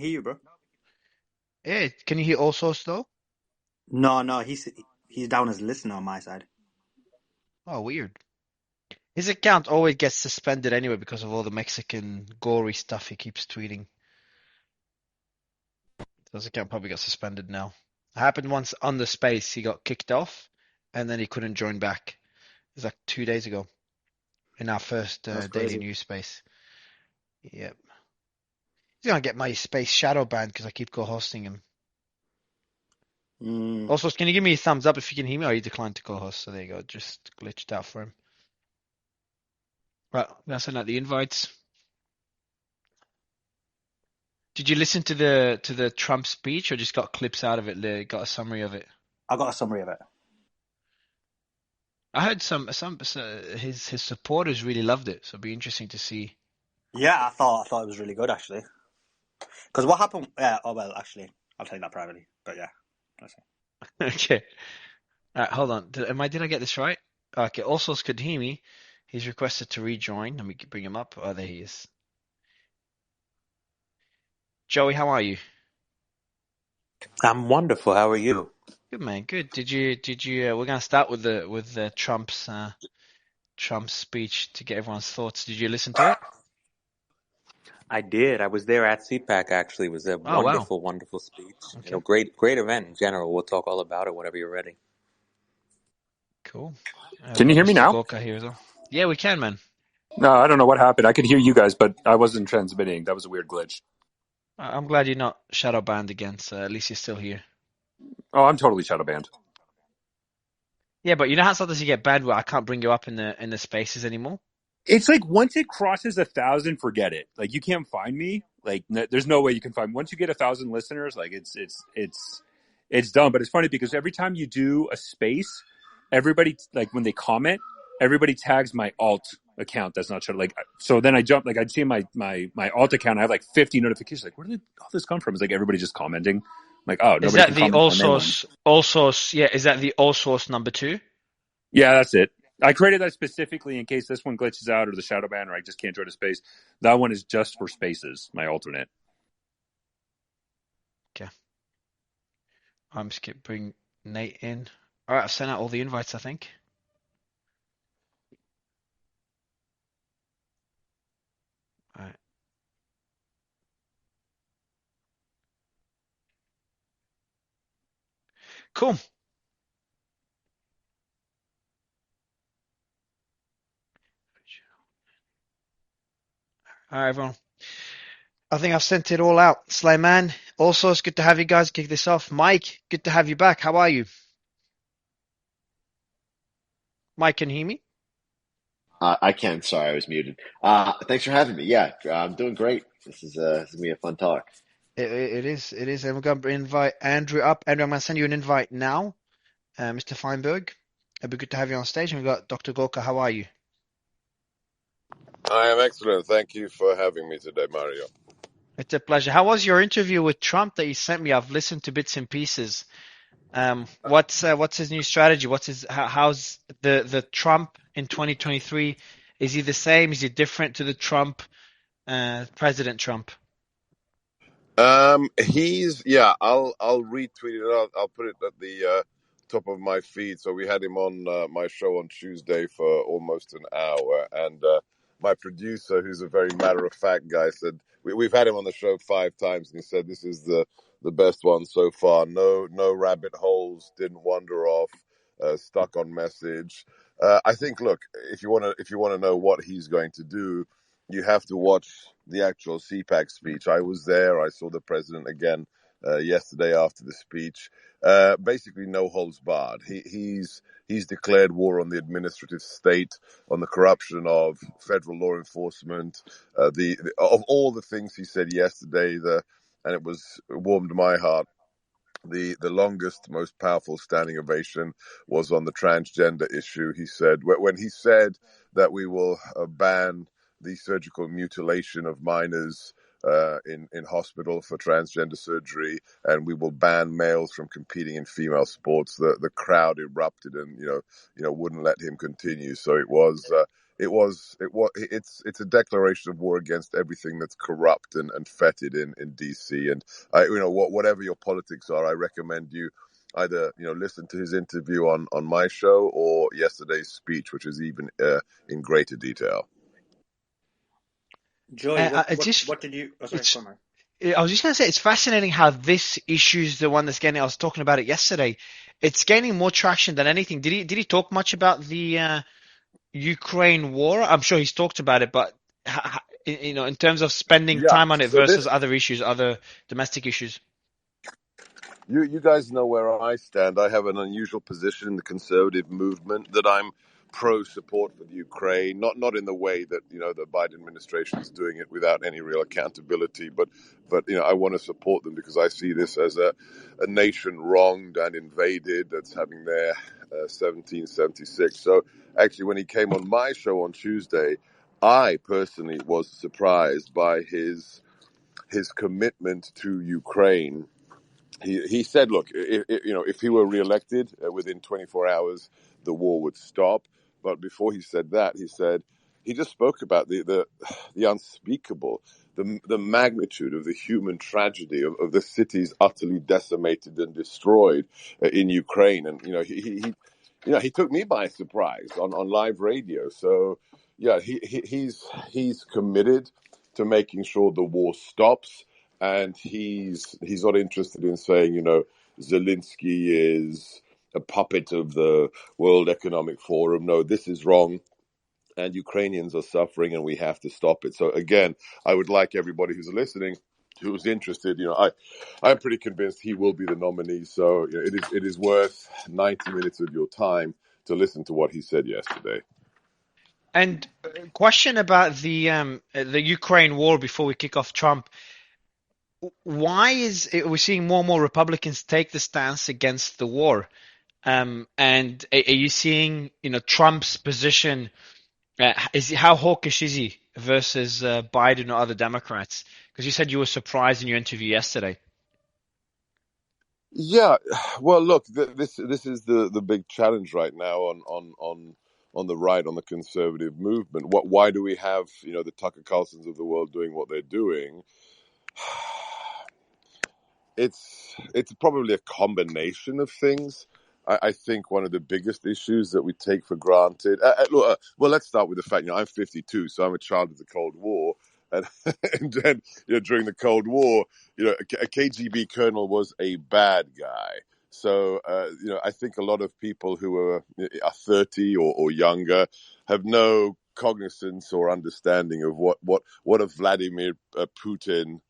Hear you, bro. Yeah, can you hear all sorts though? No, he's down as a listener on my side. Oh, weird. His account always gets suspended anyway because of all the Mexican gory stuff he keeps tweeting. So his account probably got suspended now. It happened once on the space, he got kicked off and then he couldn't join back. It was like 2 days ago in our first That's daily crazy. news space. Yep. He's gonna get my space shadow banned because I keep co-hosting him. Mm, Also, can you give me a thumbs up if you can hear me or you declined to co-host? So there you go, just glitched out for him. Right, I'm gonna send out the invites. Did you listen to the Trump speech or just got clips out of it? Got a summary of it? I got a summary of it. I heard some his supporters really loved it, so it'd be interesting to see. Yeah, I thought it was really good actually. Because what happened? Yeah. Oh well, actually, I'll tell you that privately. But yeah, that's it. Okay, hold on. Did I get this right? Okay, also could hear me. He's requested to rejoin. Let me bring him up. Oh, there he is. Joey, how are you? I'm wonderful. How are you? Good man, good. Did you? We're gonna start with the Trump's speech to get everyone's thoughts. Did you listen to it? I did. I was there at CPAC actually. It was a Oh wow. wonderful, wonderful speech. Okay, Great event in general. We'll talk all about it whenever you're ready. cool. We Can you got hear me Mr. now? Gorka here as well. Yeah, we can, man. No, I don't know what happened. I could hear you guys, but I wasn't transmitting. That was a weird glitch. I'm glad you're not shadow banned again, so at least you're still here. Oh, I'm totally shadow banned. Yeah, but you know how sometimes you get banned where I can't bring you up in the spaces anymore? It's like once it crosses 1,000, forget it. Like you can't find me. Like there's no way you can find me. Once you get 1,000 listeners, like it's done. But it's funny because every time you do a space, everybody like when they comment, everybody tags my alt account that's not shadow. Like so, then I jump. Like I'd see my alt account. I have like 50 notifications. Like where did all this come from? It's like everybody just commenting. I'm like, oh, Is nobody that can the comment on anyone. all source? Yeah, is that the all source number two? Yeah, that's it. I created that specifically in case this one glitches out or the shadow ban or I just can't join a space. That one is just for spaces, my alternate. Okay, I'm just gonna bring Nate in. All right, I've sent out all the invites, I think. All right, cool. All right, everyone. I think I've sent it all out. Slayman, also it's good to have you guys kick this off. Mike, good to have you back. How are you? Mike, can you hear me? I can. Sorry, I was muted. Thanks for having me. Yeah, I'm doing great. This is gonna be a fun talk. It is. It is. And we're going to invite Andrew up. Andrew, I'm going to send you an invite now, Mr. Feinberg. It'd be good to have you on stage. And we've got Dr. Gorka. How are you? I am excellent. Thank you for having me today, Mario. It's a pleasure. How was your interview with Trump that you sent me? I've listened to bits and pieces. What's his new strategy? How's the Trump in 2023? Is he the same? Is he different to the Trump, President Trump? I'll retweet it. I'll put it at the top of my feed. So we had him on my show on Tuesday for almost an hour, and my producer, who's a very matter of fact guy, said we've had him on the show 5 times, and he said this is the best one so far. No rabbit holes. Didn't wander off. Stuck on message. I think. Look, if you want to know what he's going to do, you have to watch the actual CPAC speech. I was there. I saw the president again yesterday after the speech. Basically, no holds barred. He's declared war on the administrative state, on the corruption of federal law enforcement. Of all the things he said yesterday, and it warmed my heart. The longest, most powerful standing ovation was on the transgender issue. He said when he said that we will ban the surgical mutilation of minors in hospital for transgender surgery, and we will ban males from competing in female sports. The crowd erupted, and wouldn't let him continue. So it's a declaration of war against everything that's corrupt and fetid in DC. And whatever your politics are, I recommend you either listen to his interview on my show or yesterday's speech, which is even in greater detail. Joey, it's just what did you? Oh, sorry, it's go on, Mark. I was just going to say, it's fascinating how this issue's the one that's getting. I was talking about it yesterday. It's gaining more traction than anything. Did he talk much about the Ukraine war? I'm sure he's talked about it, but in terms of spending Yeah. time on it So versus other issues, other domestic issues. You guys know where I stand. I have an unusual position in the conservative movement that I'm pro support for the Ukraine, not in the way that the Biden administration is doing it without any real accountability, but I want to support them because I see this as a nation wronged and invaded that's having their 1776. So actually, when he came on my show on Tuesday, I personally was surprised by his commitment to Ukraine. He said, look, if he were reelected within 24 hours, the war would stop. But before he said that, he just spoke about the unspeakable, the magnitude of the human tragedy of the cities utterly decimated and destroyed in Ukraine. And he took me by surprise on live radio. So yeah, he's committed to making sure the war stops. And he's not interested in saying, Zelensky is a puppet of the World Economic Forum. No, this is wrong. And Ukrainians are suffering and we have to stop it. So again, I would like everybody who's listening, who's interested, I'm pretty convinced he will be the nominee. So it is worth 90 minutes of your time to listen to what he said yesterday. And question about the Ukraine war before we kick off Trump. Why is we're seeing more and more Republicans take the stance against the war? And are you seeing, Trump's position? How hawkish is he versus Biden or other Democrats? Because you said you were surprised in your interview yesterday. Yeah, well, look, this is the big challenge right now on the right, on the conservative movement. Why do we have the Tucker Carlsons of the world doing what they're doing? It's probably a combination of things. I think one of the biggest issues that we take for granted. Well, let's start with the fact I'm 52, so I'm a child of the Cold War, and and then during the Cold War, a KGB colonel was a bad guy. So I think a lot of people who are 30 or younger have no cognizance or understanding of what a Vladimir Putin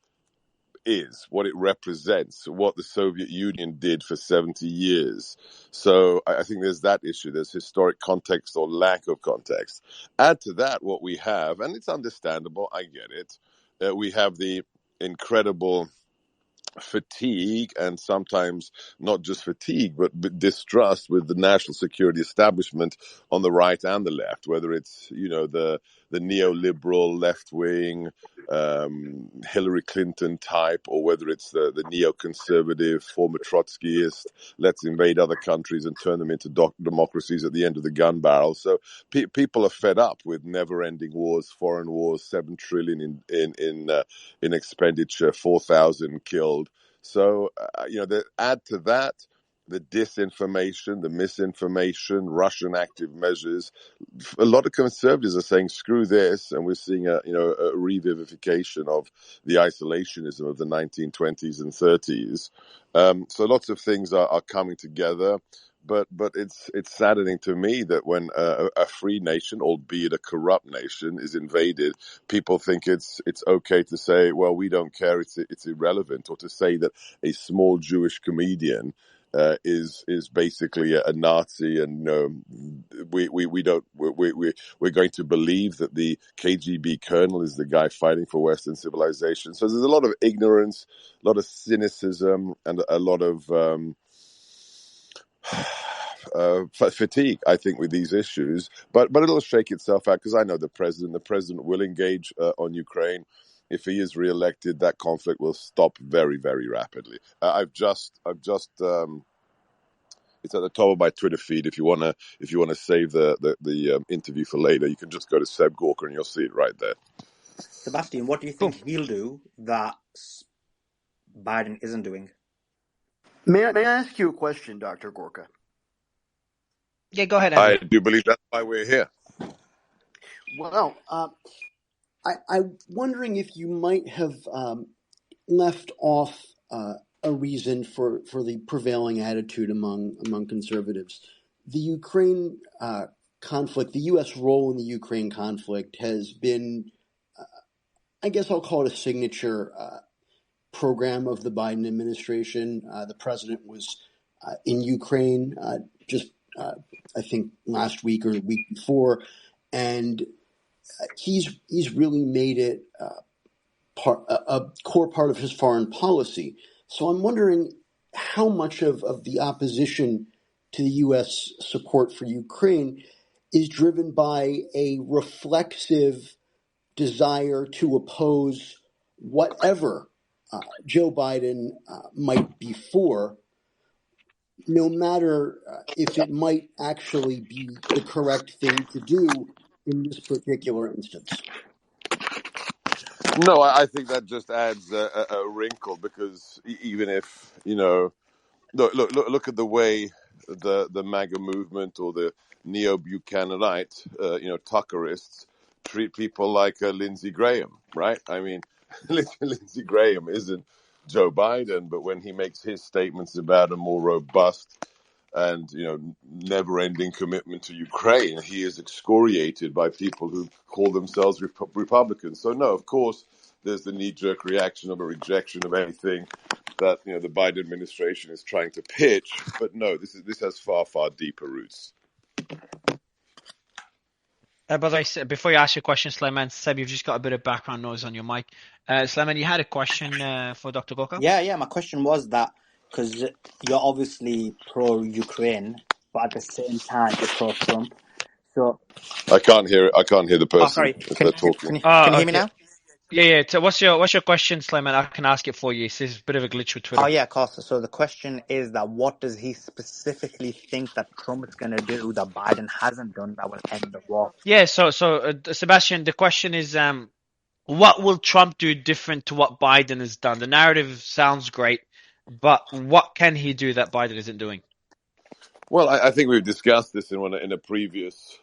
is, what it represents, what the Soviet Union did for 70 years. So I think there's that issue. There's historic context or lack of context. Add to that what we have, and it's understandable, I get it. We have the incredible fatigue, and sometimes not just fatigue, but distrust with the national security establishment on the right and the left, whether it's the neoliberal left wing Hillary Clinton type, or whether it's the neoconservative former Trotskyist, let's invade other countries and turn them into democracies at the end of the gun barrel. So people are fed up with never-ending wars, foreign wars, $7 trillion in expenditure, 4,000 killed. So add to that the disinformation, the misinformation, Russian active measures. A lot of conservatives are saying, screw this, and we're seeing a revivification of the isolationism of the 1920s and 30s. So lots of things are coming together, but it's saddening to me that when a free nation, albeit a corrupt nation, is invaded, people think it's okay to say, well, we don't care, it's irrelevant, or to say that a small Jewish comedian is basically a Nazi, and we're going to believe that the KGB colonel is the guy fighting for Western civilization. So there's a lot of ignorance, a lot of cynicism, and a lot of fatigue, I think, with these issues. But it'll shake itself out, because I know the president will engage on Ukraine. If he is re-elected, that conflict will stop very, very rapidly. I've just It's at the top of my Twitter feed. If you wanna save the interview for later, you can just go to Seb Gorka and you'll see it right there. Sebastian, what do you think he'll do that Biden isn't doing? May I ask you a question, Dr. Gorka? Yeah, go ahead, Andy. I do believe that's why we're here. Well, I'm wondering if you might have left off a reason for the prevailing attitude among conservatives. The Ukraine conflict, the U.S. role in the Ukraine conflict has been, I guess I'll call it a signature program of the Biden administration. The president was in Ukraine I think last week or the week before, and he's really made it a core part of his foreign policy. So I'm wondering how much of the opposition to the U.S. support for Ukraine is driven by a reflexive desire to oppose whatever Joe Biden might be for, no matter if it might actually be the correct thing to do in this particular instance. No, I think that just adds a wrinkle, because even if, look at the way the MAGA movement or the neo-Buchananite, Tuckerists treat people like Lindsey Graham, right? I mean, Lindsey Graham isn't Joe Biden, but when he makes his statements about a more robust and never-ending commitment to Ukraine, he is excoriated by people who call themselves Republicans. So no, of course, there's the knee-jerk reaction of a rejection of anything that the Biden administration is trying to pitch. But no, this has far deeper roots. By the way, before you ask your question, Sulaiman, Seb, you've just got a bit of background noise on your mic. Sulaiman, you had a question for Dr. Gorka? Yeah. My question was that because you're obviously pro-Ukraine, but at the same time you're pro-Trump. So I can't hear the person. Oh, sorry. If Can they're talking. you hear me now? Yeah. So what's your question, Sulaiman? I can ask it for you. There's a bit of a glitch with Twitter. Oh, yeah, of course. So the question is that what does he specifically think that Trump is going to do that Biden hasn't done that will end the war? Yeah, so Sebastian, the question is, what will Trump do different to what Biden has done? The narrative sounds great, but what can he do that Biden isn't doing? Well, I think we've discussed this in a previous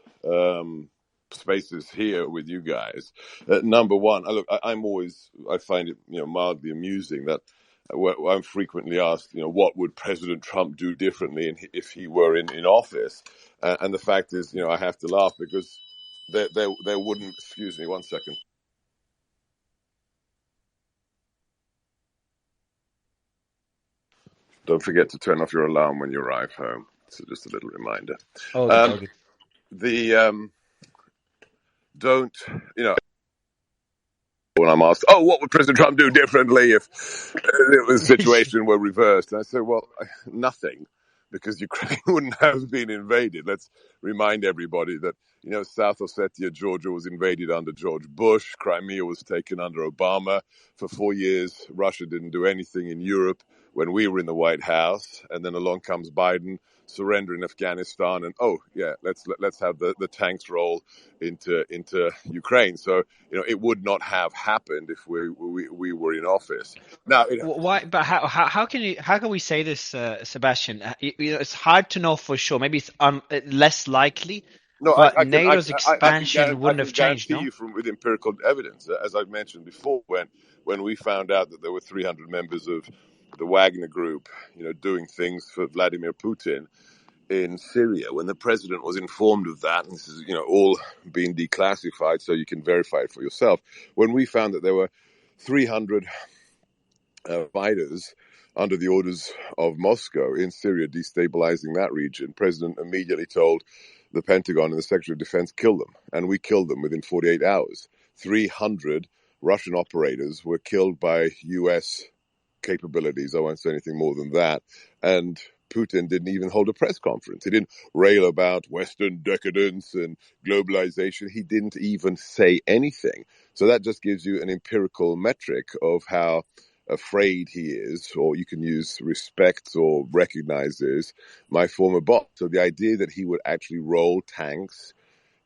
spaces here with you guys. Number one, I find it mildly amusing that I'm frequently asked, what would President Trump do differently if he were in office? And the fact is, I have to laugh because there wouldn't. Excuse me, 1 second. Don't forget to turn off your alarm when you arrive home. So just a little reminder. Oh, good. Don't, when I'm asked, what would President Trump do differently if the situation were reversed? And I say, well, nothing, because Ukraine wouldn't have been invaded. Let's remind everybody that, South Ossetia, Georgia was invaded under George Bush. Crimea was taken under Obama. For 4 years, Russia didn't do anything in Europe when we were in the White House. And then along comes Biden, surrender in Afghanistan, and let's have the tanks roll into Ukraine. So it would not have happened if we were in office. Now, why? But how can we say this, Sebastian? It's hard to know for sure. Maybe it's less likely. No, but NATO's expansion wouldn't have changed. No, with empirical evidence, as I've mentioned before, when we found out that there were 300 members of the Wagner Group, doing things for Vladimir Putin in Syria, when the president was informed of that, and this is, all being declassified so you can verify it for yourself. When we found that there were 300 fighters under the orders of Moscow in Syria destabilizing that region, President immediately told the Pentagon and the Secretary of Defense, kill them. And we killed them within 48 hours. 300 Russian operators were killed by U.S. capabilities. I won't say anything more than that. And Putin didn't even hold a press conference. He didn't rail about Western decadence and globalization. He didn't even say anything. So that just gives you an empirical metric of how afraid he is, or you can use respect or recognizes my former boss. So the idea that he would actually roll tanks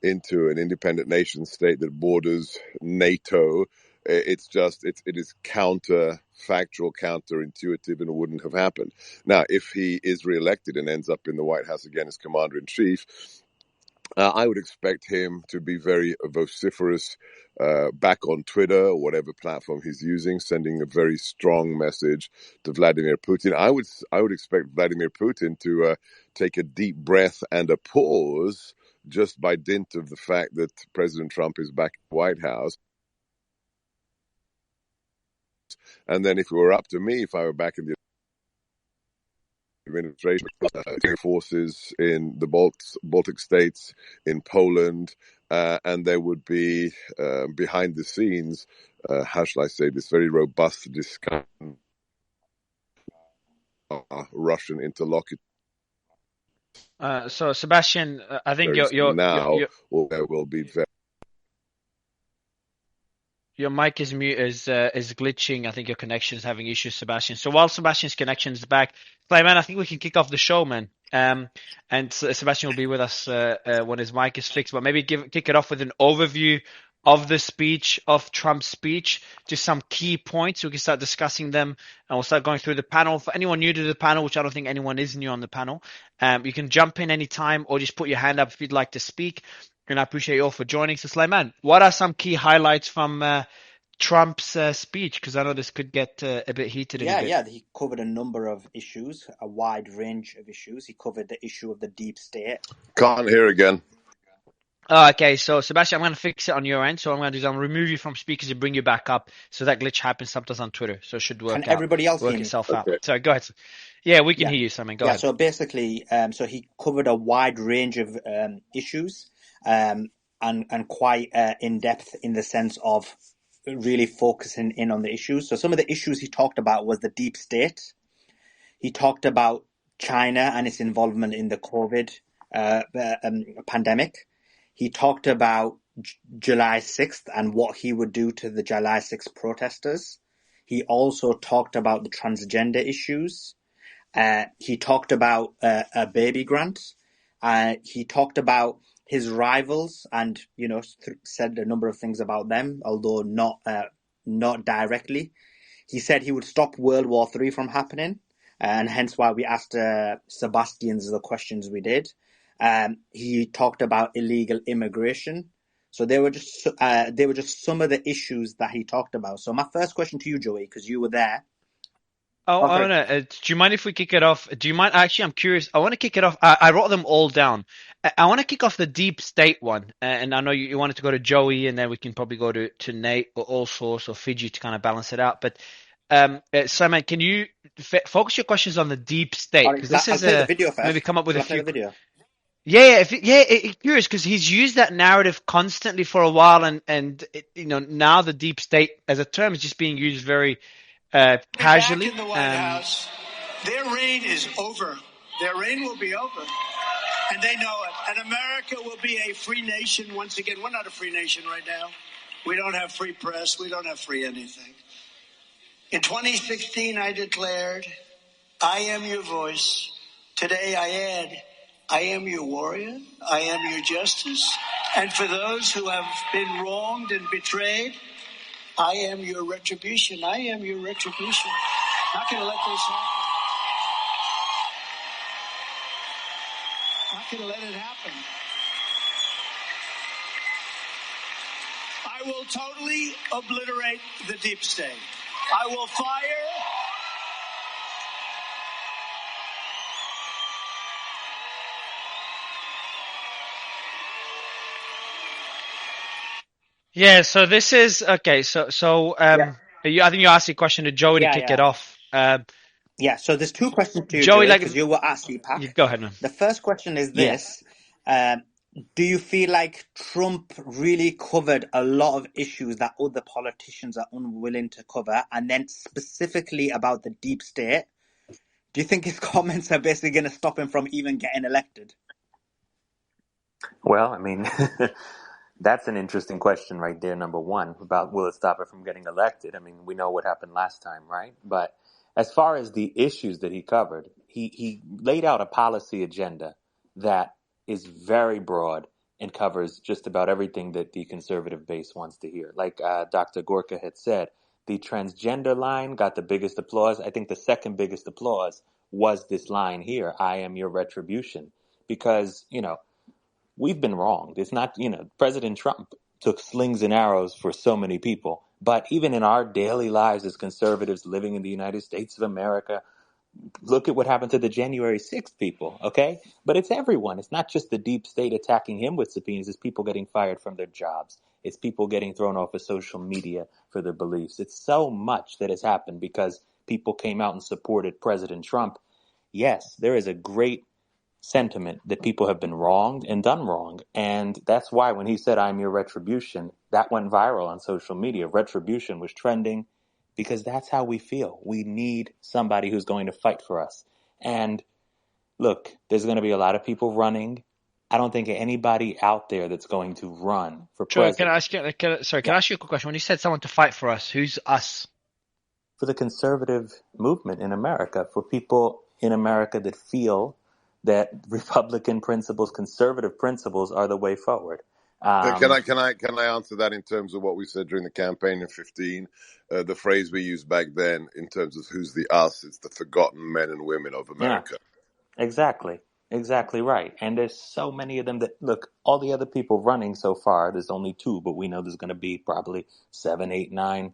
into an independent nation state that borders NATO, it is counterfactual, counterintuitive, and it wouldn't have happened. Now, if he is reelected and ends up in the White House again as commander-in-chief, I would expect him to be very vociferous back on Twitter or whatever platform he's using, sending a very strong message to Vladimir Putin. I would expect Vladimir Putin to take a deep breath and a pause just by dint of the fact that President Trump is back in the White House. And then if it were up to me, if I were back in the administration, forces in the Baltic states, in Poland, and there would be behind the scenes, how shall I say this, very robust discussion Russian interlocutors. So Sebastian, I think there will be your mic is glitching. I think your connection is having issues, Sebastian. So while Sebastian's connection is back, man, I think we can kick off the show, man. And Sebastian will be with us when his mic is fixed. But maybe kick it off with an overview of the speech, of Trump's speech, just some key points. We can start discussing them, and we'll start going through the panel. For anyone new to the panel, which I don't think anyone is new on the panel, you can jump in anytime or just put your hand up if you'd like to speak. And I appreciate you all for joining. So, Sulaiman, what are some key highlights from Trump's speech? Because I know this could get a bit heated. Yeah, he covered a number of issues, a wide range of issues. He covered the issue of the deep state. Can't hear again. Oh, okay, so Sebastian, I'm going to fix it on your end. So I'm going to do is I'm remove you from speakers and bring you back up. So that glitch happens sometimes on Twitter. So it should work out. Can everybody else work hear me? itself Okay. out. Sorry, go ahead. Yeah, we can hear you, Simon. Go ahead. So basically, so he covered a wide range of issues and quite in depth in the sense of really focusing in on the issues. So some of the issues he talked about was the deep state. He talked about China and its involvement in the COVID pandemic. He talked about July 6th and what he would do to the July 6th protesters. He also talked about the transgender issues. He talked about a baby grant. He talked about his rivals and, said a number of things about them, although not directly. He said he would stop World War III from happening, and hence why we asked Sebastian's the questions we did. He talked about illegal immigration. So they were just some of the issues that he talked about. So my first question to you, Joey, because you were there. Do you mind if we kick it off? Do you mind? Actually, I'm curious. I want to kick it off. I wrote them all down. I want to kick off the deep state one. And I know you wanted to go to Joey, and then we can probably go to Nate or All Source or Fiji to kind of balance it out. But Simon, can you focus your questions on the deep state? Because this is the video first. Maybe come up with a few. The video. Yeah, curious because he's used that narrative constantly for a while, and now the deep state as a term is just being used very casually. Back in the White House, their reign is over. Their reign will be over, and they know it. And America will be a free nation once again. We're not a free nation right now. We don't have free press. We don't have free anything. In 2016, I declared, "I am your voice." Today, I add, "I am your warrior. I am your justice. And for those who have been wronged and betrayed, I am your retribution. I am your retribution." Not going to let this happen. Not going to let it happen. I will totally obliterate the deep state. I will fire. Yeah, so this is okay. I think you asked the question to Joey to kick it off. So there's two questions to you, Joey, because you were at CPAC. Go ahead, man. The first question is this. Do you feel like Trump really covered a lot of issues that other politicians are unwilling to cover? And then specifically about the deep state, do you think his comments are basically going to stop him from even getting elected? Well, I mean, That's an interesting question right there, number one, about will it stop her from getting elected? I mean, we know what happened last time, right? But as far as the issues that he covered, he laid out a policy agenda that is very broad and covers just about everything that the conservative base wants to hear. Like Dr. Gorka had said, the transgender line got the biggest applause. I think the second biggest applause was this line here, I am your retribution. Because, we've been wronged. It's not, President Trump took slings and arrows for so many people. But even in our daily lives as conservatives living in the United States of America, look at what happened to the January 6th people, okay? But it's everyone. It's not just the deep state attacking him with subpoenas. It's people getting fired from their jobs. It's people getting thrown off of social media for their beliefs. It's so much that has happened because people came out and supported President Trump. Yes, there is a great sentiment that people have been wronged and done wrong. And that's why when he said, I'm your retribution, that went viral on social media. Retribution was trending because that's how we feel. We need somebody who's going to fight for us. And look, there's going to be a lot of people running. I don't think anybody out there that's going to run for Joey, president. can I ask you? Can I ask you a quick question? When you said someone to fight for us, who's us? For the conservative movement in America, for people in America that feel that Republican principles, conservative principles, are the way forward. Can I answer that in terms of what we said during the campaign in 2015? The phrase we used back then in terms of who's the us, it's the forgotten men and women of America. Yeah, exactly right. And there's so many of them that, look, all the other people running so far, there's only 2, but we know there's going to be probably 7, 8, 9.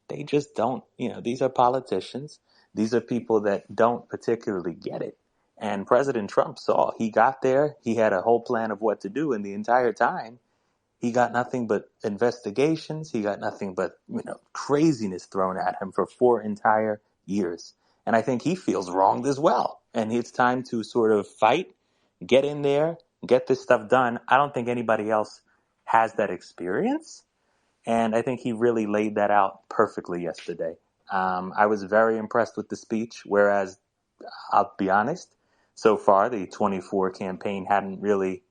They just don't, these are politicians. These are people that don't particularly get it. And President Trump he got there, he had a whole plan of what to do, and the entire time, he got nothing but investigations. He got nothing but, craziness thrown at him for 4 entire years. And I think he feels wronged as well. And it's time to sort of fight, get in there, get this stuff done. I don't think anybody else has that experience. And I think he really laid that out perfectly yesterday. I was very impressed with the speech, whereas I'll be honest, so far the 24 campaign hadn't really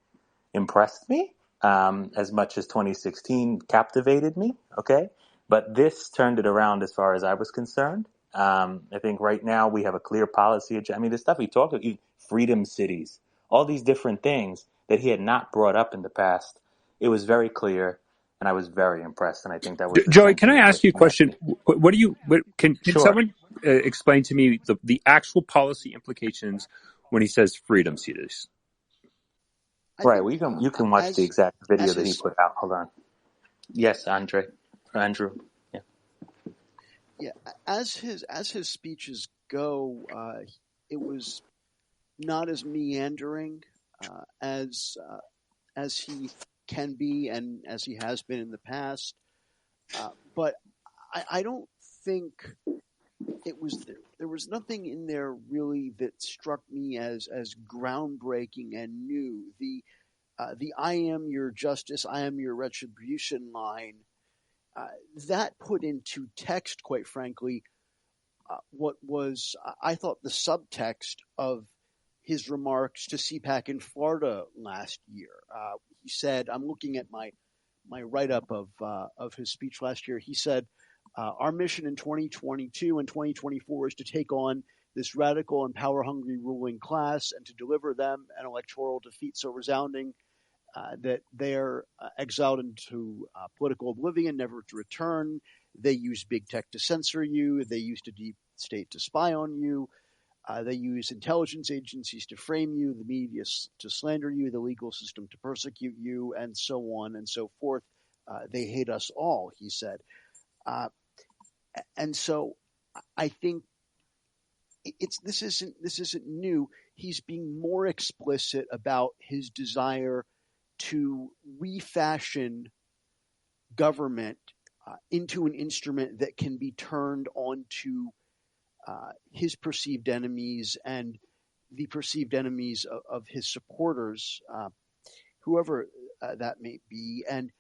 impressed me as much as 2016 captivated me, okay? But this turned it around as far as I was concerned. I think right now we have a clear policy. I mean, the stuff he talked about, freedom cities, all these different things that he had not brought up in the past. It was very clear, and I was very impressed, and I think that was Joey, can I sentiment ask that you a question? connected. Can Sure. someone explain to me the actual policy implications when he says freedom cities? Right, well, you can watch the exact video that he put out. Hold on. Yes, Andrew. Yeah. Yeah, as his speeches go, it was not as meandering as he can be and as he has been in the past. But I don't think there was nothing in there really that struck me as groundbreaking and new. The I am your justice, I am your retribution line, that put into text, quite frankly, what was, I thought, the subtext of his remarks to CPAC in Florida last year. He said, I'm looking at my write-up of his speech last year. He said, our mission in 2022 and 2024 is to take on this radical and power-hungry ruling class and to deliver them an electoral defeat so resounding that they're exiled into political oblivion, never to return. They use big tech to censor you. They use the deep state to spy on you. They use intelligence agencies to frame you, the media to slander you, the legal system to persecute you, and so on and so forth. They hate us all, he said. And so I think this isn't new. He's being more explicit about his desire to refashion government into an instrument that can be turned onto his perceived enemies and the perceived enemies of his supporters, whoever that may be. And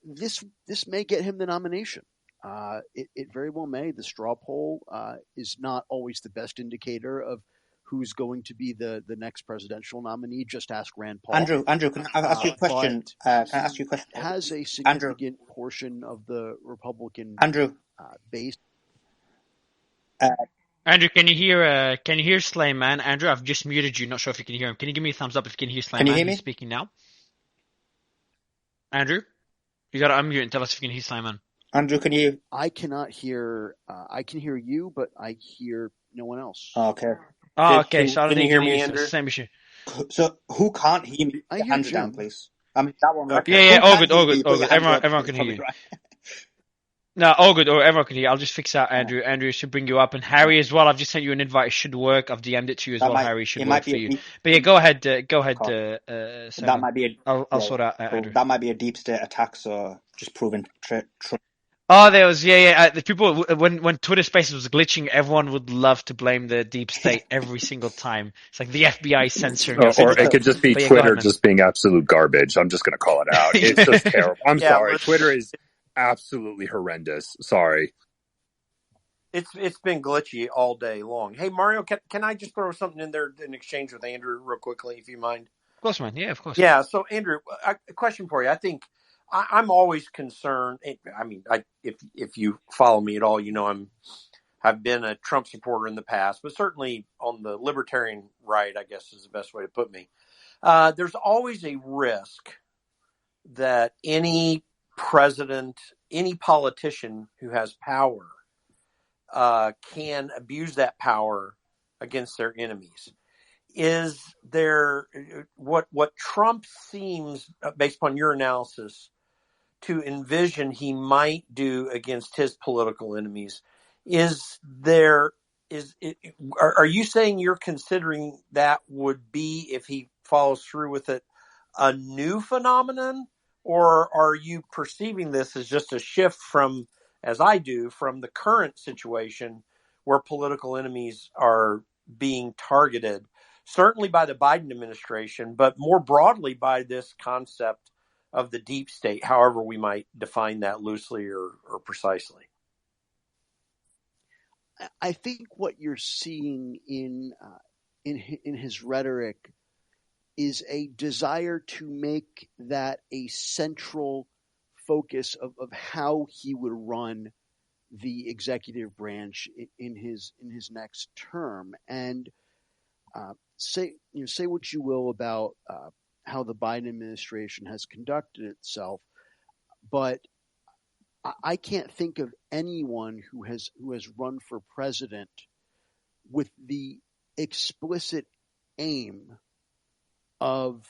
this may get him the nomination. It very well may. The straw poll is not always the best indicator of who's going to be the next presidential nominee. Just ask Rand Paul. Andrew, can I ask you a question? Can I ask you a question? Has a significant portion of the Republican base. Andrew, can you hear Slayman? Andrew, I've just muted you. Not sure if you can hear him. Can you give me a thumbs up if you can hear Slayman? Can you hear me? He's speaking now. Andrew, you got to unmute and tell us if you can hear Slayman. Andrew, can you? I cannot hear. I can hear you, but I hear no one else. Okay. Okay. So I don't can you think hear you me, can Andrew? Same issue. So who can't hear me? I hear hands Jim. down, please. I mean that one. Okay. Yeah. Who All can't good. All hear me? good. All Put your good. hands up. Everyone can hear you. Right. No, all good. Or everyone can hear. I'll just fix that, Andrew. Andrew should bring you up, and Harry as well. I've just sent you an invite. It should work. I've DM'd it to you as well. Harry should work for you. But yeah, go ahead. That might be I'll sort out Andrew. That might be a deep state attack. So just proving Trump. Oh, there was the people when Twitter Spaces was glitching, everyone would love to blame the deep state every single time. It's like the FBI censoring us. Or it could just be Twitter just being absolute garbage. I'm just going to call it out. It's just terrible. I'm sorry. Twitter is absolutely horrendous. Sorry. It's been glitchy all day long. Hey Mario, can I just throw something in there in exchange with Andrew real quickly, if you mind? Of course, man. Yeah, of course. Yeah. So Andrew, a question for you. I think I'm always concerned. I mean, if you follow me at all, you know I've been a Trump supporter in the past, but certainly on the libertarian right, I guess is the best way to put me. There's always a risk that any president, any politician who has power can abuse that power against their enemies. Is there what Trump seems, based upon your analysis, to envision he might do against his political enemies? Are you saying you're considering that would be, if he follows through with it, a new phenomenon, or are you perceiving this as just a shift from, as I do, from the current situation where political enemies are being targeted, certainly by the Biden administration, but more broadly by this concept of the deep state, however we might define that loosely or precisely? I think what you're seeing in his rhetoric is a desire to make that a central focus of how he would run the executive branch in his next term. And say what you will about how the Biden administration has conducted itself, but I can't think of anyone who has run for president with the explicit aim of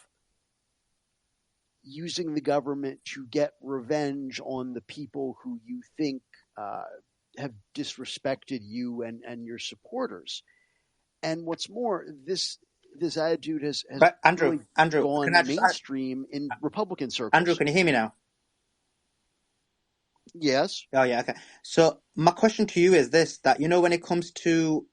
using the government to get revenge on the people who you think have disrespected you and your supporters. And what's more, this attitude has Andrew, gone mainstream in Republican circles. Andrew, can you hear me now? Yes. Oh, yeah, okay. So my question to you is this, that, when it comes to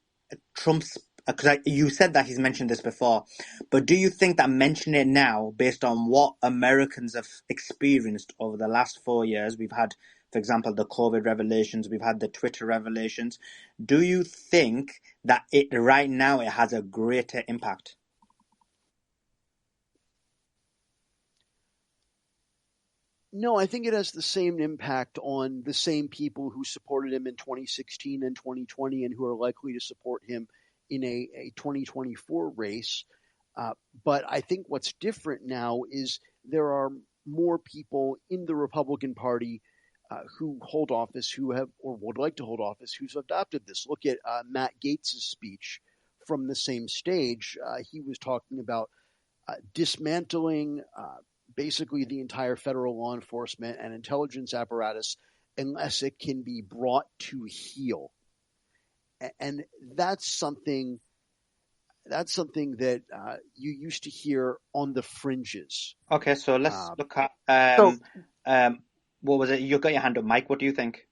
Trump's, because you said that he's mentioned this before, but do you think that mentioning it now, based on what Americans have experienced over the last 4 years, we've had, for example, the COVID revelations, we've had the Twitter revelations, do you think that right now it has a greater impact? No, I think it has the same impact on the same people who supported him in 2016 and 2020 and who are likely to support him in a 2024 race. But I think what's different now is there are more people in the Republican Party who hold office, who have or would like to hold office, who's adopted this. Look at Matt Gaetz' speech from the same stage. He was talking about dismantling basically the entire federal law enforcement and intelligence apparatus unless it can be brought to heel. And that's something that you used to hear on the fringes. Okay, so let's look at what was it? You got your hand up, Mike. What do you think?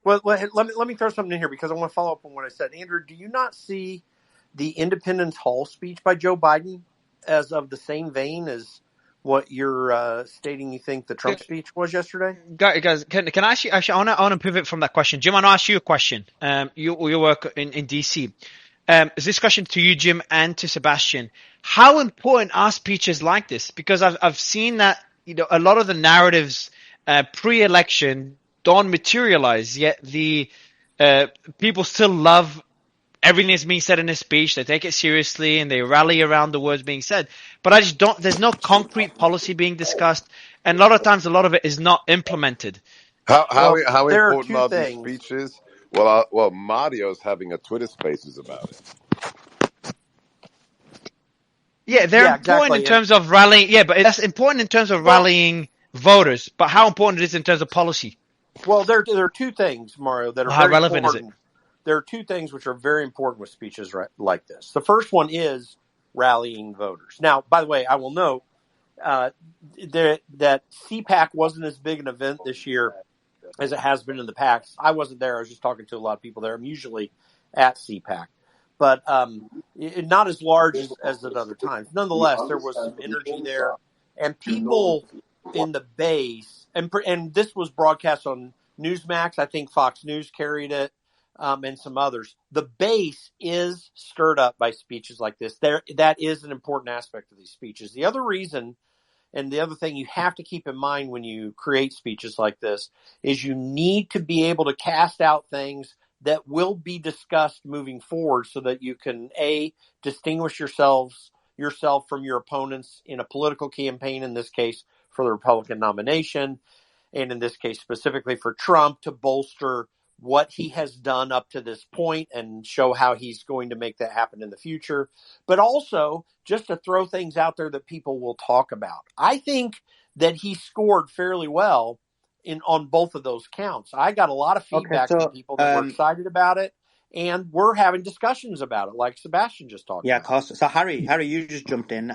Well, let me throw something in here because I want to follow up on what I said. Andrew, do you not see the Independence Hall speech by Joe Biden as of the same vein as what you're stating you think the Trump speech was yesterday? Guys, can I actually I want to pivot from that question. Jim, I want to ask you a question. You work in DC. this question to you, Jim, and to Sebastian. How important are speeches like this? Because I've seen that a lot of the narratives pre-election don't materialize, yet the people still love everything that's being said in a speech. They take it seriously and they rally around the words being said. But I just don't. There's no concrete policy being discussed, and a lot of times, a lot of it is not implemented. Well, How there are important two are these things. speeches? Well, Mario's having a Twitter Spaces about it. Yeah, they're Yeah, important in exactly. terms of rallying. Yeah, but that's important in terms of rallying voters. But how important it is in terms of policy? Well, there are two things, Mario, that are How very relevant is it? important. There are two things which are very important with speeches like this. The first one is rallying voters. Now, by the way, I will note that CPAC wasn't as big an event this year as it has been in the past. I wasn't there. I was just talking to a lot of people there. I'm usually at CPAC, but not as large as at other times. Nonetheless, there was some energy there, and people in the base, and this was broadcast on Newsmax. I think Fox News carried it, and some others. The base is stirred up by speeches like this. That is an important aspect of these speeches. The other reason, and the other thing you have to keep in mind when you create speeches like this, is you need to be able to cast out things that will be discussed moving forward so that you can, A, distinguish yourself from your opponents in a political campaign, in this case for the Republican nomination, and in this case specifically for Trump, to bolster what he has done up to this point and show how he's going to make that happen in the future, but also just to throw things out there that people will talk about. I think that he scored fairly well on both of those counts. I got a lot of feedback from people that were excited about it, and we're having discussions about it, like Sebastian just talked about. Yeah, of course. So Harry, you just jumped in.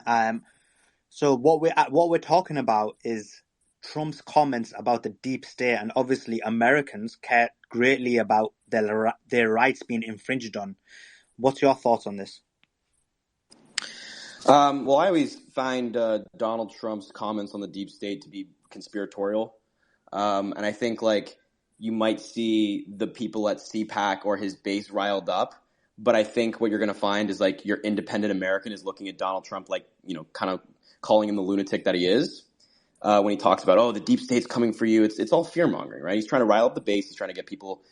So what we're talking about is Trump's comments about the deep state, and obviously Americans care greatly about their rights being infringed on. What's your thoughts on this? Well, I always find Donald Trump's comments on the deep state to be conspiratorial. And I think you might see the people at CPAC or his base riled up. But I think what you're going to find is your independent American is looking at Donald Trump kind of calling him the lunatic that he is. When he talks about, the deep state's coming for you, it's all fear mongering, right? He's trying to rile up the base. He's trying to get people,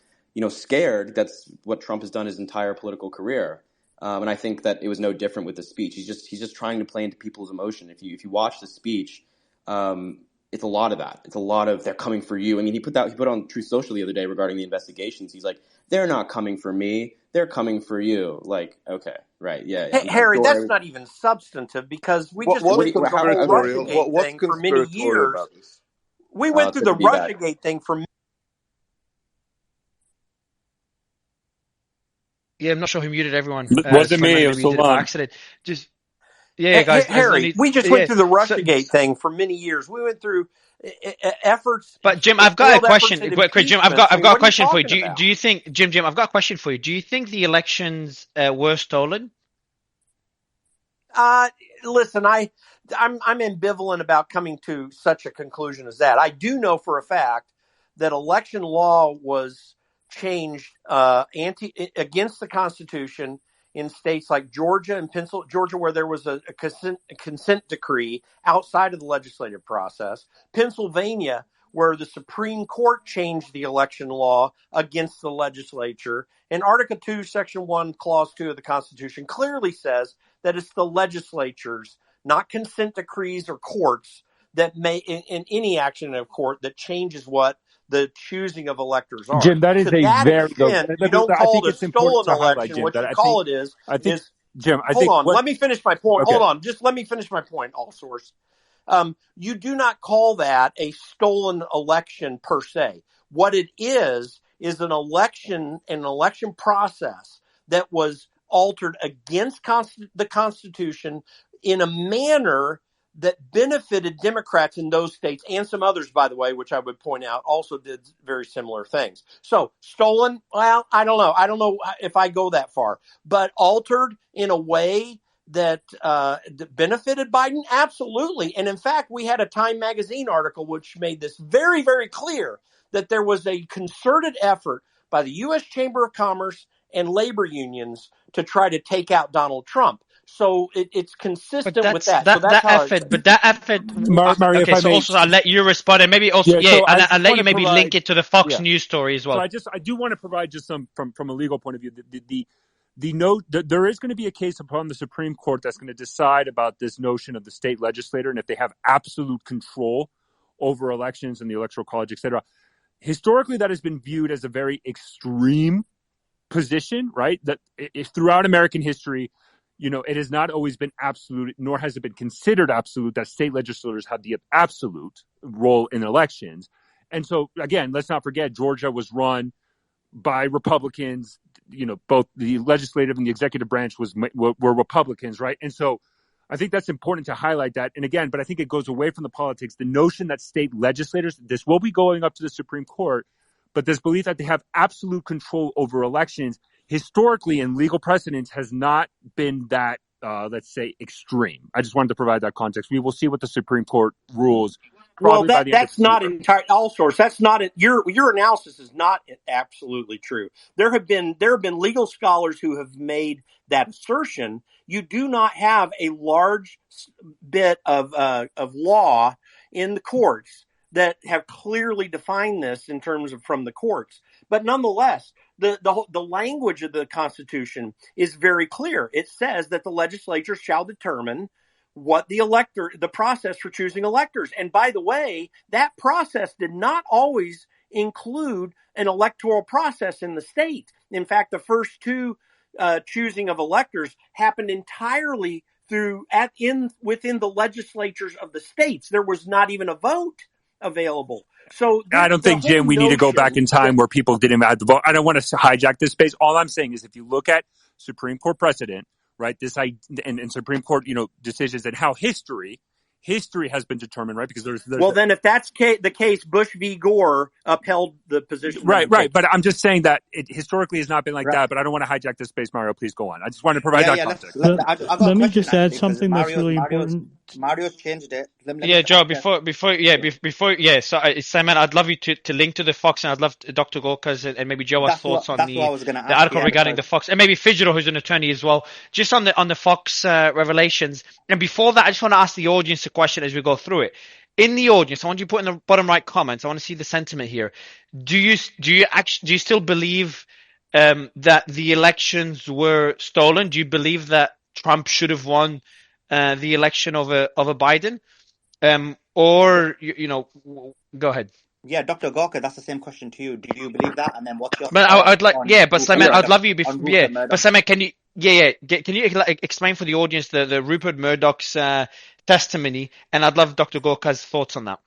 scared. That's what Trump has done his entire political career. And I think that it was no different with the speech. He's just trying to play into people's emotion. If you watch the speech, it's a lot of that. It's a lot of they're coming for you. I mean, he put on Truth Social the other day regarding the investigations. He's like, they're not coming for me. They're coming for you. Okay, right, yeah. Hey, Harry, that's not even substantive because we just went through the whole Russiagate thing for many years. We went through the Russiagate thing for. Yeah, I'm not sure who muted everyone. Wasn't me. It was maybe did it by Salam. accident. Guys. Harry, we just went through the Russiagate thing for many years. We went through efforts. But Jim, I've got a question. Jim, I've got a question for you. Do you think, Jim? I've got a question for you. Do you think the elections were stolen? Listen, I'm ambivalent about coming to such a conclusion as that. I do know for a fact that election law was changed against the Constitution in states like Georgia and Pennsylvania, Georgia, where there was a consent decree outside of the legislative process, Pennsylvania, where the Supreme Court changed the election law against the legislature, and Article 2, Section 1, Clause 2 of the Constitution clearly says that it's the legislatures, not consent decrees or courts, that may, in any action of court, that changes what the choosing of electors are. Jim, that is to a that very extent, you don't call it a stolen election. What you call it is Jim, hold on. Let me finish my point. Okay. Hold on. Just let me finish my point, all source. You do not call that a stolen election per se. What it is an election process that was altered against the Constitution in a manner that benefited Democrats in those states and some others, by the way, which I would point out also did very similar things. So stolen, well, I don't know. I don't know if I go that far, but altered in a way that benefited Biden? Absolutely. And in fact, we had a Time magazine article which made this very, very clear that there was a concerted effort by the U.S. Chamber of Commerce and labor unions to try to take out Donald Trump. So it's But consistent with that's that. So that's that how effort. But that effort. Mario, if Okay, I so may. also I'll let you respond, and maybe also Yeah, so and I I'll just let want you to maybe link provide. it to the Fox Yeah. News story as So well. I do want to provide just some from a legal point of view. The note that there is going to be a case upon the Supreme Court that's going to decide about this notion of the state legislator and if they have absolute control over elections and the electoral college, et cetera. Historically, that has been viewed as a very extreme position, right? That if throughout American history, it has not always been absolute, nor has it been considered absolute that state legislators have the absolute role in elections. And so, again, let's not forget, Georgia was run by Republicans. Both the legislative and the executive branch were Republicans, right? And so I think that's important to highlight that. And again, but I think it goes away from the politics. The notion that state legislators, this will be going up to the Supreme Court, but this belief that they have absolute control over elections historically in legal precedents has not been that, let's say, extreme. I just wanted to provide that context. We will see what the Supreme Court rules Well, probably by the end of that's the not year. entire all source. That's not your analysis is not absolutely true. There have been legal scholars who have made that assertion. You do not have a large bit of law in the courts that have clearly defined this in terms of from the courts. But nonetheless, the language of the Constitution is very clear. It says that the legislature shall determine what the process for choosing electors. And by the way, that process did not always include an electoral process in the state. In fact, the first two choosing of electors happened entirely within the legislatures of the states. There was not even a vote available. So I don't think, Jim, we need to go back in time where people didn't have the vote. I don't want to hijack this space. All I'm saying is if you look at Supreme Court precedent, right, and Supreme Court, decisions and how history has been determined, right? Because there's then if that's the case, Bush v. Gore upheld the position. Right. But I'm just saying that it historically has not been like that. But I don't want to hijack this space, Mario. Please go on. I just want to provide that context. I've got a Let me question just add actually, because something that's really important. Mario's changed it. Let me Yeah, just Joe. answer. So Simon, I'd love you to link to the Fox, and I'd love Dr. Gorka's and maybe Joe's thoughts on That's what the I was going to ask. article regarding the Fox, and maybe Fidgetal, who's an attorney as well, just on the Fox revelations. And before that, I just want to ask the audience a question as we go through it. In the audience, I want you to put in the bottom right comments. I want to see the sentiment here. Do you still believe that the elections were stolen? Do you believe that Trump should have won the election over Biden? Or go ahead. Yeah, Dr. Gorka, that's the same question to you. Do you believe that? And then what's your But thoughts I'd like, on yeah. But Simon, I'd love you. Murdoch? But Simon, can you, can you explain for the audience the Rupert Murdoch's testimony? And I'd love Dr. Gorka's thoughts on that.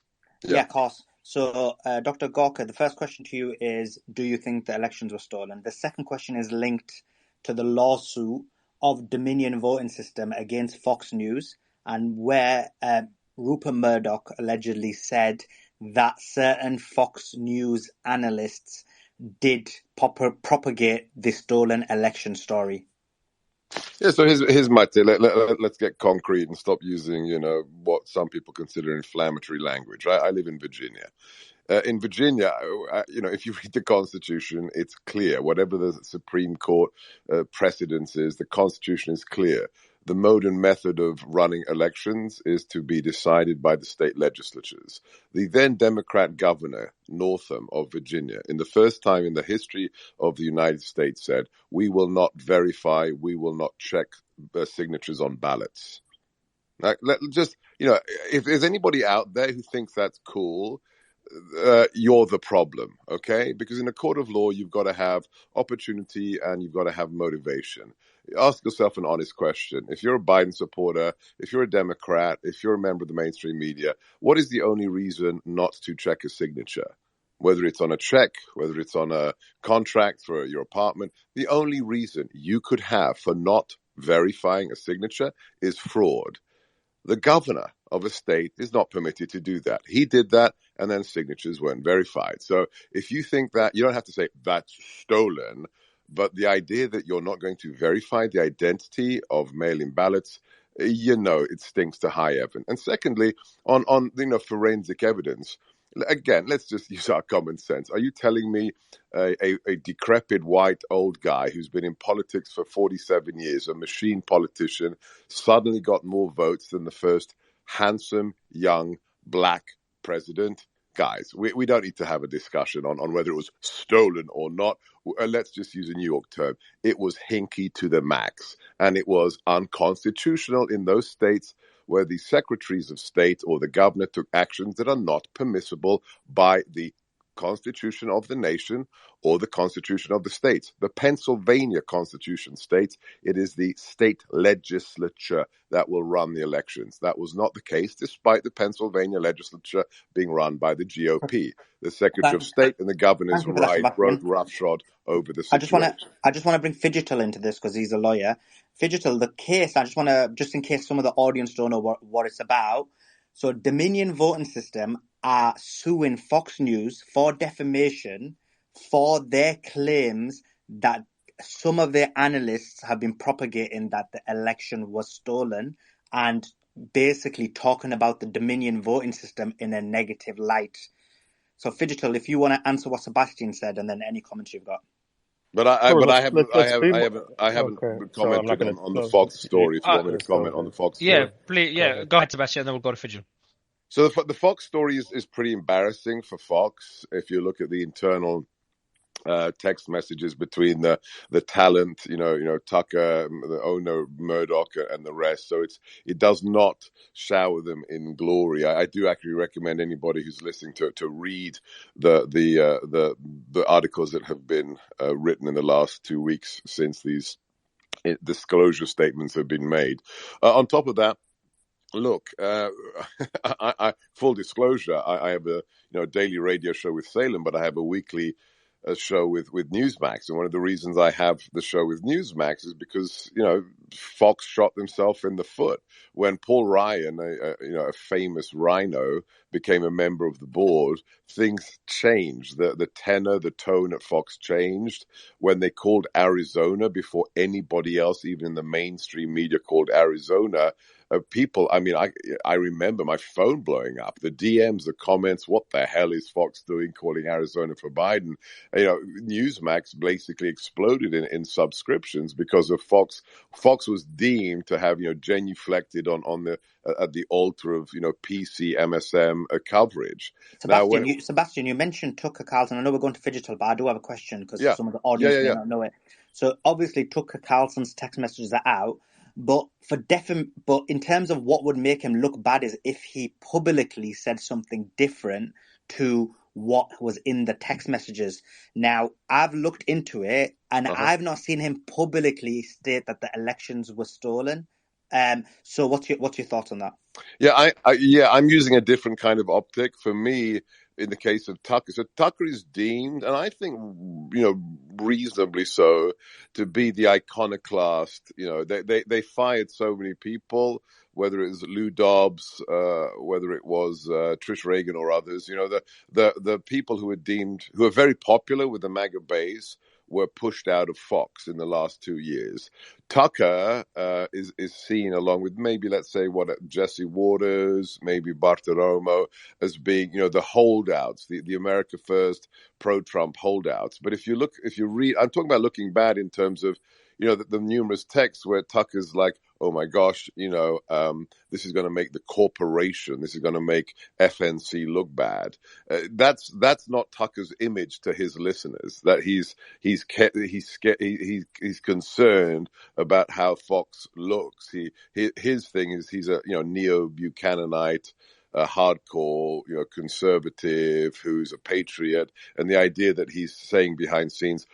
Yeah, of course. So, Dr. Gorka, the first question to you is: do you think the elections were stolen? The second question is linked to the lawsuit of Dominion voting system against Fox News, and where Rupert Murdoch allegedly said that certain Fox News analysts did propagate the stolen election story. Yeah, so here's my take. Let's get concrete and stop using, what some people consider inflammatory language. I live in Virginia. In Virginia, if you read the Constitution, it's clear. Whatever the Supreme Court precedence is, the Constitution is clear. The mode and method of running elections is to be decided by the state legislatures. The then Democrat governor, Northam of Virginia, in the first time in the history of the United States said, we will not verify, we will not check signatures on ballots. Now, if there's anybody out there who thinks that's cool, you're the problem, okay? Because in a court of law, you've got to have opportunity and you've got to have motivation. Ask yourself an honest question. If you're a Biden supporter, if you're a Democrat, if you're a member of the mainstream media, what is the only reason not to check a signature? Whether it's on a check, whether it's on a contract for your apartment, the only reason you could have for not verifying a signature is fraud. The governor of a state is not permitted to do that. He did that, and then signatures weren't verified. So if you think that, you don't have to say that's stolen, but the idea that you're not going to verify the identity of mail-in ballots, it stinks to high heaven. And secondly, on forensic evidence, again, let's just use our common sense. Are you telling me a decrepit white old guy who's been in politics for 47 years, a machine politician, suddenly got more votes than the first handsome, young, black president? Guys, we don't need to have a discussion on whether it was stolen or not. Let's just use a New York term. It was hinky to the max, and it was unconstitutional in those states where the secretaries of state or the governor took actions that are not permissible by the Constitution of the nation or the Constitution of the states. The Pennsylvania Constitution states it is the state legislature that will run the elections. That was not the case, despite the Pennsylvania legislature being run by the GOP. The Secretary of Thank, State and the governor's thank you for that, rode Sebastian. roughshod over the I just situation. want to bring Fidgetal into this because he's a lawyer. Fidgetal, the case. I just want to, just in case some of the audience don't know what it's about. So, Dominion Voting System are suing Fox News for defamation for their claims that some of their analysts have been propagating that the election was stolen and basically talking about the Dominion voting system in a negative light. So, Fidgetal, if you want to answer what Sebastian said, and then any comments you've got. But I haven't Okay, so I'm not commented going on the to Fox story. If you want me to let's go comment on the ahead. Fox Yeah, story, please. Go Yeah, ahead. go ahead, Sebastian. Then we'll go to Fidget. so the Fox story is pretty embarrassing for Fox. If you look at the internal text messages between the talent, Tucker, the owner Murdoch, and the rest. So it does not shower them in glory. I do actually recommend anybody who's listening to read the articles that have been written in the last 2 weeks since these disclosure statements have been made. On top of that, look, full disclosure, I have a daily radio show with Salem, but I have a weekly show with Newsmax, and one of the reasons I have the show with Newsmax is because Fox shot themselves in the foot when Paul Ryan, a famous rhino, became a member of the board. Things changed. The tenor, the tone at Fox changed when they called Arizona before anybody else, even in the mainstream media, called Arizona. People, I remember my phone blowing up, the DMs, the comments, what the hell is Fox doing calling Arizona for Biden? Newsmax basically exploded in subscriptions because of Fox. Fox was deemed to have, genuflected on the at the altar of, PC, MSM coverage. Sebastian, you mentioned Tucker Carlson. I know we're going to Fidgetal, but I do have a question because some of the audience may not know it. So obviously Tucker Carlson's text messages are out. But but in terms of what would make him look bad is if he publicly said something different to what was in the text messages. Now, I've looked into it, and I've not seen him publicly state that the elections were stolen. So what's your thoughts on that? Yeah, I'm using a different kind of optic. For me, in the case of Tucker, so Tucker is deemed, and I think, reasonably so, to be the iconoclast. They fired so many people, whether it was Lou Dobbs, whether it was Trish Reagan or others. The people who are very popular with the MAGA base were pushed out of Fox in the last 2 years. Tucker is seen, along with maybe, let's say, Jesse Waters, maybe Bartiromo, as being, the holdouts, the America First, pro-Trump holdouts. But if you read, I'm talking about looking bad in terms of, the numerous texts where Tucker's like, oh my gosh, this is going to make the corporation, this is going to make FNC look bad. That's not Tucker's image to his listeners. That he's concerned about how Fox looks. His thing is he's a neo-Buchananite, hardcore, conservative who's a patriot, and the idea that he's saying behind scenes,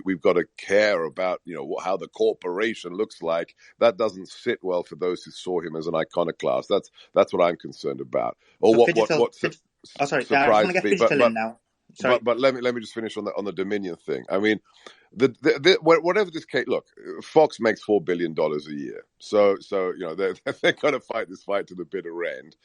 we've got to care about how the corporation looks like. That doesn't sit well for those who saw him as an iconoclast. That's what I'm concerned about. Or so what surprised I just want to get me. Fidgetal in now. Sorry. But let me just finish on the Dominion thing. I mean, whatever this case, look, Fox makes $4 billion a year, so they're going to fight this fight to the bitter end.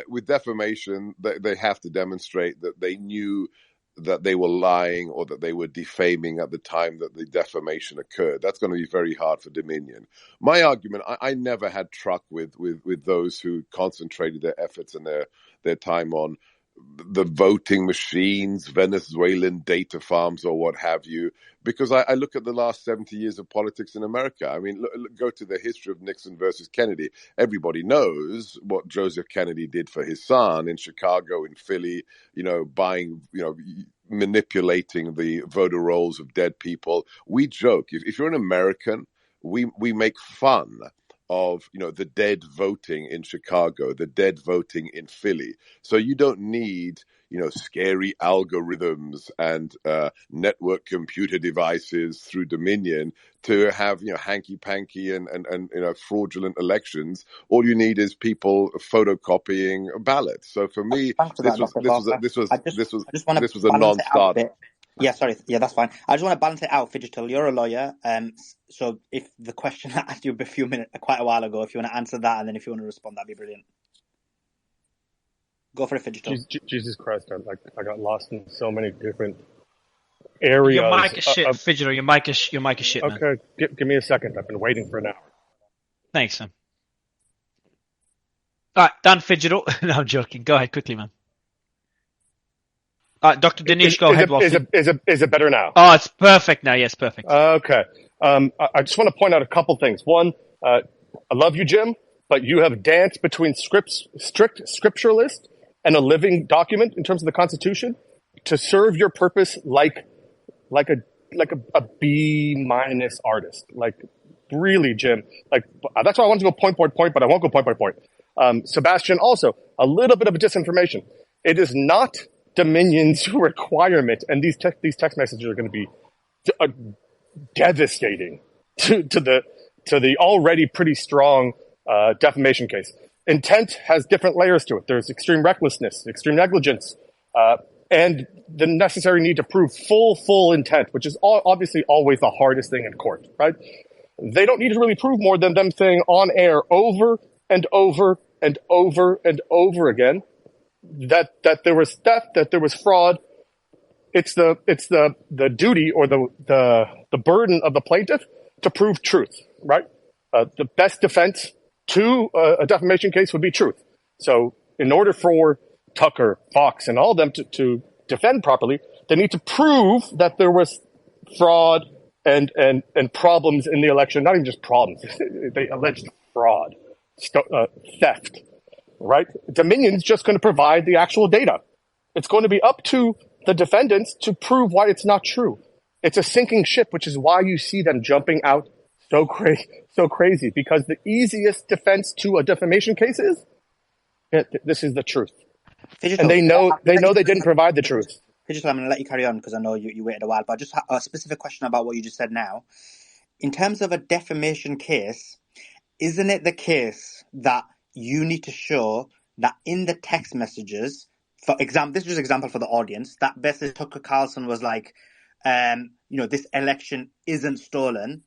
With defamation, they have to demonstrate that they knew that they were lying or that they were defaming at the time that the defamation occurred. That's going to be very hard for Dominion. My argument, I never had truck with those who concentrated their efforts and their time on the voting machines, Venezuelan data farms, or what have you. Because I look at the last 70 years of politics in America. I mean, go to the history of Nixon versus Kennedy. Everybody knows what Joseph Kennedy did for his son in Chicago, in Philly, buying, manipulating the voter rolls of dead people. We joke. If you're an American, we make fun of the dead voting in Chicago, the dead voting in Philly. So you don't need scary algorithms and network computer devices through Dominion to have hanky panky and fraudulent elections. All you need is people photocopying ballots. So for me, Thanks for that, Dr. Gawker. I just want this was to a balance it out a non-starter. bit. Yeah, sorry. Yeah, that's fine. I just want to balance it out, Fidgetal. You're a lawyer. So if the question I asked you quite a while ago, if you want to answer that, and then if you want to respond, that'd be brilliant. Go for it, Fidgetal. Jesus Christ, I got lost in so many different areas. Your mic is shit, Fidgetal. Your mic is shit, man. Okay, give me a second. I've been waiting for an hour. Thanks, man. All right, done, Fidgetal. No, I'm joking. Go ahead quickly, man. Dr. Dinesh, go ahead. Is it better now? Oh, it's perfect now. Yes, perfect. Okay. I just want to point out a couple things. One, I love you, Jim, but you have danced between strict scripturalist and a living document in terms of the Constitution to serve your purpose like a B- artist. Like, really, Jim. Like, that's why I wanted to go point by point, but I won't go point by point. Sebastian, also, a little bit of a disinformation. It is not Dominion's requirement, and these text messages are going to be devastating to the already pretty strong defamation case. Intent has different layers to it. There's extreme recklessness, extreme negligence, and the necessary need to prove full intent, which is obviously always the hardest thing in court, right? They don't need to really prove more than them saying on air over and over and over and over again that there was theft, that there was fraud. It's the duty or the burden of the plaintiff to prove truth, right? The best defense to a defamation case would be truth. So in order for Tucker, Fox, and all of them to defend properly, they need to prove that there was fraud and problems in the election. Not even just problems. They alleged fraud, theft, right? Dominion's just going to provide the actual data. It's going to be up to the defendants to prove why it's not true. It's a sinking ship, which is why you see them jumping out so crazy, because the easiest defense to a defamation case is this is the truth. Fidgetal, and they know they didn't provide the truth. Fidgetal, I'm going to let you carry on because I know you waited a while, but just a specific question about what you just said now. In terms of a defamation case, isn't it the case that you need to show that in the text messages, for example, this is just an example for the audience, that basically Tucker Carlson was like, this election isn't stolen,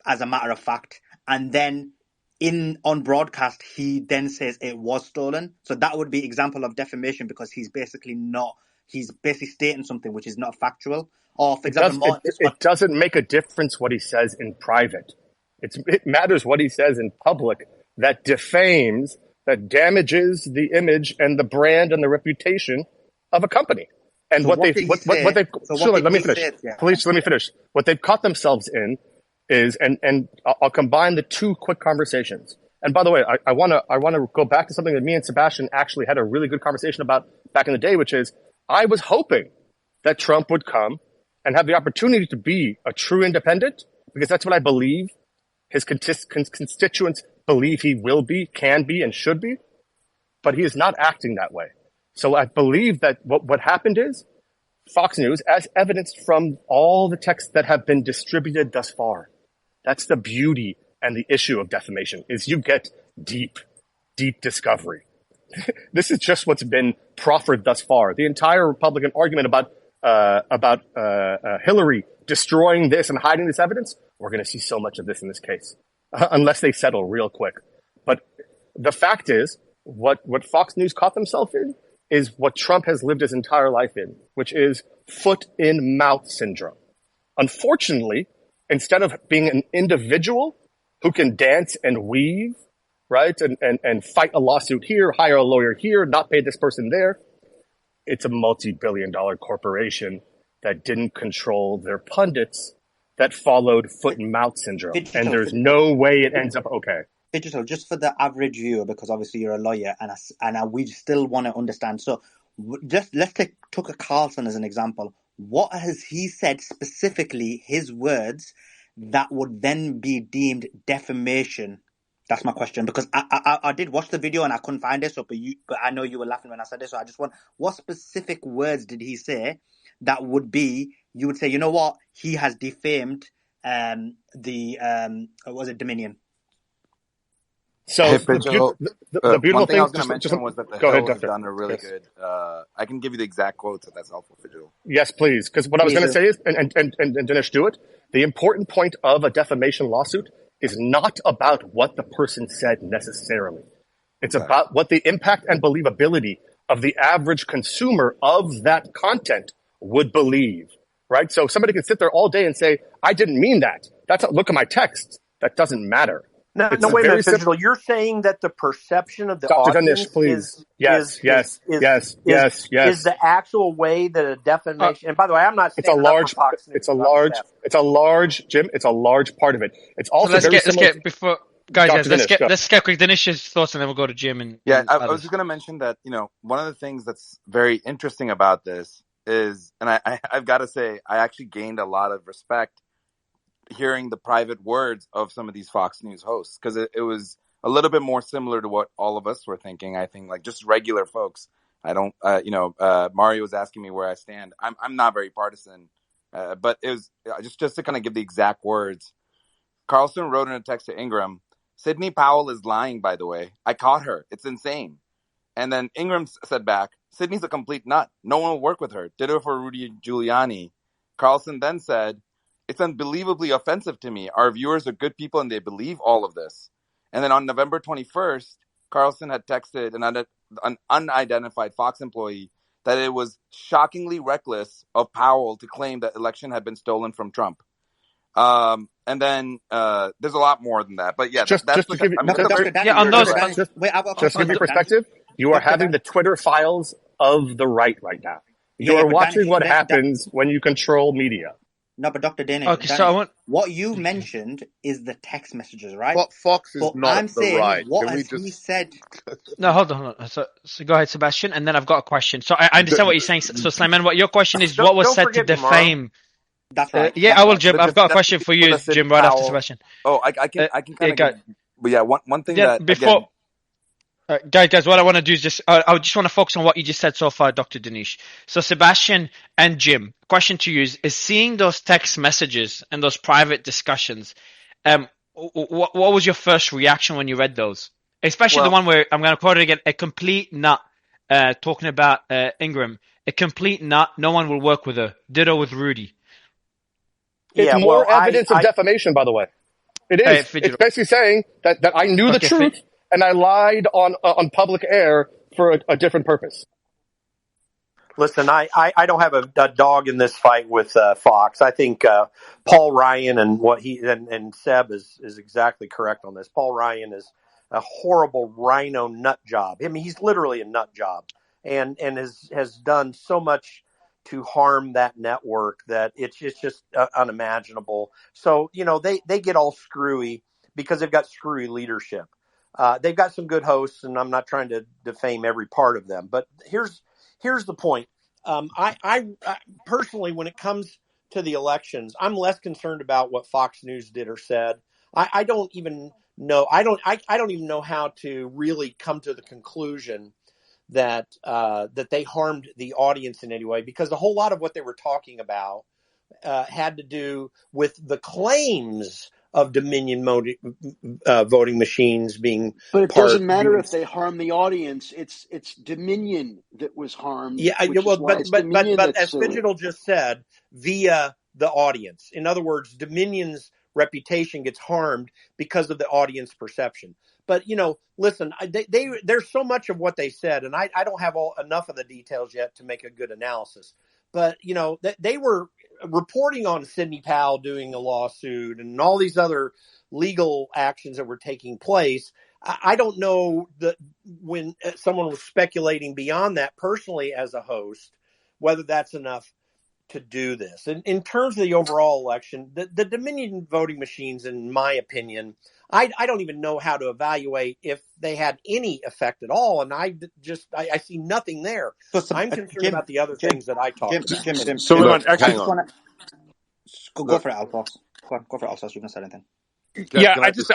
as a matter of fact, and then on broadcast he then says it was stolen. So that would be example of defamation because he's basically stating something which is not factual. Or for example, it doesn't make a difference what he says in private. It matters what he says in public that defames, that damages the image and the brand and the reputation of a company. And so let me finish. What they've caught themselves in is, and I'll combine the two quick conversations. And by the way, I want to go back to something that me and Sebastian actually had a really good conversation about back in the day, which is I was hoping that Trump would come and have the opportunity to be a true independent, because that's what I believe his constituents believe he will be, can be, and should be. But he is not acting that way. So I believe that what happened is Fox News, as evidenced from all the texts that have been distributed thus far, that's the beauty and the issue of defamation, is you get deep discovery. This is just what's been proffered thus far. The entire Republican argument about Hillary destroying this and hiding this evidence, we're going to see so much of this in this case, unless they settle real quick. But the fact is, what Fox News caught themselves in is what Trump has lived his entire life in, which is foot-in-mouth syndrome. Unfortunately, instead of being an individual who can dance and weave, right, and fight a lawsuit here, hire a lawyer here, not pay this person there, it's a multi-billion-dollar corporation that didn't control their pundits that followed foot and mouth syndrome. And there's no way it ends up okay. Digital, just for the average viewer, because obviously you're a lawyer, and we still want to understand. So, let's take Tucker Carlson as an example. What has he said specifically? His words that would then be deemed defamation. That's my question, because I did watch the video and I couldn't find it. So, but I know you were laughing when I said it. So I just want, what specific words did he say that would be, you would say, you know what, he has defamed was it Dominion? So Hey, the Pedro, beautiful one thing I thing, was going to mention was that the go ahead, Hill has Doctor. done a really Yes. good. I can give you the exact quotes if that's helpful, Pedro. Yes, please. Because what I was going to say is, and Dinesh, do it. The important point of a defamation lawsuit is not about what the person said necessarily. It's about what the impact and believability of the average consumer of that content would believe, right? So somebody can sit there all day and say, I didn't mean that. Look at my text. That doesn't matter. No, wait a minute, Digital. You're saying that the perception of the Dr. audience Dinesh, please. Yes. is the actual way that a defamation. And by the way, I'm not standing up for Fox News. It's a large, Jim. It's a large part of it. It's also so let's get before guys. Let's get quick Dinesh's thoughts, and then we'll go to Jim and I was just going to mention that one of the things that's very interesting about this is, and I've got to say, I actually gained a lot of respect hearing the private words of some of these Fox News hosts, because it was a little bit more similar to what all of us were thinking. I think, like, just regular folks. I don't, Mario was asking me where I stand. I'm not very partisan, but it was just to kind of give the exact words. Carlson wrote in a text to Ingram, Sidney Powell is lying, by the way. I caught her. It's insane. And then Ingram said back, Sidney's a complete nut. No one will work with her. Did it for Rudy Giuliani. Carlson then said, it's unbelievably offensive to me. Our viewers are good people and they believe all of this. And then on November 21st, Carlson had texted an unidentified Fox employee that it was shockingly reckless of Powell to claim that election had been stolen from Trump. And then there's a lot more than that. But yeah, just to give you perspective, you are having the Twitter files of the right now. You are watching what happens when you control media. No, but Dr. Danish, okay, so what you mentioned is the text messages, right? But Fox is not the right. What has he said? No, hold on. So go ahead, Sebastian, and then I've got a question. So I understand what you're saying. So Slimane, what your question is, what was said to defame? That's right. I will, Jim. I've got a question for you, Jim, right after Sebastian. Oh, I can kind of. But yeah, one thing that before. Again, guys, what I want to do is I just want to focus on what you just said so far, Dr. Dinesh. So Sebastian and Jim, question to you is seeing those text messages and those private discussions, what was your first reaction when you read those? Especially the one where, I'm going to quote it again, a complete nut, talking about Ingram, a complete nut, no one will work with her. Ditto with Rudy. It's more evidence of defamation, by the way. It is. It's basically saying that I knew the truth. And I lied on public air for a different purpose. Listen, I don't have a dog in this fight with Fox. I think Paul Ryan and what and Seb is exactly correct on this. Paul Ryan is a horrible rhino nut job. I mean, he's literally a nut job, and has done so much to harm that network that it's just unimaginable. So they get all screwy because they've got screwy leadership. They've got some good hosts, and I'm not trying to defame every part of them. But here's the point. I personally, when it comes to the elections, I'm less concerned about what Fox News did or said. I don't even know. I don't even know how to really come to the conclusion that they harmed the audience in any way, because a whole lot of what they were talking about had to do with the claims of Dominion voting machines being. But it doesn't matter if they harm the audience. It's Dominion that was harmed. Yeah, but as Digital just said, via the audience. In other words, Dominion's reputation gets harmed because of the audience perception. But listen, there's so much of what they said, and I don't have enough of the details yet to make a good analysis. But they were reporting on Sidney Powell doing a lawsuit and all these other legal actions that were taking place. I don't know that when someone was speculating beyond that personally as a host, whether that's enough to do this. In terms of the overall election, the Dominion voting machines, in my opinion, I don't even know how to evaluate if they had any effect at all. And I see nothing there. I'm concerned about the other things that I talked about. So, Look, Ramon, actually, hang on. Go for it, Alphonse. Go for it, Alphonse. You can say anything. yeah, Can I I just,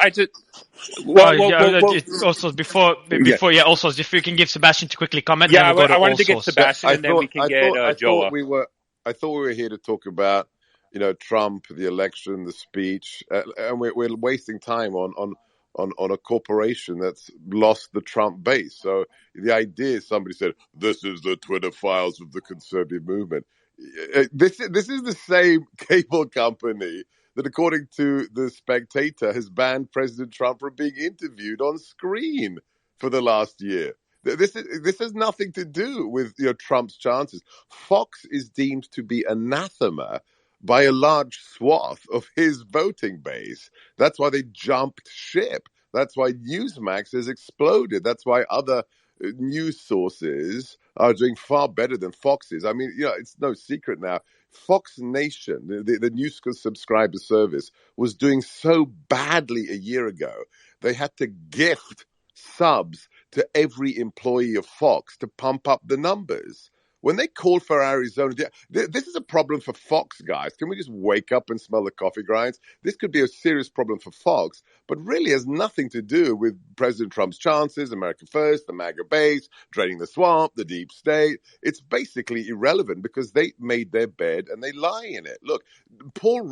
Also before, also if you can give Sebastian to quickly comment, yeah, then we'll go to I all wanted to get source. Sebastian, and then we can get Joe up. I thought we were here to talk about, Trump, the election, the speech, and we're wasting time on a corporation that's lost the Trump base. So the idea is, somebody said, this is the Twitter files of the conservative movement. This is the same cable company that, according to The Spectator, has banned President Trump from being interviewed on screen for the last year. This has nothing to do with Trump's chances. Fox is deemed to be anathema by a large swath of his voting base. That's why they jumped ship. That's why Newsmax has exploded. That's why other news sources are doing far better than Fox is. I mean, it's no secret now. Fox Nation, the news subscriber service, was doing so badly a year ago, they had to gift subs to every employee of Fox to pump up the numbers. When they called for Arizona, this is a problem for Fox, guys. Can we just wake up and smell the coffee grinds? This could be a serious problem for Fox, but really has nothing to do with President Trump's chances, America First, the MAGA base, draining the swamp, the deep state. It's basically irrelevant because they made their bed and they lie in it. Look, Paul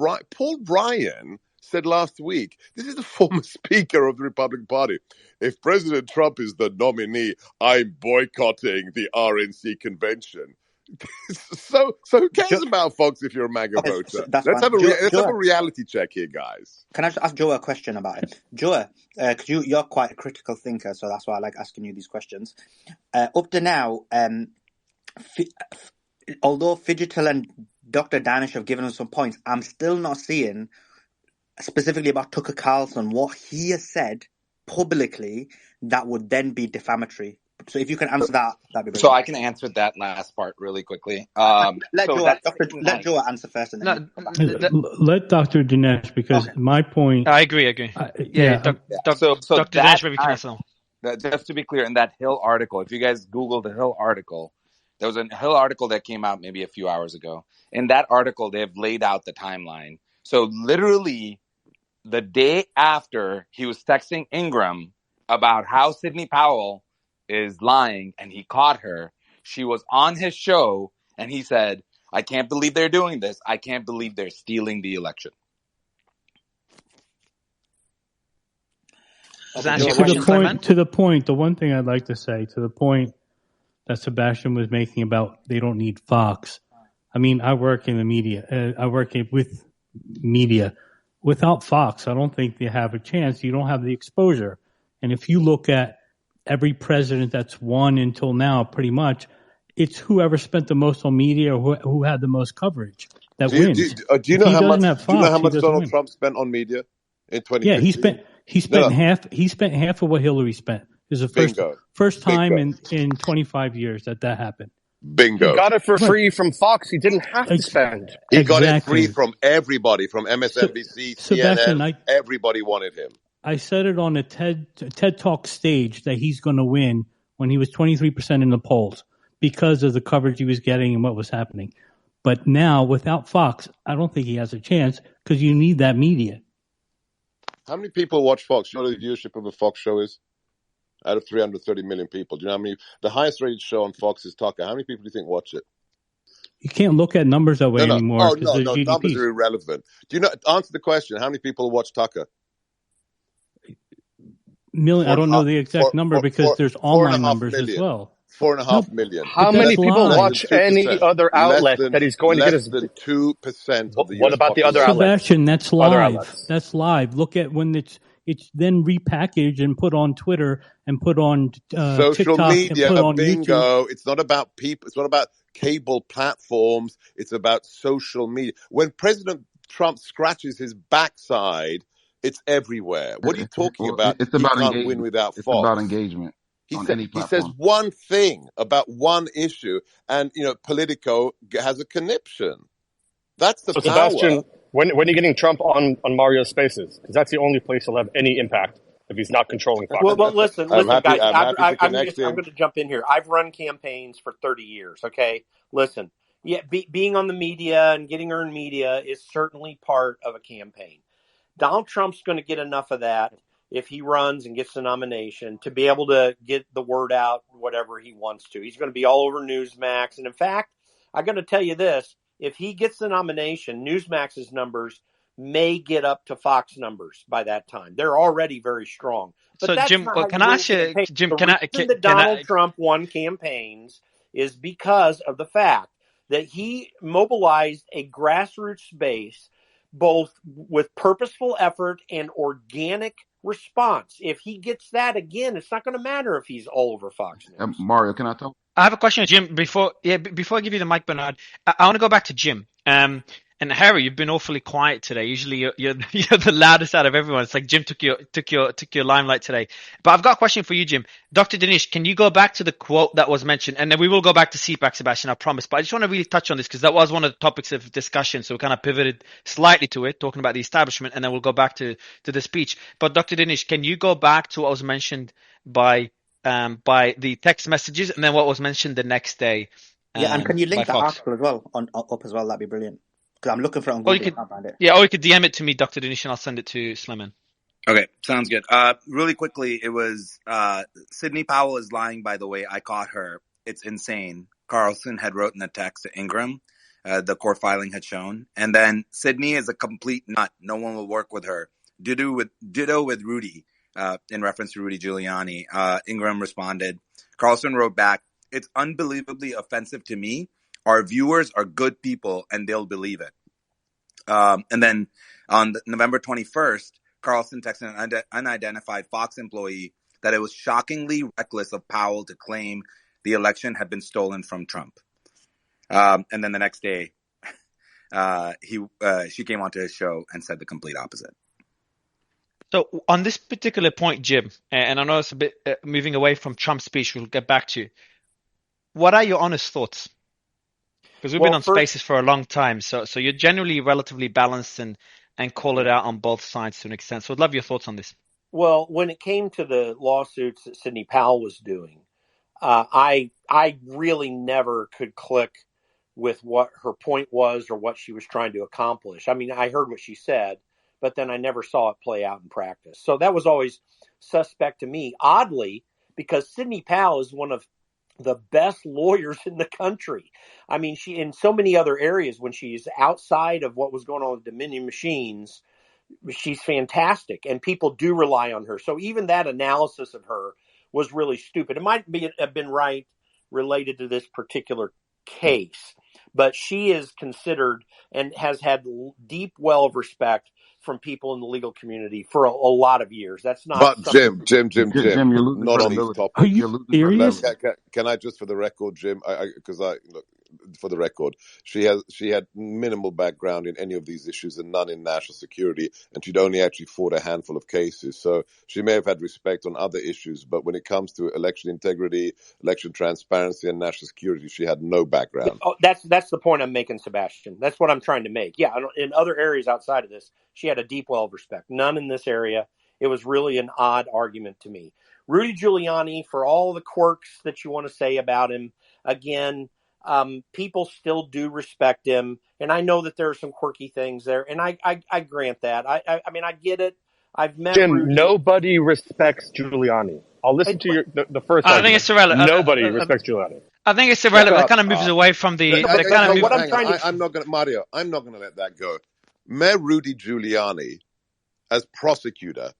Ryan said last week, this is the former speaker of the Republican Party, if President Trump is the nominee, I'm boycotting the RNC convention. So who cares about Fox if you're a MAGA voter? Let's have a reality check here, guys. Can I just ask Joe a question about it? Joe, because you're quite a critical thinker, so that's why I like asking you these questions. Up to now, although Fidgetal and Dr. Danish have given us some points, I'm still not seeing, specifically about Tucker Carlson, what he has said publicly that would then be defamatory. So if you can answer that, that'd be great. So I can answer that last part really quickly. Let Joe answer first, and then let Dr. Dinesh, because my point. I agree. Dr. Dinesh, maybe can answer. Just to be clear, in that Hill article, if you guys Google the Hill article, there was a Hill article that came out maybe a few hours ago. In that article, they've laid out the timeline. So literally, the day after he was texting Ingram about how Sidney Powell is lying and he caught her, she was on his show and he said, I can't believe they're doing this. I can't believe they're stealing the election. To the point, the one thing I'd like to say, to the point that Sebastian was making about they don't need Fox. I mean, I work in the media. I work with media. Without Fox, I don't think they have a chance. You don't have the exposure. And if you look at every president that's won until now, pretty much, it's whoever spent the most on media or who had the most coverage that wins. Do you know how much Donald Trump spent on media in 2015? Yeah, he spent half. He spent half of what Hillary spent. It was the first time in 25 years that happened. Bingo. He got it for free from Fox. He didn't have to spend. He got it free from everybody, from MSNBC, CNN. Everybody wanted him. I said it on a TED Talk stage that he's going to win when he was 23% in the polls because of the coverage he was getting and what was happening. But now, without Fox, I don't think he has a chance because you need that media. How many people watch Fox? You know what the viewership of a Fox show is? Out of 330 million people. Do you know how many? The highest rated show on Fox is Tucker. How many people do you think watch it? You can't look at numbers that way anymore. No, numbers are irrelevant. Do you know? Answer the question. How many people watch Tucker? Million. I don't know the exact number because there's online numbers as well. 4.5 million. How many people watch any other outlet that he's going to get his? Less than 2% of the US What about the other outlets? Sebastian, that's live. That's live. Look at when it's then repackaged and put on Twitter and put on social TikTok media. And put on Bingo! YouTube. It's not about people. It's not about cable platforms. It's about social media. When President Trump scratches his backside It's everywhere. What are you talking Well, about? it's He about can't win engagement. without It's about Fox. engagement He on said any he says platform. one thing about one issue, and Politico has a conniption. That's the So power. Sebastian, when are you getting Trump on Mario's Spaces? Because that's the only place he'll have any impact if he's not controlling Fox Well, News. listen, I'm happy. guys. I'm happy to I'm connect going him. to jump in here. I've run campaigns for 30 years. Okay, listen. Yeah, being on the media and getting earned media is certainly part of a campaign. Donald Trump's going to get enough of that if he runs and gets the nomination to be able to get the word out whatever he wants to. He's going to be all over Newsmax. And in fact, I'm going to tell you this. If he gets the nomination, Newsmax's numbers may get up to Fox numbers by that time. They're already very strong. But So that's Jim, not well, how you can I win ask you, campaigns. Jim? The Can I reason that can Donald I? Trump won campaigns is because of the fact that he mobilized a grassroots base both with purposeful effort and organic response. If he gets that again, it's not going to matter if he's all over Fox News. Mario, can I talk? I have a question, Jim. Before I give you the mic, Bernard, I want to go back to Jim. And Harry, you've been awfully quiet today. Usually, you're the loudest out of everyone. It's like Jim took your limelight today. But I've got a question for you, Jim. Dr. Dinesh, can you go back to the quote that was mentioned, and then we will go back to CPAC, Sebastian, I promise. But I just want to really touch on this because that was one of the topics of discussion. So we kind of pivoted slightly to it, talking about the establishment, and then we'll go back to the speech. But Dr. Dinesh, can you go back to what was mentioned by the text messages, and then what was mentioned the next day Yeah, and can you by link the Fox? article as well up as well? That'd be brilliant. Because I'm looking for it on Or you Google. I could, can't find it. or you could DM it to me, Dr. Dinesh, and I'll send it to Slimman. Okay, sounds good. Really quickly, it was Sidney Powell is lying, by the way. I caught her. It's insane. Carlson had wrote in a text to Ingram. The court filing had shown. And then Sidney is a complete nut. No one will work with her. Ditto with Rudy, in reference to Rudy Giuliani. Ingram responded. Carlson wrote back, "It's unbelievably offensive to me. Our viewers are good people and they'll believe it." And then on November 21st, Carlson texted an unidentified Fox employee that it was shockingly reckless of Powell to claim the election had been stolen from Trump. And then the next day, she came onto his show and said the complete opposite. So on this particular point, Jim, and I know it's a bit moving away from Trump's speech, we'll get back to. What are your honest thoughts? Because we've been on Spaces for a long time, so you're generally relatively balanced and call it out on both sides to an extent. So I'd love your thoughts on this. Well, when it came to the lawsuits that Sidney Powell was doing, I really never could click with what her point was or what she was trying to accomplish. I mean, I heard what she said, but then I never saw it play out in practice. So that was always suspect to me, oddly, because Sidney Powell is one of the best lawyers in the country. I mean, she in so many other areas, when she's outside of what was going on with Dominion Machines, she's fantastic, and people do rely on her. So even that analysis of her was really stupid. It might have been right related to this particular case, but she is considered and has had deep well of respect from people in the legal community for a lot of years. That's not. But something. Jim, Jim, you're losing not on these credibility. topics. Are you You're losing serious? credibility. Can I just, for the record, Jim, because look, for the record, she had minimal background in any of these issues and none in national security, and she'd only actually fought a handful of cases. So she may have had respect on other issues, but when it comes to election integrity, election transparency, and national security, she had no background. Oh, that's the point I'm making, Sebastian. That's what I'm trying to make. Yeah, in other areas outside of this, she had a deep well of respect. None in this area. It was really an odd argument to me. Rudy Giuliani, for all the quirks that you want to say about him, again, people still do respect him, and I know that there are some quirky things there, and I grant that. I mean, I get it. I've met Jim, Rudy. nobody respects Giuliani. I'll listen to the first I argument. think it's irrelevant. Nobody respects Giuliani. I think it's irrelevant. It kind of moves away from the. I'm not going to let that go. Mayor Rudy Giuliani, as prosecutor,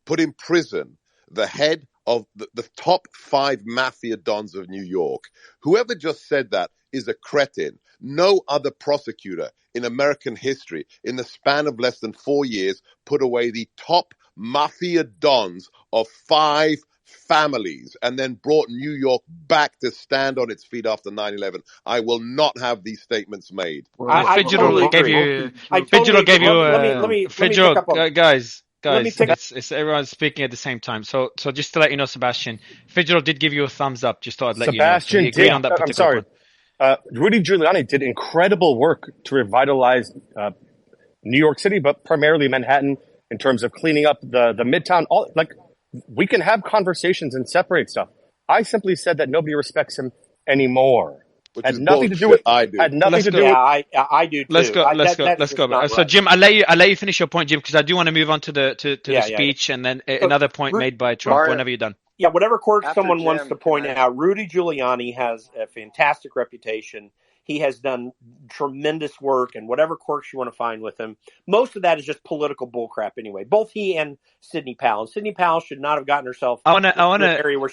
put in prison the head of the top 5 mafia dons of New York. Whoever just said that is a cretin. No other prosecutor in American history, in the span of less than 4 years, put away the top mafia dons of 5 families and then brought New York back to stand on its feet after 9/11. I will not have these statements made. I totally agree. Fidgetal gave you. Let me pick up on guys. Guys, it's everyone's speaking at the same time. So just to let you know, Sebastian, Fidgetal did give you a thumbs up. Just thought I'd let you know. So he agreed on that particular point. Rudy Giuliani did incredible work to revitalize New York City, but primarily Manhattan, in terms of cleaning up the Midtown. We can have conversations and separate stuff. I simply said that nobody respects him anymore. Which Had is nothing to do with. I do. Had nothing to do with. Yeah, I do too. Let's go. Right. So Jim, I'll let you finish your point, Jim, because I do want to move on to the speech and then another point made by Trump. Mario, whenever you're done. Yeah, whatever quirk After someone Jim, wants to point out, Rudy Giuliani has a fantastic reputation. He has done tremendous work, and whatever quirks you want to find with him, most of that is just political bullcrap anyway. Both he and Sidney Powell. And Sidney Powell should not have gotten herself in an area where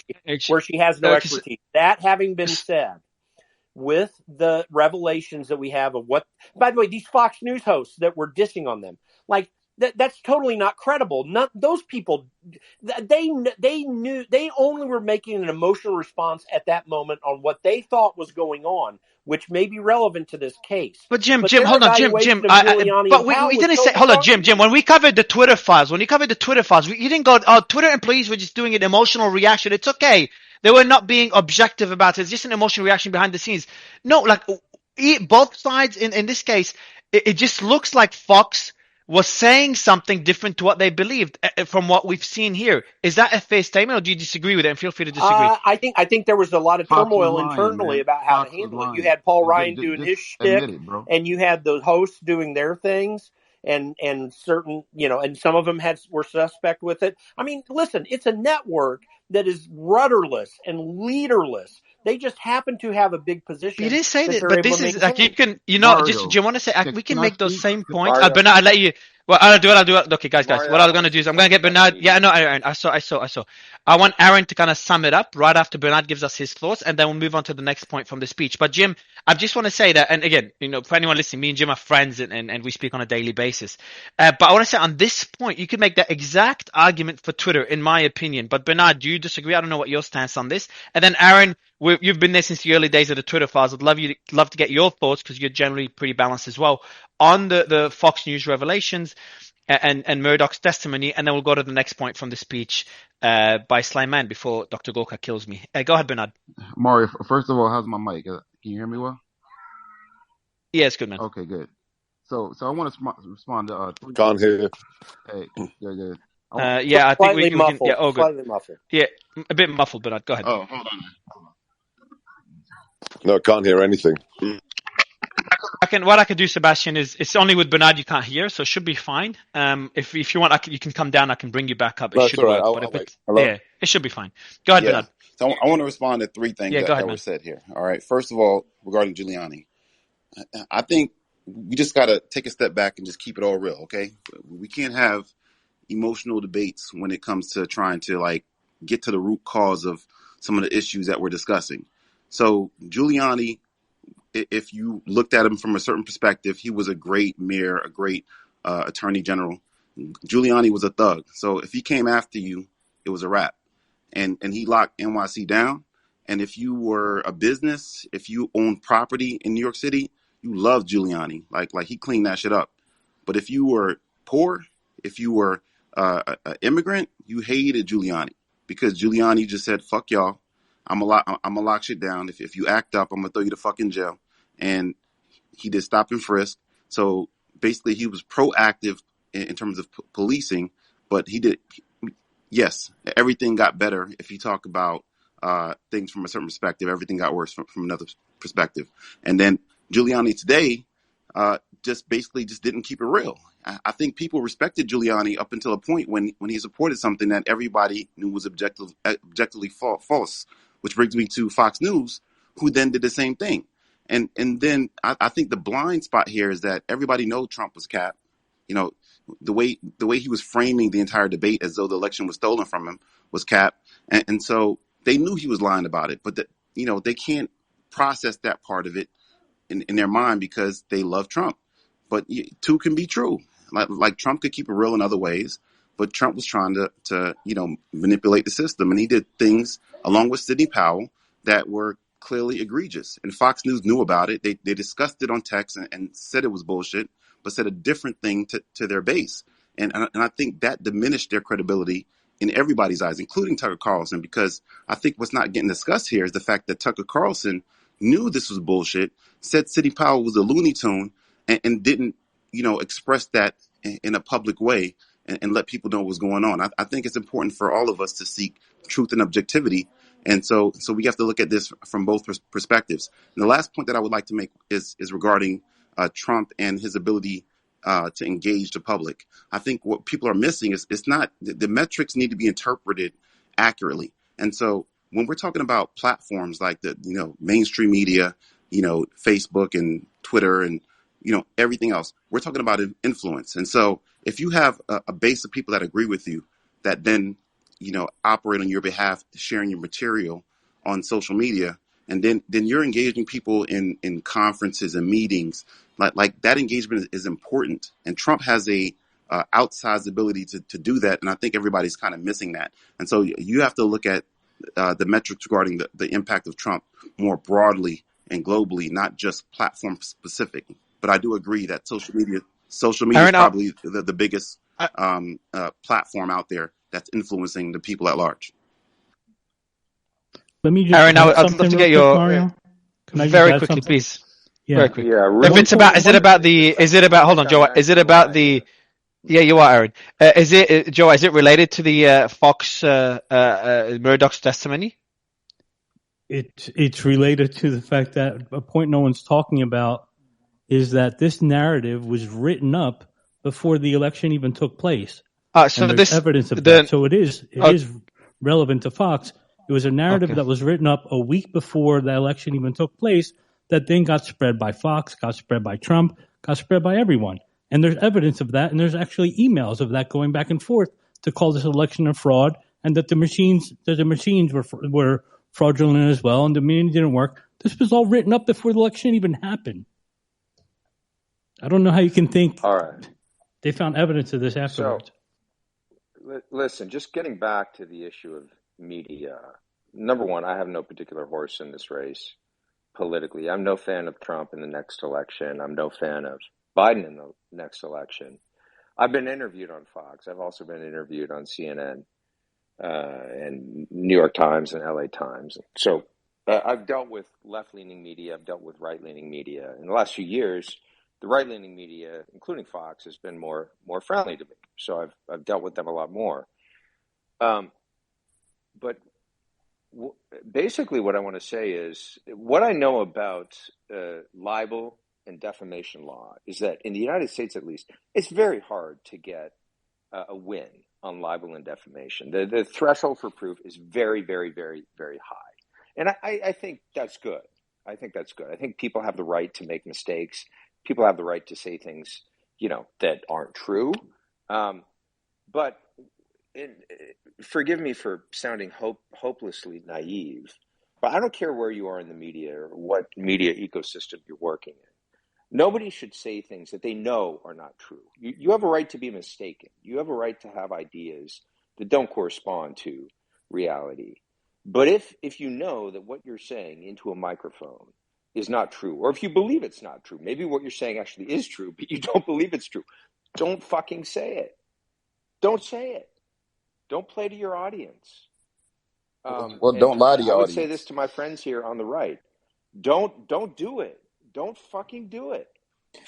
she has no expertise. That having been said, with the revelations that we have of what, by the way, these Fox News hosts that were dissing on them, like that's totally not credible. Those people, they knew, they only were making an emotional response at that moment on what they thought was going on, which may be relevant to this case. But Jim, hold on, Jim. But we didn't say, hold on, Jim. When we covered the Twitter files, you didn't go, Twitter employees were just doing an emotional reaction. It's okay. They were not being objective about it. It's just an emotional reaction behind the scenes. No, both sides in this case, it just looks like Fox was saying something different to what they believed from what we've seen here. Is that a fair statement, or do you disagree with it? And feel free to disagree. I think there was a lot of turmoil internally about how to handle it. You had Paul Ryan doing his shtick, and you had the hosts doing their things, and certain, and some of them were suspect with it. I mean, listen, it's a network that is rudderless and leaderless. They just happen to have a big position. You didn't say that, but this is like you can, do you want to say we can make those same points? Bernard, I'll let you. Well, I'll do it. Okay, guys. What I'm going to do is I'm going to get Bernard. Yeah, no, Aaron. I saw. I want Aaron to kind of sum it up right after Bernard gives us his thoughts, and then we'll move on to the next point from the speech. But Jim, I just want to say that, and again, for anyone listening, me and Jim are friends, and we speak on a daily basis. But I want to say on this point, you could make that exact argument for Twitter, in my opinion. But Bernard, do you disagree? I don't know what your stance on this. And then Aaron, you've been there since the early days of the Twitter files. I'd love to get your thoughts, because you're generally pretty balanced as well, on the Fox News revelations and Murdoch's testimony, and then we'll go to the next point from the speech by Slyman before Dr. Gorka kills me. Go ahead, Bernard. Mario, first of all, how's my mic? Can you hear me well? Yeah, it's good, man. Okay, good. So I want to respond to... Can't hear you. Hey, good. I think we can... Yeah, oh, good. Slightly muffled. Yeah, a bit muffled, Bernard. Go ahead. Oh, hold on. No, can't hear anything. What I can do, Sebastian, is it's only with Bernard you can't hear, so it should be fine. If you want, you can come down. I can bring you back up. It should work. I'll wait. Hello? Yeah, it should be fine. Go ahead, Bernard. So I want to respond to three things that were said here. All right. First of all, regarding Giuliani, I think we just got to take a step back and just keep it all real. Okay, we can't have emotional debates when it comes to trying to get to the root cause of some of the issues that we're discussing. So Giuliani, if you looked at him from a certain perspective, he was a great mayor, a great attorney general. Giuliani was a thug. So if he came after you, it was a wrap. And he locked NYC down. And if you were a business, if you owned property in New York City, you loved Giuliani. Like he cleaned that shit up. But if you were poor, if you were an immigrant, you hated Giuliani, because Giuliani just said, fuck y'all. I'm gonna lock shit down. If you act up, I'm gonna throw you to fucking jail. And he did stop and frisk. So basically, he was proactive in terms of policing. But yes, everything got better. If you talk about things from a certain perspective, everything got worse from another perspective. And then Giuliani today just didn't keep it real. I think people respected Giuliani up until a point when he supported something that everybody knew was objectively false. Which brings me to Fox News, who then did the same thing. And then I think the blind spot here is that everybody knows Trump was capped. The way he was framing the entire debate as though the election was stolen from him was capped. And so they knew he was lying about it. But they can't process that part of it in their mind because they love Trump. But two can be true. Like Trump could keep it real in other ways. But Trump was trying to manipulate the system. And he did things along with Sidney Powell that were clearly egregious. And Fox News knew about it. They discussed it on text and said it was bullshit, but said a different thing to their base. And I think that diminished their credibility in everybody's eyes, including Tucker Carlson, because I think what's not getting discussed here is the fact that Tucker Carlson knew this was bullshit, said City Powell was a Looney Tune, and didn't, express that in a public way and let people know what was going on. I think it's important for all of us to seek truth and objectivity. And so we have to look at this from both perspectives. And the last point that I would like to make is regarding Trump and his ability to engage the public. I think what people are missing is it's not the metrics need to be interpreted accurately. And so when we're talking about platforms like the mainstream media, Facebook and Twitter and everything else, we're talking about influence. And so if you have a base of people that agree with you, that then operate on your behalf, sharing your material on social media, and then you're engaging people in conferences and meetings, like that engagement is important. And Trump has a outsized ability to do that, and I think everybody's kind of missing that. And so you have to look at the metrics regarding the impact of Trump more broadly and globally, not just platform specific. But I do agree that social media is probably the biggest platform out there that's influencing the people at large. Let me just Aaron, I'd love to get your Mario? very quickly, please. Yeah. Very quick. Yeah, If it's about, hold on, Joe. Is it about the? Yeah, you are, Aaron. Joe? Is it related to the Fox Murdoch's testimony? It's related to the fact that a point no one's talking about is that this narrative was written up before the election even took place. So and there's evidence of that. So it is relevant to Fox. It was a narrative that was written up a week before the election even took place that then got spread by Fox, got spread by Trump, got spread by everyone. And there's evidence of that, and there's actually emails of that going back and forth to call this election a fraud, and that the machines were fraudulent as well, and the meeting didn't work. This was all written up before the election even happened. I don't know how you can think. All right. They found evidence of this afterwards. So, listen, just getting back to the issue of media. Number one, I have no particular horse in this race politically. I'm no fan of Trump in the next election. I'm no fan of Biden in the next election. I've been interviewed on Fox. I've also been interviewed on CNN and New York Times and LA Times. So I've dealt with left-leaning media. I've dealt with right-leaning media. In the last few years, the right-leaning media, including Fox, has been more friendly to me. So I've dealt with them a lot more. But basically what I want to say is what I know about libel and defamation law is that in the United States, at least, it's very hard to get a win on libel and defamation. The threshold for proof is very, very, very, very high. And I think that's good. I think people have the right to make mistakes. People have the right to say things, that aren't true. But forgive me for sounding hopelessly naive, but I don't care where you are in the media or what media ecosystem you're working in. Nobody should say things that they know are not true. You have a right to be mistaken. You have a right to have ideas that don't correspond to reality. But if you know that what you're saying into a microphone is not true, or if you believe it's not true, maybe what you're saying actually is true, but you don't believe it's true, don't fucking say it. Don't say it. Don't play to your audience. Well, don't lie to your audience. I would say this to my friends here on the right. Don't do it. Don't fucking do it.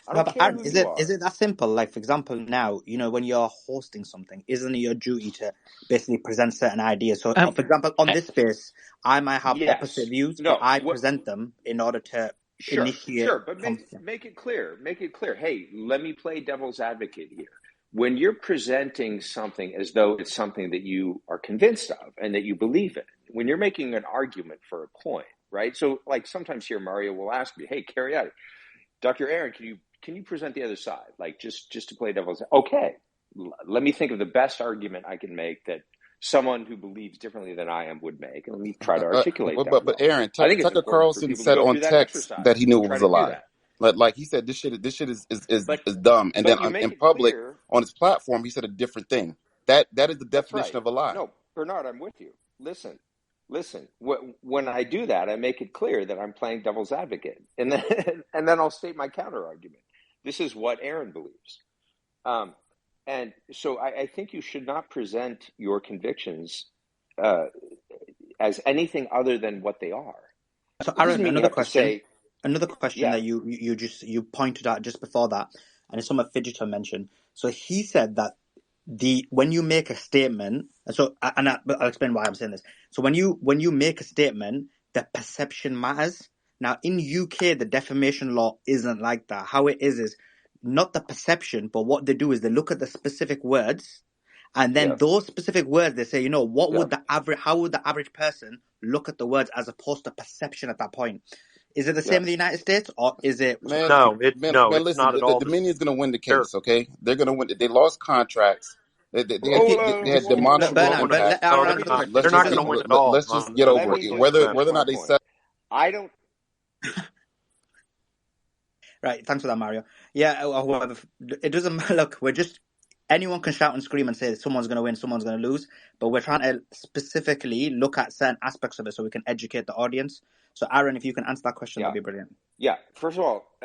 I don't care who you are. Is it that simple? Like, for example, now, when you're hosting something, isn't it your duty to basically present certain ideas? So, for example, on this space, I might have opposite views, but I present them in order to initiate. Sure, but make it clear. Make it clear. Hey, let me play devil's advocate here. When you're presenting something as though it's something that you are convinced of and that you believe in, when you're making an argument for a point, right? So, like, sometimes here, Mario will ask me, hey, Cariati, Dr. Aaron, can you present the other side? Like, just to play devil's advocate. Okay, let me think of the best argument I can make that someone who believes differently than I am would make, and let me try to articulate that. But Aaron, Tucker Carlson said on text that he knew it was a lie. Like he said, this shit is dumb. And then in public, on his platform, he said a different thing. That is the definition of a lie. No, Bernard, I'm with you. Listen. When I do that, I make it clear that I'm playing devil's advocate, and then I'll state my counter argument. This is what Aaron believes. And so I think you should not present your convictions as anything other than what they are. So, It doesn't Aaron, mean you have to say, another question yeah, that you pointed out just before that, and it's something Fidgetal mentioned. So he said that when you make a statement, but I'll explain why I'm saying this. So when you make a statement, the perception matters. Now in UK, the defamation law isn't like that. How it is not the perception, but what they do is they look at the specific words, and then yes, those specific words they say, you know, yeah, how would the average person look at the words as opposed to perception at that point? Is it the same in yes. the United States, or is it? Man, No, man, it's listen, not at the all the same. Dominion's going to win the They're, case, okay? They're going to win. They lost contracts. They had Whoa, they're whoa, demonstrable whoa, Bernard, whoa. but impact. let no, Aaron they're answer the not. question. They're Let's not just going It to doesn't. win at all let's just on get Let over me it. just Whether finish or my not they point. sell. I don't. Right, thanks for that, Mario. Yeah, whoever. It doesn't matter. Look, anyone can shout and scream and say someone's going to win, someone's going to lose, but we're trying to specifically look at certain aspects of it so we can educate the audience. So, Aaron, if you can answer that question, Yeah. that'd be brilliant. Yeah. First of all,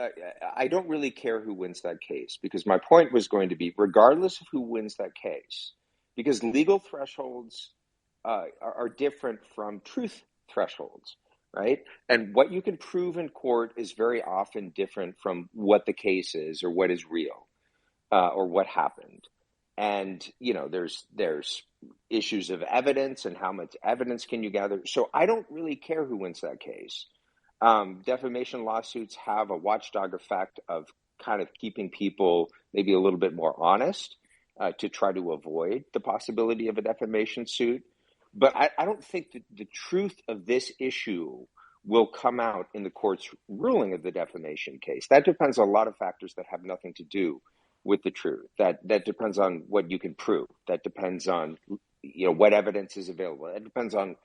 I don't really care who wins that case, because my point was going to be, regardless of who wins that case, because legal thresholds are different from truth thresholds, right? And what you can prove in court is very often different from what the case is or what is real or what happened. And, you know, there's issues of evidence and how much evidence can you gather. So I don't really care who wins that case. Defamation lawsuits have a watchdog effect of kind of keeping people maybe a little bit more honest to try to avoid the possibility of a defamation suit. But I don't think that the truth of this issue will come out in the court's ruling of the defamation case. That depends on a lot of factors that have nothing to do with the truth. That depends on what you can prove. That depends on, you know, what evidence is available. It depends on,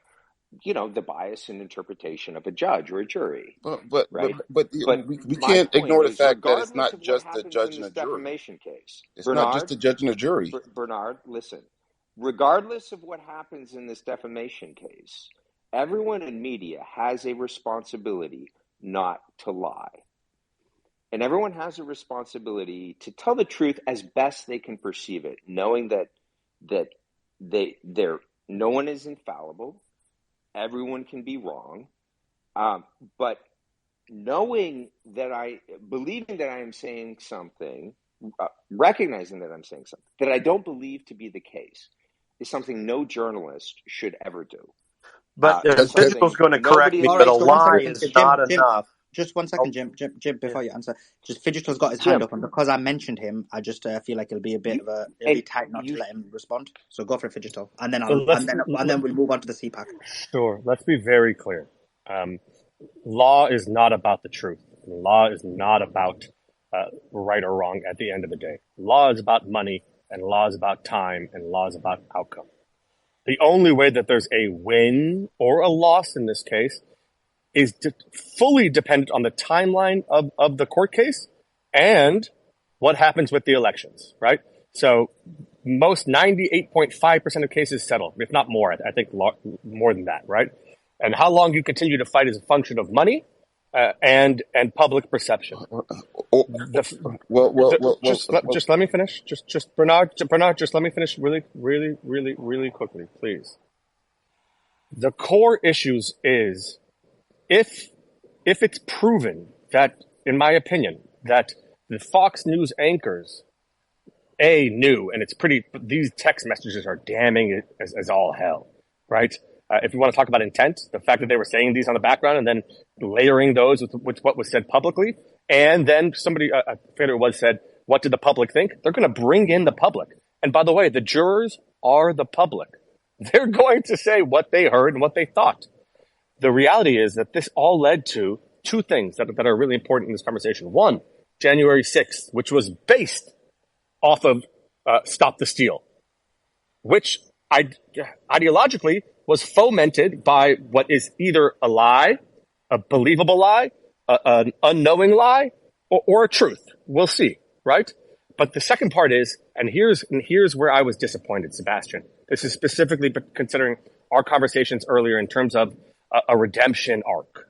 you know, the bias and interpretation of a judge or a jury, But right? we My can't point ignore the is, fact that it's regardless not of what just a happens in judge and this a jury. defamation case, It's not just a judge and a jury. Bernard, listen. Regardless of what happens in this defamation case, everyone in media has a responsibility not to lie. And everyone has a responsibility to tell the truth as best they can perceive it, knowing that no one is infallible. Everyone can be wrong. But believing that I am saying something, recognizing that I'm saying something that I don't believe to be the case, is something no journalist should ever do. but Digital's going to correct me, All but right, a so 1 lie second, is not Jim. enough. Just 1 second, Jim, Yeah. before you answer. Just Fidgetal's got his hand Jim, up, and because I mentioned him, I just feel like it'll be tight not to let him respond. So go for it, Fidgetal, and then we'll move on to the CPAC. Sure. Let's be very clear. Law is not about the truth. Law is not about right or wrong at the end of the day. Law is about money, and law is about time, and law is about outcome. The only way that there's a win or a loss in this case is fully dependent on the timeline of the court case and what happens with the elections, right? So most 98.5% of cases settle, if not more. I think more than that, right? And how long you continue to fight is a function of money and public perception. Just let me finish. Just Bernard, just let me finish really quickly, please. The core issues is if it's proven that, in my opinion, that the Fox News anchors knew, and these text messages are damning as all hell, right? If you want to talk about intent, the fact that they were saying these on the background and then layering those with what was said publicly, and then somebody, I forget who it was, said, what did the public think? They're going to bring in the public. And by the way, the jurors are the public. They're going to say what they heard and what they thought. The reality is that this all led to two things that are really important in this conversation. One, January 6th, which was based off of Stop the Steal, which ideologically was fomented by what is either a lie, a believable lie, an unknowing lie, or a truth. We'll see, right? But the second part is, and here's where I was disappointed, Sebastian. This is specifically considering our conversations earlier in terms of a redemption arc.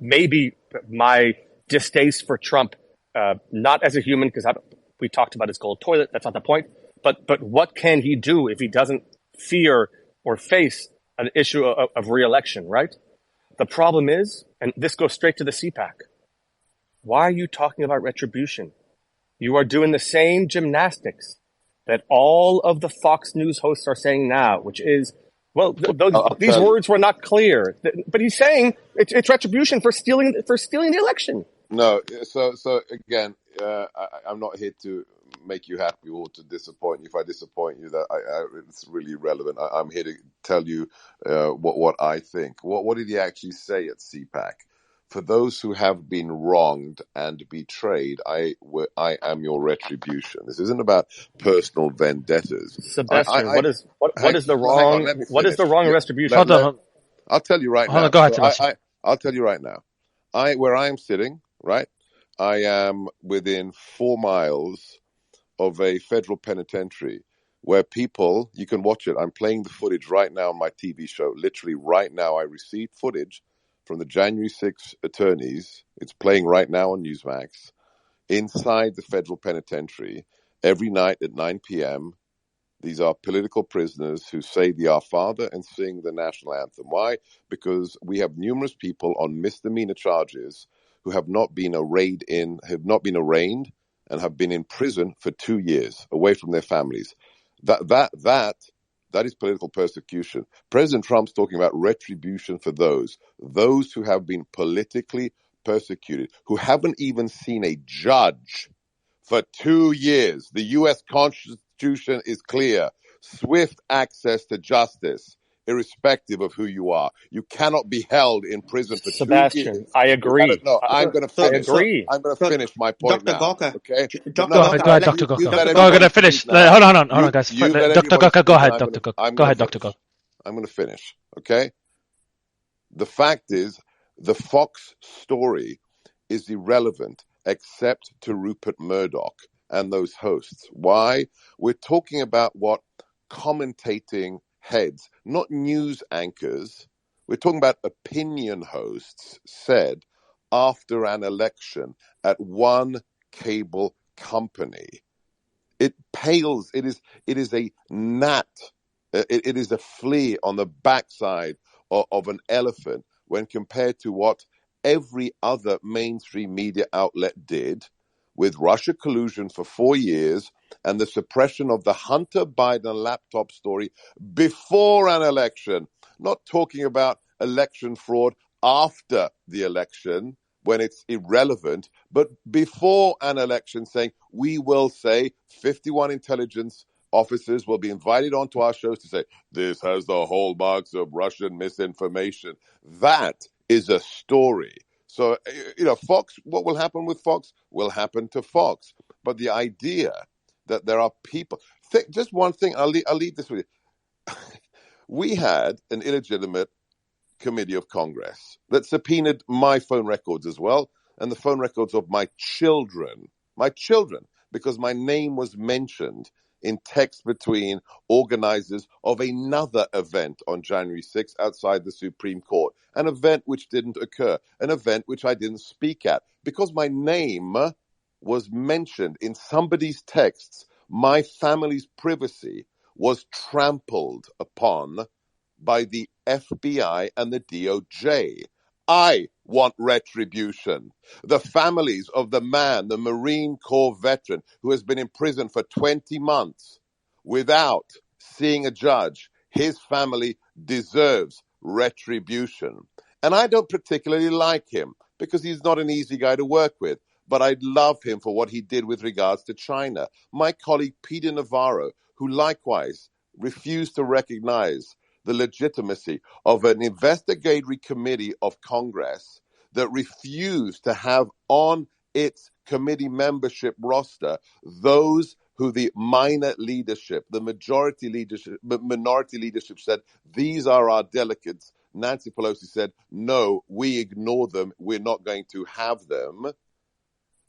Maybe my distaste for Trump, not as a human, because We talked about his gold toilet. That's not the point. But what can he do if he doesn't fear or face an issue of re-election, right? The problem is, and this goes straight to the CPAC, why are you talking about retribution? You are doing the same gymnastics that all of the Fox News hosts are saying now, which is, well, these words were not clear. But he's saying it's retribution for stealing the election. No, so again, I'm not here to make you happy or to disappoint you. If I disappoint you, it's really irrelevant. I'm here to tell you what I think. What did he actually say at CPAC? For those who have been wronged and betrayed, I am your retribution. This isn't about personal vendettas. Sebastian, what is the wrong retribution? Hold on. I'll tell you right now. Go ahead, Sebastian. I'll tell you right now. Where I am sitting, right, I am within 4 miles of a federal penitentiary where people, you can watch it. I'm playing the footage right now on my TV show. Literally right now, I received footage from the January 6 attorneys. It's playing right now on Newsmax. Inside the federal penitentiary, every night at 9 p.m., these are political prisoners who say the Our Father and sing the national anthem. Why? Because we have numerous people on misdemeanor charges who have not been arraigned and have been in prison for 2 years, away from their families. That is political persecution. President Trump's talking about retribution for those who have been politically persecuted, who haven't even seen a judge for 2 years. The U.S. Constitution is clear. Swift access to justice, irrespective of who you are. You cannot be held in prison for 2 years. Sebastian, I agree. I'm going to finish. I agree. I'm going to finish my point Dr. now. Gawker, Okay? Go ahead, Dr. Gawker. Go ahead, finish. Hold on, guys. Dr. Gawker, go ahead, Dr. Gawker. Go ahead, Dr. Gawker. I'm going to finish. Okay? The fact is, the Fox story is irrelevant except to Rupert Murdoch and those hosts. Why? We're talking about what commentating heads, not news anchors, we're talking about opinion hosts said after an election at one cable company. It pales, it is a gnat, it is a flea on the backside of an elephant when compared to what every other mainstream media outlet did with Russia collusion for 4 years and the suppression of the Hunter Biden laptop story before an election. Not talking about election fraud after the election when it's irrelevant, but before an election saying, we will say 51 intelligence officers will be invited onto our shows to say, this has the hallmarks of Russian misinformation. That is a story. So, Fox, what will happen with Fox will happen to Fox. But the idea that there are people, just one thing, I'll leave this with you. We had an illegitimate committee of Congress that subpoenaed my phone records as well, and the phone records of my children, because my name was mentioned in text between organizers of another event on January 6th outside the Supreme Court, an event which didn't occur, an event which I didn't speak at. Because my name was mentioned in somebody's texts, my family's privacy was trampled upon by the FBI and the DOJ. I want retribution. The families of the man, the Marine Corps veteran, who has been in prison for 20 months without seeing a judge, his family deserves retribution. And I don't particularly like him because he's not an easy guy to work with, but I love him for what he did with regards to China. My colleague Peter Navarro, who likewise refused to recognize the legitimacy of an investigatory committee of Congress that refused to have on its committee membership roster those who the minor leadership, the minority leadership said, these are our delegates. Nancy Pelosi said, no, we ignore them. We're not going to have them.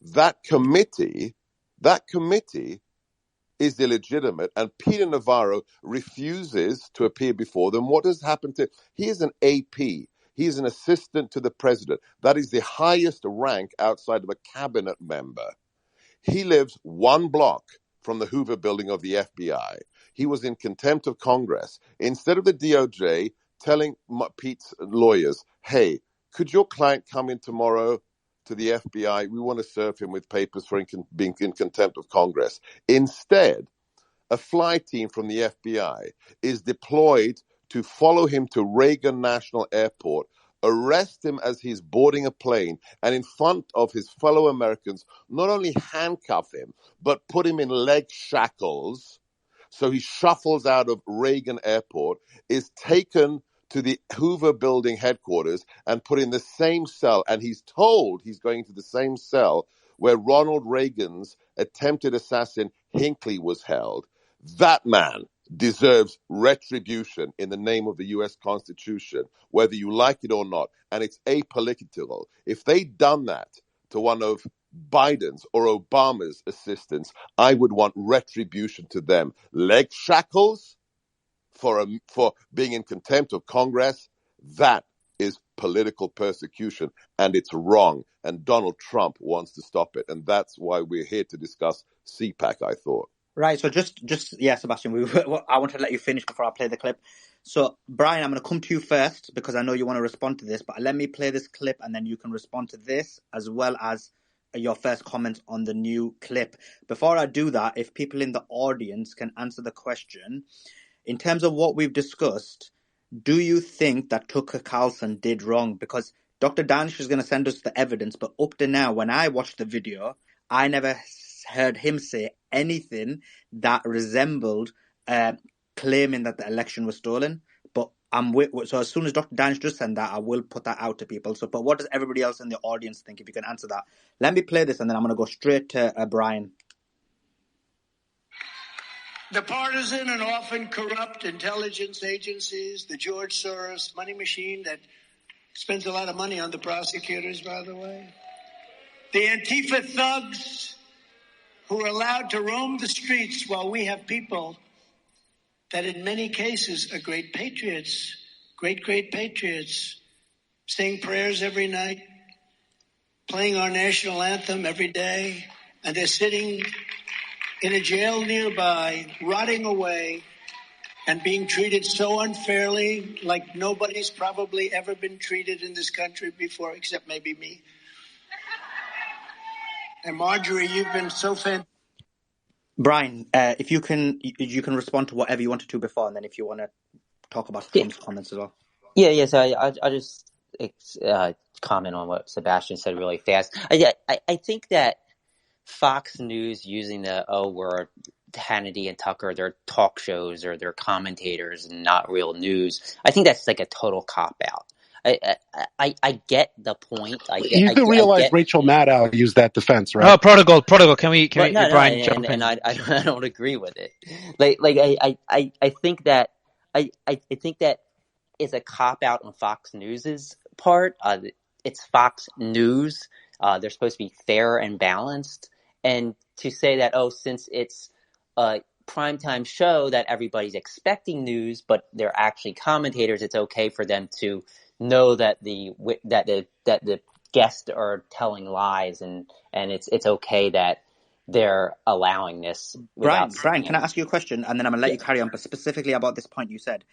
That committee is illegitimate, and Peter Navarro refuses to appear before them. What has happened to him? He is an AP. He is an assistant to the president. That is the highest rank outside of a cabinet member. He lives one block from the Hoover building of the FBI. He was in contempt of Congress. Instead of the DOJ telling Pete's lawyers, hey, could your client come in tomorrow to the FBI? We want to serve him with papers for being in contempt of Congress. Instead, a flight team from the FBI is deployed to follow him to Reagan National Airport, arrest him as he's boarding a plane, and in front of his fellow Americans, not only handcuff him, but put him in leg shackles. So he shuffles out of Reagan Airport, is taken to the Hoover building headquarters and put in the same cell. And he's told he's going to the same cell where Ronald Reagan's attempted assassin Hinckley was held. That man deserves retribution in the name of the U.S. Constitution, whether you like it or not. And it's apolitical. If they'd done that to one of Biden's or Obama's assistants, I would want retribution to them. Leg shackles for being in contempt of Congress, that is political persecution, and it's wrong. And Donald Trump wants to stop it. And that's why we're here to discuss CPAC, I thought. Right, so just yeah, Sebastian, I want to let you finish before I play the clip. So, Brian, I'm going to come to you first because I know you want to respond to this, but let me play this clip and then you can respond to this as well as your first comments on the new clip. Before I do that, if people in the audience can answer the question, in terms of what we've discussed, do you think that Tucker Carlson did wrong? Because Dr. Danish is going to send us the evidence, but up to now, when I watched the video, I never heard him say anything that resembled claiming that the election was stolen. But so as soon as Dr. Danish does send that, I will put that out to people. So, but what does everybody else in the audience think? If you can answer that, let me play this, and then I'm going to go straight to Brian. The partisan and often corrupt intelligence agencies, the George Soros money machine that spends a lot of money on the prosecutors, by the way, the Antifa thugs who are allowed to roam the streets while we have people that in many cases are great patriots, great patriots, saying prayers every night, playing our national anthem every day, and they're sitting in a jail nearby, rotting away, and being treated so unfairly, like nobody's probably ever been treated in this country before, except maybe me. And Marjorie, you've been so fantastic. Brian, if you can respond to whatever you wanted to before, and then if you want to talk about Trump's comments as well. Yeah. So I'll just comment on what Sebastian said really fast. I think that Fox News using we're Hannity and Tucker, their talk shows or their commentators and not real news. I think that's like a total cop-out. I get the point. You do realize Rachel Maddow used that defense, right? Oh, protocol. Can we Brian jump in? And I don't agree with it. I think that is a cop out on Fox News's part. It's Fox News. They're supposed to be fair and balanced. And to say that, since it's a primetime show that everybody's expecting news, but they're actually commentators, it's okay for them to know that the guests are telling lies, and it's okay that they're allowing this. Brian, can I ask you a question, and then I'm gonna let you carry on, but specifically about this point you said.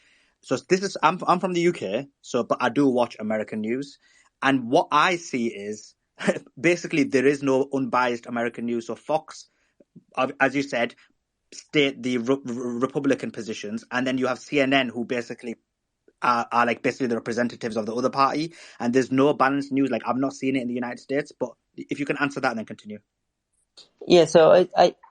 So I'm from the UK, but I do watch American news, and what I see is basically there is no unbiased American news. So Fox, as you said, state the Republican positions, and then you have CNN who basically are like basically the representatives of the other party, and there's no balanced news. Like, I've not seen it in the United States, but if you can answer that and then continue. Yeah, so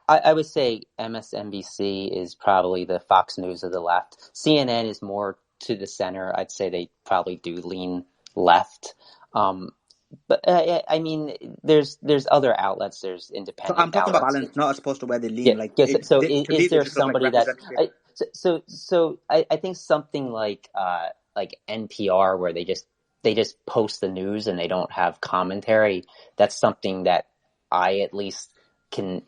I would say MSNBC is probably the Fox News of the left. CNN is more to the center. I'd say they probably do lean left. But I mean, there's other outlets. There's independent. So I'm talking outlets. about balance, not as opposed to where they lean. Is there somebody that? So I think something like NPR, where they just post the news and they don't have commentary. That's something that I at least can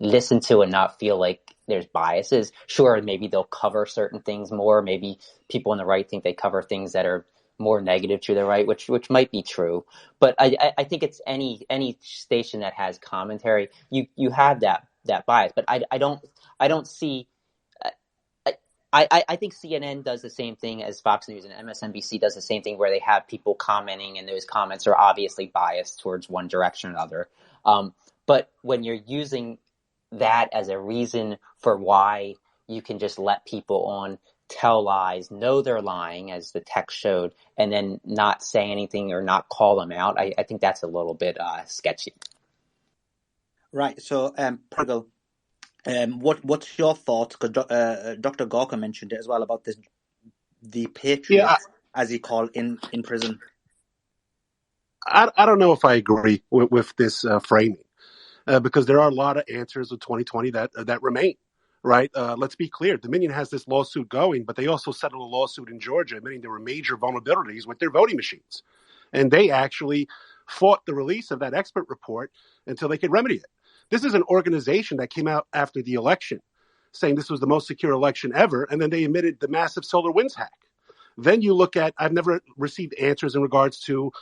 listen to and not feel like there's biases. Sure, maybe they'll cover certain things more. Maybe people on the right think they cover things that are more negative to the right, which might be true. But I think it's any station that has commentary, you have that bias. But I don't see. I think CNN does the same thing as Fox News, and MSNBC does the same thing, where they have people commenting, and those comments are obviously biased towards one direction or another. But when you're using that as a reason for why you can just let people on tell lies, know they're lying, as the text showed, and then not say anything or not call them out, I think that's a little bit sketchy. Right. So, Pragel, what's your thoughts? Because Dr. Gawker mentioned it as well about the patriots, as he called in prison. I don't know if I agree with this framing, because there are a lot of answers of 2020 that remain. Right. Let's be clear. Dominion has this lawsuit going, but they also settled a lawsuit in Georgia, admitting there were major vulnerabilities with their voting machines. And they actually fought the release of that expert report until they could remedy it. This is an organization that came out after the election saying this was the most secure election ever. And then they admitted the massive SolarWinds hack. Then you look at, I've never received answers in regards to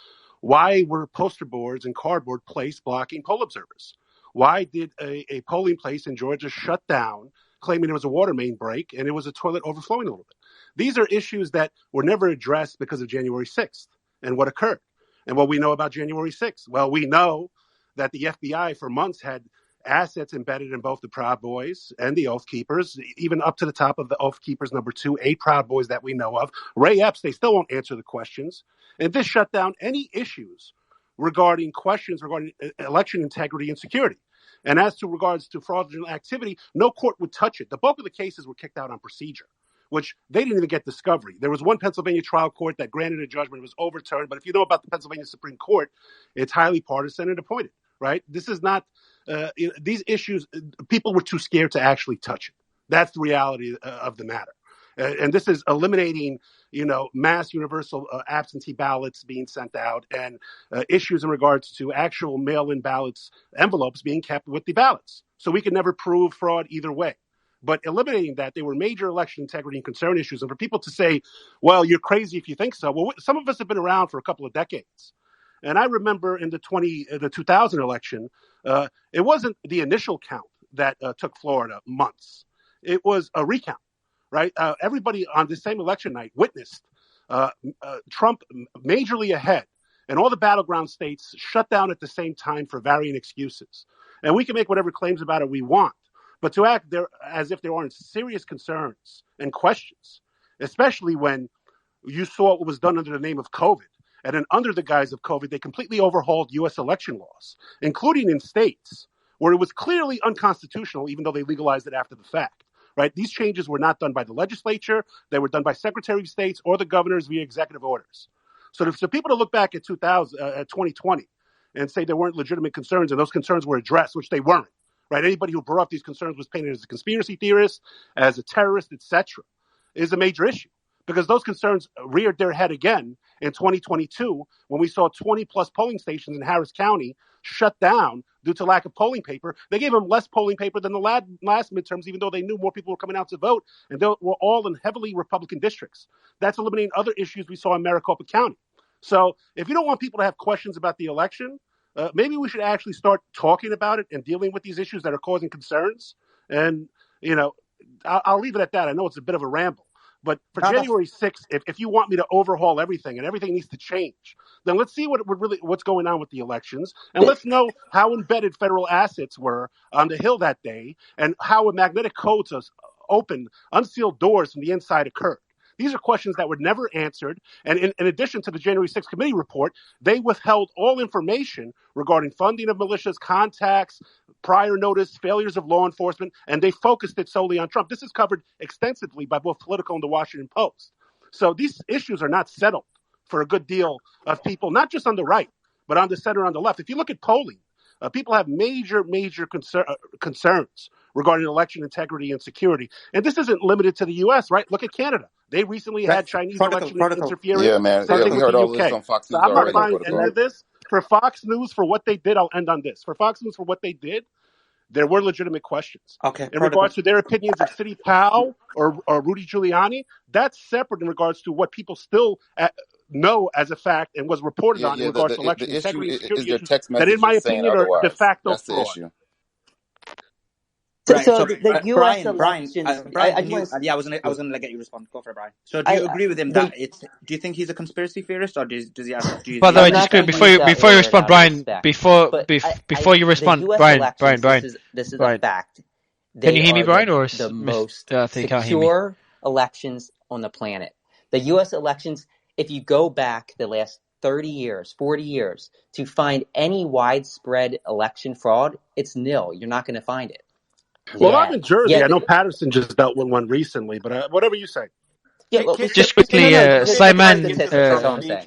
why were poster boards and cardboard placed blocking poll observers? Why did a polling place in Georgia shut down, claiming there was a water main break and it was a toilet overflowing a little bit? These are issues that were never addressed because of January 6th and what occurred. And what we know about January 6th? Well, we know that the FBI for months had assets embedded in both the Proud Boys and the Oath Keepers, even up to the top of the Oath Keepers number 2, 8 Proud Boys that we know of. Ray Epps, they still won't answer the questions. And this shut down any issues regarding questions regarding election integrity and security. And as to regards to fraudulent activity, no court would touch it. The bulk of the cases were kicked out on procedure, which they didn't even get discovery. There was one Pennsylvania trial court that granted a judgment. It was overturned. But if you know about the Pennsylvania Supreme Court, it's highly partisan and appointed, right? This is not these issues. People were too scared to actually touch it. That's the reality of the matter. And this is eliminating, mass universal absentee ballots being sent out and issues in regards to actual mail-in ballots, envelopes being kept with the ballots. So we can never prove fraud either way. But eliminating that, they were major election integrity and concern issues. And for people to say, well, you're crazy if you think so. Well, some of us have been around for a couple of decades. And I remember in the 2000 election, it wasn't the initial count that took Florida months. It was a recount. Right? Everybody on the same election night witnessed Trump majorly ahead, and all the battleground states shut down at the same time for varying excuses. And we can make whatever claims about it we want, but to act there as if there aren't serious concerns and questions, especially when you saw what was done under the name of COVID. And then under the guise of COVID, they completely overhauled U.S. election laws, including in states where it was clearly unconstitutional, even though they legalized it after the fact. Right? These changes were not done by the legislature. They were done by Secretary of States or the governors via executive orders. So for people to look back at 2020 and say there weren't legitimate concerns and those concerns were addressed, which they weren't. Right? Anybody who brought up these concerns was painted as a conspiracy theorist, as a terrorist, etc., is a major issue. Because those concerns reared their head again in 2022 when we saw 20 plus polling stations in Harris County shut down due to lack of polling paper. They gave them less polling paper than the last midterms, even though they knew more people were coming out to vote, and they were all in heavily Republican districts. That's eliminating other issues we saw in Maricopa County. So if you don't want people to have questions about the election, maybe we should actually start talking about it and dealing with these issues that are causing concerns. And, I'll leave it at that. I know it's a bit of a ramble. But for January 6th, if you want me to overhaul everything and everything needs to change, then let's see what's going on with the elections. And let's know how embedded federal assets were on the Hill that day and how a magnetic code to open unsealed doors from the inside occurred. These are questions that were never answered. And in addition to the January 6th committee report, they withheld all information regarding funding of militias, contacts, prior notice, failures of law enforcement, and they focused it solely on Trump. This is covered extensively by both Politico and the Washington Post. So these issues are not settled for a good deal of people, not just on the right, but on the center, on the left. If you look at polling, people have major concerns regarding election integrity and security. And this isn't limited to the U.S., right? Look at Canada. They recently had Chinese election interference. Yeah, man. Yeah, we heard all this on Fox So News I'm not already. buying any of this. For Fox News, for what they did, I'll end on this. For Fox News, for what they did, there were legitimate questions. Okay, In regards to their opinions of City Powell or Rudy Giuliani, that's separate in regards to what people still know as a fact and was reported on in regards to election the issue integrity and is security their issues text that, in my messages saying opinion, are de otherwise. facto That's the fraud. issue. Right. So So, the U.S. elections. Brian, I can just you? want to. Yeah, I was gonna let you respond. Go for it, Brian. So, do you agree with him that it's? Do you think he's a conspiracy theorist, or does he have? By the way, I'm just not quick going to before use you that word respond, out of Brian. respect. Before But you the respond, U.S. Brian. elections. This is a Brian. fact. Can They you hear me, are Brian, or the miss? most I think you can't hear me. secure elections on the planet. The U.S. elections. If you go back the last 30 years, 40 years, to find any widespread election fraud, it's nil. You're not going to find it. Well, I'm in Jersey. Yeah. I know Patterson just dealt with one recently, but whatever you say. Yeah. Well, Just quickly, Sleiman. That's all I'm saying.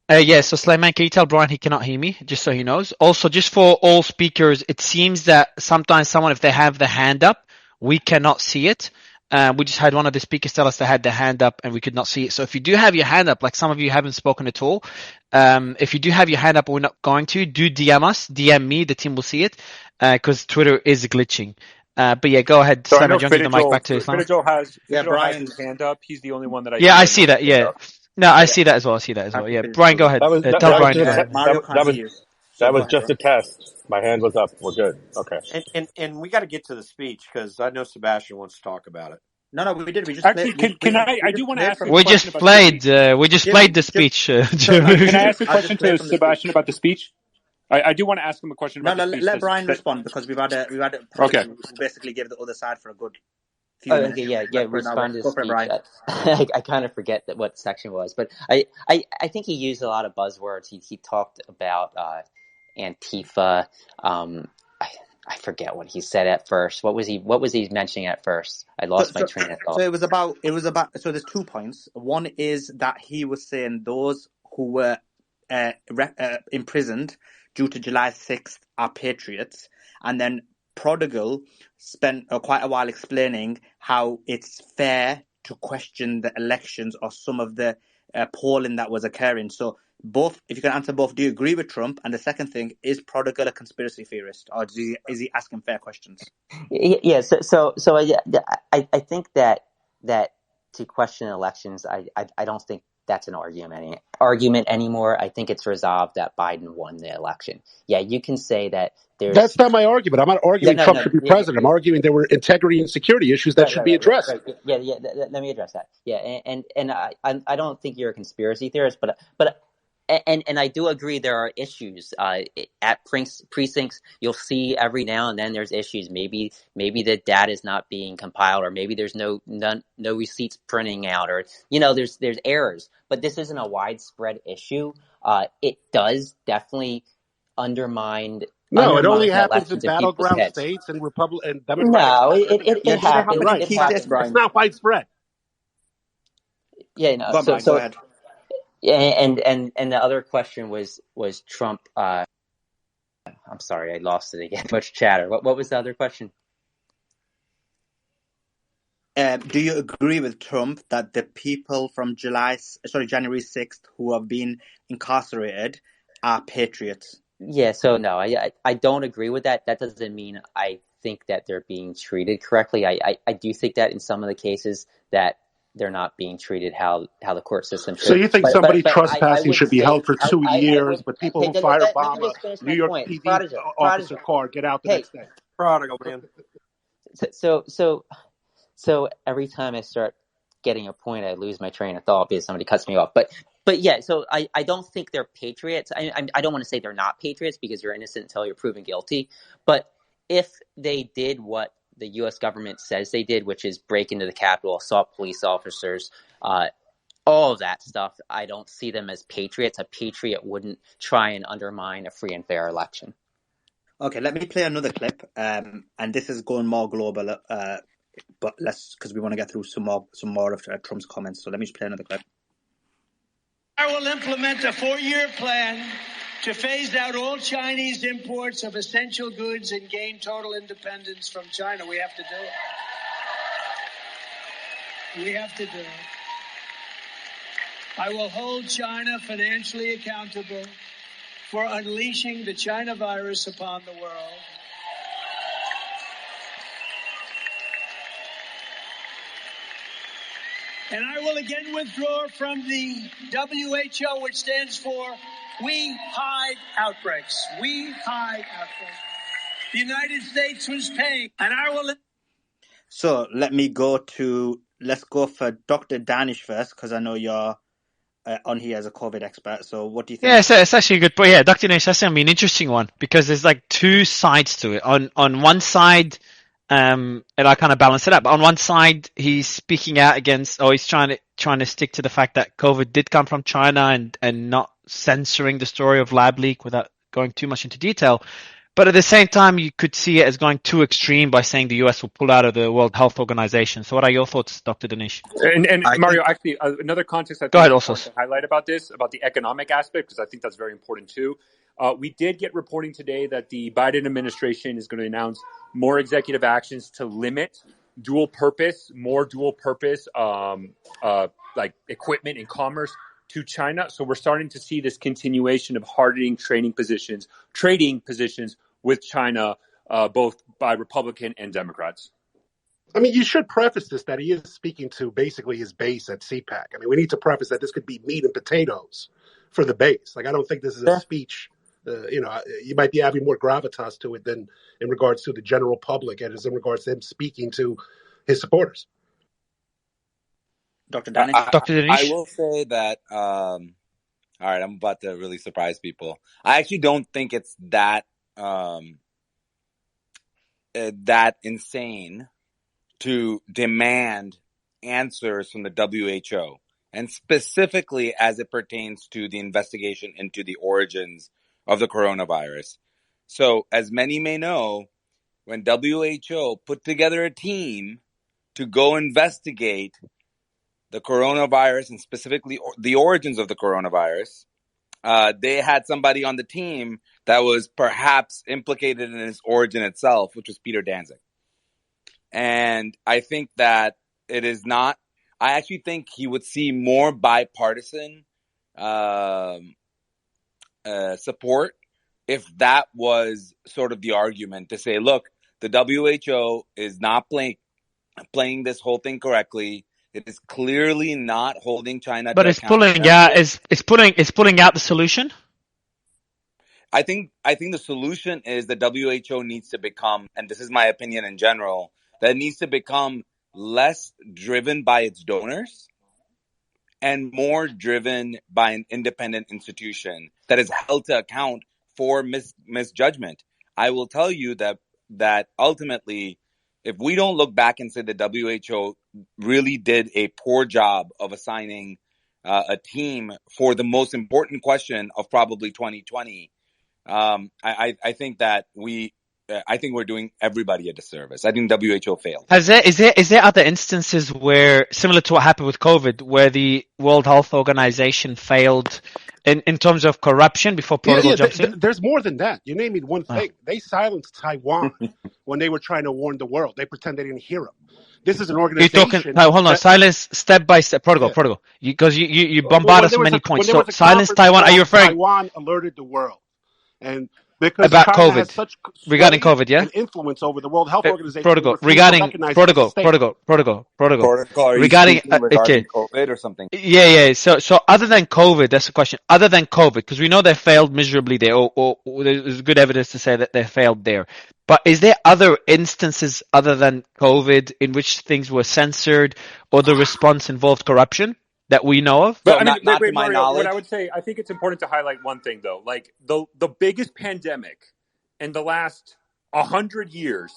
Yeah, so Sleiman, can you tell Brian he cannot hear me, just so he knows? Also, just for all speakers, it seems that sometimes someone, if they have the hand up, we cannot see it. We just had one of the speakers tell us they had their hand up and we could not see it. So if you do have your hand up, like some of you haven't spoken at all, if you do have your hand up and we're not going to, do DM us, DM me, the team will see it, because Twitter is glitching. But yeah, go ahead, So I Sleiman, know do you want to give the mic back to Islam? Fidigil has Brian. his hand up. He's the only one that I Yeah, see I that see knows that, his hand yeah. up. No, I see that as well. Yeah, Brian, go ahead. Tell Brian. Mario can't see you. So that was ahead, just bro. a test. My hand was up. We're good. Okay. And we got to get to the speech because I know Sebastian wants to talk about it. No, we did. We just actually played, I do want to ask him we a question just about played. the speech. We just played the speech. Can I ask a question to Sebastian about the speech? I do want to ask him a question about the speech. Let Brian respond because we've had a okay. We basically gave the other side for a good few Oh, minutes. okay, yeah. Respond to the Go for it, speech. Brian. I kind of forget what section was, but I think he used a lot of buzzwords. He talked about Antifa. I forget what he said at first. What was he mentioning at first? I lost my train of thought. So it was about. So there's 2 points. One is that he was saying those who were imprisoned due to July 6th are patriots, and then Prodigal spent quite a while explaining how it's fair to question the elections or some of the polling that was occurring. So both, if you can answer both, do you agree with Trump? And the second thing, is Prodigal a conspiracy theorist, or is he asking fair questions? Yeah. So I think that to question elections, I don't think that's an argument anymore. I think it's resolved that Biden won the election. Yeah, you can say that there's. That's not my argument. I'm not arguing Trump should be president. I'm arguing there were integrity and security issues that should be addressed. Right. Yeah. Let me address that. Yeah, and I don't think you're a conspiracy theorist, but I do agree there are issues at precincts. You'll see every now and then there's issues. Maybe the data is not being compiled, or maybe there's no receipts printing out, or there's errors. But this isn't a widespread issue. It does definitely undermine. No, it only happens in battleground states and Democratic. No, it happens. Right. It's not widespread. Yeah, no. Go ahead. Yeah, and the other question was Trump. I'm sorry, I lost it again. Much chatter. What was the other question? Do you agree with Trump that the people from January 6th who have been incarcerated are patriots? Yeah, so no, I don't agree with that. That doesn't mean I think that they're being treated correctly. I do think that in some of the cases that they're not being treated how the court system should. So you think somebody trespassing should be held for 2 years, but people who fired Obama, New York PD officer Carr, get out the next day? Prodigal, man. So every time I start getting a point, I lose my train of thought because somebody cuts me off. But yeah, so I don't think they're patriots. I don't want to say they're not patriots because you're innocent until you're proven guilty. But if they did what the U.S. government says they did, which is break into the Capitol, assault police officers, all of that stuff, I don't see them as patriots. A patriot wouldn't try and undermine a free and fair election. Okay, let me play another clip, and this is going more global, but because we want to get through some more of Trump's comments. So let me just play another clip. I will implement a 4-year plan to phase out all Chinese imports of essential goods and gain total independence from China. We have to do it. We have to do it. I will hold China financially accountable for unleashing the China virus upon the world. And I will again withdraw from the WHO, which stands for We Hide Outbreaks. We Hide Outbreaks. The United States was paying, and I will... So let's go for Dr. Danish first, because I know you're on here as a COVID expert. So what do you think? Yeah, it's actually a good point. Yeah, Dr. Dinesh, that's going to be an interesting one because there's like two sides to it. On one side, and I kind of balance it up. On one side, he's speaking out against, or he's trying to stick to the fact that COVID did come from China and not censoring the story of lab leak without going too much into detail. But at the same time, you could see it as going too extreme by saying the US will pull out of the World Health Organization. So what are your thoughts, Dr. Dinesh? And Mario, actually, another context I think is important to highlight about this, about the economic aspect, because I think that's very important too. We did get reporting today that the Biden administration is going to announce more executive actions to limit more dual purpose, like equipment and commerce to China. So we're starting to see this continuation of hardening trading positions with China, both by Republican and Democrats. I mean, you should preface this that he is speaking to basically his base at CPAC. I mean, we need to preface that this could be meat and potatoes for the base. Like, I don't think this is a speech. You might be having more gravitas to it than in regards to the general public and as in regards to him speaking to his supporters. Dr. Danish? I will say that, all right, I'm about to really surprise people. I actually don't think it's that insane to demand answers from the WHO, and specifically as it pertains to the investigation into the origins of the coronavirus. So, as many may know, when WHO put together a team to go investigate the coronavirus and specifically the origins of the coronavirus, they had somebody on the team that was perhaps implicated in its origin itself, which was Peter Daszak. And I think that it is not, I actually think he would see more bipartisan support if that was sort of the argument to say, look, the WHO is not playing this whole thing correctly. It is clearly not holding China. But to it's account. it's pulling out the solution. I think the solution is the WHO needs to become, and this is my opinion in general, that it needs to become less driven by its donors and more driven by an independent institution that is held to account for misjudgment. I will tell you that ultimately, if we don't look back and say the WHO really did a poor job of assigning a team for the most important question of probably 2020, I think that I think we're doing everybody a disservice. I think WHO failed. Is there other instances where, similar to what happened with COVID, where the World Health Organization failed in terms of corruption before protocol jumps in? There's more than that. You name me one thing. They silenced Taiwan when they were trying to warn the world. They pretend they didn't hear them. This is an organization. Hold on. Silence step by step. Protocol. Because you bombard us many points. So silence Taiwan. Are you referring? Taiwan alerted the world. And because about China COVID, has such regarding COVID, yeah, an influence over the World Health Organization. Protocol regarding protocol. Regarding COVID or something. Yeah. So other than COVID, that's the question. Other than COVID, because we know they failed miserably there, or there's good evidence to say that they failed there. But is there other instances other than COVID in which things were censored or the response involved corruption that we know of? But not to my knowledge. What I would say, I think it's important to highlight one thing though. Like the biggest pandemic in the last 100 years,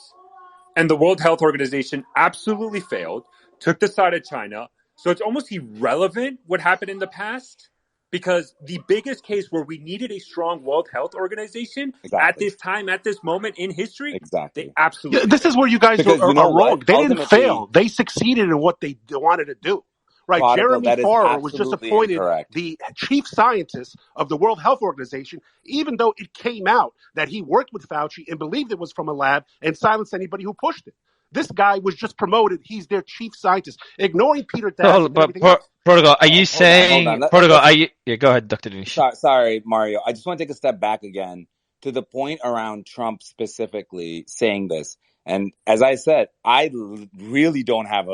and the World Health Organization absolutely failed, took the side of China. So it's almost irrelevant what happened in the past, because the biggest case where we needed a strong World Health Organization at this time, at this moment in history, they absolutely failed. This is where you guys are wrong. They didn't fail. They succeeded in what they wanted to do. Right, Jeremy Farrar was just appointed the chief scientist of the World Health Organization, even though it came out that he worked with Fauci and believed it was from a lab and silenced anybody who pushed it. This guy was just promoted. He's their chief scientist, ignoring Peter Daszak. Protocol, are you saying... Protocol, are you... Yeah, go ahead, Dr. Dinesh. Sorry, Mario. I just want to take a step back again to the point around Trump specifically saying this. And as I said, I really don't have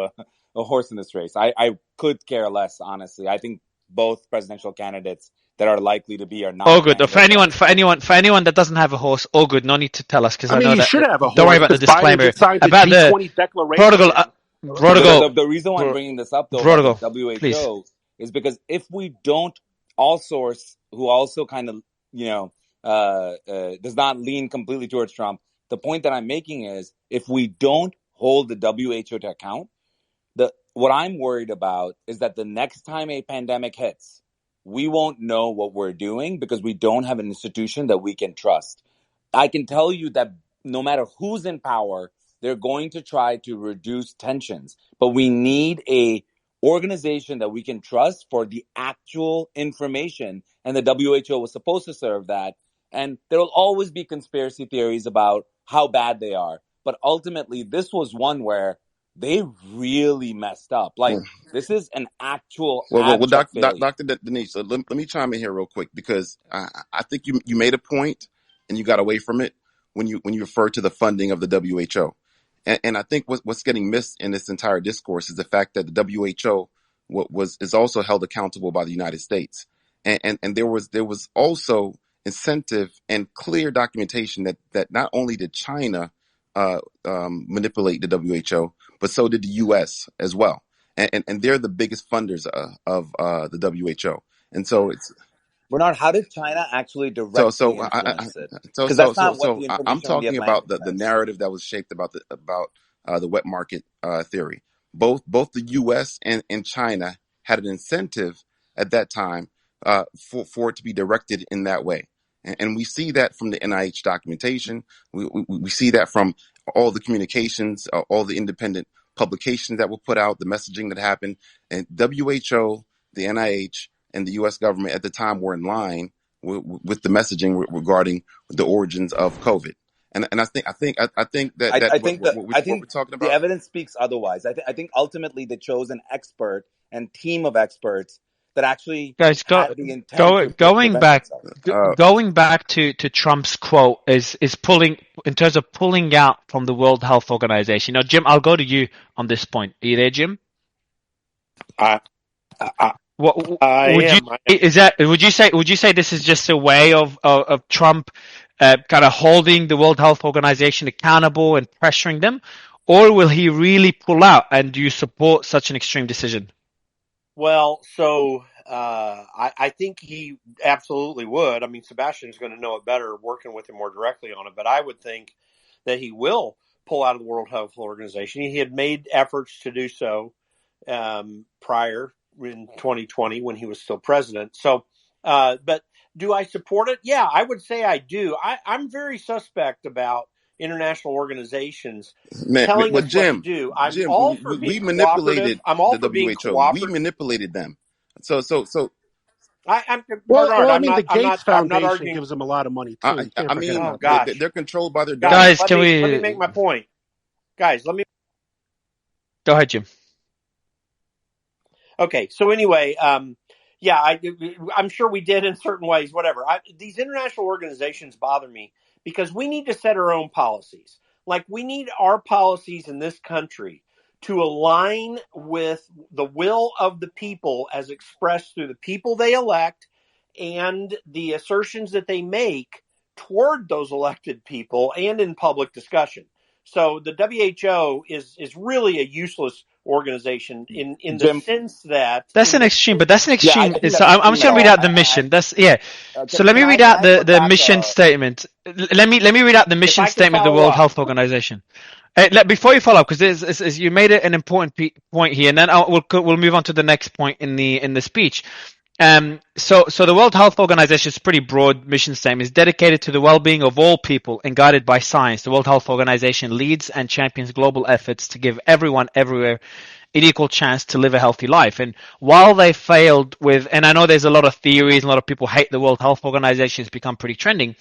a horse in this race. I could care less, honestly. I think both presidential candidates that are likely to be are not All good. For candidates. anyone that doesn't have a horse, all good. No need to tell us because I I mean, know you that. should have a Don't worry horse about the because Biden disclaimer just signed the about the G20 declaration. protocol. Protocol. The reason why I'm bringing this up though about Protocol. the Please. WHO is because if we don't all source, who also kind of does not lean completely towards Trump, the point that I'm making is if we don't hold the WHO to account, what I'm worried about is that the next time a pandemic hits, we won't know what we're doing because we don't have an institution that we can trust. I can tell you that no matter who's in power, they're going to try to reduce tensions, but we need a organization that we can trust for the actual information, and the WHO was supposed to serve that. And there will always be conspiracy theories about how bad they are, but ultimately this was one where they really messed up. Like, this is an actual abject failure. Dr. Denise, let me chime in here real quick because I think you made a point and you got away from it when you refer to the funding of the WHO. And I think what's getting missed in this entire discourse is the fact that the WHO is also held accountable by the United States. And there was also incentive and clear documentation that not only did China manipulate the WHO, but so did the U.S. as well. And they're the biggest funders of the WHO. And so it's Bernard, how did China actually directly influence it? Because that's not what the information I'm talking on the about Atlantic the says. narrative that was shaped about the wet market theory. Both the U.S. and China had an incentive at that time for it to be directed in that way. And we see that from the NIH documentation. We see that from all the communications, all the independent publications that were put out, the messaging that happened. And WHO, the NIH, and the U.S. government at the time were in line with the messaging regarding the origins of COVID. And I think what we're talking about. The evidence speaks otherwise. I think ultimately they chose an expert and team of experts that actually Guys, had the intent going back to Trump's quote is pulling in terms of pulling out from the World Health Organization. Now, Jim, I'll go to you on this point. Are you there, Jim? Would you say this is just a way of Trump kind of holding the World Health Organization accountable and pressuring them, or will he really pull out? And do you support such an extreme decision? Well, so I think he absolutely would. I mean, Sebastian's going to know it better working with him more directly on it, but I would think that he will pull out of the World Health Organization. He had made efforts to do so prior in 2020 when he was still president. So, but do I support it? Yeah, I would say I do. I'm very suspect about international organizations telling us Jim, what to do. I'm Jim, all for being cooperative. I'm all for being cooperative. We manipulated them. So. The Gates Foundation gives them a lot of money too. They're controlled by their guys. Let me make my point, guys. Let me go ahead, Jim. Okay, so anyway, I'm sure we did in certain ways. Whatever. These international organizations bother me because we need to set our own policies. Like, we need our policies in this country to align with the will of the people as expressed through the people they elect and the assertions that they make toward those elected people and in public discussion. So the WHO is really a useless organization in the sense that that's an extreme, but that's an extreme. So I'm just going to read out the mission. So let me read out the mission statement. Let me read out the mission statement of the World Health Organization. Before you follow up, because you made an important point here, and then we'll move on to the next point in the speech. So the World Health Organization's pretty broad mission statement is dedicated to the well-being of all people and guided by science. The World Health Organization leads and champions global efforts to give everyone everywhere an equal chance to live a healthy life. And while they failed and I know there's a lot of theories, a lot of people hate the World Health Organization, it's become pretty trending.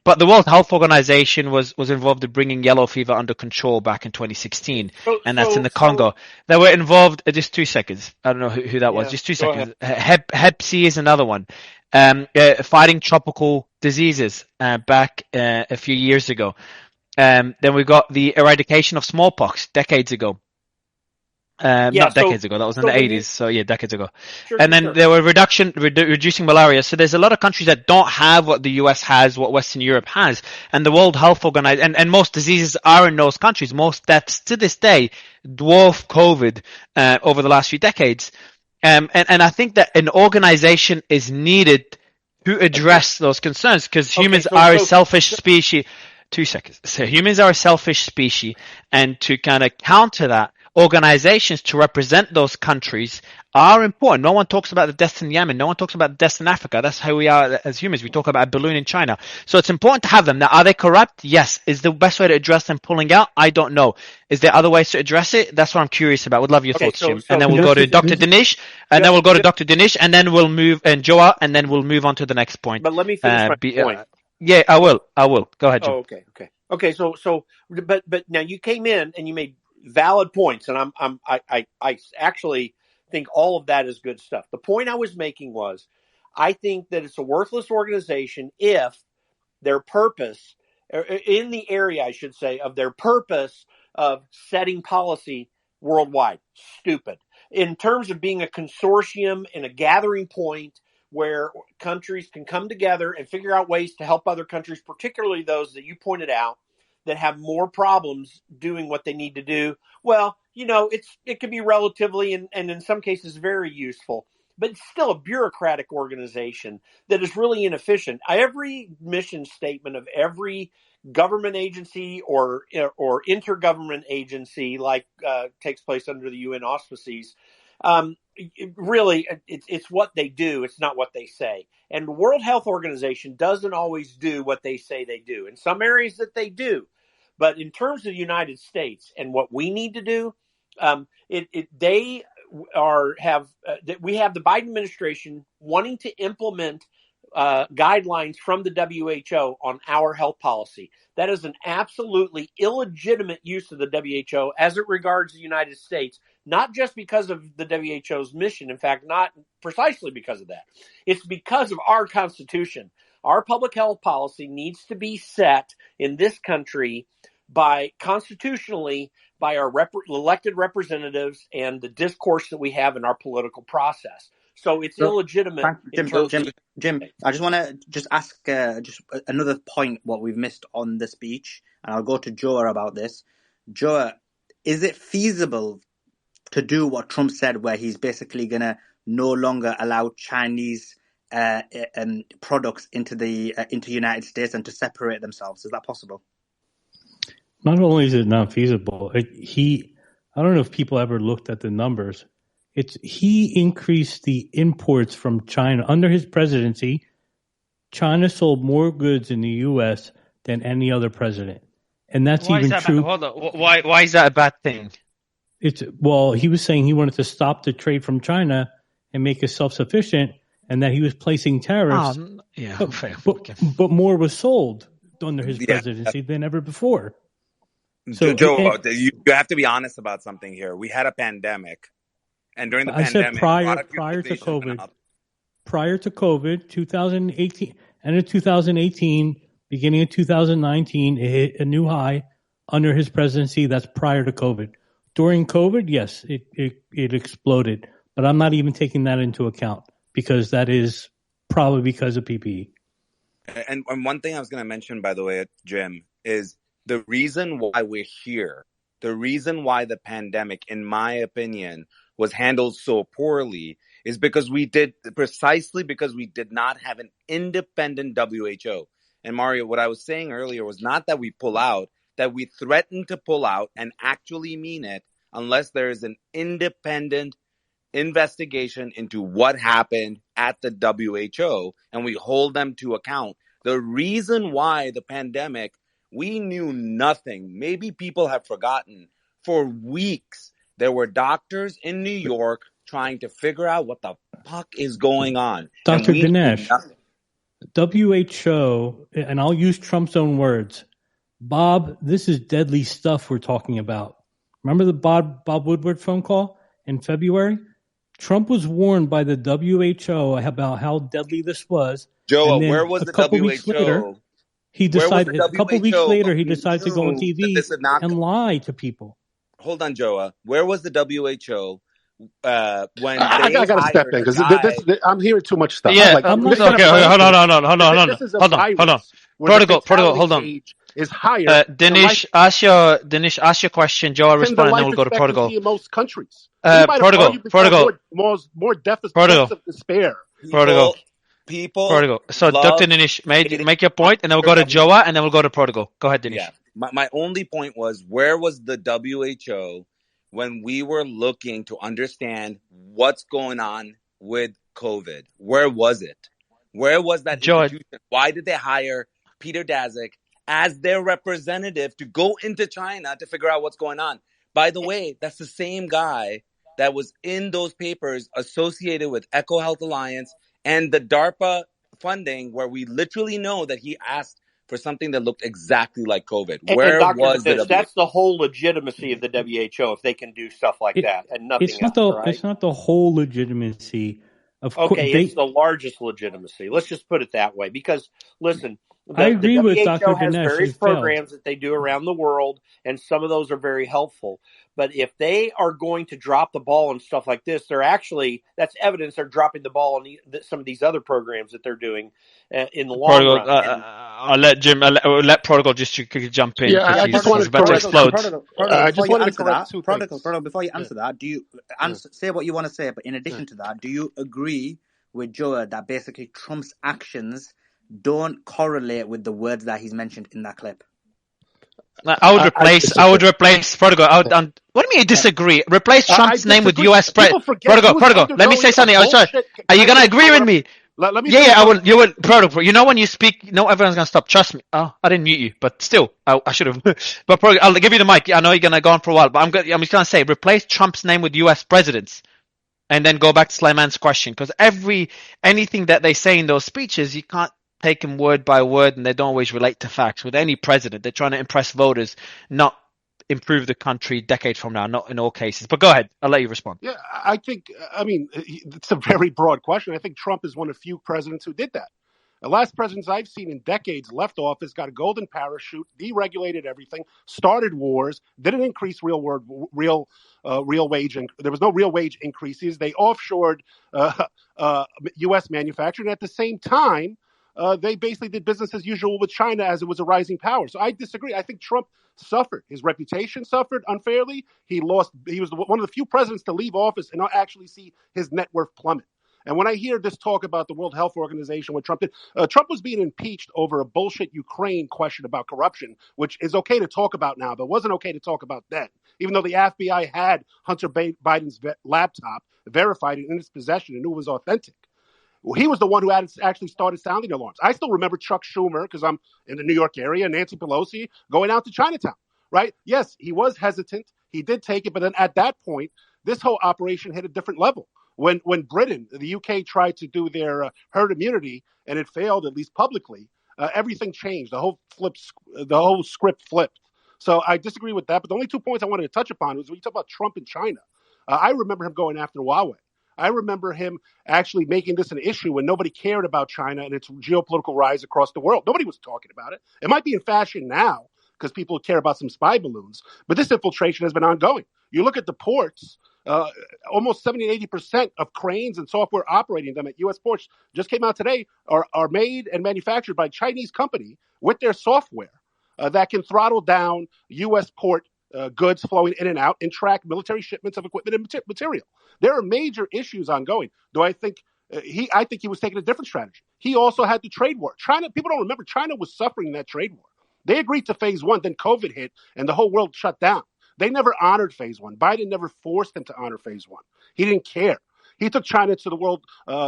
But the World Health Organization was involved in bringing yellow fever under control back in 2016, and that's in the Congo. They were involved. Just 2 seconds. I don't know who that was. Just 2 seconds. Hep C is another one. Fighting tropical diseases back a few years ago. Then we got the eradication of smallpox decades ago. Not decades ago. That was in the 80s. So yeah, decades ago. And then Sure. there were reducing malaria. So there's a lot of countries that don't have what the US has, what Western Europe has. And the World Health Organization, and most diseases are in those countries. Most deaths to this day dwarf COVID over the last few decades. And I think that an organization is needed to address those concerns, because humans are a selfish species. 2 seconds. So humans are a selfish species, and to kind of counter that, organizations to represent those countries are important. No one talks about the deaths in Yemen. No one talks about the deaths in Africa. That's how we are as humans. We talk about a balloon in China. So it's important to have them. Now, are they corrupt? Yes. Is the best way to address them pulling out? I don't know. Is there other ways to address it? That's what I'm curious about. Would love your thoughts, Jim. And then we'll go to Dr. Dinesh, and then we'll go to Dr. Dinesh, and then we'll move, and Joa, and then we'll move on to the next point. But let me finish my point. Yeah, I will. Go ahead, Jim. Oh, okay. So, but now you came in and you made valid points, and I actually think all of that is good stuff. The point I was making was, I think that it's a worthless organization if their purpose, in the area, I should say, of their purpose of setting policy worldwide, stupid. In terms of being a consortium and a gathering point where countries can come together and figure out ways to help other countries, particularly those that you pointed out that have more problems doing what they need to do. Well, it can be relatively and in some cases very useful, but it's still a bureaucratic organization that is really inefficient. Every mission statement of every government agency or intergovernment agency, like takes place under the UN auspices, really, it's what they do. It's not what they say. And the World Health Organization doesn't always do what they say they do. In some areas that they do. But in terms of the United States and what we need to do, we have the Biden administration wanting to implement guidelines from the WHO on our health policy. That is an absolutely illegitimate use of the WHO as it regards the United States, not just because of the WHO's mission. In fact, not precisely because of that. It's because of our Constitution. Our public health policy needs to be set in this country constitutionally by our elected representatives and the discourse that we have in our political process. So it's illegitimate. Jim, I just want to ask just another point what we've missed on the speech, and I'll go to Joa about this. Joa, is it feasible to do what Trump said, where he's basically going to no longer allow Chinese products into United States and to separate themselves? Is that possible? Not only is it not feasible, I don't know if people ever looked at the numbers. He increased the imports from China. Under his presidency, China sold more goods in the U.S. than any other president. And that's even true. Hold on. Why is that a bad thing? He was saying he wanted to stop the trade from China and make us self-sufficient, and that he was placing tariffs. But more was sold under his presidency than ever before. So, Joe, you have to be honest about something here. We had a pandemic, and during the pandemic, said prior to COVID, 2018, end of 2018, beginning of 2019, it hit a new high under his presidency. That's prior to COVID. During COVID, yes, it exploded, but I'm not even taking that into account because that is probably because of PPE. And one thing I was going to mention, by the way, Jim, is the reason why we're here, the reason why the pandemic, in my opinion, was handled so poorly is because we did not have an independent WHO. And Mario, what I was saying earlier was not that we pull out, that we threaten to pull out and actually mean it unless there is an independent investigation into what happened at the WHO and we hold them to account. The reason why the pandemic, we knew nothing. Maybe people have forgotten. For weeks, there were doctors in New York trying to figure out what the fuck is going on. Dr. Dinesh, WHO, and I'll use Trump's own words, Bob, this is deadly stuff we're talking about. Remember the Bob Woodward phone call in February? Trump was warned by the WHO about how deadly this was. Joe, where was the WHO? A couple weeks later, he decided to go on TV and lie to people. hold on, Joa. Where was the WHO when I they got to step hired in a because guy? I'm hearing too much stuff. Yeah. Like, I'm make not. it a Okay. Hold precedent. on. This is a Hold on. virus where the Protocol. fatality Hold on. age is higher than the life Dinesh, ask your question. Joe, I'll than the respond, and then life we'll go to protocol. expectancy in most countries. Then you might have Protocol. arguably called more deaths of despair. Protocol. People So, Dr. love Dinesh, hating make your on point, and then we'll their go to government. Joa, and then we'll go to protocol. Go ahead, Dinesh. Yeah. My only point was, where was the WHO when we were looking to understand what's going on with COVID? Where was it? Where was that institution? Why did they hire Peter Daszak as their representative to go into China to figure out what's going on? By the way, that's the same guy that was in those papers associated with Eco Health Alliance and the DARPA funding, where we literally know that he asked for something that looked exactly like COVID. And Where Dr. was the Dinesh, WHO? that's the whole legitimacy of the WHO if they can do stuff like that and nothing else, right? It's not the whole legitimacy. Of course, Okay, it's the largest legitimacy. Let's just put it that way. Because listen, I the agree with Dr. WHO has Dinesh. various It failed. programs that they do around the world, and some of those are very helpful. But if they are going to drop the ball and stuff like this, that's evidence they're dropping the ball on some of these other programs that they're doing in the long Protocol. run. I'll let Jim. I'll let Protocol just jump in because he's about to explode. I just wanted to correct two things. Protocol, before you answer that, do you say what you want to say? But in addition to that, do you agree with Joe that basically Trump's actions don't correlate with the words that he's mentioned in that clip? I would replace Protocol. What do you mean you disagree? Replace Trump's name with U.S. President. Protocol. Let me say something. I'm sorry. Are you gonna agree with me? I will. You will. Protocol. You know when you speak, everyone's gonna stop. Trust me. Oh, I didn't mute you, but still, I should have. But Protocol, I'll give you the mic. I know you're gonna go on for a while, but I'm just gonna say replace Trump's name with U.S. presidents, and then go back to Slayman's question, because anything that they say in those speeches, you can't take them word by word, and they don't always relate to facts. With any president, they're trying to impress voters, not improve the country decades from now, not in all cases. But go ahead. I'll let you respond. Yeah, it's a very broad question. I think Trump is one of few presidents who did that. The last presidents I've seen in decades left office, got a golden parachute, deregulated everything, started wars, didn't increase real wage. There was no real wage increases. They offshored U.S. manufacturing. At the same time, they basically did business as usual with China as it was a rising power. So I disagree. I think Trump suffered. His reputation suffered unfairly. He was one of the few presidents to leave office and not actually see his net worth plummet. And when I hear this talk about the World Health Organization, what Trump did, Trump was being impeached over a bullshit Ukraine question about corruption, which is okay to talk about now, but wasn't okay to talk about then. Even though the FBI had Hunter Biden's laptop, verified it in its possession, and knew it was authentic. Well, he was the one who actually started sounding alarms. I still remember Chuck Schumer, because I'm in the New York area, Nancy Pelosi going out to Chinatown, right? Yes, he was hesitant. He did take it. But then at that point, this whole operation hit a different level. When Britain, the UK, tried to do their herd immunity and it failed, at least publicly, everything changed. The whole script flipped. So I disagree with that. But the only 2 points I wanted to touch upon was when you talk about Trump and China. I remember him going after Huawei. I remember him actually making this an issue when nobody cared about China and its geopolitical rise across the world. Nobody was talking about it. It might be in fashion now because people care about some spy balloons, but this infiltration has been ongoing. You look at the ports, almost 70 to 80% of cranes and software operating them at U.S. ports just came out today are made and manufactured by a Chinese company with their software that can throttle down U.S. port goods flowing in and out and track military shipments of equipment and material. There are major issues ongoing. Do I think I think he was taking a different strategy. He also had the trade war. China, people don't remember, China was suffering that trade war. They agreed to phase one, then COVID hit and the whole world shut down. They never honored phase one. Biden never forced them to honor phase one. He didn't care. He took China to the World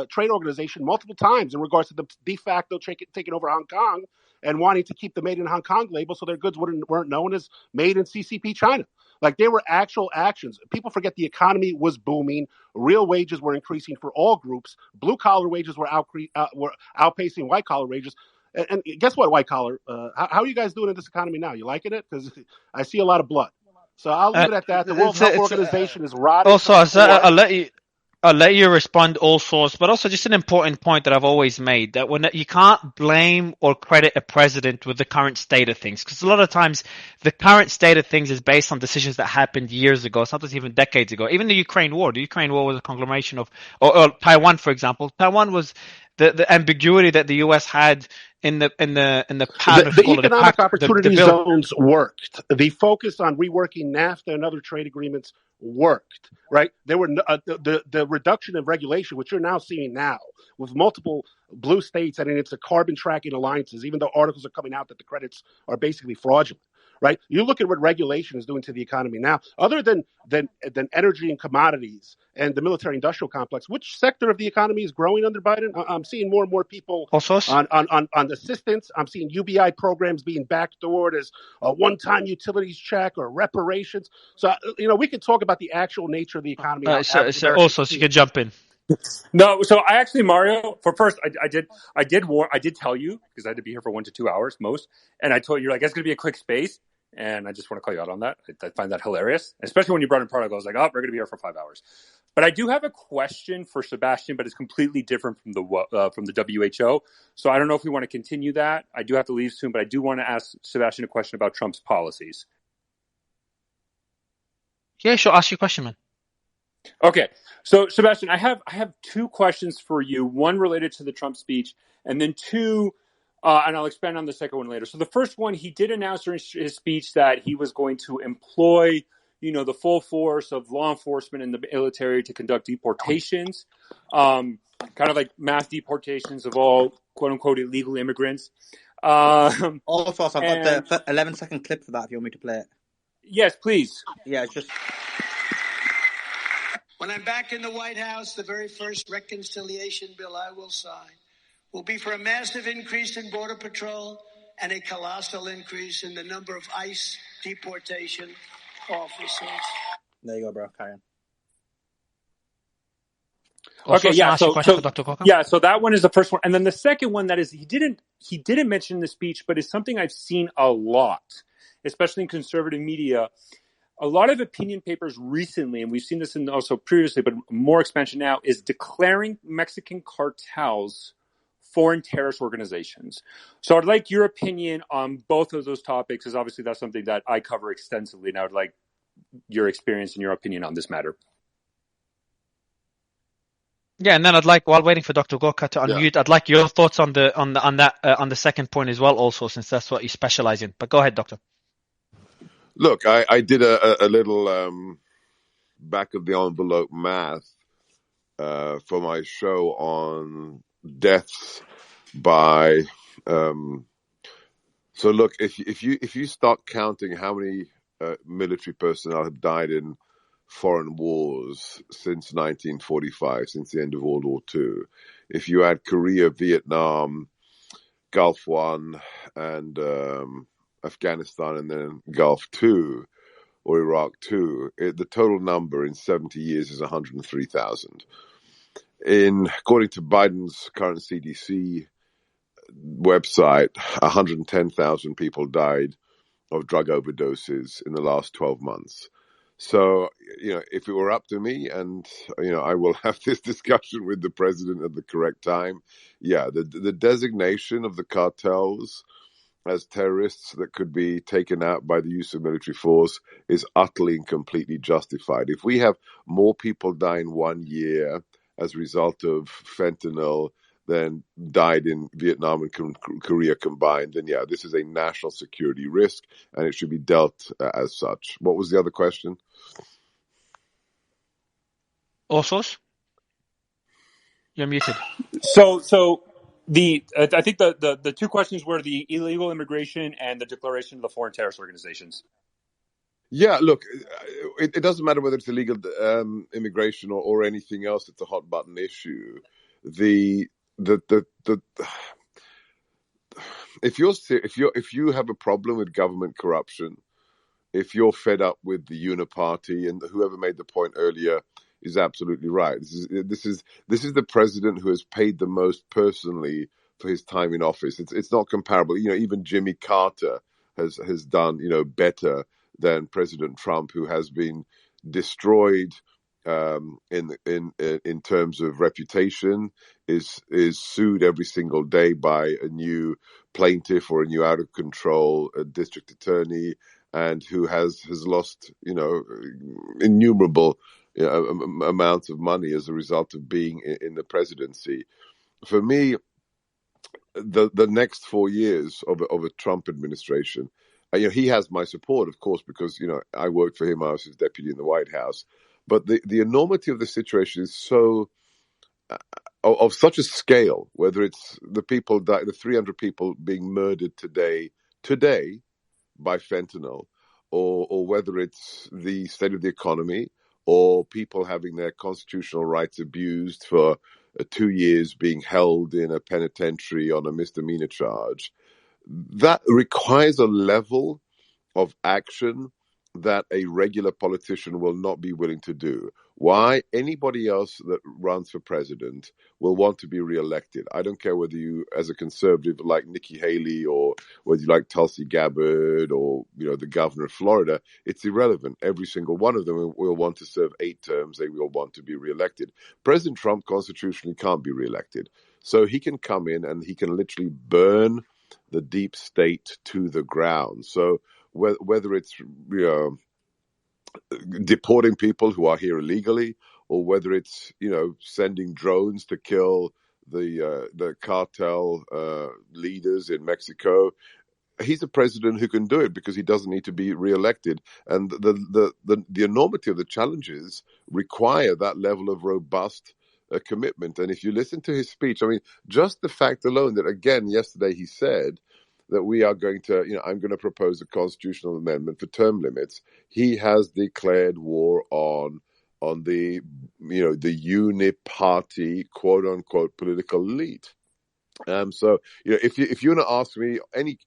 Trade Organization multiple times in regards to the de facto taking over Hong Kong and wanting to keep the Made in Hong Kong label so their goods weren't known as Made in CCP China. Like, they were actual actions. People forget the economy was booming. Real wages were increasing for all groups. Blue-collar wages were outpacing white-collar wages. And guess what, white-collar? How are you guys doing in this economy now? You liking it? Because I see a lot of blood. So I'll leave it at that. The World Health Organization is rotting. Also, I'll let you. I'll let you respond all sorts, but also just an important point that I've always made, that when you can't blame or credit a president with the current state of things, because a lot of times the current state of things is based on decisions that happened years ago, sometimes even decades ago. Even the Ukraine war was a conglomeration of, or Taiwan, for example. Taiwan was the ambiguity that the U.S. had in the pact, if you The call it a economic pact, the opportunity bill. zones worked. The focus on reworking NAFTA and other trade agreements worked. Right? There were the reduction of regulation, which you're now seeing now, with multiple blue states and it's a carbon tracking alliances. Even though articles are coming out that the credits are basically fraudulent. Right? You look at what regulation is doing to the economy now. Other than energy and commodities and the military-industrial complex, which sector of the economy is growing under Biden? I'm seeing more and more people Also, on assistance. I'm seeing UBI programs being backdoored as a one-time utilities check or reparations. So, we can talk about the actual nature of the economy, how average so Americans also, so see you it. can jump in. No, so I actually, Mario, for first, I did tell you, because I had to be here for 1 to 2 hours most, and I told you, you're like, it's going to be a quick space, and I just want to call you out on that. I find that hilarious, especially when you brought in Prodigal. I was like, oh, we're going to be here for 5 hours. But I do have a question for Sebastian, but it's completely different from the WHO. So I don't know if we want to continue that. I do have to leave soon, but I do want to ask Sebastian a question about Trump's policies. Yeah, sure. Ask your question, man. Okay, so Sebastian, I have 2 questions for you. One related to the Trump speech, and then 2, and I'll expand on the second one later. So the first one, he did announce during his speech that he was going to employ, the full force of law enforcement and the military to conduct deportations, kind of like mass deportations of all quote unquote illegal immigrants. Also, I've got the 11-second clip for that if you want me to play it. Yes, please. Yeah, it's just. When I'm back in the White House, the very first reconciliation bill I will sign will be for a massive increase in Border Patrol and a colossal increase in the number of ICE deportation officers. There you go, bro. Carry on. Okay, yeah. So that one is the first one, and then the second one that is he didn't mention in the speech, but is something I've seen a lot, especially in conservative media. A lot of opinion papers recently, and we've seen this in also previously, but more expansion now, is declaring Mexican cartels foreign terrorist organizations. So I'd like your opinion on both of those topics, because obviously that's something that I cover extensively, and I would like your experience and your opinion on this matter. Yeah, and then I'd like, while waiting for Dr. Gorka to unmute, I'd like your thoughts on the second point as well, also, since that's what you specialize in. But go ahead, Doctor. Look, I did a little back of the envelope math for my show on deaths by. So look, if you start counting how many military personnel have died in foreign wars since 1945, since the end of World War II, if you add Korea, Vietnam, Gulf One, and Afghanistan, and then Gulf Two or Iraq Two, the total number in 70 years is 103,000. According to Biden's current CDC website, 110,000 people died of drug overdoses in the last 12 months. So, if it were up to me, and, I will have this discussion with the president at the correct time, the designation of the cartels as terrorists that could be taken out by the use of military force is utterly and completely justified. If we have more people die in 1 year as a result of fentanyl than died in Vietnam and Korea combined, then this is a national security risk, and it should be dealt as such. What was the other question? Osos? You're muted. So I think the 2 questions were the illegal immigration and the declaration of the foreign terrorist organizations. Yeah, look, it doesn't matter whether it's illegal immigration or anything else. It's a hot button issue. If you have a problem with government corruption, if you're fed up with the uniparty, and whoever made the point earlier is absolutely right. This is the president who has paid the most personally for his time in office. It's not comparable. Even Jimmy Carter has done better than President Trump, who has been destroyed in terms of reputation is sued every single day by a new plaintiff or a new out of control district attorney, and who has lost innumerable amounts of money as a result of being in the presidency. For me, the next 4 years of a Trump administration, he has my support, of course, because I worked for him. I was his deputy in the White House. But the enormity of the situation is so of such a scale. Whether it's the 300 people being murdered today by fentanyl, or whether it's the state of the economy, or people having their constitutional rights abused for 2 years being held in a penitentiary on a misdemeanor charge, that requires a level of action that a regular politician will not be willing to do. Why? Anybody else that runs for president will want to be reelected. I don't care whether you, as a conservative, like Nikki Haley, or whether you like Tulsi Gabbard, or the governor of Florida. It's irrelevant. Every single one of them will want to serve 8 terms. They will want to be reelected. President Trump constitutionally can't be reelected, so he can come in and he can literally burn the deep state to the ground. So whether it's deporting people who are here illegally, or whether it's sending drones to kill the cartel leaders in Mexico, he's a president who can do it because he doesn't need to be reelected. And the enormity of the challenges require that level of robust commitment. And if you listen to his speech, I mean, just the fact alone that, again, yesterday he said that we are going to, I'm going to propose a constitutional amendment for term limits. He has declared war on the, the uniparty, quote unquote, political elite. So, if you want to ask me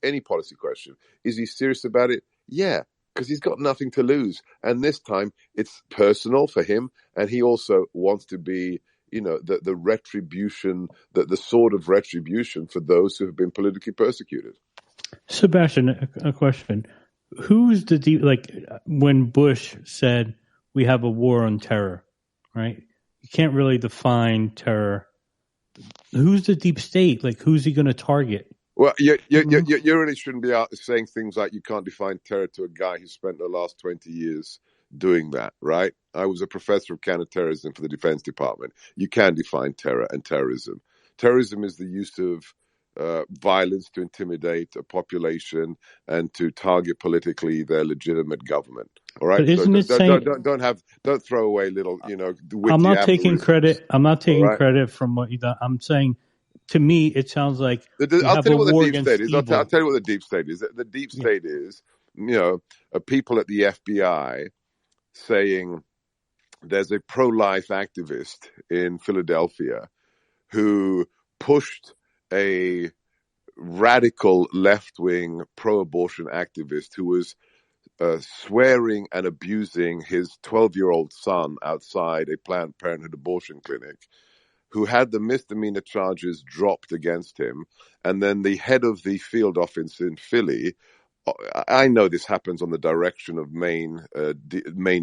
any policy question, is he serious about it? Yeah, because he's got nothing to lose. And this time it's personal for him. And he also wants to be, the retribution, the sword of retribution for those who have been politically persecuted. Sebastian, a question. Who's when Bush said we have a war on terror, right? You can't really define terror. Who's the deep state? Like, who's he going to target? Well, you really shouldn't be out saying things like you can't define terror to a guy who spent the last 20 years doing that, right? I was a professor of counterterrorism for the Defense Department. You can define terror and terrorism. Terrorism is the use of violence to intimidate a population and to target politically their legitimate government. All right. Don't throw away little, I'm not taking credit. I'm not taking credit from what you done. I'm saying, to me, it sounds like I'll tell you what the deep state is. I'll tell you what the deep state is. The deep state is, people at the FBI saying there's a pro-life activist in Philadelphia who pushed a radical left-wing pro-abortion activist who was swearing and abusing his 12-year-old son outside a Planned Parenthood abortion clinic, who had the misdemeanor charges dropped against him. And then the head of the field office in Philly, I know this happens on the direction of Maine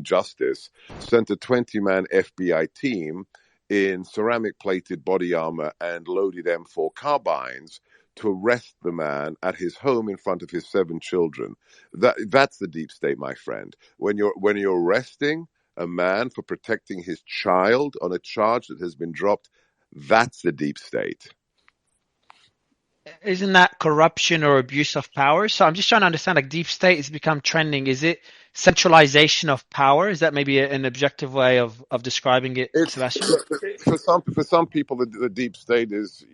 Justice, sent a 20-man FBI team in ceramic-plated body armor and loaded M4 carbines to arrest the man at his home in front of his 7 children. That's the deep state, my friend. When you're arresting a man for protecting his child on a charge that has been dropped, that's the deep state. Isn't that corruption or abuse of power? So I'm just trying to understand, like, deep state has become trending. Is it centralization of power? Is that maybe an objective way of describing it, Sebastian? For some people, the deep state is,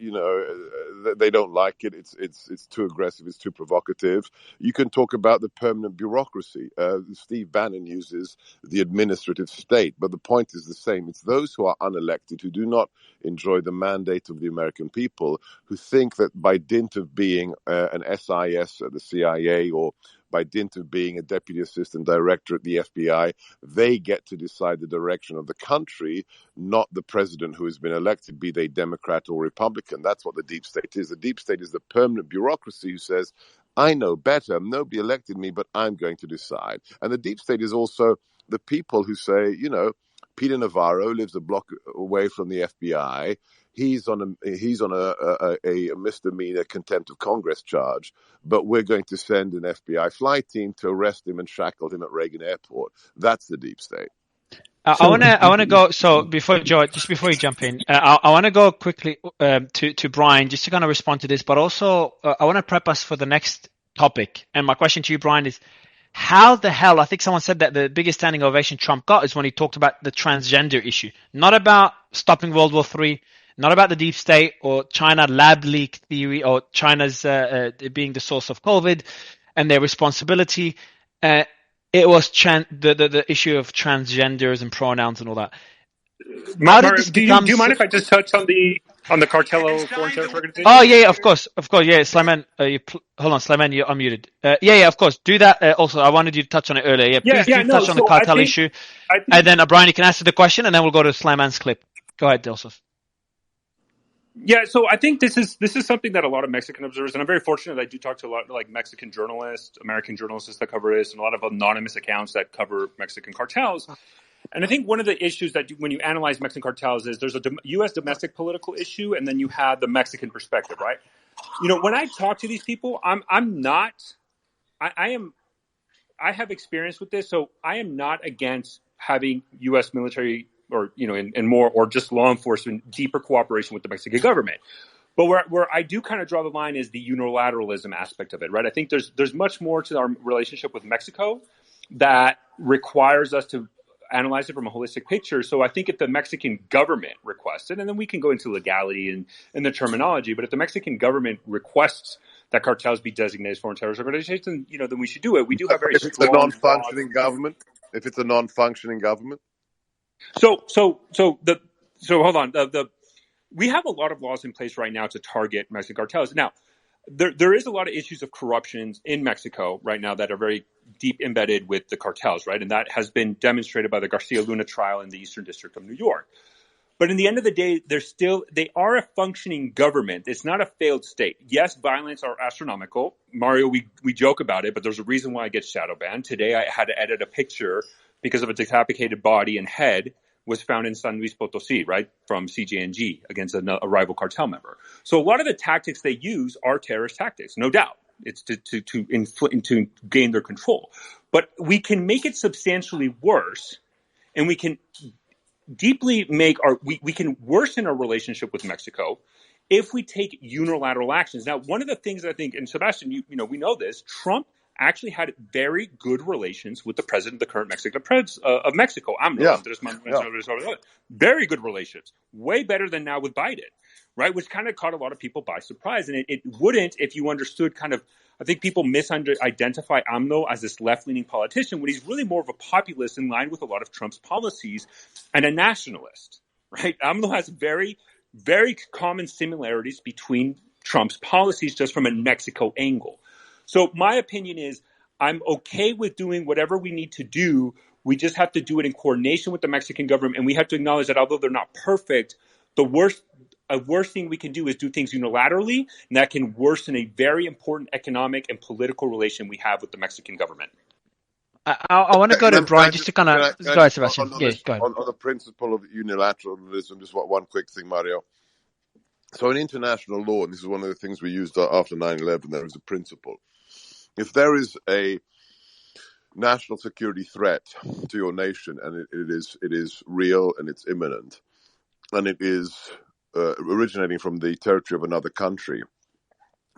they don't like it. It's too aggressive. It's too provocative. You can talk about the permanent bureaucracy. Steve Bannon uses the administrative state, but the point is the same. It's those who are unelected, who do not enjoy the mandate of the American people, who think that by dint of being an SIS at the CIA, or by dint of being a deputy assistant director at the FBI, they get to decide the direction of the country, not the president who has been elected, be they Democrat or Republican. That's what the deep state is. The deep state is the permanent bureaucracy who says, I know better. Nobody elected me, but I'm going to decide. And the deep state is also the people who say, Peter Navarro lives a block away from the FBI. He's on a misdemeanor contempt of Congress charge, but we're going to send an FBI flight team to arrest him and shackle him at Reagan Airport. That's the deep state. I want to go. So before Joe, just before you jump in, I want to go quickly to Brian just to kind of respond to this, but also I want to prep us for the next topic. And my question to you, Brian, is how the hell? I think someone said that the biggest standing ovation Trump got is when he talked about the transgender issue, not about stopping World War III, not about the deep state or China lab leak theory or China's being the source of COVID and their responsibility. It was the issue of transgenders and pronouns and all that. Do you mind if I just touch on the cartel foreign terrorist organization? Oh yeah, of course, yeah. Slayman, hold on, Slayman, you're unmuted. Yeah, of course. Do that. Also, I wanted you to touch on it earlier. Yeah, please touch on the cartel issue, and then Brian, you can answer the question, and then we'll go to Slayman's clip. Go ahead, Joseph. Yeah, so I think this is something that a lot of Mexican observers, and I'm very fortunate that I do talk to a lot of like Mexican journalists, American journalists that cover this, and a lot of anonymous accounts that cover Mexican cartels. And I think one of the issues that when you analyze Mexican cartels is there's a U.S. domestic political issue, and then you have the Mexican perspective, right? You know, when I talk to these people, I have experience with this, so I am not against having U.S. military or, you know, and more, or just law enforcement, deeper cooperation with the Mexican government. But where I do kind of draw the line is the unilateralism aspect of it, right? I think there's much more to our relationship with Mexico that requires us to analyze it from a holistic picture. So I think if the Mexican government requests it, and then we can go into legality and the terminology, but if the Mexican government requests that cartels be designated as foreign terrorist organizations, you know, then we should do it. We do have very if it's a non-functioning government. If it's a non-functioning government. So hold on. We have a lot of laws in place right now to target Mexican cartels. Now, there is a lot of issues of corruption in Mexico right now that are very deep embedded with the cartels, right? And that has been demonstrated by the Garcia Luna trial in the Eastern District of New York. But in the end of the day, they are a functioning government. It's not a failed state. Yes, violence are astronomical. Mario, we joke about it, but there's a reason why I get shadow banned. Today, I had to edit a picture because of a decapitated body and head was found in San Luis Potosí, right, from CJNG against a rival cartel member. So a lot of the tactics they use are terrorist tactics, no doubt. It's to gain their control. But we can make it substantially worse, and we can deeply we can worsen our relationship with Mexico if we take unilateral actions. Now, one of the things I think, and Sebastian, you know, we know this, Trump actually had very good relations with the president of the current Mexican of Mexico, AMLO. Very good relations, way better than now with Biden, right? Which kind of caught a lot of people by surprise, and it wouldn't if you understood kind of. I think people misidentify AMLO as this left-leaning politician when he's really more of a populist in line with a lot of Trump's policies and a nationalist, right? AMLO has very, very common similarities between Trump's policies just from a Mexico angle. So my opinion is I'm okay with doing whatever we need to do. We just have to do it in coordination with the Mexican government. And we have to acknowledge that although they're not perfect, the worst thing we can do is do things unilaterally. And that can worsen a very important economic and political relation we have with the Mexican government. I want to go to Brian just to kind of go ahead, Sebastian. Go ahead. On the principle of unilateralism, just one quick thing, Mario. So in international law, and this is one of the things we used after 9/11, there is a principle. If there is a national security threat to your nation, and it is real and it's imminent, and it is originating from the territory of another country,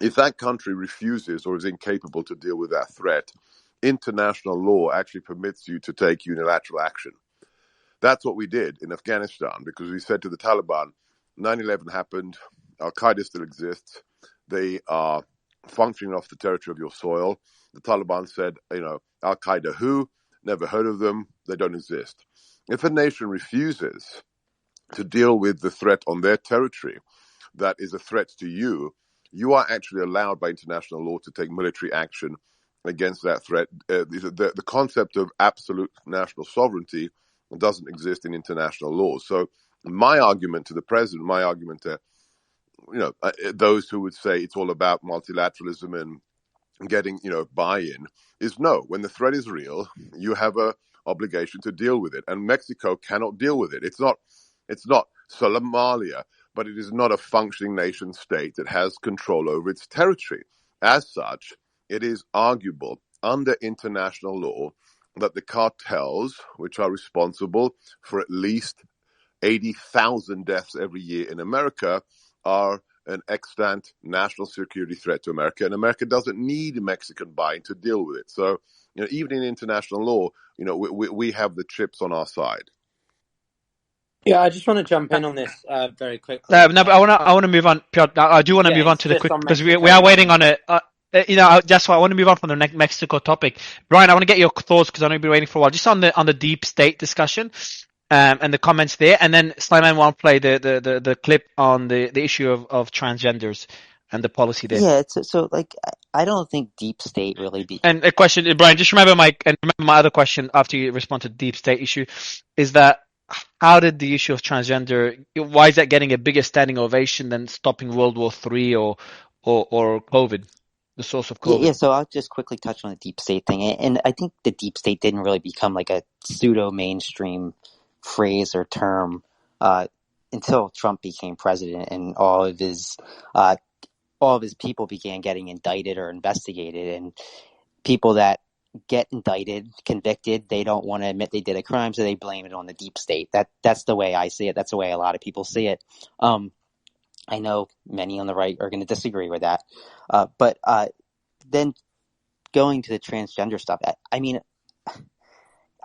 if that country refuses or is incapable to deal with that threat, international law actually permits you to take unilateral action. That's what we did in Afghanistan, because we said to the Taliban, 9/11 happened, Al-Qaeda still exists, they are functioning off the territory of your soil. The Taliban said, you know, Al-Qaeda who? Never heard of them, they don't exist. If a nation refuses to deal with the threat on their territory that is a threat to you, you are actually allowed by international law to take military action against that threat. The concept of absolute national sovereignty doesn't exist in international law. So my argument to the president, my argument to those who would say it's all about multilateralism and getting buy-in is no. When the threat is real, you have a obligation to deal with it, and Mexico cannot deal with it. It's not Somalia, but it is not a functioning nation state that has control over its territory. As such, it is arguable under international law that the cartels, which are responsible for at least 80,000 deaths every year in America, are an extant national security threat to America, and America doesn't need Mexican buy-in to deal with it. So, even in international law, we have the chips on our side. Yeah, I just want to jump in on this very quickly. No, but I want to move on, Piotr. I do want to move on to the quick, because we are waiting on it. That's why I want to move on from the Mexico topic. Brian, I want to get your thoughts, because I know you've been waiting for a while, just on the deep state discussion, and the comments there, and then Sliman will play the clip on the issue of transgenders and the policy there. Yeah, so I don't think deep state really And a question, Brian, just remember my other question after you respond to the deep state issue, is that how did the issue of transgender, why is that getting a bigger standing ovation than stopping World War III or COVID, the source of COVID? Yeah, so I'll just quickly touch on the deep state thing. And I think the deep state didn't really become like a pseudo-mainstream phrase or term until Trump became president, and all of his people began getting indicted or investigated. And people that get indicted, convicted, they don't want to admit they did a crime, so they blame it on the deep state. That's the way I see it. That's the way a lot of people see it. I know many on the right are going to disagree with that. But then going to the transgender stuff, I mean,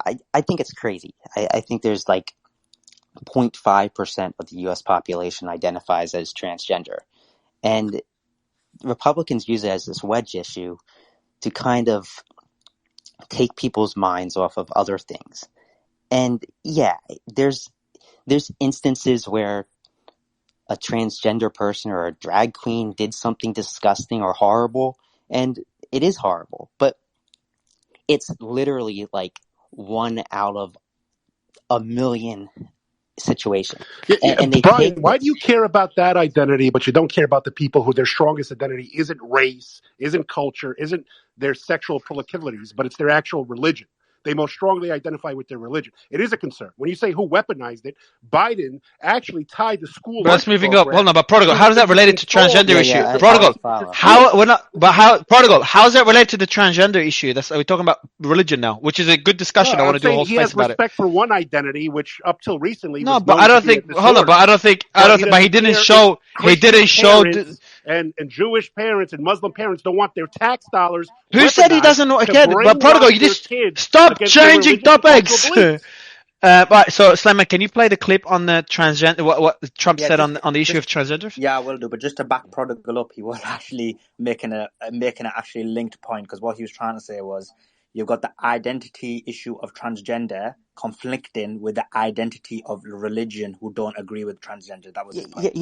I think it's crazy. I think there's like 0.5% of the U.S. population identifies as transgender. And Republicans use it as this wedge issue to kind of take people's minds off of other things. And yeah, there's instances where a transgender person or a drag queen did something disgusting or horrible, and it is horrible, but it's literally like 1 out of a million situation. And they Brian, why do you care about that identity, but you don't care about the people who their strongest identity isn't race, isn't culture, isn't their sexual proclivities, but it's their actual religion? They most strongly identify with their religion. It is a concern. When you say who weaponized it, Biden actually tied the school. But that's moving up. Hold on, but Prodigal, how is that related to transgender issue? Prodigal, how is that related to the transgender issue? We're talking about religion now, which is a good discussion. I want to do a whole space about it. He has respect for one identity, which up till recently. No, but I don't think. Hold on, but I don't think. But he didn't show. And Jewish parents and Muslim parents don't want their tax dollars. Who said he doesn't know? Again, but Prodigal, you just stop changing topics. Right, so Sliman, can you play the clip on the transgender? What Trump said on the issue of transgenders? Yeah, I will do. But just to back Prodigal up, he was actually making an actually linked point, because what he was trying to say was, you've got the identity issue of transgender conflicting with the identity of religion who don't agree with transgender. That was his point.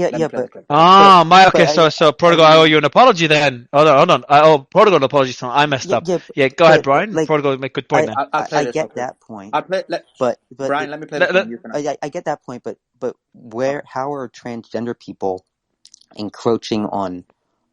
So Prodigal, I owe you an apology then. Hold on. I owe Prodigal an apology, so I messed up. Yeah, go ahead, Brian. Prodigal make a good point now. I get that point. Brian, let me play the I get that point, but how are transgender people encroaching on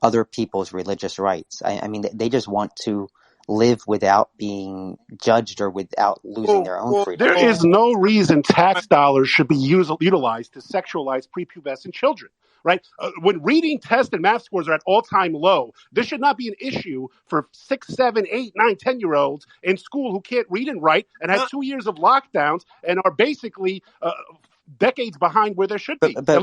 other people's religious rights? I mean, they just want to live without being judged or without losing their own freedom. There is no reason tax dollars should be utilized to sexualize prepubescent children, right? When reading test and math scores are at all-time low, this should not be an issue for 6, 7, 8, 9, 10-year-olds in school who can't read and write and have 2 years of lockdowns and are basically decades behind where they should be. But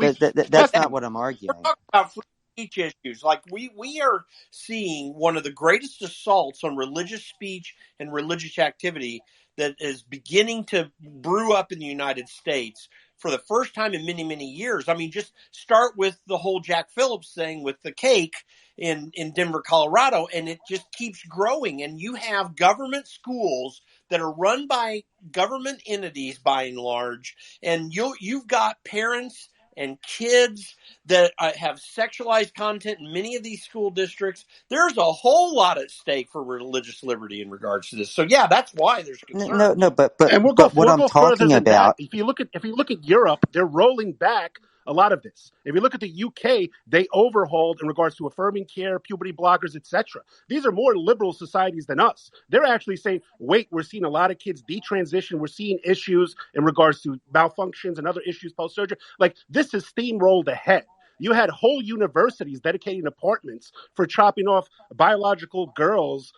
that's not what I'm arguing. We're talking about free speech issues. Like we are seeing one of the greatest assaults on religious speech and religious activity that is beginning to brew up in the United States for the first time in many, many years. I mean, just start with the whole Jack Phillips thing with the cake in Denver, Colorado, and it just keeps growing. And you have government schools that are run by government entities by and large, and you've got parents and kids that have sexualized content in many of these school districts. There's a whole lot at stake for religious liberty in regards to this. So yeah, that's why there's concern. But what I'm talking about, if you look at Europe, they're rolling back a lot of this. If you look at the UK, they overhauled in regards to affirming care, puberty blockers, etc. These are more liberal societies than us. They're actually saying, wait, we're seeing a lot of kids detransition. We're seeing issues in regards to malfunctions and other issues post-surgery. Like, this is steamrolled ahead. You had whole universities dedicating apartments for chopping off biological girls'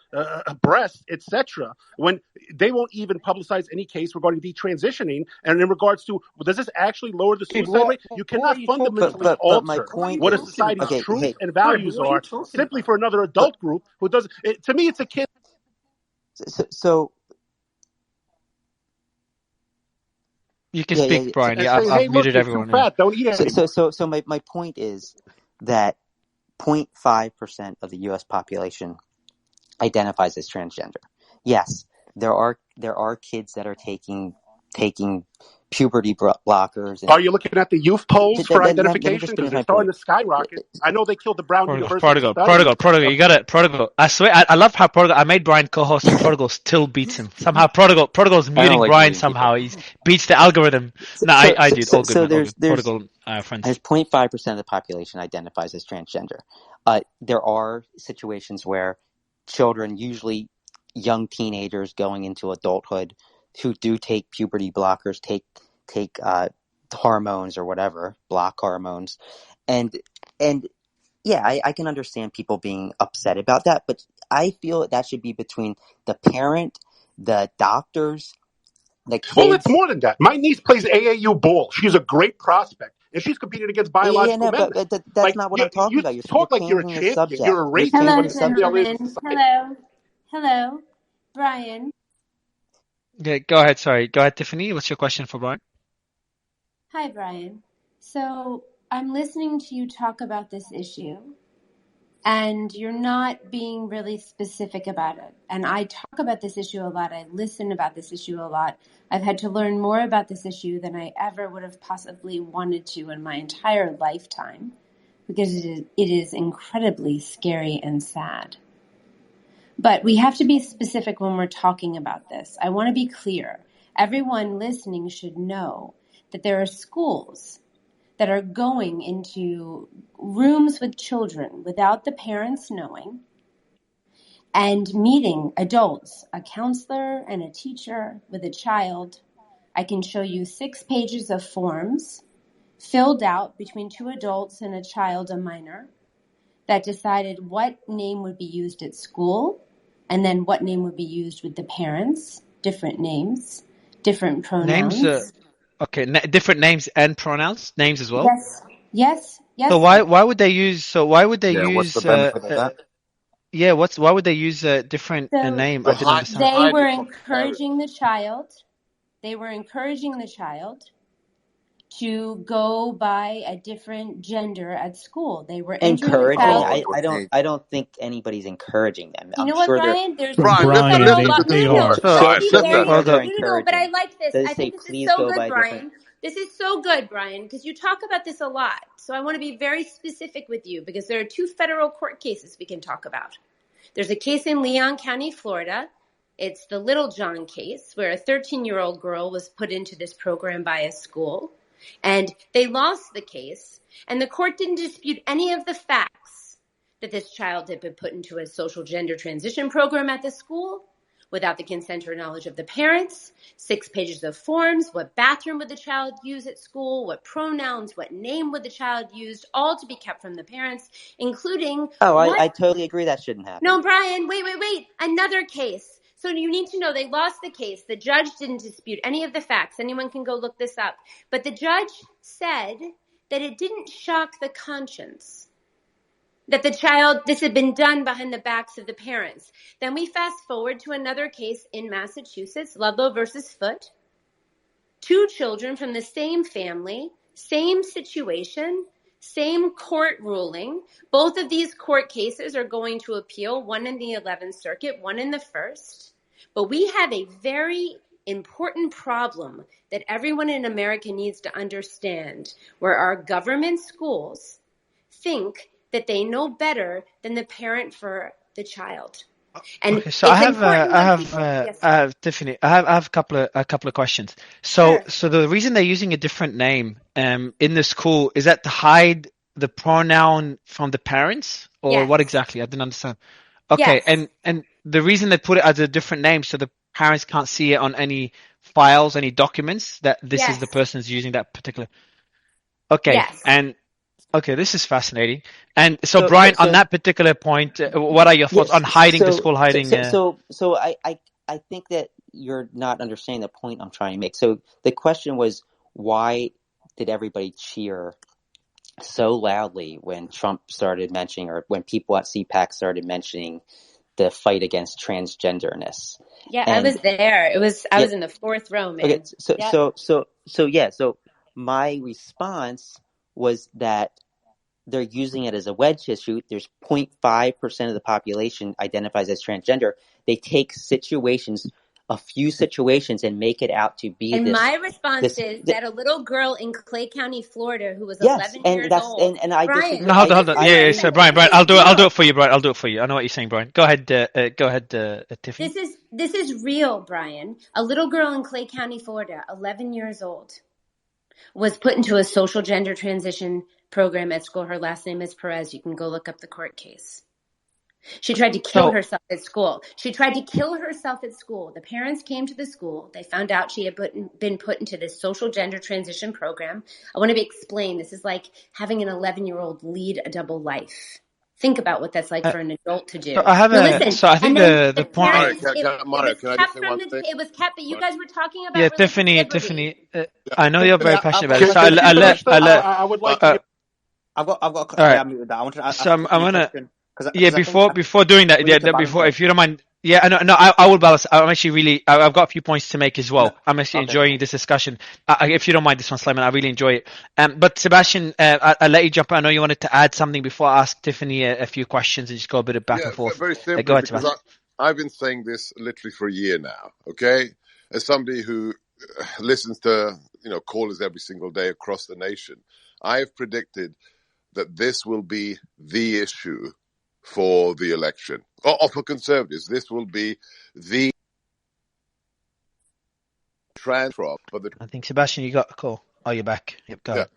breasts, etc., when they won't even publicize any case regarding detransitioning. And in regards to, does this actually lower the suicide rate? You cannot fundamentally but my alter point what a is, society's okay, truth hey, and values are simply for another adult group who doesn't. To me, it's akin. So you can speak, Brian. And Yeah, saying, I've hey, look, muted you're too everyone. Yeah. fat, don't eat anymore. So my point is that 0.5% of the U.S. population identifies as transgender. Yes, there are kids that are taking puberty blockers. And are you looking at the youth polls for identification? Because they're starting to skyrocket. I know they killed the Brown University study. Prodigal, you got it. Prodigal. I swear, I love how Prodigal. I made Brian co-host, and Prodigal still beats him. Somehow, Prodigal's muting like Brian. Somehow he beats the algorithm. I did all good. So there's Prodigal friends. There's 0.5% of the population identifies as transgender. There are situations where children, usually young teenagers going into adulthood, who do take puberty blockers, take hormones or whatever, block hormones, and yeah, I can understand people being upset about that, but I feel that should be between the parent, the doctors, the kids. Well, it's more than that. My niece plays AAU ball. She's a great prospect, and she's competing against biological men. But that's not what I'm talking about. You talk like you're a champion. You're a racist. Hello, gentlemen. Hello, Brian. Yeah, go ahead. Sorry, go ahead, Tiffany. What's your question for Brian? Hi, Brian. So I'm listening to you talk about this issue, and you're not being really specific about it. And I talk about this issue a lot. I listen about this issue a lot. I've had to learn more about this issue than I ever would have possibly wanted to in my entire lifetime, because it is incredibly scary and sad. But we have to be specific when we're talking about this. I want to be clear. Everyone listening should know that there are schools that are going into rooms with children without the parents knowing and meeting adults, a counselor and a teacher with a child. I can show you 6 pages of forms filled out between 2 adults and a child, a minor, that decided what name would be used at school and then what name would be used with the parents, different names, different pronouns. Names, okay, different names and pronouns, names as well. Yes. So why would they use? What's the benefit of that? Yeah, why would they use a different name? I didn't understand. They were encouraging the child. They were encouraging the child to go by a different gender at school. They were encouraging. I don't think anybody's encouraging them. You know what, Brian? There's Brian, they are. But I like this. I think this is so good, Brian. This is so good, Brian, because you talk about this a lot. So I want to be very specific with you because there are 2 federal court cases we can talk about. There's a case in Leon County, Florida. It's the Little John case where a 13-year-old girl was put into this program by a school. And they lost the case, and the court didn't dispute any of the facts that this child had been put into a social gender transition program at the school without the consent or knowledge of the parents, 6 pages of forms, what bathroom would the child use at school, what pronouns, what name would the child use, all to be kept from the parents, including... I totally agree that shouldn't happen. No, Brian, wait. Another case. So you need to know they lost the case. The judge didn't dispute any of the facts. Anyone can go look this up. But the judge said that it didn't shock the conscience that this had been done behind the backs of the parents. Then we fast forward to another case in Massachusetts, Ludlow versus Foote. 2 children from the same family, same situation, same court ruling. Both of these court cases are going to appeal, one in the 11th Circuit, one in the 1st. But we have a very important problem that everyone in America needs to understand, where our government schools think that they know better than the parent for the child. And Okay, so it's important when people. Yes, I have Tiffany. I have a couple of questions. sure. So the reason they're using a different name in the school is that to hide the pronoun from the parents, or what Yes, exactly? I didn't understand. Okay, yes, and the reason they put it as a different name so the parents can't see it on any files, any documents that this is yes, the person's using that particular. Okay, yes. and okay, this is fascinating. And so, So, so, Brian, on so, that particular point, what are your thoughts yes. on hiding the school hiding? So I think that you're not understanding the point I'm trying to make. So the question was, why did everybody cheer so loudly when Trump started mentioning, or when people at CPAC started mentioning the fight against transgenderness? Yeah, I And was there. I yeah, was in the fourth row, okay, man. Yep. so my response was that they're using it as a wedge issue. There's 0.5% of the population identifies as transgender. They take a few situations, and make it out to be And this. my response is that a little girl in Clay County, Florida, who was Yes, 11 and years old. I Brian, disagree. No, hold on, hold on. listen Yeah, for a yeah. So, second. Brian, This is I'll do real. it for you, Brian. I'll do it for you. I know what you're saying, Brian. Go ahead, Tiffany. This is real, Brian. A little girl in Clay County, Florida, 11 years old, was put into a social gender transition program at school. Her last name is Perez. You can go look up the court case. She tried to kill So, herself at school. The parents came to the school. They found out she had been put into this social gender transition program. I want to explain. This is like having an 11-year-old lead a double life. Think about what that's like for an adult to so do. I have Now listen, So I and think then the the point. parents, it Mario, was can I just kept say from one thing? it was kept, but you guys were talking Yeah, about religious Tiffany. liberty. I know you're Tiffany, very passionate about it. Can, So can she finish I though? let. I would like to Uh, give. I've got. all Sorry, right. I'm muted. I want to So ask I'm Tiffany a gonna. question Yeah, because before doing that, we need to before, balance it. if you don't mind, yeah, no, I will balance. I'm actually really, I've got a few points to make as No, well. I'm actually okay. enjoying this discussion. If you don't mind this one, Slimane, I really enjoy it. But Sebastian, I'll let you jump in. I know you wanted to add something before I ask Tiffany a few questions and just go a bit of back Yeah, and forth. very Go simply, ahead, because Sebastian. I've been saying this literally for a year now. Okay, as somebody who listens to callers every single day across the nation, I have predicted that this will be the issue for the election, or for conservatives. This will be the for the I think Sebastian, you got a call. Oh, you're back. Yep, go ahead.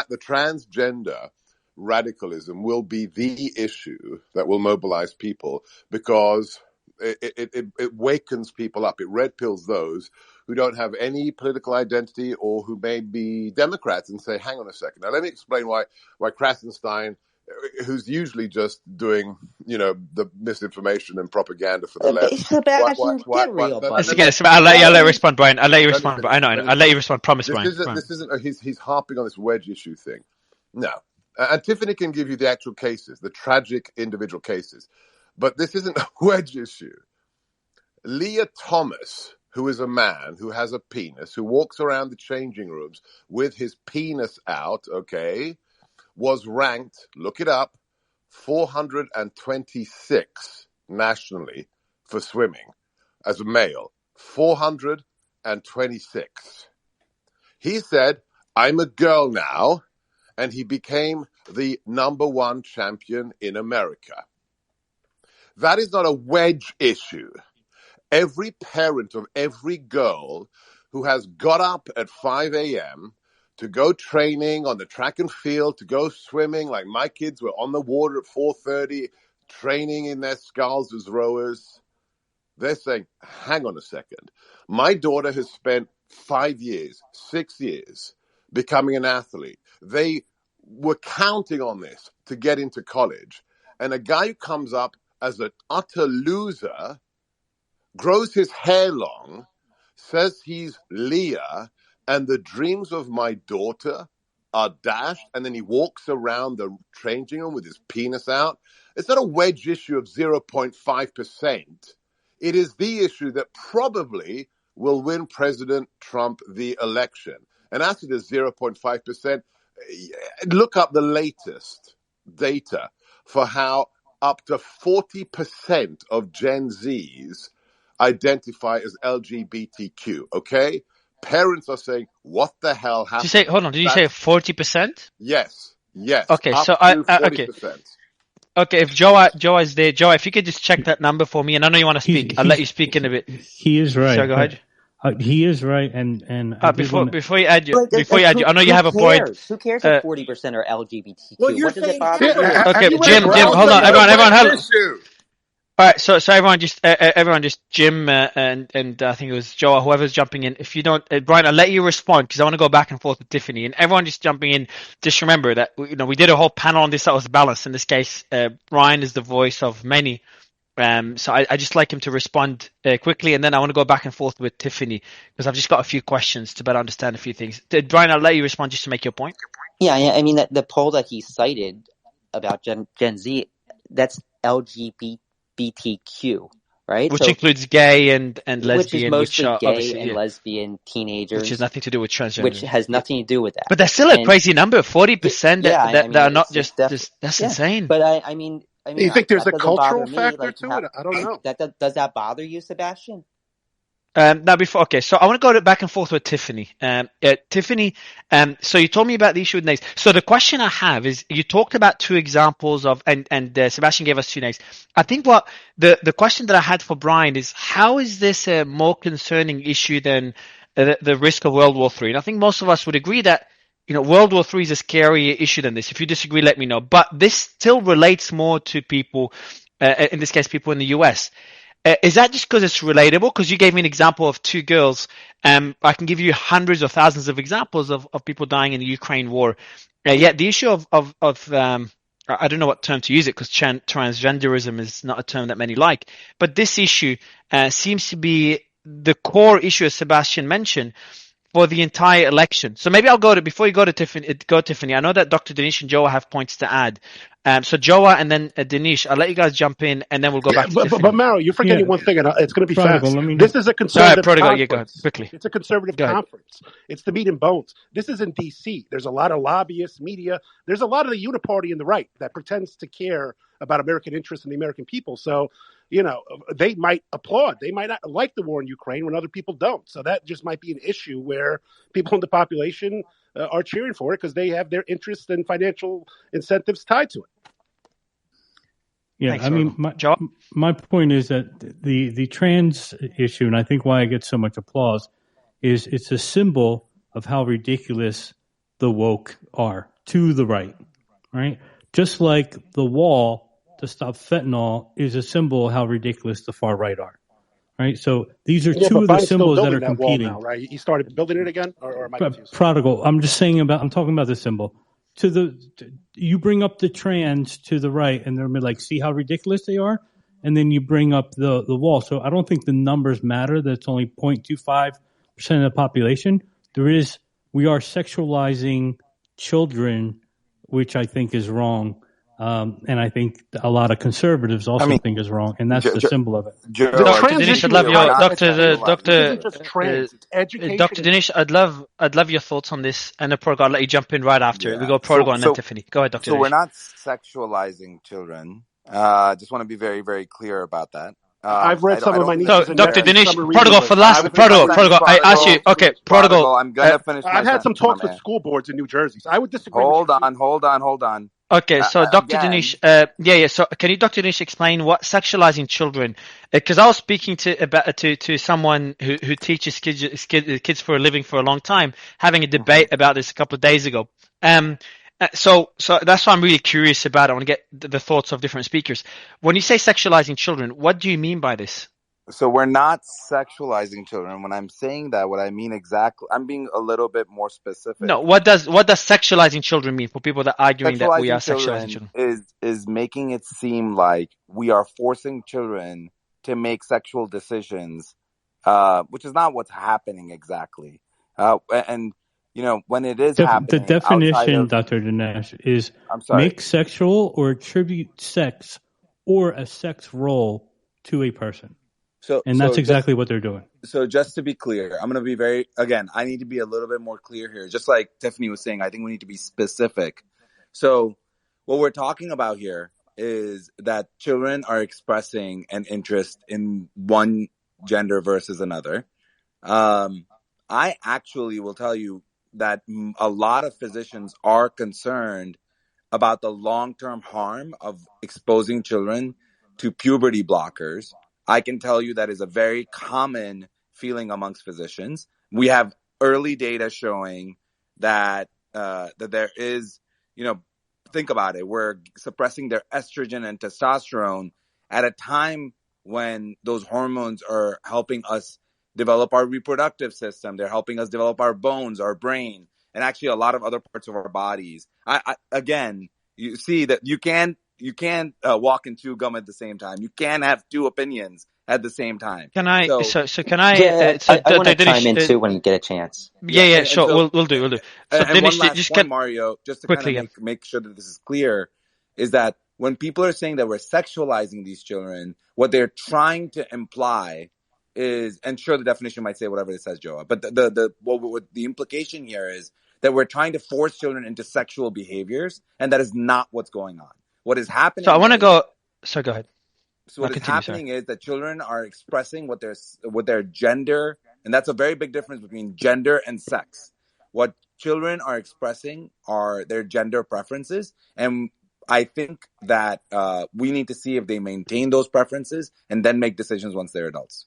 the transgender radicalism will be the issue that will mobilize people, because it wakens people up. It red pills those who don't have any political identity or who may be Democrats and say, hang on a second. Now, let me explain why Krasenstein, who's usually just doing, the misinformation and propaganda for the left. Sebastian, get real, buddy. I'll let Let you me respond, Brian. I'll let you let me respond. finish. I know. Let me I'll let you finish. respond. Promise, This Brian. isn't. He's harping on this wedge issue thing. No, and Tiffany can give you the actual cases, the tragic individual cases, but this isn't a wedge issue. Leah Thomas, who is a man who has a penis, who walks around the changing rooms with his penis out, okay, was ranked, look it up, 426 nationally for swimming as a male. 426. He said, I'm a girl now, and he became the #1 champion in America. That is not a wedge issue. Every parent of every girl who has got up at 5 a.m. to go training on the track and field, to go swimming, like my kids were on the water at 4:30, training in their sculls as rowers, they're saying, hang on a second. My daughter has spent 5 years, 6 years becoming an athlete. They were counting on this to get into college. And a guy who comes up as an utter loser, grows his hair long, says he's Leah, and the dreams of my daughter are dashed, and then he walks around the changing room with his penis out. It's not a wedge issue of 0.5%. It is the issue that probably will win President Trump the election. And as to the 0.5%, look up the latest data for how up to 40% of Gen Zs identify as LGBTQ, okay? Parents are saying, what the hell Did you say, happened? hold on, did you say 40%? Yes, Okay, up so to okay. 40%. Okay, if Joa is there, Joa, if you could just check that number for me, and I know you want to speak, I'll let you speak in a bit. He is right. So go ahead. He is right, and before you add, Who I know you have a point. Who cares if 40% are LGBTQ? Well, you're What does it saying bother half of you? it. Okay, You Jim, went hold on, to everyone, hold on. Issue. All right, so everyone just Jim and I think it was Joe or whoever's jumping in. If you don't, Brian, I'll let you respond because I want to go back and forth with Tiffany and everyone just jumping in. Just remember that we did a whole panel on this that was balanced. In this case, Brian is the voice of many. So I just like him to respond quickly, and then I want to go back and forth with Tiffany because I've just got a few questions to better understand a few things. Brian, I'll let you respond just to make your point. Yeah. I mean, the poll that he cited about Gen Z, that's LGBTQ, right? Which includes gay and lesbian, which is mostly gay obviously, and lesbian teenagers, which has nothing to do with transgender. Which has nothing to do with that. But that's still a crazy number, 40% that are not just that's insane. But I mean, do you think there's a cultural factor to it? I don't know. Does that bother you, Sebastian? Okay, so I want to go back and forth with Tiffany. Tiffany, so you told me about the issue with names. So the question I have is, you talked about two examples of, and Sebastian gave us two names. I think what the question that I had for Brian is, how is this a more concerning issue than the risk of World War III? And I think most of us would agree that, World War III is a scarier issue than this. If you disagree, let me know. But this still relates more to people, in this case, people in the US. Is that just because it's relatable? Because you gave me an example of two girls. I can give you hundreds or thousands of examples of people dying in the Ukraine war. Yet the issue of I don't know what term to use it because transgenderism is not a term that many like. But this issue seems to be the core issue, as Sebastian mentioned, for the entire election. So maybe before you go to Tiffany, I know that Dr. Dinesh and Joa have points to add. So Joa and then Dinesh, I'll let you guys jump in and then we'll go back to Tiffany. But Maro, you're forgetting one thing, and it's going to be fast. This is a conservative conference. Go ahead, quickly. It's a conservative conference. It's the meat and bones. This is in D.C. There's a lot of lobbyists, media. There's a lot of the uniparty in the right that pretends to care about American interests and the American people. So, they might applaud. They might not like the war in Ukraine when other people don't. So that just might be an issue where people in the population are cheering for it because they have their interests and financial incentives tied to it. Yeah, thanks, I mean, my point is that the trans issue, and I think why it gets so much applause, is it's a symbol of how ridiculous the woke are to the right, right? Just like the wall to stop fentanyl is a symbol of how ridiculous the far right are, right? So these are two of the symbols that are competing. Now, right? He started building it again, or am I confused? Prodigal. I'm talking about the symbol. You bring up the trans to the right, and they're like, see how ridiculous they are, and then you bring up the wall. So I don't think the numbers matter. That's only 0.25% of the population. We are sexualizing children, which I think is wrong. And I think a lot of conservatives also think is wrong, and that's the symbol of it. Dr. Dinesh, I'd love your thoughts on this, and Prodigal, I'll let you jump in right after. Yeah. We go Prodigal and then Tiffany. Go ahead, Dr. So Dinesh. we're not sexualizing children. Just want to be very, very clear about that. I've read some of my nieces. So, Dr. Dinesh, Prodigal, for last, Prodigal, I asked you, okay, Prodigal. I'm going to finish. I've had some talks with school boards in New Jersey. So I would disagree. Hold on. Okay, so Dr. Dinesh, So can you, Dr. Dinesh, explain what sexualizing children? Because I was speaking to someone who teaches kids for a living for a long time, having a debate about this a couple of days ago. So that's why I'm really curious about it. I want to get the thoughts of different speakers. When you say sexualizing children, what do you mean by this? So we're not sexualizing children. When I'm saying that, what I mean exactly, I'm being a little bit more specific. No, what does sexualizing children mean for people that are arguing that we are sexualizing children? Is making it seem like we are forcing children to make sexual decisions, which is not what's happening exactly. And when it is happening, the definition, Dr. Dinesh, is make sexual or attribute sex or a sex role to a person. That's exactly what they're doing. So just to be clear, I'm going to be I need to be a little bit more clear here. Just like Tiffany was saying, I think we need to be specific. So what we're talking about here is that children are expressing an interest in one gender versus another. I actually will tell you that a lot of physicians are concerned about the long-term harm of exposing children to puberty blockers, I can tell you that is a very common feeling amongst physicians. We have early data showing that that there is, think about it, we're suppressing their estrogen and testosterone at a time when those hormones are helping us develop our reproductive system. They're helping us develop our bones, our brain, and actually a lot of other parts of our bodies. Again, you see that you can't walk and chew gum at the same time. You can't have two opinions at the same time. Can I? So can I? Yeah, I want to chime in too when you get a chance. Yeah, sure. So, we'll do. So and Dennis, one last just point, Mario, just to kind of make sure that this is clear, is that when people are saying that we're sexualizing these children, what they're trying to imply is, and sure, the definition might say whatever it says, Joa, but what the implication here is that we're trying to force children into sexual behaviors, and that is not what's going on. What is happening? So I want to go. So go ahead. So what is happening is that children are expressing what their gender, and that's a very big difference between gender and sex. What children are expressing are their gender preferences, and I think that we need to see if they maintain those preferences and then make decisions once they're adults.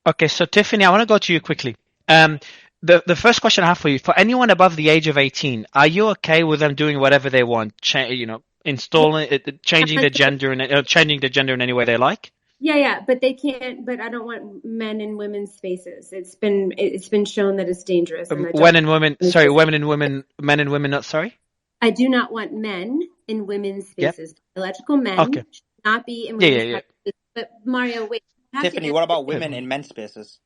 Okay, so Tiffany, I want to go to you quickly. The first question I have for you, for anyone above the age of 18, are you okay with them doing whatever they want? Installing it, changing the gender and changing the gender in any way they like? Yeah, but they can't. But I don't want men in women's spaces. It's been shown that it's dangerous. And men and women. Men and women. Not sorry. I do not want men in women's spaces. Yep. Biological men should not be in women's spaces. But Mario, wait. Tiffany, what about women in men's spaces?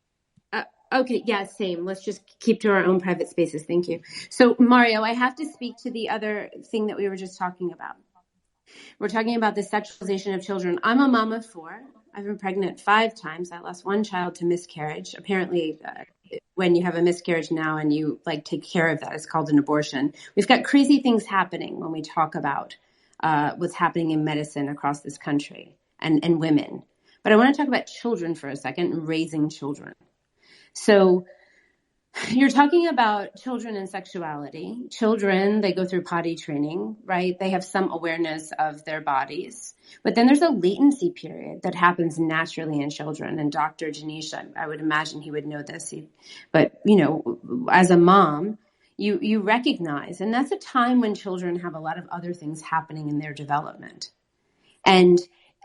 Okay, yeah, same. Let's just keep to our own private spaces. Thank you. So, Mario, I have to speak to the other thing that we were just talking about. We're talking about the sexualization of children. I'm a mom of 4. I've been pregnant 5 times. I lost 1 child to miscarriage. Apparently, when you have a miscarriage now and you take care of that, it's called an abortion. We've got crazy things happening when we talk about what's happening in medicine across this country and women. But I want to talk about children for a second and raising children. So you're talking about children and sexuality. Children, they go through potty training, right? They have some awareness of their bodies. But then there's a latency period that happens naturally in children. And Dr. Janish, I would imagine he would know this. But, as a mom, you recognize, and that's a time when children have a lot of other things happening in their development. And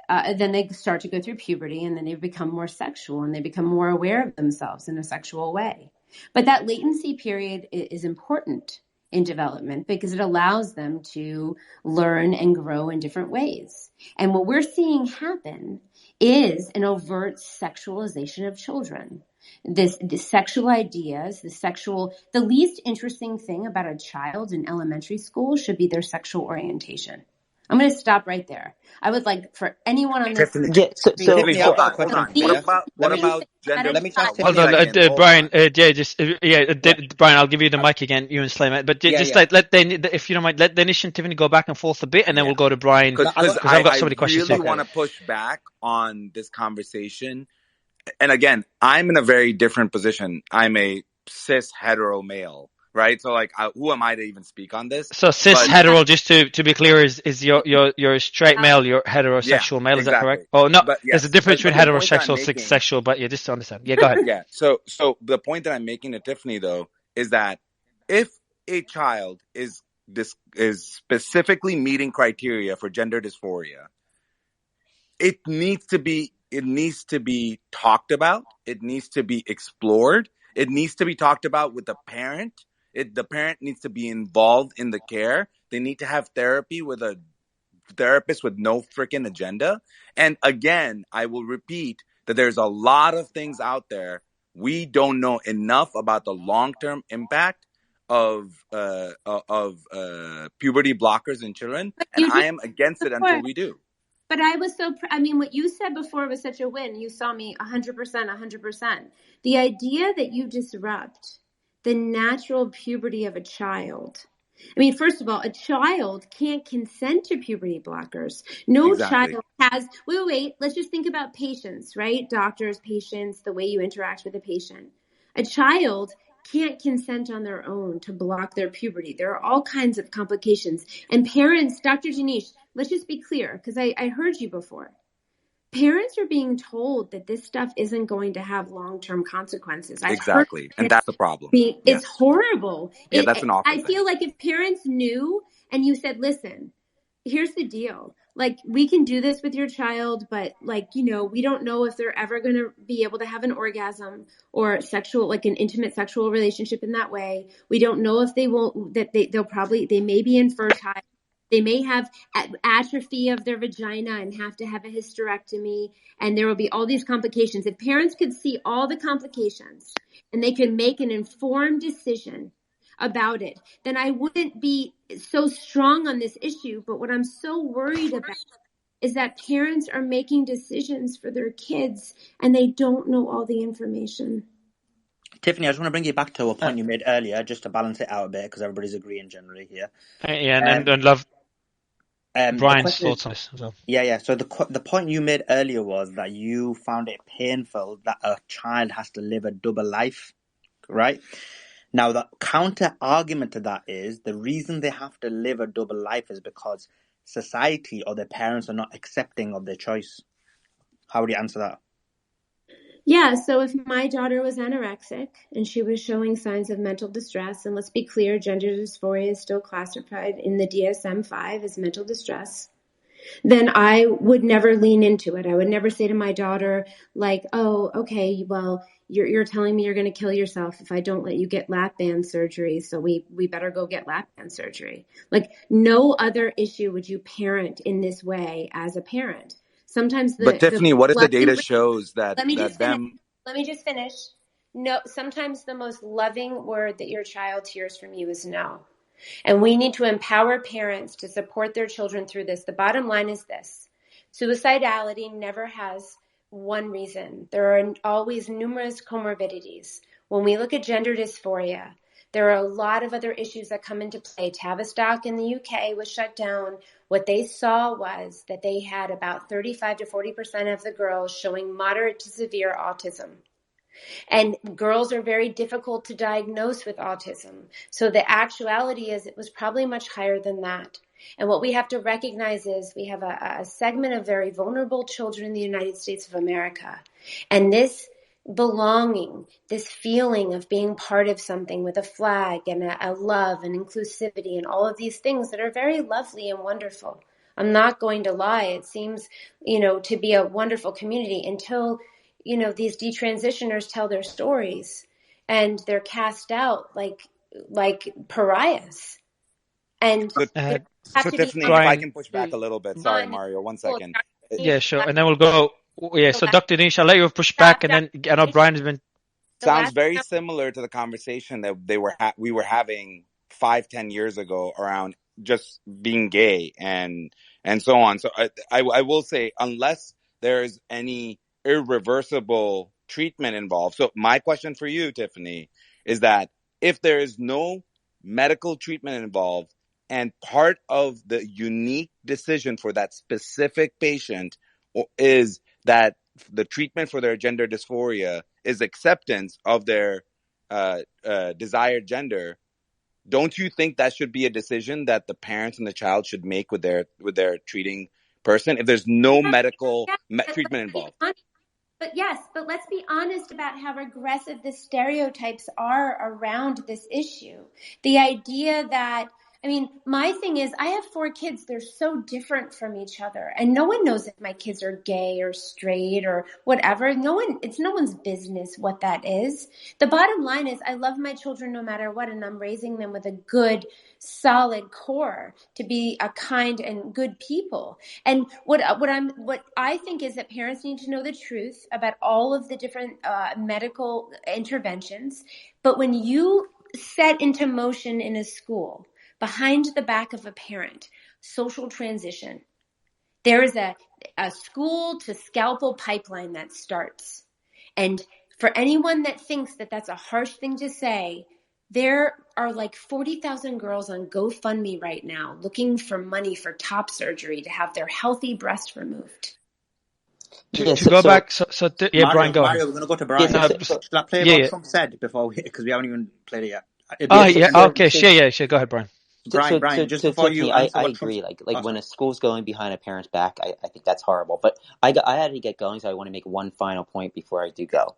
then they start to go through puberty, and then they become more sexual, and they become more aware of themselves in a sexual way. But that latency period is important in development because it allows them to learn and grow in different ways. And what we're seeing happen is an overt sexualization of children. The sexual ideas, the least interesting thing about a child in elementary school should be their sexual orientation. I'm going to stop right there. I would like for anyone on this. Tiffany, I've got a question. What about gender? Let me just hold on, Brian. Brian, I'll give you the mic again. You and Slayman, but if you don't mind, let Danish and Tiffany go back and forth a bit, and then we'll go to Brian because I've got so many questions. I really want to push back on this conversation. And again, I'm in a very different position. I'm a cis hetero male. Right, so who am I to even speak on this? So hetero, just to be clear, is you're a straight male, you're heterosexual male, is that correct? Oh no, there's a difference between heterosexual and sexual, but just to understand. Yeah, go ahead. Yeah, so the point that I'm making to Tiffany though is that if a child is specifically meeting criteria for gender dysphoria, it needs to be talked about. It needs to be explored. It needs to be talked about with the parent. The parent needs to be involved in the care. They need to have therapy with a therapist with no freaking agenda. And again, I will repeat that there's a lot of things out there. We don't know enough about the long-term impact of puberty blockers in children. And I am against it until we do. But what you said before was such a win. You saw me 100%. The idea that you disrupt the natural puberty of a child. First of all, a child can't consent to puberty blockers. No child has, wait, let's just think about patients, right? Doctors, patients, the way you interact with a patient. A child can't consent on their own to block their puberty. There are all kinds of complications. And parents, Dr. Janish, let's just be clear, because I heard you before. Parents are being told that this stuff isn't going to have long-term consequences. I've heard Exactly. And that's the problem. it's Yes. horrible. Yeah, that's an awful I thing. feel like if parents knew and you said, listen, here's the deal. Like, we can do this with your child, but like, you know, we don't know if they're ever going to be able to have an orgasm or sexual, like an intimate sexual relationship in that way. We don't know if they won't, that they may be infertile. They may have atrophy of their vagina and have to have a hysterectomy, and there will be all these complications. If parents could see all the complications and they could make an informed decision about it, then I wouldn't be so strong on this issue. But what I'm so worried about is that parents are making decisions for their kids and they don't know all the information. Tiffany, I just want to bring you back to a point you made earlier, just to balance it out a bit, because everybody's agreeing generally here. Yeah, and love Brian's thoughts on this as well. Yeah. So the point you made earlier was that you found it painful that a child has to live a double life, right? Now, the counter argument to that is the reason they have to live a double life is because society or their parents are not accepting of their choice. How would you answer that? Yeah, so if my daughter was anorexic and she was showing signs of mental distress, and let's be clear, gender dysphoria is still classified in the DSM-5 as mental distress, then I would never lean into it. I would never say to my daughter, like, oh, okay, well, you're telling me you're going to kill yourself if I don't let you get lap band surgery, so we better go get lap band surgery. Like, no other issue would you parent in this way as a parent. Sometimes but Tiffany, what if the data shows that Let me just finish. No, sometimes the most loving word that your child hears from you is no. And we need to empower parents to support their children through this. The bottom line is this: suicidality never has one reason. There are always numerous comorbidities. When we look at gender dysphoria, there are a lot of other issues that come into play. Tavistock in the UK was shut down. What they saw was that they had about 35 to 40% of the girls showing moderate to severe autism. And girls are very difficult to diagnose with autism. So the actuality is it was probably much higher than that. And what we have to recognize is we have a segment of very vulnerable children in the United States of America. And this belonging, this feeling of being part of something with a flag and a love and inclusivity and all of these things that are very lovely and wonderful. I'm not going to lie. It seems, to be a wonderful community until, these detransitioners tell their stories and they're cast out like pariahs. And so Tiffany, if I can push back a little bit. Sorry, Mario, 1 second. Yeah, sure. And then we'll go. Yeah, so Dr. Nish, I'll let you push back, and then I know Brian has been. Sounds very similar to the conversation that we were having 5-10 years ago around just being gay and so on. So I will say, unless there's any irreversible treatment involved. So my question for you, Tiffany, is that if there is no medical treatment involved, and part of the unique decision for that specific patient is that the treatment for their gender dysphoria is acceptance of their desired gender, don't you think that should be a decision that the parents and the child should make with their treating person if there's no medical treatment involved? But let's be honest about how regressive the stereotypes are around this issue. The idea that, my thing is, I have 4 kids. They're so different from each other. And no one knows if my kids are gay or straight or whatever. It's no one's business what that is. The bottom line is I love my children no matter what, and I'm raising them with a good, solid core to be a kind and good people. And what I think is that parents need to know the truth about all of the different medical interventions. But when you set into motion in a school, behind the back of a parent, social transition, there is a school to scalpel pipeline that starts. And for anyone that thinks that that's a harsh thing to say, there are like 40,000 girls on GoFundMe right now looking for money for top surgery to have their healthy breast removed. To go back. Brian, go ahead. Mario, we're going to go to Brian. Shall I play what Trump said before because we haven't even played it yet? Okay, sure. Go ahead, Brian. Brian, just before you answer I agree. Like when a school's going behind a parent's back, I think that's horrible. But I had to get going, so I want to make one final point before I do go.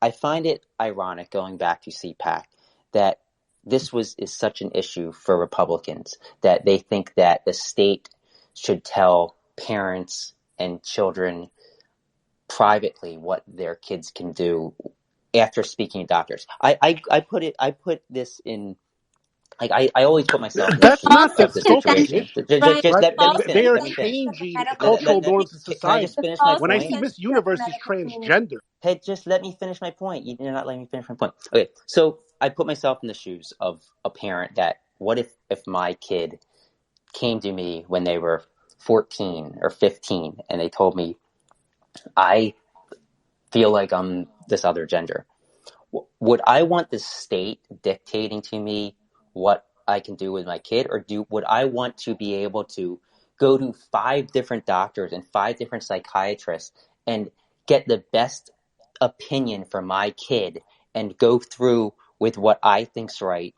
I find it ironic, going back to CPAC, that this is such an issue for Republicans, that they think that the state should tell parents and children privately what their kids can do after speaking to doctors. I put this in. Like I always put myself in That's not the of the scope of the situation. issue. They are changing the cultural norms of society. Can I just finish my When point? I see Miss Universe is transgender. Hey, just let me finish my point. You're not letting me finish my point. Okay, so I put myself in the shoes of a parent that what if my kid came to me when they were 14 or 15 and they told me, I feel like I'm this other gender. Would I want the state dictating to me what I can do with my kid, or would I want to be able to go to 5 different doctors and 5 different psychiatrists and get the best opinion for my kid and go through with what I think's right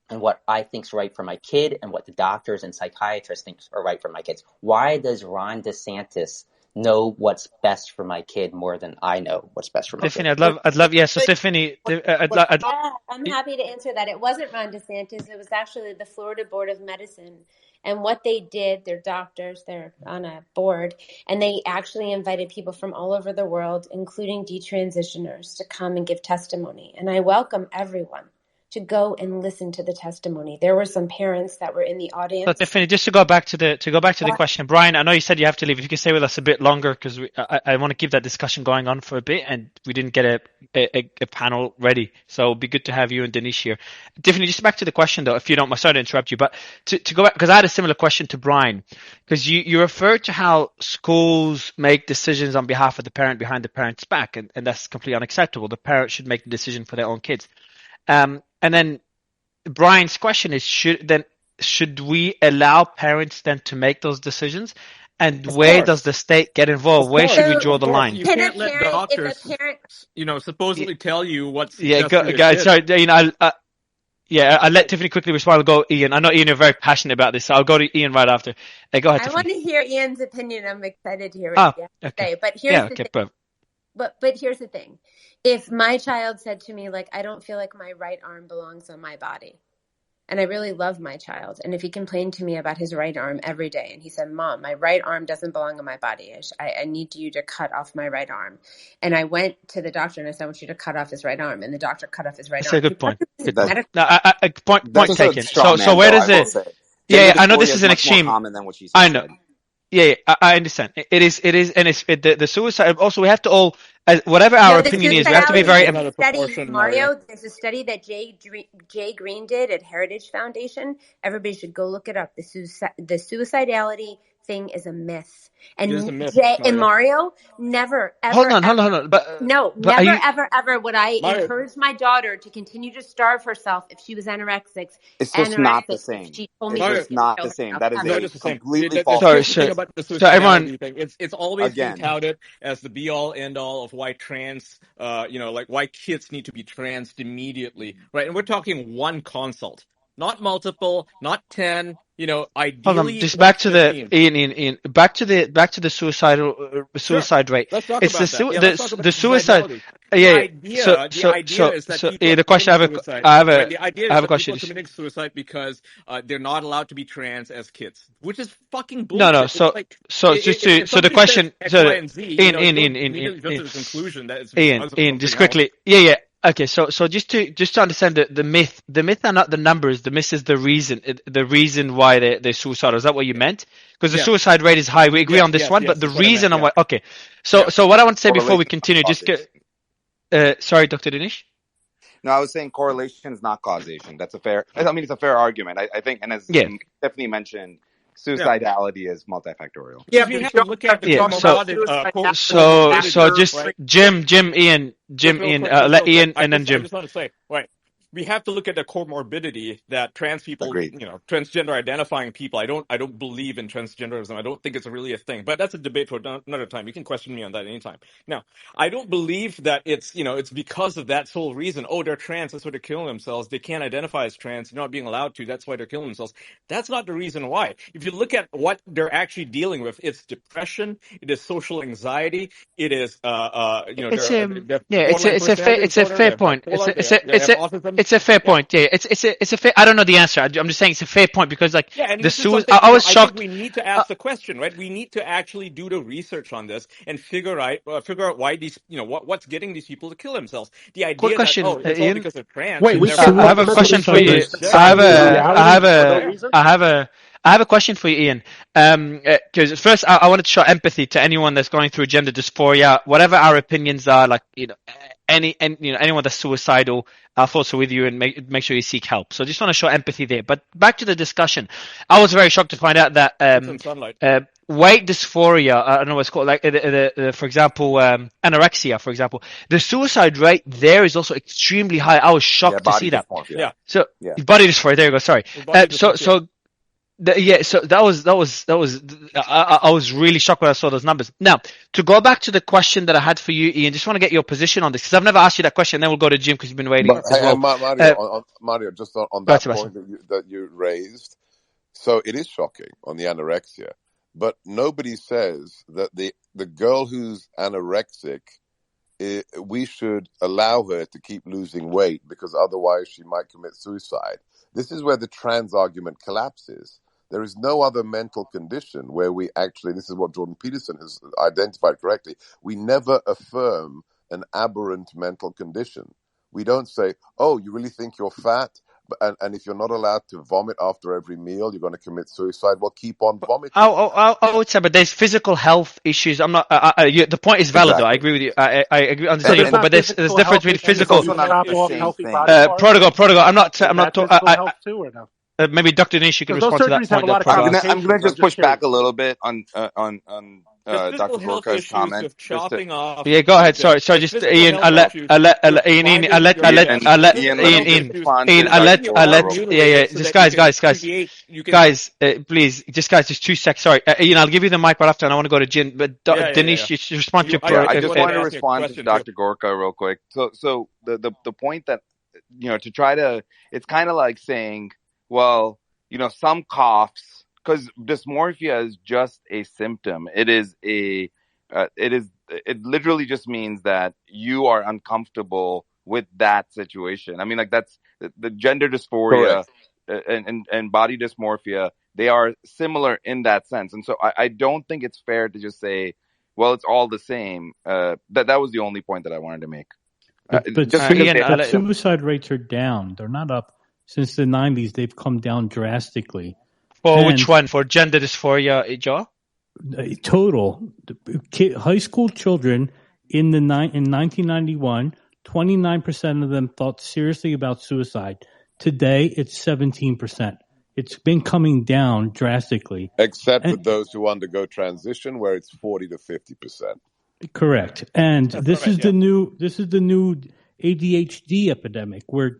and what I think's right for my kid and what the doctors and psychiatrists think are right for my kids? Why does Ron DeSantis know what's best for my kid more than I know what's best for my Tiffany, kid? I'd love. Yeah, so Tiffany, I'm happy to answer that. It wasn't Ron DeSantis. It was actually the Florida Board of Medicine. And what they did, they're doctors, they're on a board, and they actually invited people from all over the world, including detransitioners, to come and give testimony. And I welcome everyone to go and listen to the testimony. There were some parents that were in the audience. So Tiffany, just to go back to the question, Brian, I know you said you have to leave. If you could stay with us a bit longer, because I want to keep that discussion going on for a bit, and we didn't get a panel ready. So it'd be good to have you and Denise here. Tiffany, just back to the question though, if you don't mind, sorry to interrupt you, but to go back, because I had a similar question to Brian, because you referred to how schools make decisions on behalf of the parent behind the parent's back, and that's completely unacceptable. The parent should make the decision for their own kids. And then Brian's question is, should we allow parents then to make those decisions? And where does the state get involved? Where should we draw the line? You can't let doctors, supposedly tell you what's yeah. Guys, sorry, I'll let Tiffany quickly respond. I'll go Ian. I know Ian, you're very passionate about this, so I'll go to Ian right after. Go ahead, Tiffany. I want to hear Ian's opinion. I'm excited to hear what he has to say. But here's the thing. Perfect. But here's the thing. If my child said to me, like, I don't feel like my right arm belongs on my body, and I really love my child, and if he complained to me about his right arm every day, and he said, Mom, my right arm doesn't belong on my body. I need you to cut off my right arm. And I went to the doctor and I said, I want you to cut off his right arm. And the doctor cut off his right arm. That's a good point. Point taken. So where does it? Yeah, I know this is an extreme. Common than what she said. I know. Yeah, I understand. It is, and it's the suicide. Also, we have to all, whatever our opinion is, we have to be very. Mario, there's a study that Jay Green did at Heritage Foundation. Everybody should go look it up. The suicidality thing is a myth. And Jay and Mario, never ever. Hold on. But ever would I encourage my daughter to continue to starve herself if she was anorexic. It's just not the same. She told me it's not the same. That is a completely false. Everyone, it's always been touted as the be all end all of why trans, like why kids need to be trans immediately, right? And we're talking one consult, not multiple, not 10. Ideally. Hold on, just back to the Ian. Back to the suicide rate. Let's talk it's about the suicide. Yeah. The idea is that the question I have a question. People committing suicide because they're not allowed to be trans as kids, which is fucking bullshit. No. So the question. Ian, just quickly. Yeah. Okay, so just to understand the myth are not the numbers. The myth is the reason why they're suicidal. Is that what you meant? Because the suicide rate is high. We agree on this one, but the reason on why. Okay, so what I want to say before we continue, just sorry, Dr. Dinesh. No, I was saying correlation is not causation. That's it's a fair argument. I think, and as Stephanie mentioned, suicidality is multifactorial. Yeah, but you have to look at the so just Jim, Ian, let Ian and then Jim. I just want to say, right. we have to look at the comorbidity that trans people, Agreed. transgender identifying people. I don't believe in transgenderism. I don't think it's really a thing. But that's a debate for another time. You can question me on that anytime. Now, I don't believe that it's because of that sole reason. Oh, they're trans, that's why they're killing themselves. They can't identify as trans. They're not being allowed to. That's why they're killing themselves. That's not the reason why. If you look at what they're actually dealing with, it's depression, it is social anxiety, it is It's borderline personality it's a disorder, fair they have point. bipolar, they have autism. It's a fair point. Yeah, it's a fair. I don't know the answer. I'm just saying it's a fair point because like Yeah, and the this is suicide. something, I was I think shocked. we need to ask the question, right? We need to actually do the research on this and figure out why these, what's getting these people to kill themselves. The Quick idea that, question, it's all Ian. because they're trans, Wait, and we therefore can't I let have a mental question for you. disorders decide reality for no reason? I have a question for you, Ian. Because first, I wanted to show empathy to anyone that's going through gender dysphoria, whatever our opinions are. Like anyone that's suicidal, our thoughts are with you, and make sure you seek help. So I just want to show empathy there. But back to the discussion, I was very shocked to find out that it's in sunlight. weight dysphoria, I don't know what it's called, like for example, anorexia, for example, the suicide rate there is also extremely high. I was shocked to see that. Dysmorphia. Yeah. So Yeah. body dysphoria. There you go. Sorry. So that was I was really shocked when I saw those numbers. Now, to go back to the question that I had for you, Ian, just want to get your position on this because I've never asked you that question. Then we'll go to Jim because you've been waiting But as well. Mario, just on Right, that point that you raised, so it is shocking on the anorexia, but nobody says that the girl who's anorexic, we should allow her to keep losing weight because otherwise she might commit suicide. This is where the trans argument collapses. There is no other mental condition where we actually, this is what Jordan Peterson has identified correctly, we never affirm an aberrant mental condition. We don't say, oh, you really think you're fat? And if you're not allowed to vomit after every meal, you're going to commit suicide. Well, keep on vomiting. I would say, but there's physical health issues. I'm not. The point is valid, though. I agree with you. I agree. Understand your point, but there's difference between physical. Protocol. I'm not. Health too, or no? Maybe Dr. Nish, you can respond to that point. I'm going to just push back a little bit on Dr. Gorka's comment. Of chopping off. Yeah, go ahead. Sorry. Just Ian. I'll let Ian. Yeah. Just guys. Please. Just 2 seconds. Sorry, Ian. I'll give you the mic right after, and I want to go to Jin. But Dinesh, you respond to. I just want to respond to Dr. Gorka real quick. So the point that to try to, it's kind of like saying, well, some coughs, because dysmorphia is just a symptom. It literally just means that you are uncomfortable with that situation. I mean, like that's the gender dysphoria and body dysmorphia. They are similar in that sense. And so I don't think it's fair to just say, well, it's all the same. That was the only point that I wanted to make. But suicide rates are down. They're not up. Since the 90s, they've come down drastically. For which one? For gender dysphoria, Joe? Total. High school children in 1991, 29% of them thought seriously about suicide. Today, it's 17%. It's been coming down drastically. Except for those who undergo transition, where it's 40 to 50%. Correct. And this is the new ADHD epidemic where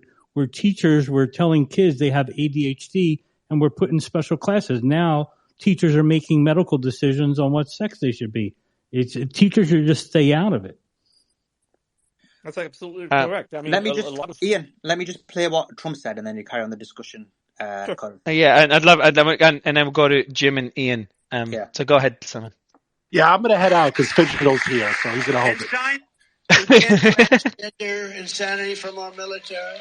teachers were telling kids they have ADHD and we're put in special classes. Now teachers are making medical decisions on what sex they should be. Teachers should just stay out of it. That's absolutely correct. I mean, Ian, let me just play what Trump said and then you carry on the discussion. Sure. Yeah, and and then we'll go to Jim and Ian. So go ahead, Simon. Yeah, I'm going to head out because Fitzgerald's here, so he's going to hold it. Gender insanity from our military.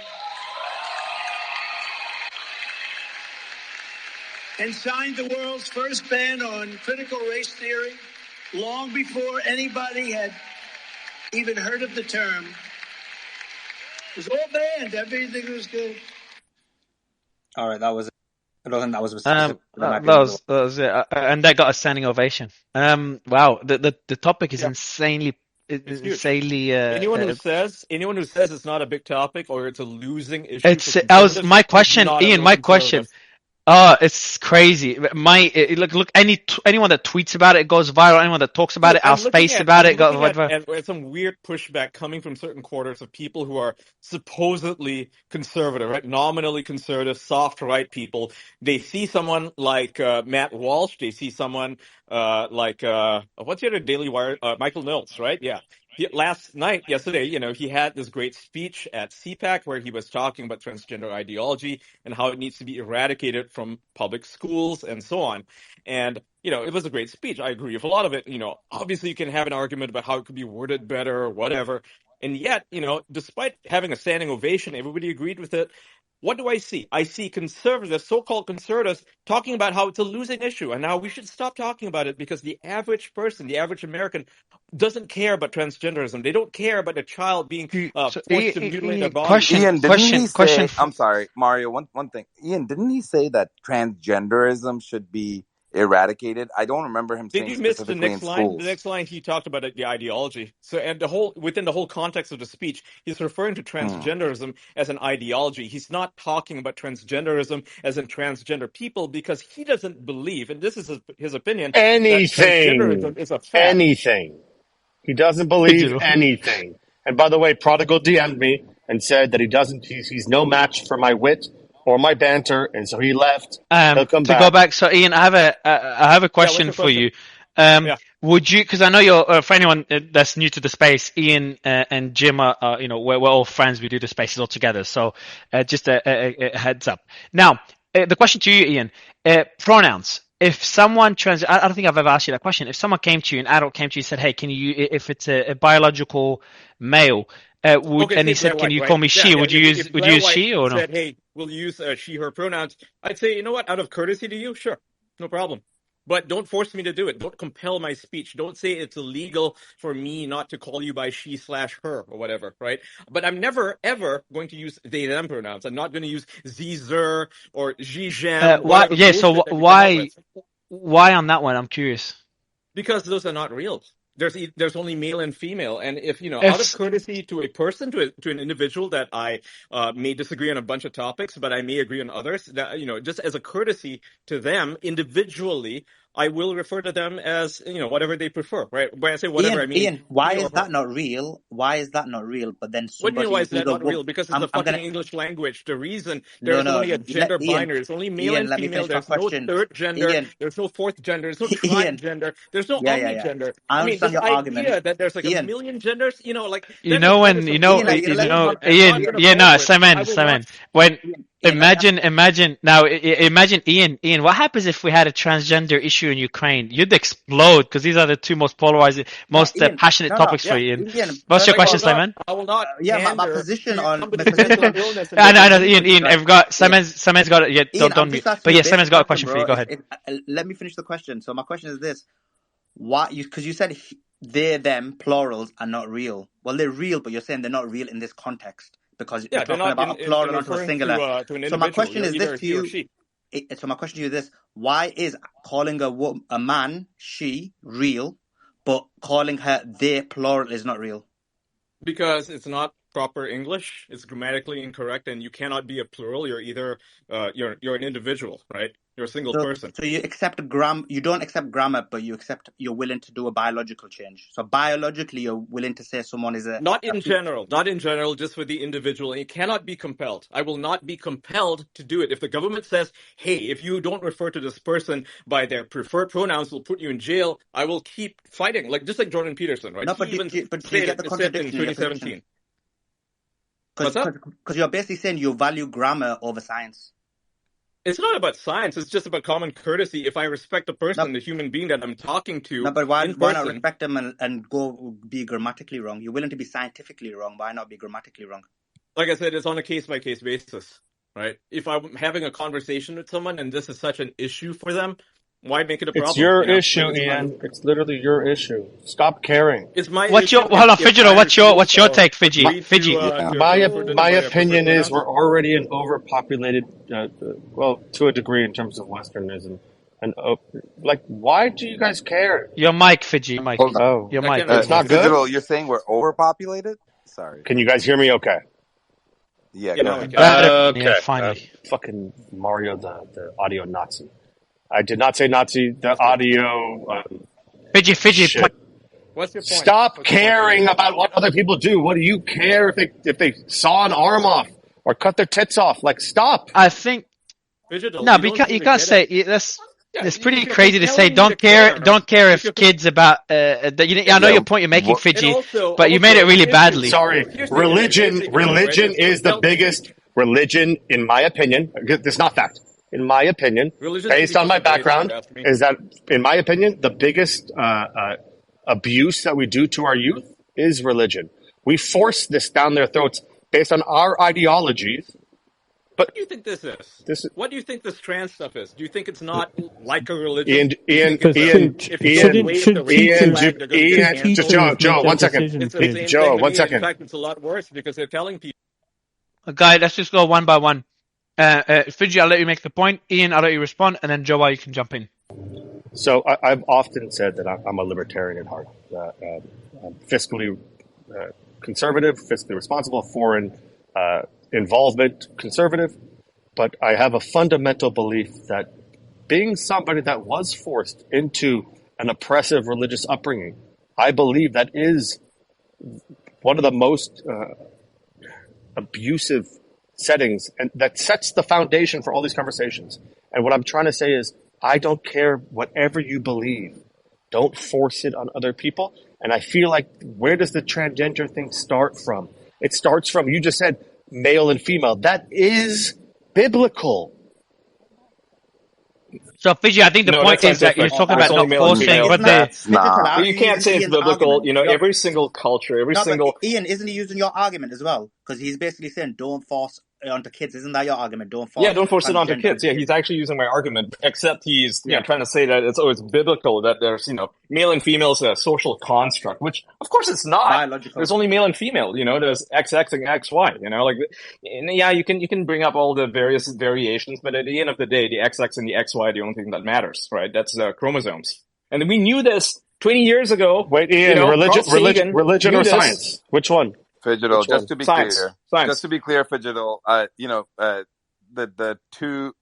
And signed the world's first ban on critical race theory long before anybody had even heard of the term. It was all banned. Everything was good. All right, I don't think that was that was it, and that got a standing ovation. Wow, the topic is insanely. Anyone who says it's not a big topic or it's a losing issue. My question, Ian. My question. Oh, it's crazy. Look, anyone that tweets about it, it goes viral. Anyone that talks about Dude, it, our space about it, got viral. at some weird pushback coming from certain quarters of people who are supposedly conservative, right? Nominally conservative, soft right people. They see someone like Matt Walsh. They see someone like what's the other Daily Wire? Michael Knowles, right? Yeah. Yesterday, he had this great speech at CPAC where he was talking about transgender ideology and how it needs to be eradicated from public schools and so on. And, it was a great speech. I agree with a lot of it. Obviously you can have an argument about how it could be worded better or whatever. And yet, despite having a standing ovation, everybody agreed with it. What do I see? I see conservatives, so-called conservatives, talking about how it's a losing issue and how we should stop talking about it because the average person, the average American, doesn't care about transgenderism. They don't care about a child being forced to mutilate their body. Ian, didn't he say? I'm sorry, Mario. One thing. Ian, didn't he say that transgenderism should be eradicated? I don't remember him saying specifically in schools. The next line he talked about the ideology. So, and within the whole context of the speech, he's referring to transgenderism as an ideology. He's not talking about transgenderism as in transgender people because he doesn't believe, and this is his opinion, that transgenderism is a fact. Anything. He doesn't believe anything. And by the way, Prodigal DM'd me and said that he's no match for my wit or my banter, and so he left. He'll come back. To go back, so Ian, I have a question for you. Would you, because I know you're, for anyone that's new to the space, Ian and Jim are, we're all friends. We do the spaces all together. So just a heads up. Now, the question to you, Ian, pronouns. If someone I don't think I've ever asked you that question. If someone came to you, an adult came to you and said, "Hey, if it's a biological male, and he said, can you call me she? Would you use she or no?" Said, "Hey, we'll use she/her pronouns." I'd say, you know what? Out of courtesy to you, sure, no problem. But don't force me to do it. Don't compel my speech. Don't say it's illegal for me not to call you by she/her or whatever, right? But I'm never, ever going to use they/them pronouns. I'm not going to use ze/zer or je/j'aime. Why on that one? I'm curious. Because those are not real. There's only male and female, and if out of courtesy to a person, to an individual that I may disagree on a bunch of topics, but I may agree on others, that just as a courtesy to them individually, I will refer to them as whatever they prefer, right? When I say whatever, I mean Ian, why is that not real? Why is that not real? But then what do you mean? Why is that not real? Because it's the fucking English language. The reason there's only a gender binary. It's only male and female. There's no third gender. There's no fourth gender. There's no tri-gender. There's no omni-gender. I mean, this idea that there's like a million genders, Ian. Simon. When imagine Ian. What happens if we had a transgender issue in Ukraine? You'd explode because these are the two most polarizing, passionate topics for you. Ian. What's your question, Simon? I will not. My position on illness. I know, Ian. I've got Simon's got it. Yeah, don't mute. But yeah, Simon's got a question for you. Go ahead. Let me finish the question. So my question is this: why? Because you said they, them, plurals are not real. Well, they're real, but you're saying they're not real in this context because you're talking about a plural onto a singular. So my question is this to you. So my question to you is this: why is calling a man she real, but calling her they plural is not real? Because it's not proper English. It's grammatically incorrect, and you cannot be a plural. You're either you're an individual, right? You're a single person. So you accept you don't accept grammar, but you're willing to do a biological change. So biologically, you're willing to say someone is not in general, just for the individual. And it cannot be compelled. I will not be compelled to do it. If the government says, "Hey, if you don't refer to this person by their preferred pronouns, we'll put you in jail," I will keep fighting, just like Jordan Peterson, right? No, but you get the contradiction in 2017. Because you're basically saying you value grammar over science. It's not about science. It's just about common courtesy. If I respect the person, the human being that I'm talking to, but why not respect them and go be grammatically wrong? You're willing to be scientifically wrong. Why not be grammatically wrong? Like I said, it's on a case-by-case basis, right? If I'm having a conversation with someone and this is such an issue for them, why make it a problem? It's your issue, Ian. It's literally your issue. Stop caring. It's my issue. Hold on, Fidget. What's your take, Fidget? My opinion is we're already an overpopulated, to a degree in terms of Westernism. And why do you guys care? Your mic, Fidget. Your mic. Oh, your mic. It's not good. Digital, you're saying we're overpopulated? Sorry. Can you guys hear me? Okay. Yeah, Yeah, go now we ahead. can. Yeah, finally. Fucking Mario, the audio Nazi. I did not say Nazi. The audio. Fidgy. Shit. What's your point? Stop caring about what other people do. What do you care if they saw an arm off or cut their tits off? Like, stop. I think Digital, no, you but don't seem you to can't get say it. that's. Yeah, It's if pretty you're crazy to say compelling me to care, don't care if if you're kids about that. I know Yeah. your point you're making, What, and Fidgy, also but you made it really here's the badly. Sorry. here's the issue. Here's the issue, right? Religion Is is the biggest. Religion, in my opinion, this is not fact. In my opinion, religion based on speaks my of race, if you background, ask me. is that, in my opinion, the biggest abuse that we do to our youth is religion. We force this down their throats based on our ideologies. But What do you think this is? this is What do you think this trans stuff is? Do you think it's not like a religion? Ian, Do you Ian, think it's Ian, if you don't Ian, wave the rainbow flag, they're going to get canceled? Joe, 1 second. It's the same Joe, thing to 1 me. In second. fact, it's a lot worse because they're telling people. Guys, let's just go one by one. Fidgy, I'll let you make the point. Ian, I'll let you respond, and then Joe, you can jump in. So I've often said that I'm a libertarian at heart. I'm fiscally conservative, fiscally responsible, foreign involvement conservative. But I have a fundamental belief that being somebody that was forced into an oppressive religious upbringing, I believe that is one of the most abusive settings, and that sets the foundation for all these conversations. And what I'm trying to say is, I don't care whatever you believe. Don't force it on other people. And I feel like, where does the transgender thing start from? It starts from, you just said, male and female. That is biblical. So, Fidgy, I think the point is that you're talking about not forcing, but that's Digital, You can't say it's biblical. You know, every single culture, but Ian, isn't he using your argument as well? Because he's basically saying, don't force it onto kids. Isn't that your argument? Don't force. Yeah, don't force it onto kids. Yeah, he's actually using my argument, except he's trying to say that it's always biblical, that there's, male and female is a social construct, which of course it's not. Biological. There's only male and female, there's XX and XY, you can bring up all the various variations, but at the end of the day, the XX and the XY are the only thing that matters, right? That's chromosomes. And we knew this 20 years ago. Wait, Ian, religion or science? Which one? Fidgetal, just to be clear, Fidgetal, the two,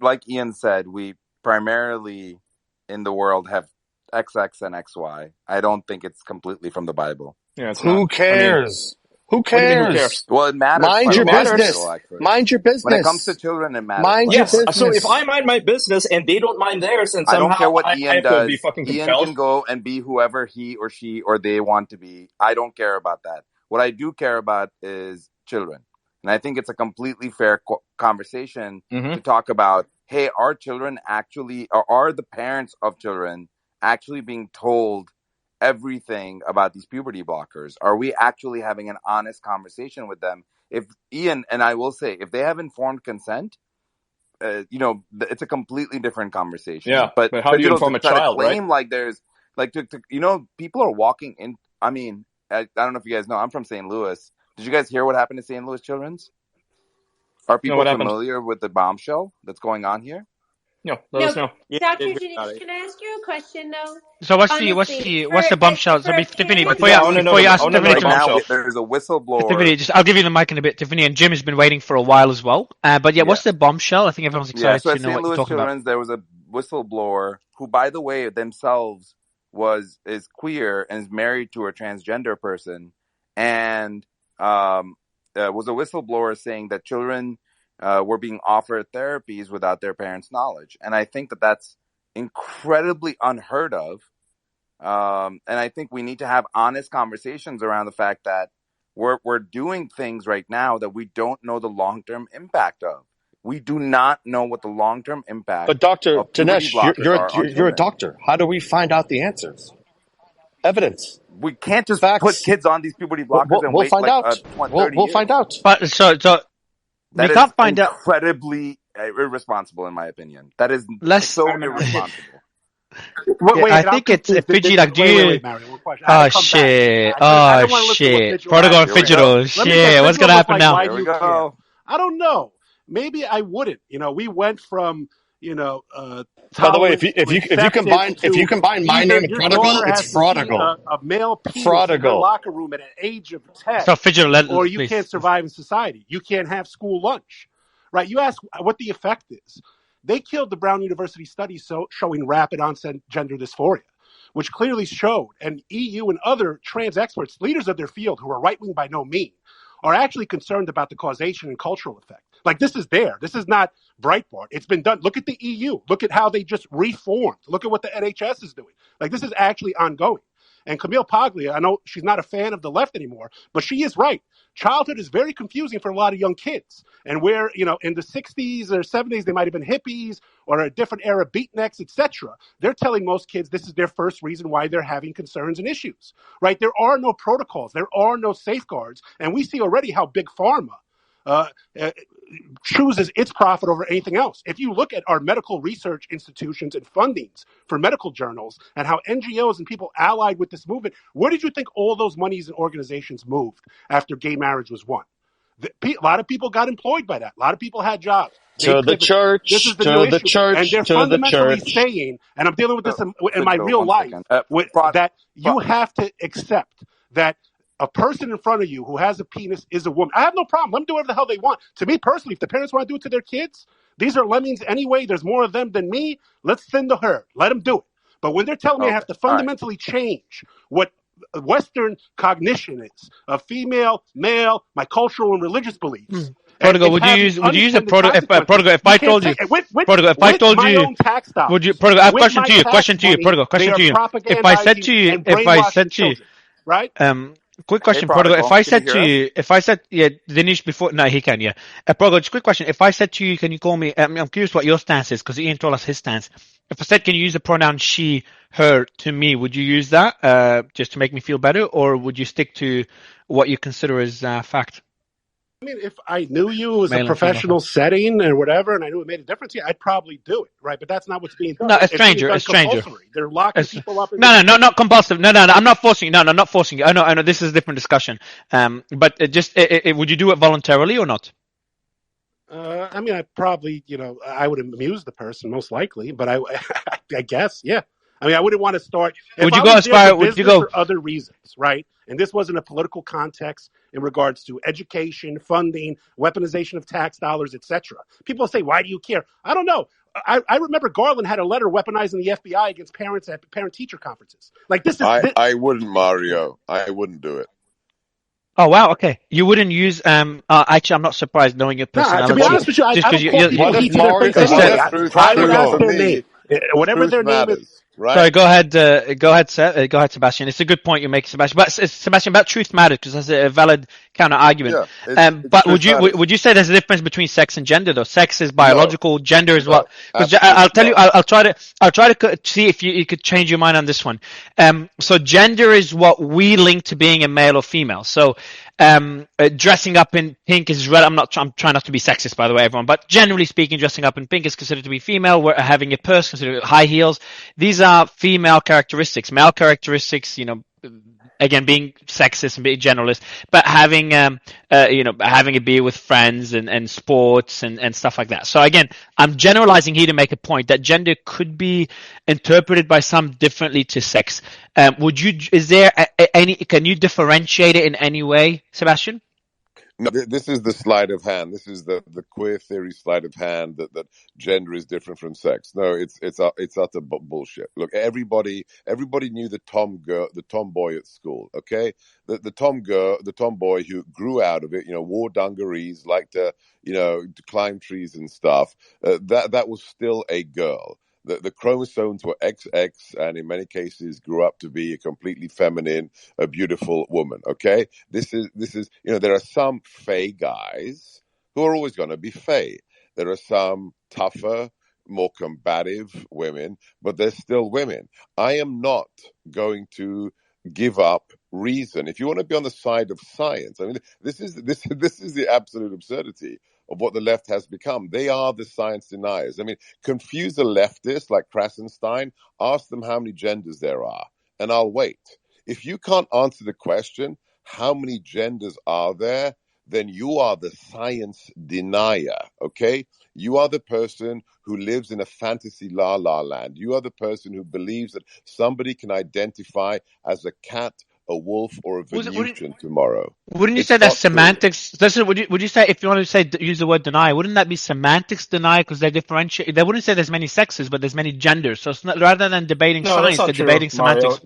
like Ian said, we primarily in the world have XX and XY. I don't think it's completely from the Bible. Yeah, who cares? Who cares? Well, it matters. Mind your business. Mind your business. When it comes to children, it matters. Mind your business. So if I mind my business and they don't mind theirs, and somehow I don't care what Ian does. Be fucking Ian compelled. can go and be whoever he or she or they want to be. I don't care about that. What I do care about is children. And I think it's a completely fair conversation to talk about, hey, are children actually, or are the parents of children actually being told everything about these puberty blockers? Are we actually having an honest conversation with them? If Ian, and I will say, if they have informed consent, it's a completely different conversation. Yeah, but how do you inform a child, claim, right? like there's, like, people are walking in, I don't know if you guys know, I'm from St. Louis. Did you guys hear what happened to St. Louis Children's? Are people familiar with the bombshell that's going on here? No, let us know. Dr. Janice, can I ask you a question though? So what's the bombshell? So Tiffany, before you ask Tiffany, right now there's a whistleblower. Tiffany, I'll give you the mic in a bit. Tiffany, and Jim has been waiting for a while as well. What's the bombshell? I think everyone's excited to know what you're talking about. There was a whistleblower who, by the way, themselves is queer and is married to a transgender person, and was a whistleblower saying that children were being offered therapies without their parents' knowledge. And I think that that's incredibly unheard of. And I think we need to have honest conversations around the fact that we're doing things right now that we don't know the long-term impact of. We do not know what the long-term impact. But Dr. Dinesh, you're a doctor. How do we find out the answers? Evidence. We can't just put kids on these puberty blockers and we'll wait find out. We'll find out. But so we can't find out. Incredibly irresponsible, in my opinion. That is so irresponsible. I think it's Fidgy. Like, do you? Oh shit! Oh shit! Protocol and Fidgetal. Shit! What's gonna happen now? Here we go. I don't know. Maybe I wouldn't. We went from By the way, tolerance to if you acceptance combine to my either name and your prodigal, daughter it's has to see fraudigal. a male penis in her Fraudigal. locker room at an age of 10, Stop fidgeting, or you please. can't survive in society. You can't have school lunch, right? You ask what the effect is. They killed the Brown University study showing rapid onset gender dysphoria, which clearly showed, and EU and other trans experts, leaders of their field who are right-wing by no means, are actually concerned about the causation and cultural effect. Like, this is there. This is not Breitbart. It's been done. Look at the EU. Look at how they just reformed. Look at what the NHS is doing. Like, this is actually ongoing. And Camille Paglia, I know she's not a fan of the left anymore, but she is right. Childhood is very confusing for a lot of young kids. And where, in the 60s or 70s, they might have been hippies or a different era, beatniks, etc. They're telling most kids this is their first reason why they're having concerns and issues, right? There are no protocols. There are no safeguards. And we see already how big pharma chooses its profit over anything else. If you look at our medical research institutions and fundings for medical journals and how NGOs and people allied with this movement, where did you think all those monies and organizations moved after gay marriage was won? A lot of people got employed by that. A lot of people had jobs. To the church, this is the to new the issue. church, And they're to the fundamentally church. saying, and I'm dealing with this in my Joe, real 1 life, second. that you have to accept that a person in front of you who has a penis is a woman. I have no problem. Let them do whatever the hell they want. To me personally, if the parents want to do it to their kids, these are lemmings anyway. There's more of them than me. Let's thin the herd. Let them do it. But when they're telling me I have to fundamentally change what Western cognition is of female, male, my cultural and religious beliefs. Prodigal, would you use a Prodigal? If I told you, Prodigal, if I told you, would you, Prodigal? I have a question to you, Prodigal. Question to you. If I said to you, right? Quick question, Prodigal. If I said to you, Dinesh before, no, he can, yeah. Prodigal, just a quick question. If I said to you, can you call me, I'm curious what your stance is, because Ian told us his stance. If I said, can you use the pronoun she, her to me, would you use that just to make me feel better, or would you stick to what you consider as fact? I mean, if I knew you was a professional setting or whatever, and I knew it made a difference, yeah, I'd probably do it, right? But that's not what's being done. No, a stranger. They're locking people up. No, not compulsive. No, I'm not forcing you. No, not forcing you. I know. This is a different discussion. But would you do it voluntarily or not? I mean, I probably, I would amuse the person most likely, but I guess, yeah. I mean, I wouldn't want to start. Would you go as far? Would you go for other reasons, right? And this wasn't a political context in regards to education, funding, weaponization of tax dollars, etc. People say, "Why do you care?" I don't know. I remember Garland had a letter weaponizing the FBI against parents at parent-teacher conferences. Like this is. I wouldn't, Mario. I wouldn't do it. Oh wow, okay. You wouldn't use actually I'm not surprised knowing your personality. To be honest with you, I don't call people each of their face. I would ask their name. Whatever their name is. Right. Sorry, go ahead, Sebastian. It's a good point you make, Sebastian. But Sebastian, about truth matters because that's a valid counter argument. Yeah, but would you say there's a difference between sex and gender though? Sex is biological, gender is what? Because I'll tell you, I'll try to see if you could change your mind on this one. So gender is what we link to being a male or female. So dressing up in pink is I'm trying not to be sexist, by the way, everyone, but generally speaking, dressing up in pink is considered to be female. We're having a purse considered high heels. These are female characteristics. Male characteristics, again, being sexist and being generalist, but having having a beer with friends and sports and stuff like that. So again, I'm generalizing here to make a point that gender could be interpreted by some differently to sex. Is there can you differentiate it in any way, Sebastian? No, this is the sleight of hand. This is the queer theory sleight of hand that gender is different from sex. No, it's utter bullshit. Look, everybody knew the tomboy at school. Okay, the tomboy who grew out of it. Wore dungarees, liked to to climb trees and stuff. That was still a girl. The chromosomes were XX, and in many cases grew up to be a completely feminine, a beautiful woman. Okay, this is there are some fey guys who are always going to be fey. There are some tougher, more combative women, but they're still women. I am not going to give up reason. If you want to be on the side of science, I mean, this is the absolute absurdity of what the left has become. They are the science deniers. I mean, confuse a leftist like Krasenstein, ask them how many genders there are, and I'll wait. If you can't answer the question, how many genders are there, then you are the science denier, okay? You are the person who lives in a fantasy la-la land. You are the person who believes that somebody can identify as a cat, a wolf, or a Venusian tomorrow. Wouldn't you It's say that's not true. semantics? Would you say, if you want to say use the word deny, wouldn't that be semantics deny because they differentiate? They wouldn't say there's many sexes, but there's many genders. So it's not, rather than debating No, that's science, not they're true, debating Mario. semantics.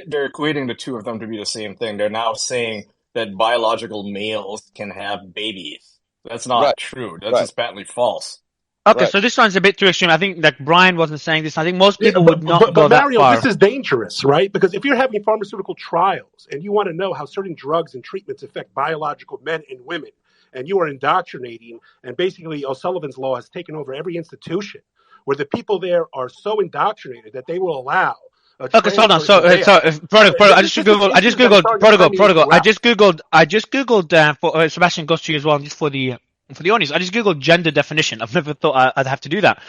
They're equating the two of them to be the same thing. They're now saying that biological males can have babies. That's not Right, true. That's right. just patently false. Okay, Right. so this one's a bit too extreme. I think that Brian wasn't saying this. I think most Yeah, people would not go but that Mario, this far. is dangerous, right? Because if you're having pharmaceutical trials and you want to know how certain drugs and treatments affect biological men and women, and you are indoctrinating, and basically O'Sullivan's Law has taken over every institution, where the people there are so indoctrinated that they will allow a Okay, so trans hold on. person. Protocol. I just This is googled. I just issues that are googled starting to protocol. permeate Protocol. throughout. I just googled for Sebastian goes to you as well, just for the audience. I just googled gender definition. I've never thought I'd have to do that.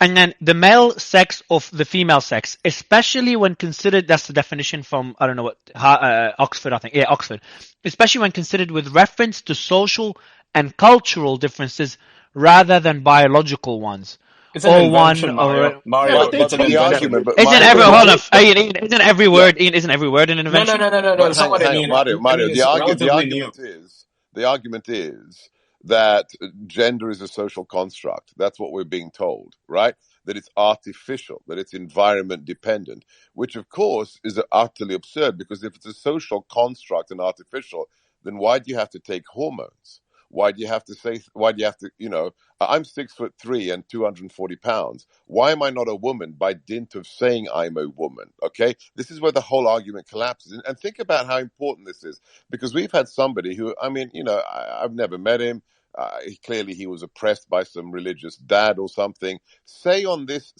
And then the male sex of the female sex, especially when considered, that's the definition from, I don't know what, Oxford, I think. Yeah, Oxford. Especially when considered with reference to social and cultural differences rather than biological ones. It's an Or one, invention, Mario. or... Mario, But it's an the invention. argument, but Isn't Mario, every, but hold on, Mario, Ian, isn't every yeah. word, Ian, isn't every word an No, invention? That's not what I mean. I Mario. mean, it's The relatively new. argument is that gender is a social construct. That's what we're being told, right? That it's artificial, that it's environment dependent, which of course is utterly absurd, because if it's a social construct and artificial, then why do you have to take hormones? Why do you have to, I'm 6'3" and 240 pounds. Why am I not a woman by dint of saying I'm a woman? Okay. This is where the whole argument collapses. And think about how important this is, because we've had somebody who, I've never met him. Clearly he was oppressed by some religious dad or something. Say on this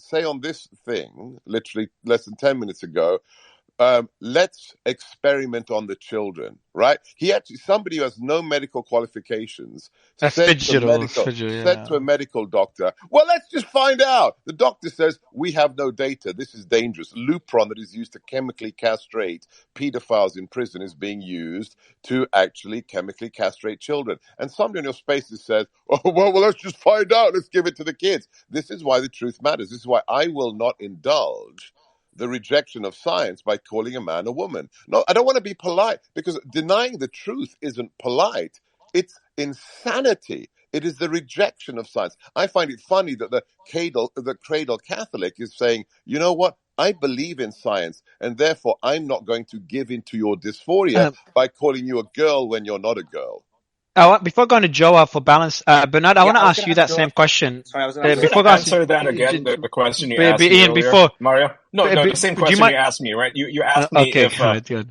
thing, literally less than 10 minutes ago, let's experiment on the children, right? Somebody who has no medical qualifications said to a medical doctor, well, let's just find out. The doctor says, we have no data. This is dangerous. Lupron that is used to chemically castrate pedophiles in prison is being used to actually chemically castrate children. And somebody on your spaces says, oh, well, let's just find out. Let's give it to the kids. This is why the truth matters. This is why I will not indulge the rejection of science by calling a man a woman. No, I don't want to be polite, because denying the truth isn't polite. It's insanity. It is the rejection of science. I find it funny that the cradle Catholic is saying, you know what? I believe in science, and therefore I'm not going to give in to your dysphoria by calling you a girl when you're not a girl. Before going to Joa for balance, Bernard, I want to ask you that same question. Sorry, I was going to answer that again. The question you asked me earlier, Mario. No, the same question you asked me, right? You asked me if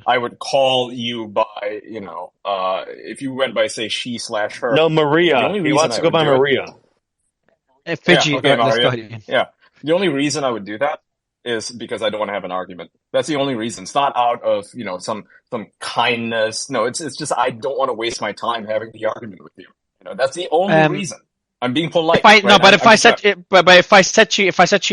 I would call you by, if you went by, say, she/her. No, Maria. He wants to go by Maria. Fidji, okay, let's go ahead. Yeah, the only reason I would do that is because I don't want to have an argument. That's the only reason. It's not out of, some kindness. No, it's just I don't want to waste my time having the argument with you. That's the only reason. I'm being polite. If I said to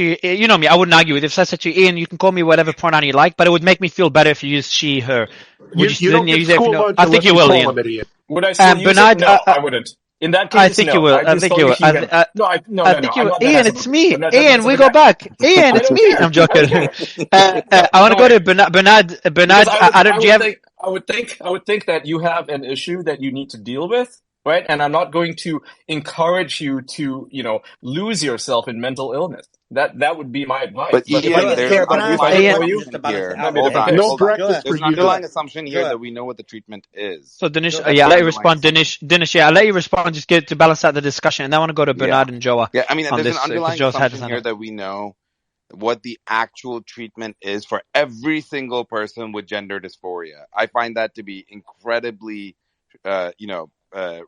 you, you know me, I wouldn't argue with it. If I said to you, Ian, you can call me whatever pronoun you like, but it would make me feel better if you use she, her. Would you don't get school lunch I think you will, Ian. Would I still use Bernard, it? No, I wouldn't. In that case, I think you will. I think you will. I think you will. Ian, it's me. Ian, we go back. Ian, it's me. I'm joking. I want to go to Bernard. Bernard, I would think that you have an issue that you need to deal with, right? And I'm not going to encourage you to, lose yourself in mental illness. That would be my advice. But Ian, there's an underlying assumption here that we know what the treatment is. So Dinesh, I'll let you respond. Dinesh, I'll let you respond. Just to balance out the discussion, and then I want to go to Bernard and Joa. Yeah, I mean, there's an underlying assumption here that we know what the actual treatment is for every single person with gender dysphoria. I find that to be incredibly,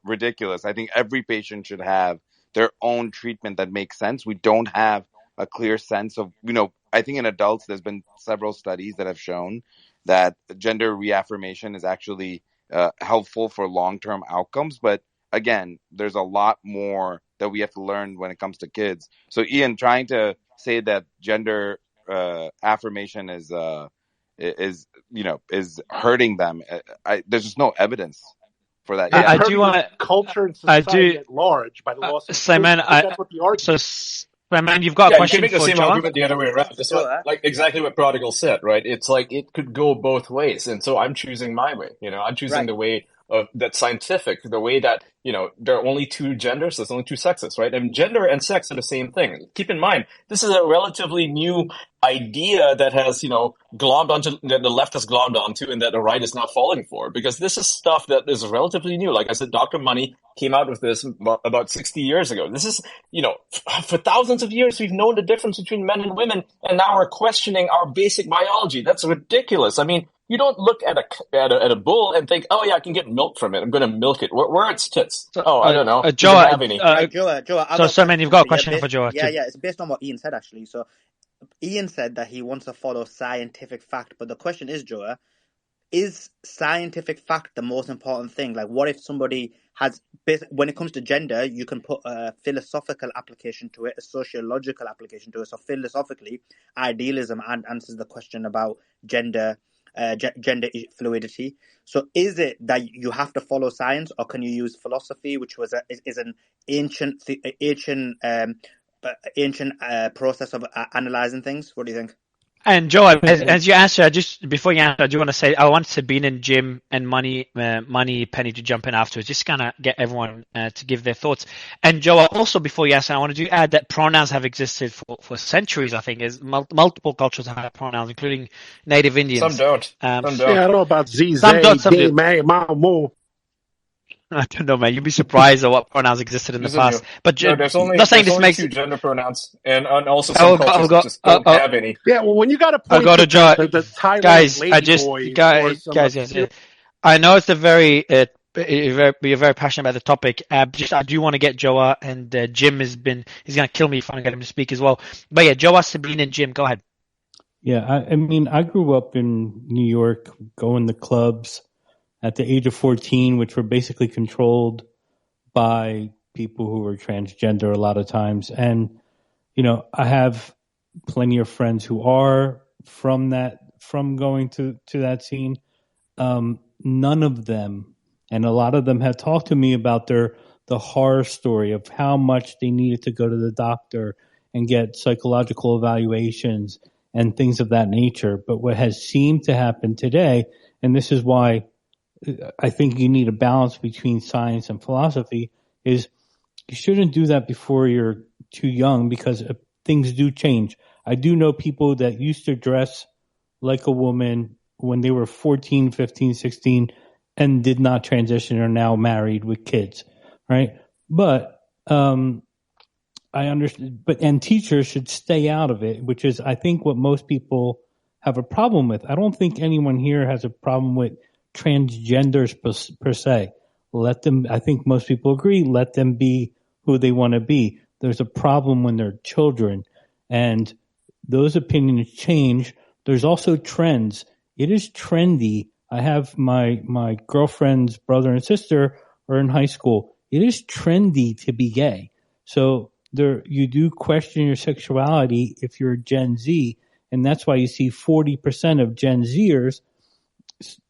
ridiculous. I think every patient should have their own treatment that makes sense. We don't have a clear sense of, I think in adults, there's been several studies that have shown that gender reaffirmation is actually helpful for long-term outcomes. But again, there's a lot more that we have to learn when it comes to kids. So Ian, trying to say that gender affirmation is hurting them, there's just no evidence. for that. It's I hurting do want to. culture and I society do. at large by the loss of truth. Simon, I think that's what the argument is. Simon, you've got a Yeah, you can question make the for same Joa? argument the other way around. That's what, like exactly what Prodigal said, right? It's like it could go both ways, and so I'm choosing my way. I'm choosing Right. the way of that's scientific, the way that there are only two genders, there's only two sexes, right? And gender and sex are the same thing. Keep in mind, this is a relatively new idea that has glommed onto that the left has glommed onto, and that the right is now falling for, because this is stuff that is relatively new. Like I said, Dr. Money came out with this about 60 years ago. This is for thousands of years we've known the difference between men and women, and now we're questioning our basic biology. That's ridiculous. I mean, you don't look at a bull and think, oh yeah, I can get milk from it. I'm going to milk it. Where are its tits? I don't know. Joa, have any. Joa, so Simon, you've got a question for Joa. Yeah, it's based on what Ian said actually. So Ian said that he wants to follow scientific fact, but the question is, Joa, is scientific fact the most important thing? Like, what if somebody has, when it comes to gender, you can put a philosophical application to it, a sociological application to it. So philosophically, idealism answers the question about gender fluidity. So is it that you have to follow science, or can you use philosophy, which was is an ancient process of analyzing things? What do you think? And Joe, as you answer, just before you answer, I do want to say I want Sabine and Jim and Money Penny to jump in afterwards, just kind of get everyone to give their thoughts. And Joe, also before you answer, I want to add that pronouns have existed for centuries. I think as multiple cultures have had pronouns, including Native Indians. Some don't. Yeah, I don't know about Z, some don't. Some do. I don't know, man. You'd be surprised at what pronouns existed in the past. But there's only two gender pronouns, and also some cultures that just don't have any. Yeah, well, when you got to point to the Thailand guys, I know it's a very you're very passionate about the topic. I do want to get Joa, and Jim he's going to kill me if I don't get him to speak as well. But yeah, Joa, Sabine, and Jim, go ahead. Yeah, I mean, I grew up in New York, going to clubs at the age of 14, which were basically controlled by people who were transgender a lot of times. And, I have plenty of friends who are from going to that scene. None of them, and a lot of them have talked to me about the horror story of how much they needed to go to the doctor and get psychological evaluations and things of that nature. But what has seemed to happen today, and this is why I think you need a balance between science and philosophy, is you shouldn't do that before you're too young, because things do change. I do know people that used to dress like a woman when they were 14, 15, 16 and did not transition, are now married with kids, right? But I understand, and teachers should stay out of it, which is, I think, what most people have a problem with. I don't think anyone here has a problem with transgenders per se. Let them, I think most people agree, let them be who they want to be. There's a problem when they're children, and those opinions change. There's also trends. It is trendy. I have my girlfriend's brother and sister are in high school. It is trendy to be gay. So you do question your sexuality if you're Gen Z, and that's why you see 40% of Gen Zers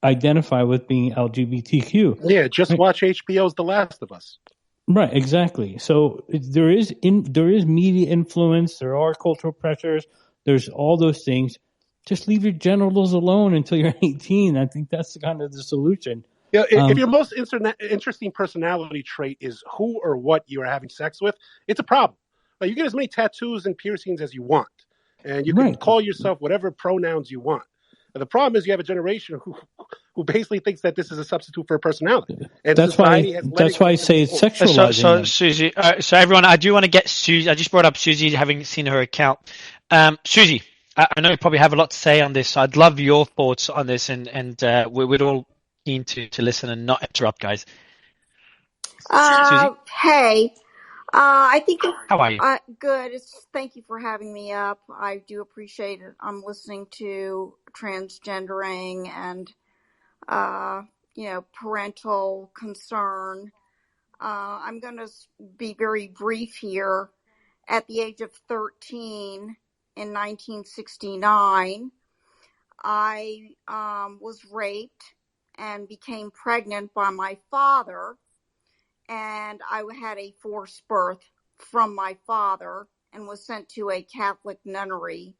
identify with being LGBTQ. Yeah, just watch HBO's The Last of Us. Right, exactly. So there is media influence, there are cultural pressures, there's all those things. Just leave your genitals alone until you're 18. I think that's kind of the solution. Yeah, if your most interesting personality trait is who or what you are having sex with, it's a problem. Like, you get as many tattoos and piercings as you want, and you can call yourself whatever pronouns you want. And the problem is you have a generation who basically thinks that this is a substitute for a personality. And that's why I say it's sexualizing. So Susie, so everyone, I do want to get Susie. I just brought up Susie, having seen her account. Susie, I know you probably have a lot to say on this, so I'd love your thoughts on this, and we're all keen to listen and not interrupt, guys. Susie? Hey. I think. How are you? Good. Thank you for having me up. I do appreciate it. I'm listening to transgendering and, parental concern. I'm going to be very brief here. At the age of 13 in 1969, I was raped and became pregnant by my father. And I had a forced birth from my father and was sent to a Catholic nunnery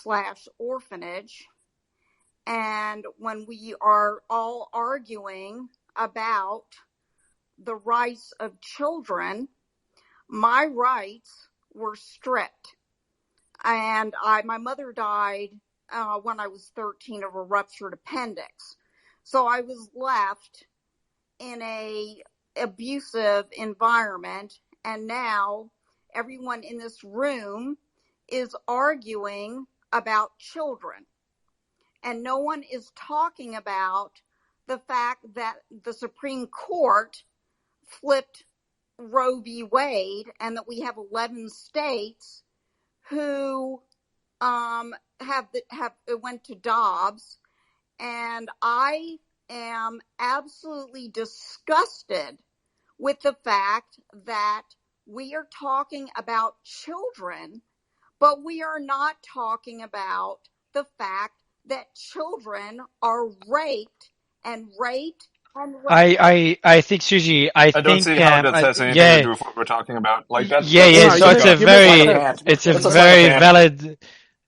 / orphanage. And when we are all arguing about the rights of children, my rights were stripped. And my mother died when I was 13 of a ruptured appendix. So I was left in a abusive environment, and now everyone in this room is arguing about children, and no one is talking about the fact that the Supreme Court flipped Roe v. Wade, and that we have 11 states who went to Dobbs, and I am absolutely disgusted with the fact that we are talking about children, but we are not talking about the fact that children are raped and raped and raped. I think, Susie, I don't think, see how that has anything to do with what we're talking about. Like that. Yeah. So it's a very tangent. valid.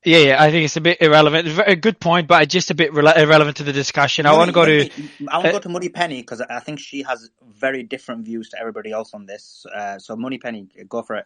Yeah. I think it's a bit irrelevant. A good point, but just a bit irrelevant to the discussion. I want to go to Money Penny, because I think she has very different views to everybody else on this. So Money Penny, go for it.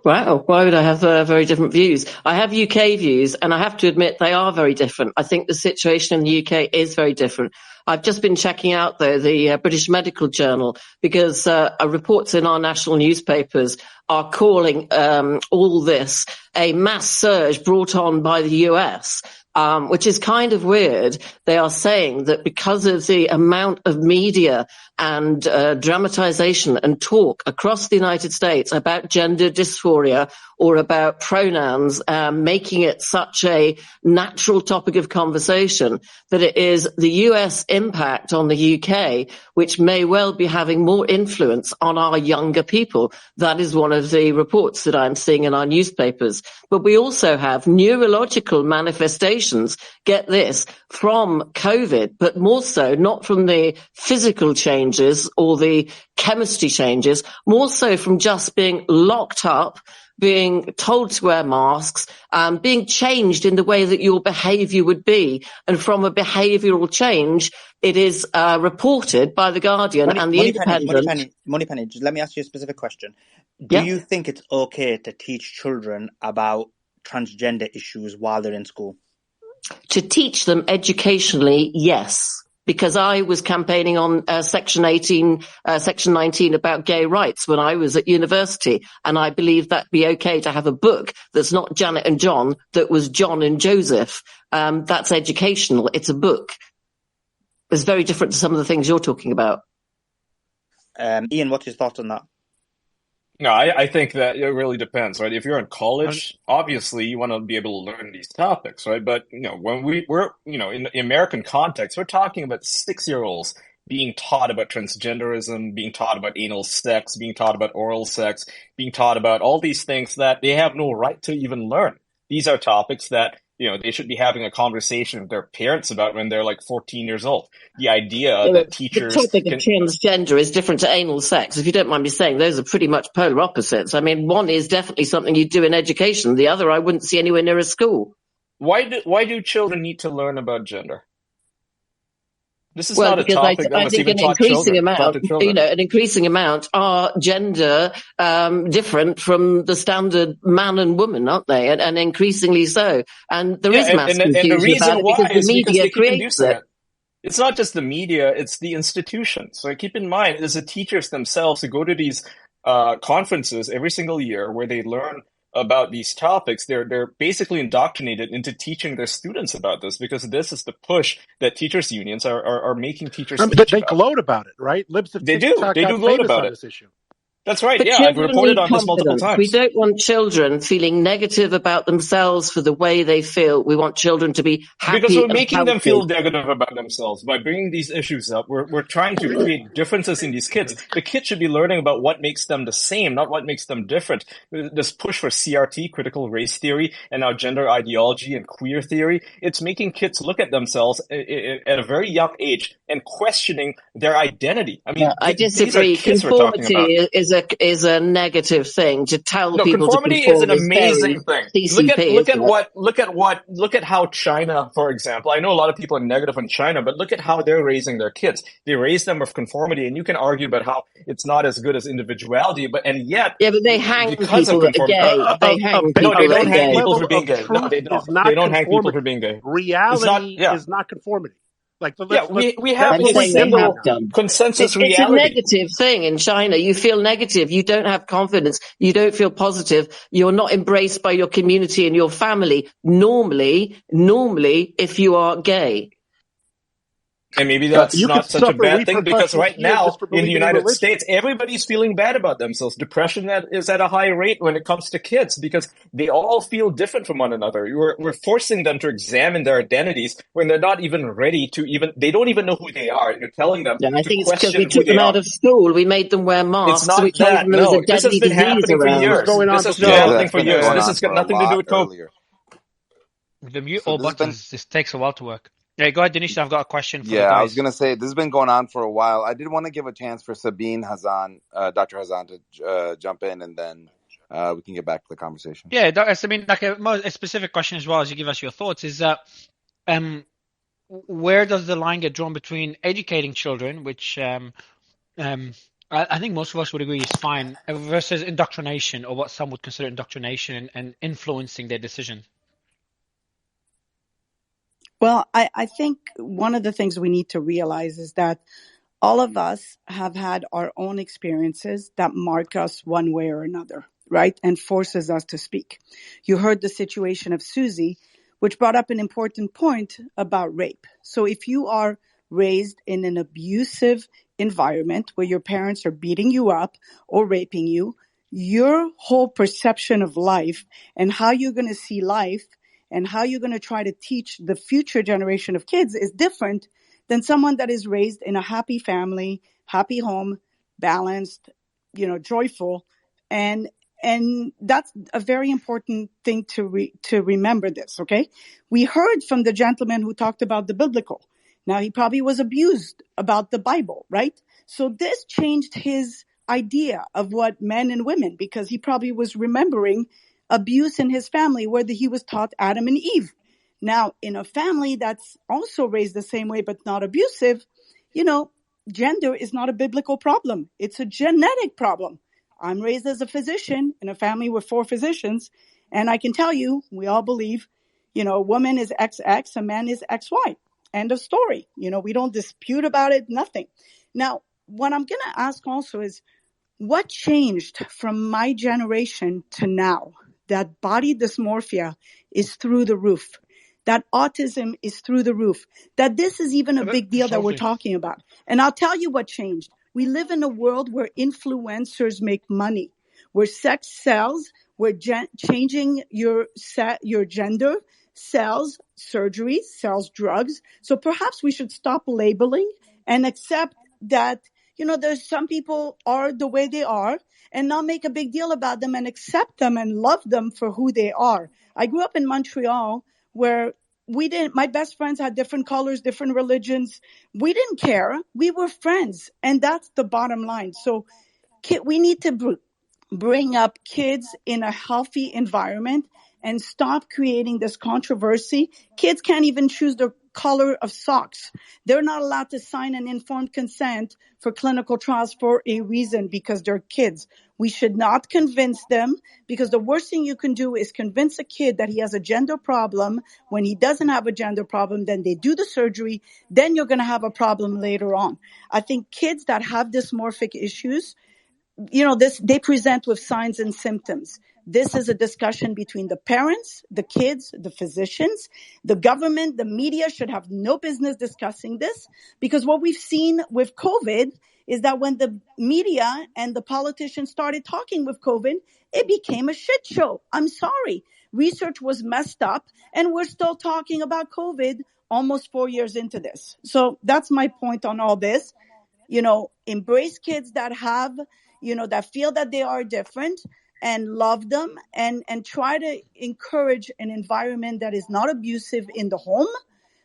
Wow, why would I have very different views? I have UK views, and I have to admit they are very different. I think the situation in the UK is very different. I've just been checking out, though, the British Medical Journal, because reports in our national newspapers are calling all this a mass surge brought on by the US, which is kind of weird. They are saying that because of the amount of media and dramatization and talk across the United States about gender dysphoria or about pronouns, making it such a natural topic of conversation, that it is the US impact on the UK which may well be having more influence on our younger people. That is one of the reports that I'm seeing in our newspapers. But we also have neurological manifestations, get this, from COVID, but more so not from the physical changes or the chemistry changes, more so from just being locked up, being told to wear masks, being changed in the way that your behaviour would be. And from a behavioural change, it is reported by The Guardian and The Independent. Money Penny, just let me ask you a specific question. Do you think it's okay to teach children about transgender issues while they're in school? To teach them educationally, yes. Because I was campaigning on Section 19 about gay rights when I was at university, and I believe that'd be okay to have a book that's not Janet and John, that was John and Joseph. That's educational. It's a book. It's very different to some of the things you're talking about. Ian, what's your thoughts on that? No, I think that it really depends, right? If you're in college, obviously you want to be able to learn these topics, right? But, when we're in the American context, we're talking about 6-year-olds being taught about transgenderism, being taught about anal sex, being taught about oral sex, being taught about all these things that they have no right to even learn. These are topics that they should be having a conversation with their parents about when they're like 14 years old. The idea that teachers... The topic of transgender is different to anal sex. If you don't mind me saying, those are pretty much polar opposites. I mean, one is definitely something you do in education. The other I wouldn't see anywhere near a school. Why do children need to learn about gender? This is not a topic that must even taught children. An increasing amount are gender different from the standard man and woman, aren't they? And increasingly so. And there is mass confusion and the reason about it why because is the media because they keep creates inducing it. It's not just the media; it's the institutions. So keep in mind, it's the teachers themselves who go to these conferences every single year where they learn about these topics. They're basically indoctrinated into teaching their students about this, because this is the push that teachers unions are making teachers teach they about. gloat about it, right? Libs of They TikTok do got gloat famous about on it. this issue. That's right. But Yeah, I've children reported need on this multiple confidence. We times. don't want children feeling negative about themselves for the way they feel. We want children to be happy Because we're and making them healthy. feel negative about themselves by bringing these issues up. We're trying to create differences in these kids. The kids should be learning about what makes them the same, not what makes them different. This push for CRT, critical race theory, and now gender ideology and queer theory, it's making kids look at themselves at a very young age and questioning their identity. I mean, I these are disagree. kids we're talking about. Conformity is a negative thing. To tell No, people to conformity is conform an is very amazing thing. CCP, Look at how China, for example. I know a lot of people are negative on China, but look at how they're raising their kids. They raise them with conformity, and you can argue about how it's not as good as individuality, but they hang because of people that are conformity. gay. They hang people No, they that don't are hang gay. people for Level being of gay. No, truth they is don't. They not don't hang people conformity. for being gay. Reality is not conformity. Like, we have a simple consensus It's a reality. negative thing in China. You feel negative. You don't have confidence. You don't feel positive. You're not embraced by your community and your family. Normally, if you are gay. And maybe that's you not could such a suffer bad thing, because repercussions right here now just for in the believing in United religion. States, everybody's feeling bad about themselves. Depression is at a high rate when it comes to kids because they all feel different from one another. We're forcing them to examine their identities when they're not even ready to they don't even know who they are. You're telling them I to think it's because question we who took they them out are. of school. We made them wear It's masks. We not told that. them there was a No, this has deadly been disease happening for around. years. This has been Yeah, happening that's for been years. going This on has got for a nothing to do lot with COVID. earlier. The mute So all this has buttons just takes a while to work. Yeah, go ahead, Dinesh. I've got a question for the Yeah, guys. I was going to say, this has been going on for a while. I did want to give a chance for Sabine Hazan, Dr. Hazan, to jump in, and then we can get back to the conversation. Yeah, I mean, like a specific question as well as you give us your thoughts is that where does the line get drawn between educating children, which I think most of us would agree is fine, versus indoctrination, or what some would consider indoctrination and influencing their decision? Well, I think one of the things we need to realize is that all of us have had our own experiences that mark us one way or another, right? And forces us to speak. You heard the situation of Susie, which brought up an important point about rape. So if you are raised in an abusive environment where your parents are beating you up or raping you, your whole perception of life and how you're going to see life and how you're going to try to teach the future generation of kids is different than someone that is raised in a happy family, happy home, balanced, joyful. And that's a very important thing to remember this, okay? We heard from the gentleman who talked about the biblical. Now, he probably was abused about the Bible, right? So this changed his idea of what men and women, because he probably was remembering abuse in his family where he was taught Adam and Eve. Now, in a family that's also raised the same way but not abusive, gender is not a biblical problem. It's a genetic problem. I'm raised as a physician in a family with 4 physicians, and I can tell you, we all believe, a woman is XX, a man is XY. End of story. We don't dispute about it, nothing. Now, what I'm going to ask also is, what changed from my generation to now? That body dysmorphia is through the roof. That autism is through the roof. That this is even a big deal that we're talking about. And I'll tell you what changed. We live in a world where influencers make money, where sex sells, where changing your gender sells surgeries, sells drugs. So perhaps we should stop labeling and accept that, there's some people are the way they are and not make a big deal about them and accept them and love them for who they are. I grew up in Montreal where my best friends had different colors, different religions. We didn't care. We were friends. And that's the bottom line. So we need to bring up kids in a healthy environment and stop creating this controversy. Kids can't even choose the color of socks. They're not allowed to sign an informed consent for clinical trials for a reason, because they're kids. We should not convince them, because the worst thing you can do is convince a kid that he has a gender problem when he doesn't have a gender problem. Then they do the surgery. Then you're going to have a problem later on. I think kids that have dysmorphic issues, they present with signs and symptoms. This is a discussion between the parents, the kids, the physicians, the government. The media should have no business discussing this, because what we've seen with COVID is that when the media and the politicians started talking with COVID, it became a shit show. I'm sorry. Research was messed up, and we're still talking about COVID almost 4 years into this. So that's my point on all this. Embrace kids that have, that feel that they are different, and love them, and try to encourage an environment that is not abusive in the home,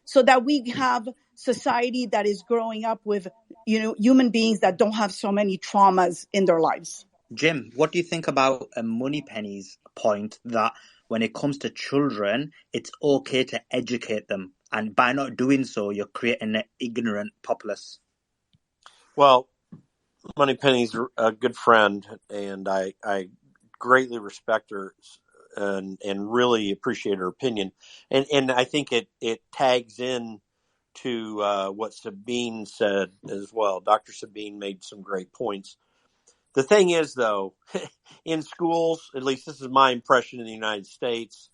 so that we have society that is growing up with, human beings that don't have so many traumas in their lives. Jim, what do you think about Moneypenny's point that when it comes to children, it's okay to educate them, and by not doing so, you're creating an ignorant populace? Well, Moneypenny's a good friend, and I greatly respect her and really appreciate her opinion. And I think it tags in to what Sabine said as well. Dr. Sabine made some great points. The thing is, though, in schools, at least this is my impression in the United States,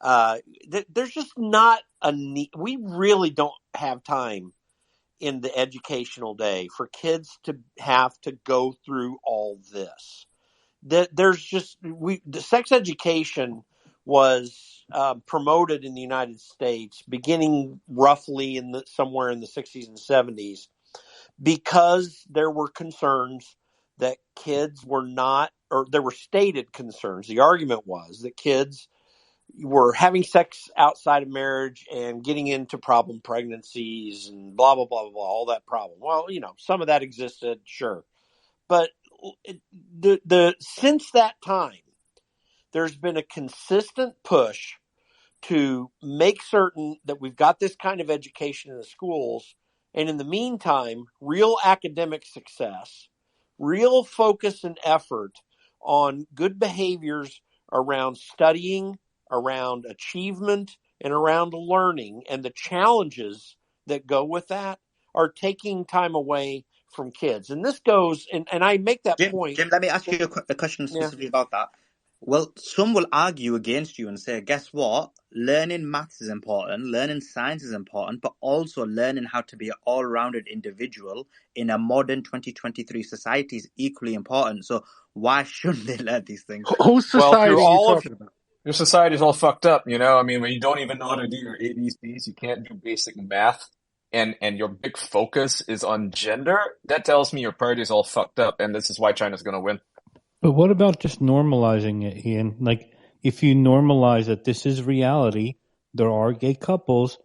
there's just not a need. We really don't have time in the educational day for kids to have to go through all this. There's just the sex education was promoted in the United States beginning roughly somewhere in the 60s and 70s, because there were concerns that kids were not, or there were stated concerns. The argument was that kids were having sex outside of marriage and getting into problem pregnancies and blah, blah, blah, blah, all that problem. Well, some of that existed, sure. But since that time, there's been a consistent push to make certain that we've got this kind of education in the schools. And in the meantime, real academic success, real focus and effort on good behaviors around studying, around achievement, and around learning, and the challenges that go with that are taking time away from kids. And this goes, and I make that point. Jim, let me ask you a question specifically about that. Well, some will argue against you and say, guess what? Learning maths is important, learning science is important, but also learning how to be an all-rounded individual in a modern 2023 society is equally important. So why shouldn't they learn these things? Whose society are you talking about? Your society is all fucked up, I mean, when you don't even know how to do your ABCs, you can't do basic math, and your big focus is on gender, that tells me your party is all fucked up, and this is why China's going to win. But what about just normalizing it, Ian? Like, if you normalize that this is reality, there are gay couples,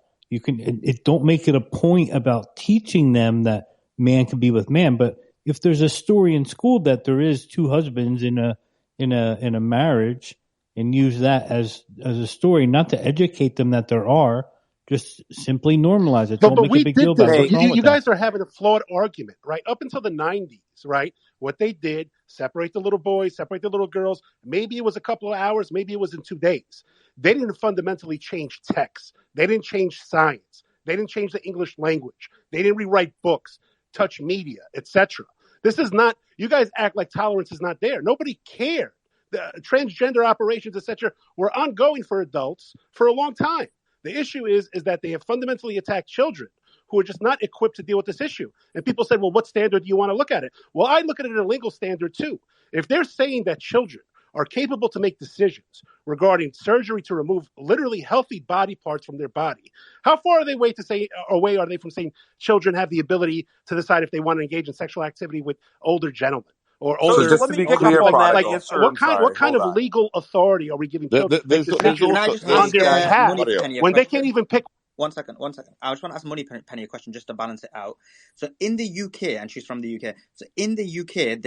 don't make it a point about teaching them that man can be with man. But if there's a story in school that there is two husbands in a marriage, and use that as a story, not to educate them that there are, just simply normalize it. Don't make a big deal about it. You guys are having a flawed argument, right? Up until the 90s, right? What they did, separate the little boys, separate the little girls. Maybe it was a couple of hours, maybe it was in 2 days. They didn't fundamentally change text. They didn't change science. They didn't change the English language. They didn't rewrite books, touch media, etc. This is not, you guys act like tolerance is not there. Nobody cared. The transgender operations, etc., were ongoing for adults for a long time. The issue is that they have fundamentally attacked children who are just not equipped to deal with this issue. And people said, well, what standard do you want to look at it? Well, I look at it in a legal standard too. If they're saying that children are capable to make decisions regarding surgery to remove literally healthy body parts from their body, how far are they away are they from saying children have the ability to decide if they want to engage in sexual activity with older gentlemen? Or older, so just to be clear, what kind of legal authority are we giving children to make decisions on their behalf when they can't even pick? One second. I just want to ask Moneypenny a question just to balance it out. So in the UK, and she's from the UK, so in the UK,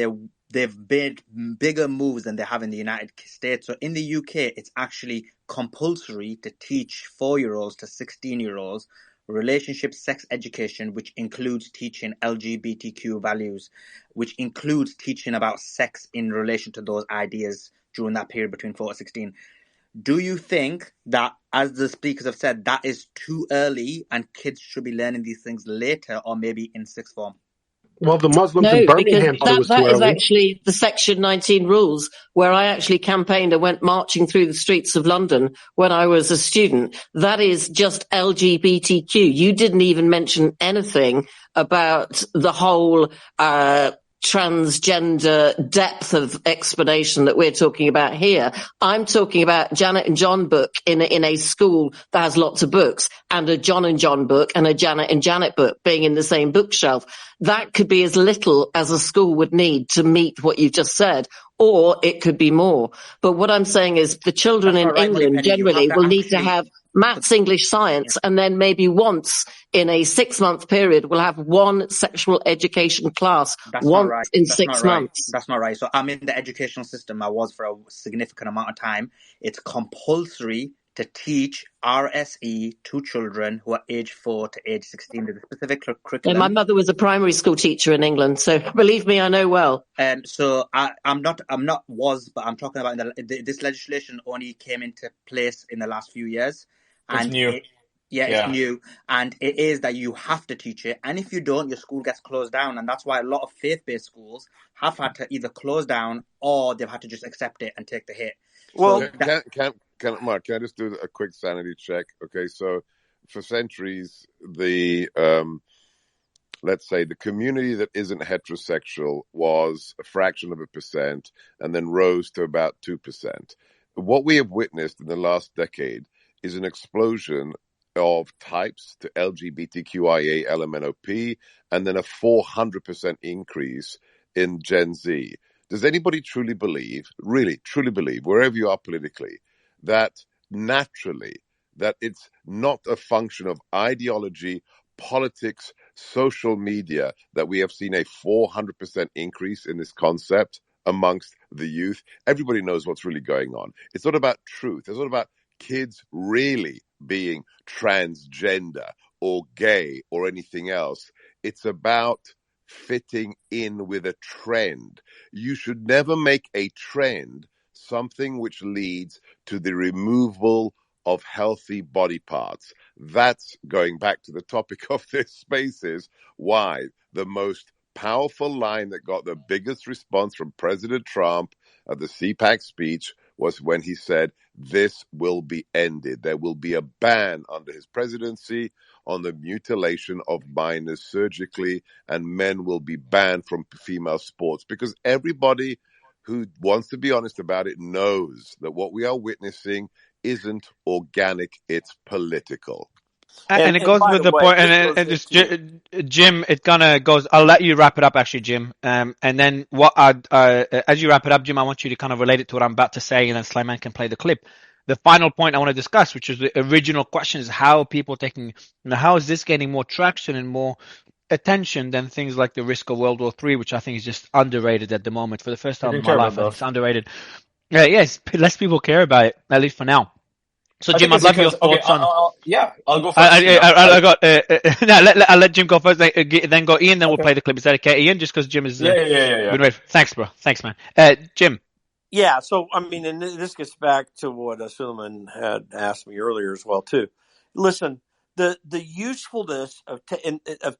they've made bigger moves than they have in the United States. So in the UK, it's actually compulsory to teach 4-year-olds to 16-year-olds relationship sex education, which includes teaching LGBTQ values, which includes teaching about sex in relation to those ideas during that period between 4 to 16. Do you think that, as the speakers have said, that is too early and kids should be learning these things later or maybe in sixth form? Well, the Muslims in No, because Birmingham thought it was too that is early. actually the Section 19 rules, where I actually campaigned and went marching through the streets of London when I was a student. That is just LGBTQ. You didn't even mention anything about the whole transgender depth of explanation that we're talking about here. I'm talking about Janet and John book in a school that has lots of books, and a John and John book and a Janet and Janet book being in the same bookshelf. That could be as little as a school would need to meet what you just said, or it could be more. But what I'm saying is the children in England generally will need to have maths, English, science, and then maybe once in a 6-month period we'll have one sexual education class once in 6 months. That's not right. So I'm in the educational system. I was for a significant amount of time. It's compulsory to teach RSE to children who are age 4 to age 16. There's a specific curriculum. And my mother was a primary school teacher in England, so believe me, I know well. So I'm not, but I'm talking about this legislation only came into place in the last few years. It's new. It's new, and it is that you have to teach it, and if you don't, your school gets closed down, and that's why a lot of faith-based schools have had to either close down or they've had to just accept it and take the hit. Well, Mark, can I just do a quick sanity check? Okay, so for centuries, let's say the community that isn't heterosexual was a fraction of a percent and then rose to about 2%. What we have witnessed in the last decade is an explosion of types to LGBTQIA LMNOP, and then a 400% increase in Gen Z. Does anybody truly believe, wherever you are politically, that naturally, that it's not a function of ideology, politics, social media, that we have seen a 400% increase in this concept amongst the youth? Everybody knows what's really going on. It's not about truth. It's not about kids really being transgender or gay or anything else. It's about fitting in with a trend. You should never make a trend something which leads to the removal of healthy body parts. That's, going back to the topic of this space, is why the most powerful line that got the biggest response from President Trump at the CPAC speech was when he said, this will be ended. There will be a ban under his presidency on the mutilation of minors surgically, and men will be banned from female sports, because everybody who wants to be honest about it knows that what we are witnessing isn't organic, it's political. And it goes with the point, and just Jim, it kind of goes. I'll let you wrap it up, actually, Jim. And then as you wrap it up, Jim, I want you to kind of relate it to what I'm about to say, and then Slayman can play the clip. The final point I want to discuss, which is the original question, is how are people taking, how is this getting more traction and more attention than things like the risk of World War III, which I think is just underrated at the moment. For the first time in my life, I think it's underrated. Yes, less people care about it, at least for now. So, Jim, I'd love your thoughts on. I'll go first. I'll let Jim go first, then go Ian, then we'll play the clip. Is that okay, Ian? Just because Jim is. Yeah. Thanks, bro. Thanks, man. Jim. Yeah. So, I mean, and this gets back to what Suleiman had asked me earlier as well, too. Listen, the usefulness of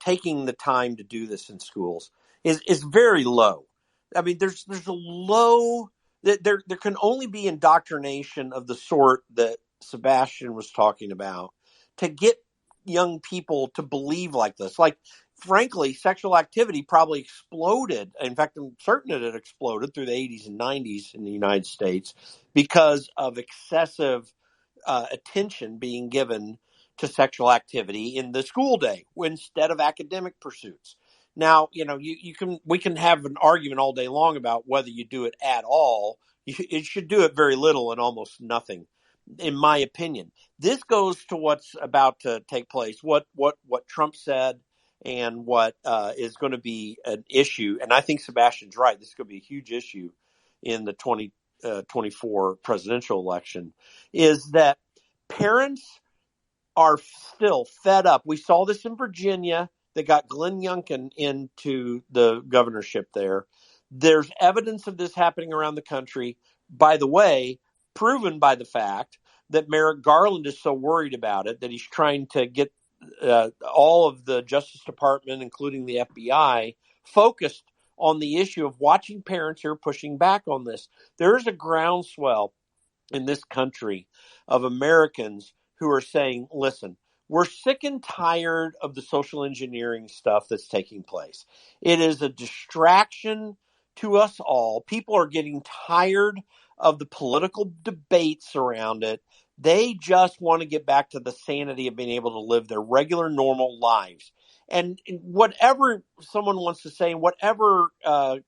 taking the time to do this in schools is very low. I mean, there's a low. There can only be indoctrination of the sort that Sebastian was talking about to get young people to believe like this. Like, frankly, sexual activity probably exploded. In fact, I'm certain that it exploded through the 80s and 90s in the United States because of excessive attention being given to sexual activity in the school day instead of academic pursuits. Now, we can have an argument all day long about whether you do it at all. You should do it very little and almost nothing, in my opinion. This goes to what's about to take place, what Trump said, and what is going to be an issue. And I think Sebastian's right. This is going to be a huge issue in the 2024 presidential election, is that parents are still fed up. We saw this in Virginia. They got Glenn Youngkin into the governorship there. There's evidence of this happening around the country, by the way, proven by the fact that Merrick Garland is so worried about it that he's trying to get all of the Justice Department, including the FBI, focused on the issue of watching parents who are pushing back on this. There's a groundswell in this country of Americans who are saying, listen, we're sick and tired of the social engineering stuff that's taking place. It is a distraction to us all. People are getting tired of the political debates around it. They just want to get back to the sanity of being able to live their regular, normal lives. And whatever someone wants to say, whatever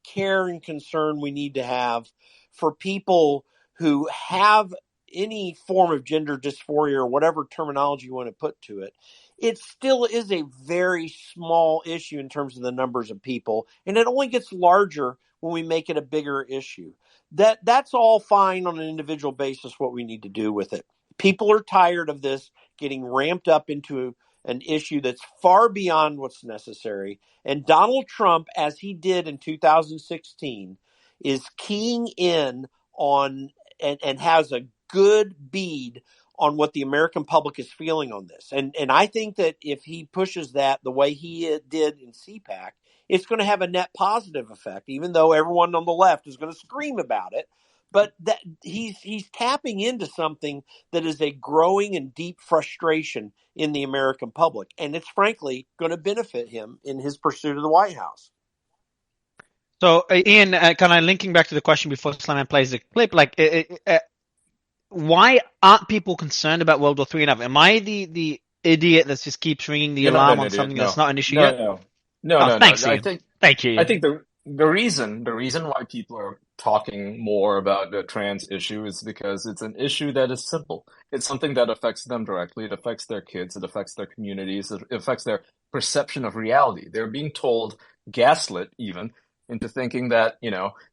care and concern we need to have for people who have any form of gender dysphoria or whatever terminology you want to put to it, it still is a very small issue in terms of the numbers of people. And it only gets larger when we make it a bigger issue. That's all fine on an individual basis, what we need to do with it. People are tired of this getting ramped up into an issue that's far beyond what's necessary. And Donald Trump, as he did in 2016, is keying in on and has a good bead on what the American public is feeling on this. And I think that if he pushes that the way he did in CPAC, it's going to have a net positive effect, even though everyone on the left is going to scream about it. But that he's tapping into something that is a growing and deep frustration in the American public. And it's frankly going to benefit him in his pursuit of the White House. So, Ian, kind of linking back to the question before Slamman plays the clip, like, why aren't people concerned about World War III enough? Am I the idiot that just keeps ringing the alarm on something that's not an issue yet? No. Thanks, Ian. Thank you. I think the reason why people are talking more about the trans issue is because it's an issue that is simple. It's something that affects them directly. It affects their kids. It affects their communities. It affects their perception of reality. They're being told, gaslit even, into thinking that,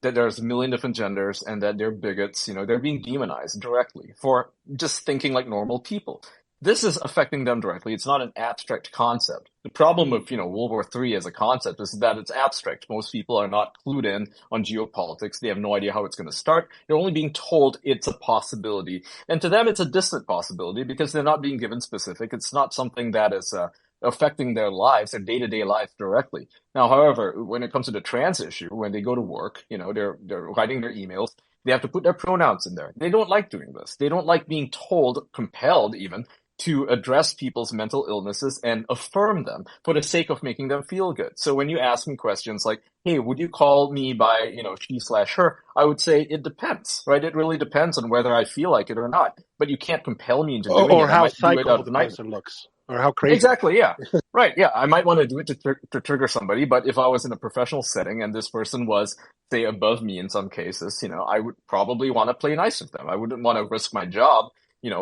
that there's a million different genders and that they're bigots. They're being demonized directly for just thinking like normal people. This is affecting them directly. It's not an abstract concept. The problem with, World War III as a concept is that it's abstract. Most people are not clued in on geopolitics. They have no idea how it's going to start. They're only being told it's a possibility. And to them, it's a distant possibility because they're not being given specific. It's not something that is affecting their lives, their day-to-day life directly. Now, however, when it comes to the trans issue, when they go to work, they're writing their emails, they have to put their pronouns in there. They don't like doing this. They don't like being told, compelled even, to address people's mental illnesses and affirm them for the sake of making them feel good. So when you ask me questions like, hey, would you call me by, she/her? I would say it depends, right? It really depends on whether I feel like it or not. But you can't compel me into doing it. Or how psycho the person looks. Or how crazy. Exactly, yeah. Right, yeah. I might want to do it to trigger somebody, but if I was in a professional setting and this person was, say, above me in some cases, I would probably want to play nice with them. I wouldn't want to risk my job,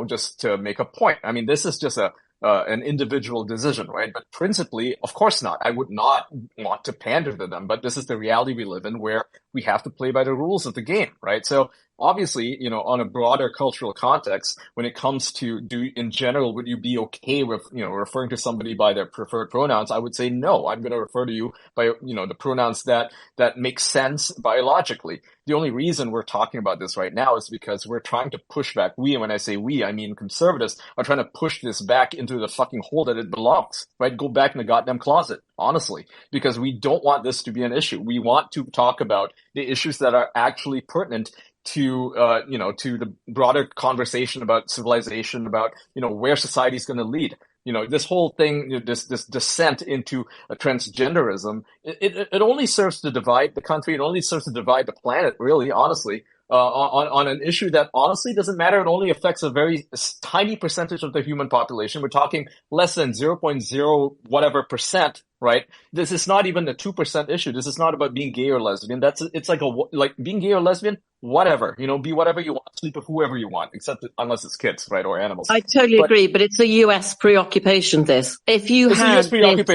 just to make a point. I mean, this is just an individual decision, right? But principally, of course not. I would not want to pander to them, but this is the reality we live in where we have to play by the rules of the game, right? So obviously, on a broader cultural context, when it comes to in general, would you be okay with, referring to somebody by their preferred pronouns? I would say no. I'm going to refer to you by, the pronouns that make sense biologically. The only reason we're talking about this right now is because we're trying to push back. We, and when I say we, I mean conservatives, are trying to push this back into the fucking hole that it belongs, right? Go back in the goddamn closet, honestly, because we don't want this to be an issue. We want to talk about the issues that are actually pertinent to to the broader conversation about civilization, about, where society is going to lead. This whole thing, this descent into a transgenderism, it only serves to divide the country. It only serves to divide the planet, really, honestly, on an issue that honestly doesn't matter. It only affects a very tiny percentage of the human population. We're talking less than 0.0 whatever percent, right? This is not even a 2% issue. This is not about being gay or lesbian. It's like being gay or lesbian, whatever, be whatever you want, sleep with whoever you want, unless it's kids, right, or animals. I totally agree, but it's a US preoccupation, this. If you had this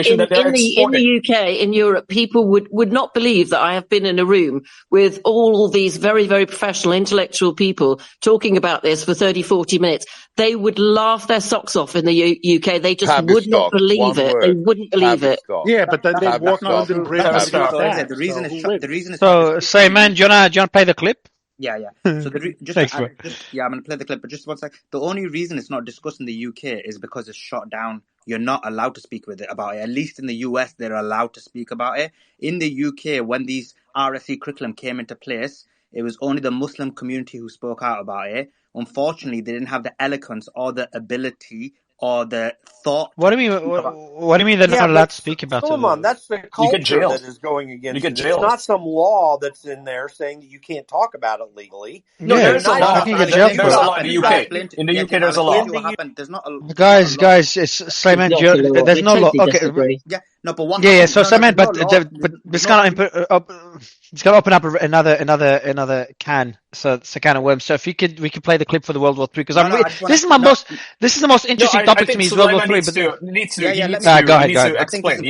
in the UK, in Europe, people would not believe that I have been in a room with all these very, very professional, intellectual people talking about this for 30, 40 minutes. They would laugh their socks off in the UK. They just would not believe it. They wouldn't believe it. Yeah, but then they walk on the bridge. The reason is so, say, man, do you wanna play the clip? Yeah, yeah. So Thanks, bro. I'm gonna play the clip, but just one sec. The only reason it's not discussed in the UK is because it's shot down. You're not allowed to speak about it. At least in the US, they're allowed to speak about it. In the UK, when these RSE curriculum came into place, it was only the Muslim community who spoke out about it. Unfortunately, they didn't have the eloquence or the ability or the thought. What do you mean? What do you mean they're not allowed to speak about it? Solomon, that's the culture that is going against it. It's not some law that's in there saying that you can't talk about it legally. No, there's a law. There's a law in the UK. In the UK, there's a law. What happened? There's not a guys. It's Slayman. There's no law. Okay. Yeah, no, but what? Yeah. So Slayman, but it's gonna open up another can. So it's a can of worms. So if we could play the clip for the World War III, because this is the most interesting topic to me is World War III. But needs to explain.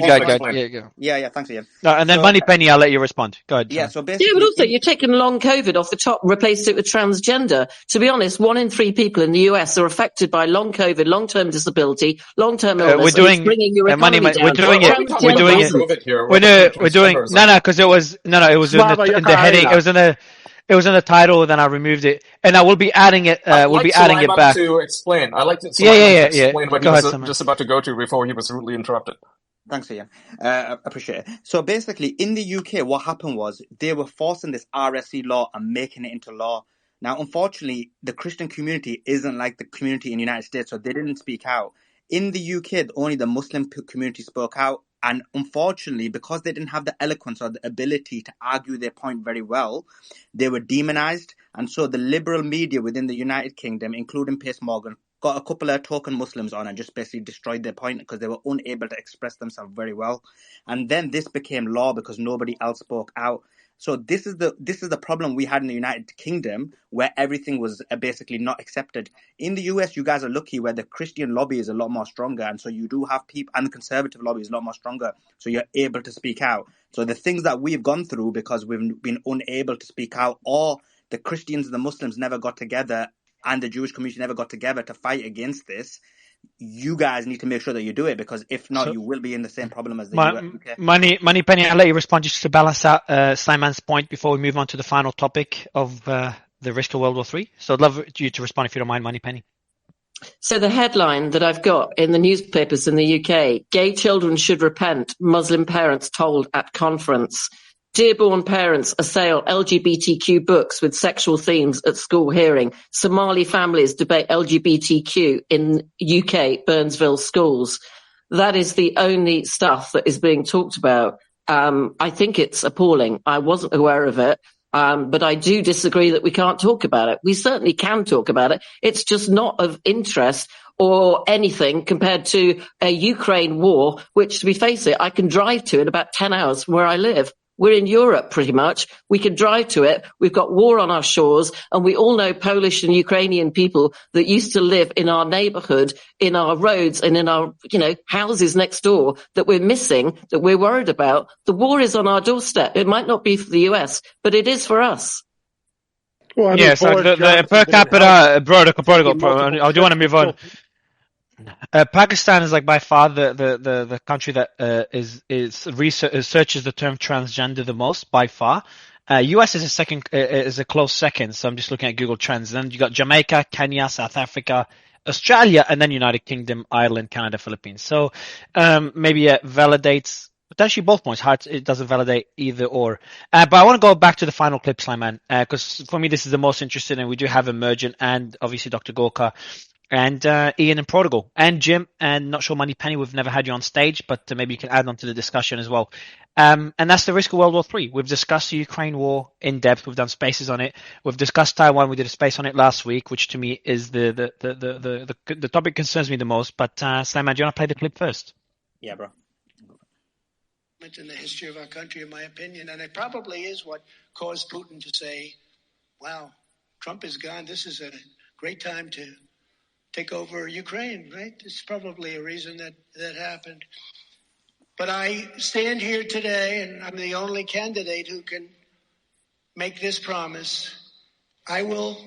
Yeah, thanks, Ian. No, and then Money Penny, I'll let you respond. Go ahead. Yeah, so basically, but also you've taken long COVID off the top, replaced it with transgender. To be honest, 1 in 3 people in the US are affected by long COVID, long-term disability, long-term illness. We're doing Money. We're doing because it was in the heading. It was in the title, then I removed it, and I will be adding it. We'll be adding it back. To explain. I like to. Explain what he was just about to go to before he was rudely interrupted. Thanks, Ian. I appreciate it. So basically, in the UK, what happened was they were forcing this RSE law and making it into law. Now, unfortunately, the Christian community isn't like the community in the United States, so they didn't speak out. In the UK, only the Muslim community spoke out. And unfortunately, because they didn't have the eloquence or the ability to argue their point very well, they were demonized. And so the liberal media within the United Kingdom, including Piers Morgan, got a couple of token Muslims on and just basically destroyed their point because they were unable to express themselves very well. And then this became law because nobody else spoke out. So this is the problem we had in the United Kingdom, where everything was basically not accepted. In the US, you guys are lucky where the Christian lobby is a lot more stronger, and so you do have people, and the conservative lobby is a lot more stronger, so you're able to speak out. So the things that we've gone through because we've been unable to speak out, or the Christians and the Muslims never got together, and the Jewish community never got together to fight against this, you guys need to make sure that you do it, because if not, you will be in the same problem as the UK. Money Penny, I'll let you respond just to balance out Simon's point before we move on to the final topic of the risk of World War III. So I'd love you to respond if you don't mind, Money Penny. So the headline that I've got in the newspapers in the UK, gay children should repent, Muslim parents told at conference. Dearborn parents assail LGBTQ books with sexual themes at school hearing. Somali families debate LGBTQ in UK Burnsville schools. That is the only stuff that is being talked about. I think it's appalling. I wasn't aware of it. But I do disagree that we can't talk about it. We certainly can talk about it. It's just not of interest or anything compared to a Ukraine war, which, to be face it, I can drive to in about 10 hours from where I live. We're in Europe, pretty much. We can drive to it. We've got war on our shores, and we all know Polish and Ukrainian people that used to live in our neighborhood, in our roads, and in our, houses next door that we're missing, that we're worried about. The war is on our doorstep. It might not be for the US, but it is for us. Well, I mean, the per capita, I do want to move on. Pakistan is by far the country that searches the term transgender the most by far. US is a close second. So I'm just looking at Google Trends. Then you got Jamaica, Kenya, South Africa, Australia, and then United Kingdom, Ireland, Canada, Philippines. So maybe it validates potentially both points. It doesn't validate either or. But I want to go back to the final clip, Slyman, because for me this is the most interesting, and we do have Emergent and obviously Dr. Gorka. And Ian and Prodigal and Jim and not sure Money Penny, we've never had you on stage, but maybe you can add on to the discussion as well. And that's the risk of World War III. We've discussed the Ukraine war in depth. We've done spaces on it. We've discussed Taiwan. We did a space on it last week, which to me is the topic concerns me the most. But Slyman, do you want to play the clip first? Yeah, bro. In the history of our country, in my opinion, and it probably is what caused Putin to say, "Wow, Trump is gone. This is a great time to take over Ukraine," right? It's probably a reason that happened. But I stand here today, and I'm the only candidate who can make this promise. I will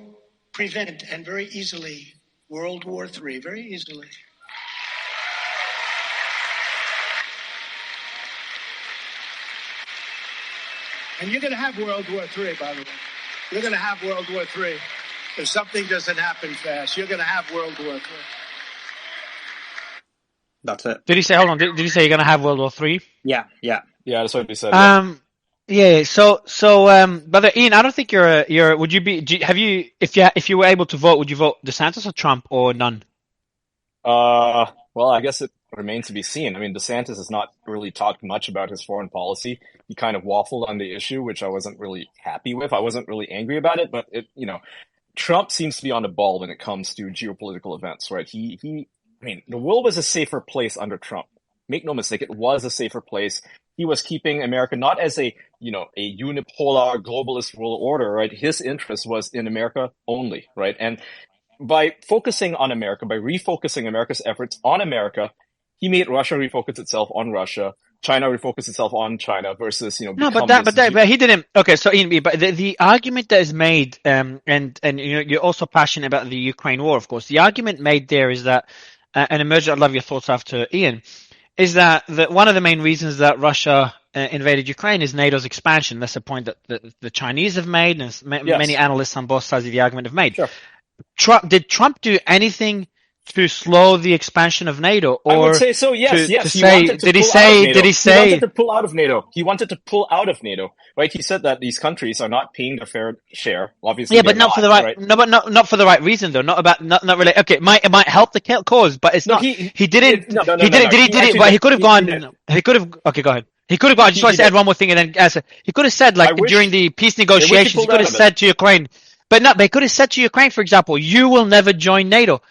prevent, and very easily, World War III, very easily. And you're going to have World War III, by the way. You're going to have World War III. If something doesn't happen fast, you're going to have World War III. That's it. Did he say? Hold on. Did he say you're gonna have World War III? Yeah. That's what he said. Yeah. Yeah. So, brother Ian, I don't think you're. Would you be? Have you? If you were able to vote, would you vote DeSantis or Trump or none? Well, I guess it remains to be seen. I mean, DeSantis has not really talked much about his foreign policy. He kind of waffled on the issue, which I wasn't really happy with. I wasn't really angry about it, but Trump seems to be on the ball when it comes to geopolitical events, right? I mean, the world was a safer place under Trump. Make no mistake, it was a safer place. He was keeping America not as a unipolar globalist world order, right? His interest was in America only, right? And by focusing on America, by refocusing America's efforts on America, he made Russia refocus itself on Russia, China refocus itself on China versus, No, but he didn't. Okay, so Ian, but the argument that is made, and you're also passionate about the Ukraine war, of course. The argument made there is that, and Emergent, I'd love your thoughts after Ian, is that one of the main reasons that Russia invaded Ukraine is NATO's expansion. That's a point that the Chinese have made, and many analysts on both sides of the argument have made. Sure. Did Trump do anything to slow the expansion of NATO? Or I would say so, yes. He wanted to pull out of NATO. He wanted to pull out of NATO, right? He said that these countries are not paying their fair share. Obviously, yeah, but not for the right. No, but not for the right reason, though. Not really. Okay, it might help the cause, but it's not. He didn't. But he could have gone. He could have. Okay, go ahead. He could have gone. I just want to add one more thing, and then answer. He could have said, during the peace negotiations, he could have said to Ukraine. But he could have said to Ukraine, for example, you will never join NATO.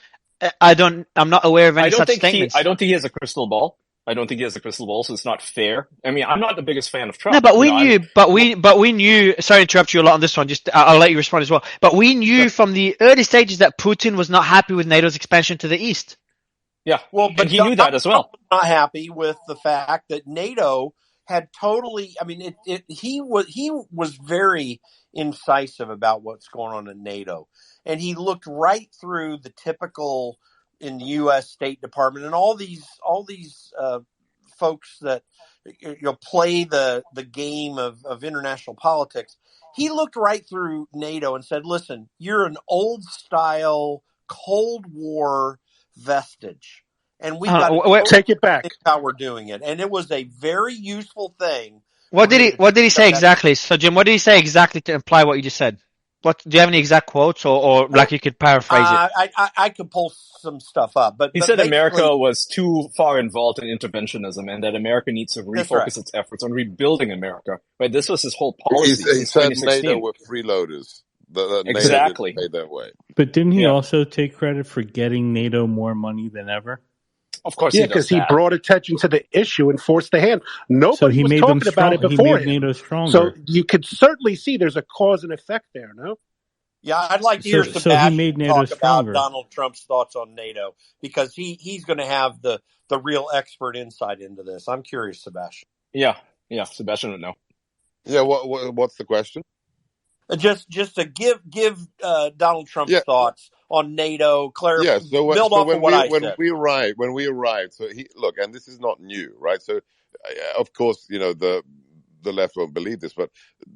I'm not aware of any such statements. I don't think he has a crystal ball. So it's not fair. I mean, I'm not the biggest fan of Trump. No, but we knew, sorry to interrupt you a lot on this one, I'll let you respond as well. But we knew from the early stages that Putin was not happy with NATO's expansion to the east. Yeah, well, but he knew that as well. Not happy with the fact that NATO had totally, I mean, he was very incisive about what's going on in NATO. And he looked right through the typical in the U.S. State Department and all these folks that play the game of international politics. He looked right through NATO and said, "Listen, you're an old style Cold War vestige, and we got to take it back. How we're doing it." And it was a very useful thing. What did he say exactly? So, Jim, what did he say exactly to imply what you just said? Do you have any exact quotes, or like you could paraphrase it? I could pull some stuff up, but he said America was too far involved in interventionism, and that America needs to refocus its efforts on rebuilding America. Right? This was his whole policy. He said NATO were freeloaders. Exactly. NATO didn't pay that way. But didn't he also take credit for getting NATO more money than ever? Of course, yeah, because he brought attention to the issue and forced the hand. Nobody was talking about it before. He made NATO stronger. So you could certainly see there's a cause and effect there. No. Yeah, I'd like to hear Sebastian talk about Donald Trump's thoughts on NATO, because he's going to have the real expert insight into this. I'm curious, Sebastian. Yeah, Sebastian would know. Yeah, what's the question? Just to give Donald Trump's thoughts on NATO, clarify, build off of what I said. When we arrived, so look, and this is not new, right? So, of course, the left won't believe this, but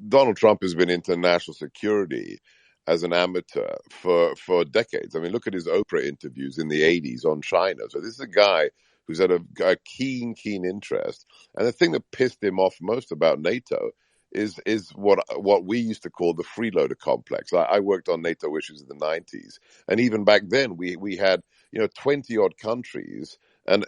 Donald Trump has been into national security as an amateur for decades. I mean, look at his Oprah interviews in the 80s on China. So this is a guy who's had a keen interest. And the thing that pissed him off most about NATO is what we used to call the freeloader complex. I worked on NATO issues in the 90s. And even back then, we had 20-odd countries. And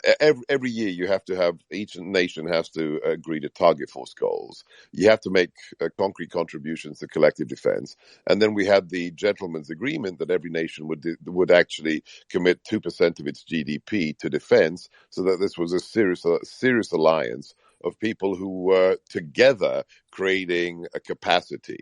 every year you have to have, each nation has to agree to target force goals. You have to make concrete contributions to collective defense. And then we had the gentleman's agreement that every nation would actually commit 2% of its GDP to defense, so that this was a serious alliance of people who were together creating a capacity.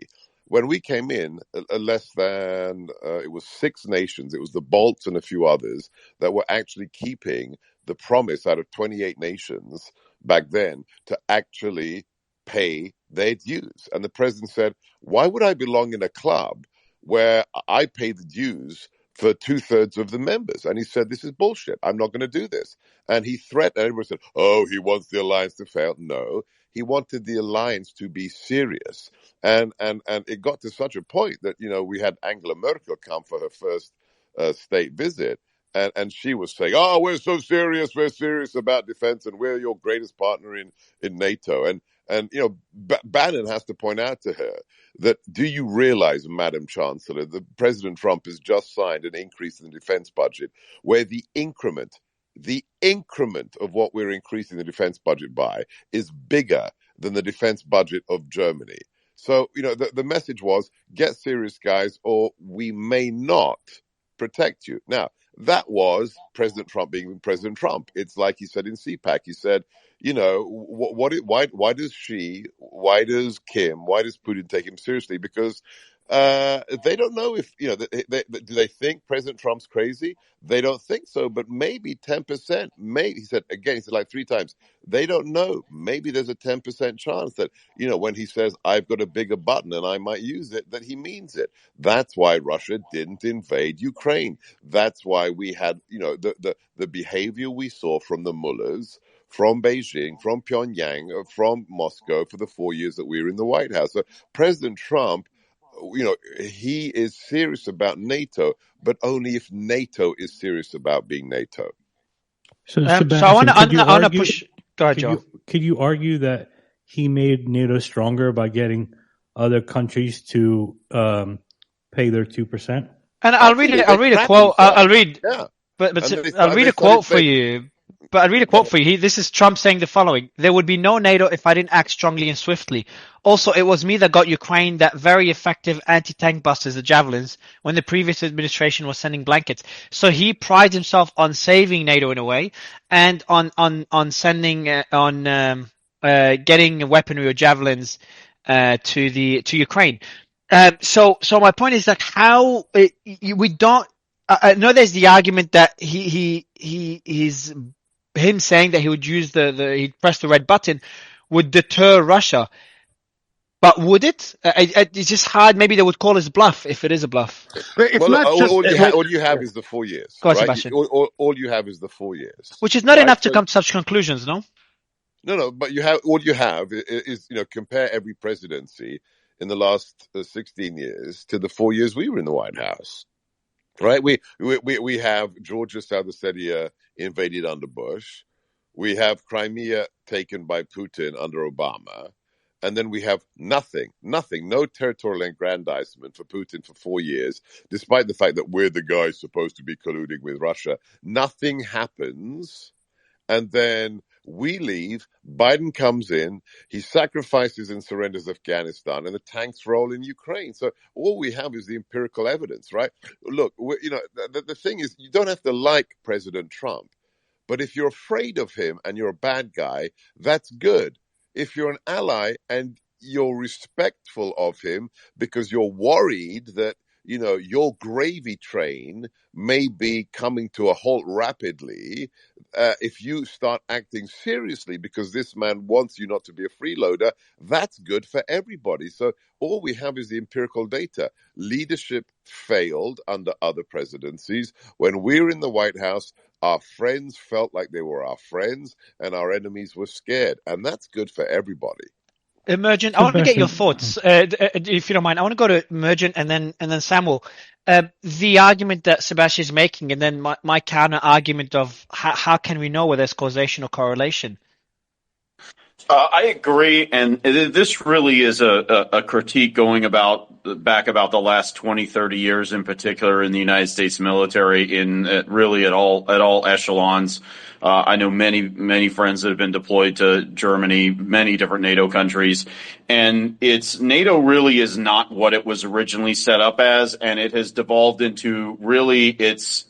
When we came in, less than, it was 6 nations, it was the Balts and a few others that were actually keeping the promise out of 28 nations back then to actually pay their dues. And the president said, why would I belong in a club where I pay the dues for 2/3 of the members. And he said, this is bullshit. I'm not going to do this. And he threatened, and everyone said, oh, he wants the alliance to fail. No, he wanted the alliance to be serious. And it got to such a point that, we had Angela Merkel come for her first state visit. And she was saying, oh, we're so serious. We're serious about defense, and we're your greatest partner in NATO. And Bannon has to point out to her that, do you realize, Madam Chancellor, that President Trump has just signed an increase in the defense budget where the increment of what we're increasing the defense budget by is bigger than the defense budget of Germany. So, the message was, get serious, guys, or we may not protect you. Now, that was President Trump being President Trump. It's like he said in CPAC. He said, why does Putin take him seriously? Because they don't know if, do they think President Trump's crazy? They don't think so, but maybe 10%. Maybe, he said like 3 times, they don't know. Maybe there's a 10% chance that, when he says, I've got a bigger button and I might use it, that he means it. That's why Russia didn't invade Ukraine. That's why we had, the behavior we saw from the mullahs, from Beijing, from Pyongyang, from Moscow for the 4 years that we were in the White House. So President Trump, he is serious about NATO, but only if NATO is serious about being NATO. So I want to push. Go ahead, Joe. Could you argue that he made NATO stronger by getting other countries to pay their 2%? And I'll read a quote. I'll read a quote for you. But I'll read a quote for you. This is Trump saying the following: there would be no NATO if I didn't act strongly and swiftly. Also, it was me that got Ukraine that very effective anti-tank busters, the Javelins, when the previous administration was sending blankets. So he prides himself on saving NATO in a way, and on sending getting weaponry or Javelins to Ukraine. So my point is that we don't. I know there's the argument that he's him saying that he would use he'd press the red button would deter Russia. But would it? It's just hard. Maybe they would call his bluff if it is a bluff. But it's all you have is the 4 years. Go on, right? Sebastian. All you have is the 4 years. Which is not enough to come to such conclusions, no? No, but all you have is compare every presidency in the last 16 years to the 4 years we were in the White House. Right, we have Georgia, South Ossetia invaded under Bush. We have Crimea taken by Putin under Obama, and then we have nothing, no territorial aggrandizement for Putin for 4 years, despite the fact that we're the guys supposed to be colluding with Russia. Nothing happens, and then we leave, Biden comes in, he sacrifices and surrenders Afghanistan, and the tanks roll in Ukraine. So all we have is the empirical evidence, right? Look, the thing is, you don't have to like President Trump, but if you're afraid of him and you're a bad guy, that's good. If you're an ally and you're respectful of him because you're worried that your gravy train may be coming to a halt rapidly, if you start acting seriously because this man wants you not to be a freeloader, that's good for everybody. So all we have is the empirical data. Leadership failed under other presidencies. When we were in the White House, our friends felt like they were our friends and our enemies were scared. And that's good for everybody. Emergent, I want to get your thoughts, if you don't mind. I want to go to Emergent and then Samuel. The argument that Sebastian is making, and then my counter argument of how can we know whether there's causation or correlation? I agree, and this really is a critique going back about the last 20, 30 years in particular in the United States military, really at all echelons. I know many friends that have been deployed to Germany, many different NATO countries, and NATO really is not what it was originally set up as, and it has devolved into really it's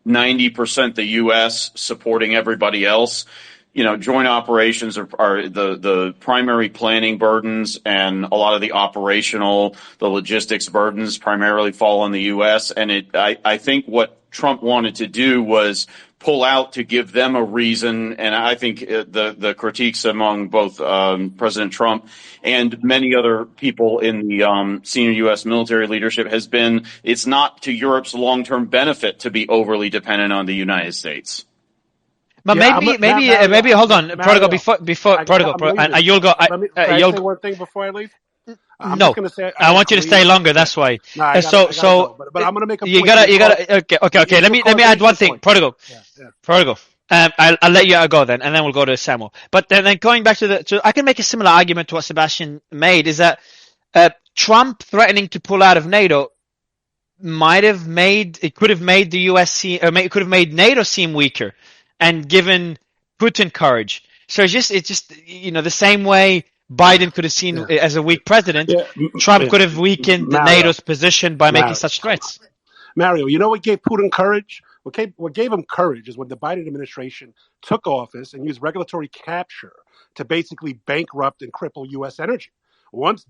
90% the U.S. supporting everybody else. Joint operations are the primary planning burdens, and a lot of the logistics burdens primarily fall on the U.S. And I think what Trump wanted to do was pull out to give them a reason. And I think the critiques among both President Trump and many other people in the senior U.S. military leadership has been it's not to Europe's long-term benefit to be overly dependent on the United States. But maybe hold on, Prodigal. Before Prodigal, and you'll go. Can I say one thing before I leave? I'm no, just going to say I want you to stay longer. That's why. No, I gotta go. But I'm going to make a point. You gotta. Okay. Let me add one thing, Prodigal. Prodigal. I'll let you go then, and then we'll go to Samuel. But then going back to I can make a similar argument to what Sebastian made. Is that Trump threatening to pull out of NATO could have made the US could have made NATO seem weaker and given Putin courage. So it's just the same way Biden could have seen as a weak president, Trump could have weakened NATO's position by making such threats. Mario, you know what gave Putin courage? What gave him courage is when the Biden administration took office and used regulatory capture to basically bankrupt and cripple U.S. energy. Once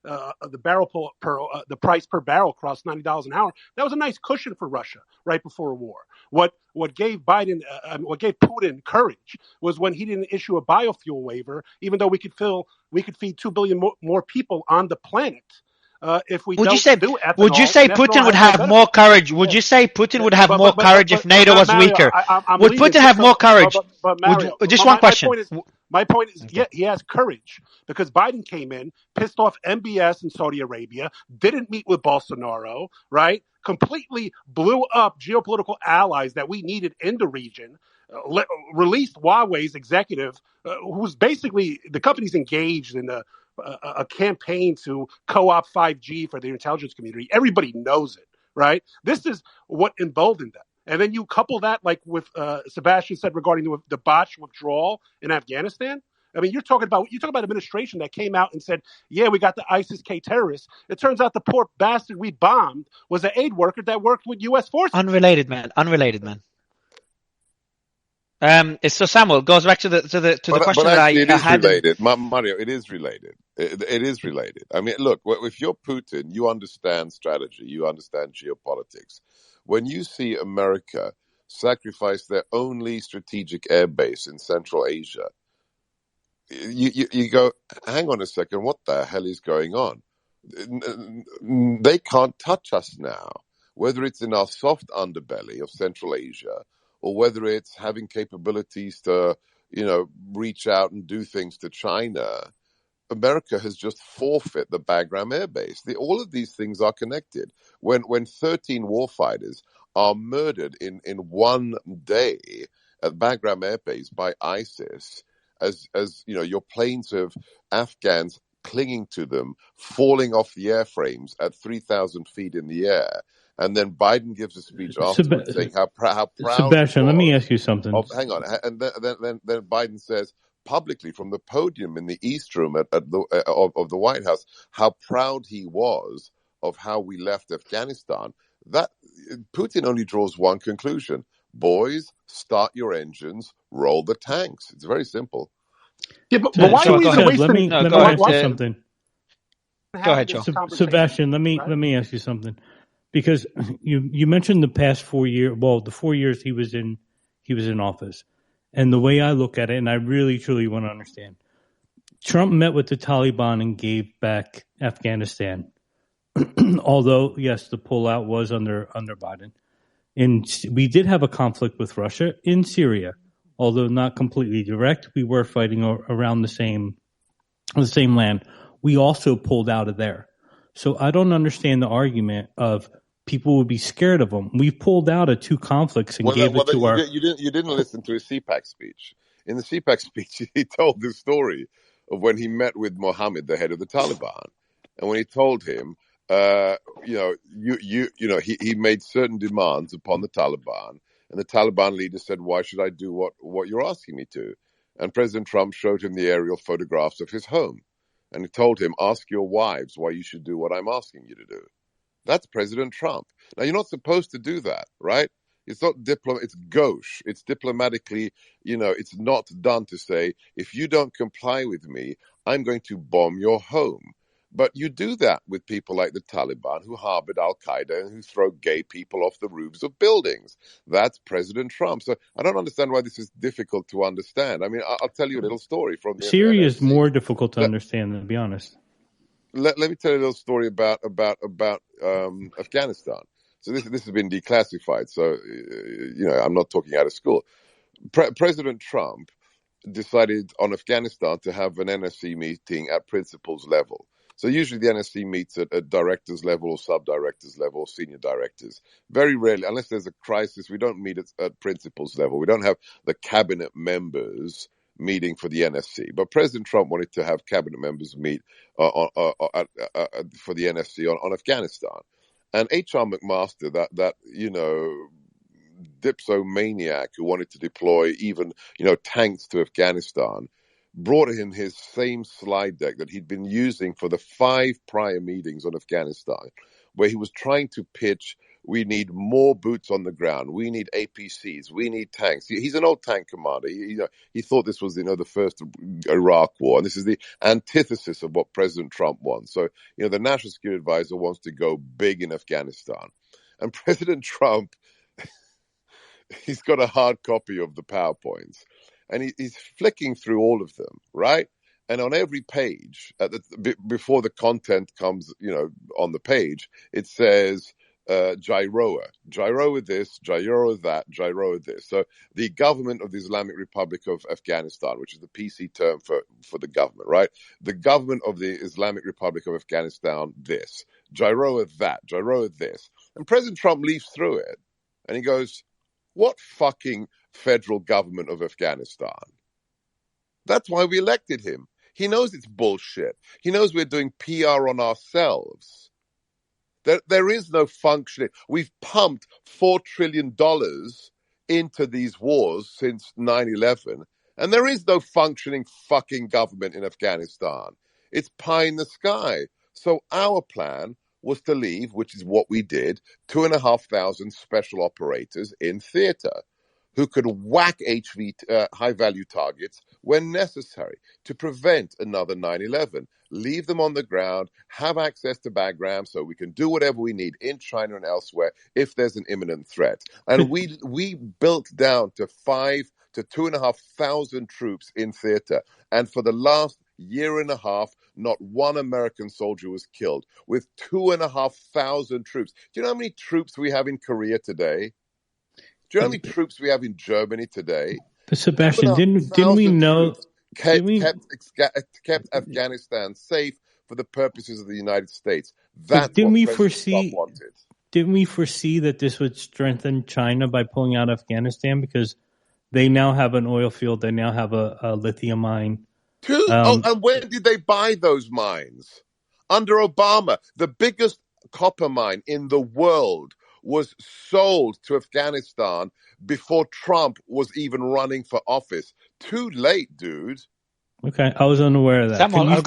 the the price per barrel crossed $90 an hour, that was a nice cushion for Russia right before a war. What gave Putin courage was when he didn't issue a biofuel waiver, even though we could feed 2 billion more people on the planet. If we would don't you say do ethanol, would you say Putin would have more courage? Would you say Putin would have more courage if NATO was weaker? Would Putin have more courage? But Mario, just one question. My point is, yeah, he has courage because Biden came in, pissed off MBS in Saudi Arabia, didn't meet with Bolsonaro, right? Completely blew up geopolitical allies that we needed in the region. Released Huawei's executive, who's basically the company's engaged in a campaign to co-opt 5G for the intelligence community. Everybody knows it, right? This is what emboldened them. And then you couple that like with Sebastian said regarding the botched withdrawal in Afghanistan. I mean, you're talking about administration that came out and said, yeah, we got the ISIS-K terrorists. It turns out the poor bastard we bombed was an aid worker that worked with U.S. forces. Unrelated, man. So Samuel goes back to the question that I had. Related. Mario, it is related. It is related. I mean, look, if you're Putin, you understand strategy, you understand geopolitics. When you see America sacrifice their only strategic air base in Central Asia, you go, hang on a second, what the hell is going on? They can't touch us now, whether it's in our soft underbelly of Central Asia or whether it's having capabilities to, reach out and do things to China. America has just forfeit the Bagram Air Base. All of these things are connected. When 13 warfighters are murdered in one day at Bagram Air Base by ISIS, as your planes of Afghans clinging to them, falling off the airframes at 3,000 feet in the air, and then Biden gives a speech afterwards saying how proud. Sebastian, let me ask you something. Hang on, and then Biden says publicly from the podium in the East Room of the White House how proud he was of how we left Afghanistan. That Putin only draws one conclusion: boys, start your engines, roll the tanks. It's very simple. Yeah, but why are we even wasting? Let me ask you something. Go ahead, Joe. Sebastian, let me ask you something. Because you mentioned the past 4 years, the 4 years he was in office, and the way I look at it, and I really truly want to understand, Trump met with the Taliban and gave back Afghanistan, although yes, the pullout was under Biden, and we did have a conflict with Russia in Syria, although not completely direct. We were fighting around the same land. We also pulled out of there, so I don't understand the argument of people would be scared of them. We pulled out of two conflicts and gave it to our... You didn't listen to his CPAC speech. In the CPAC speech, he told the story of when he met with Mohammed, the head of the Taliban. And when he told him, he made certain demands upon the Taliban. And the Taliban leader said, why should I do what you're asking me to? And President Trump showed him the aerial photographs of his home. And he told him, ask your wives why you should do what I'm asking you to do. That's President Trump. Now, you're not supposed to do that, right? It's not it's gauche. It's diplomatically, it's not done to say, if you don't comply with me, I'm going to bomb your home. But you do that with people like the Taliban who harbored al-Qaeda and who throw gay people off the roofs of buildings. That's President Trump. So I don't understand why this is difficult to understand. I mean, I'll tell you a little story from the Syria is NSC. more difficult to understand, to be honest. Let me tell you a little story about Afghanistan. So this has been declassified. So, I'm not talking out of school. President Trump decided on Afghanistan to have an NSC meeting at principals level. So usually the NSC meets at directors level or sub-directors level or senior directors. Very rarely, unless there's a crisis, we don't meet at principals level. We don't have the cabinet members meeting for the NSC. But President Trump wanted to have cabinet members meet for the NSC on Afghanistan. And H.R. McMaster, that dipsomaniac who wanted to deploy even, tanks to Afghanistan, brought him his same slide deck that he'd been using for the 5 prior meetings on Afghanistan, where he was trying to pitch, we need more boots on the ground, we need APCs, we need tanks. He's an old tank commander. He thought this was, the first Iraq war, and this is the antithesis of what President Trump wants. So, the National Security Advisor wants to go big in Afghanistan. And President Trump, he's got a hard copy of the PowerPoints, and he's flicking through all of them, right? And on every page, before the content comes, on the page, it says Gyroa this, Gyroa that, Gyroa this. So the government of the Islamic Republic of Afghanistan, which is the PC term for the government, right? The government of the Islamic Republic of Afghanistan, this. Gyroa that, Gyroa this. And President Trump leaves through it, and he goes, what fucking federal government of Afghanistan? That's why we elected him. He knows it's bullshit. He knows we're doing PR on ourselves. There is no functioning. We've pumped $4 trillion into these wars since 9/11, and there is no functioning fucking government in Afghanistan. It's pie in the sky. So our plan was to leave, which is what we did, 2,500 special operators in theater who could whack high-value targets when necessary to prevent another 9/11. Leave them on the ground, have access to backgrounds so we can do whatever we need in China and elsewhere if there's an imminent threat. And we built down to 5,000 to 2,500 troops in theater. And for the last year and a half, not one American soldier was killed, with 2,500 troops. Do you know how many troops we have in Korea today? Do you know how many troops we have in Germany today? But Sebastian, didn't we know? Kept Afghanistan safe for the purposes of the United States. That's what President Trump wanted. Didn't we foresee that this would strengthen China by pulling out Afghanistan? Because they now have an oil field. They now have a lithium mine. And when did they buy those mines? Under Obama, the biggest copper mine in the world was sold to Afghanistan before Trump was even running for office. Too late, dude. Okay, I was unaware of that. Samuel, I'll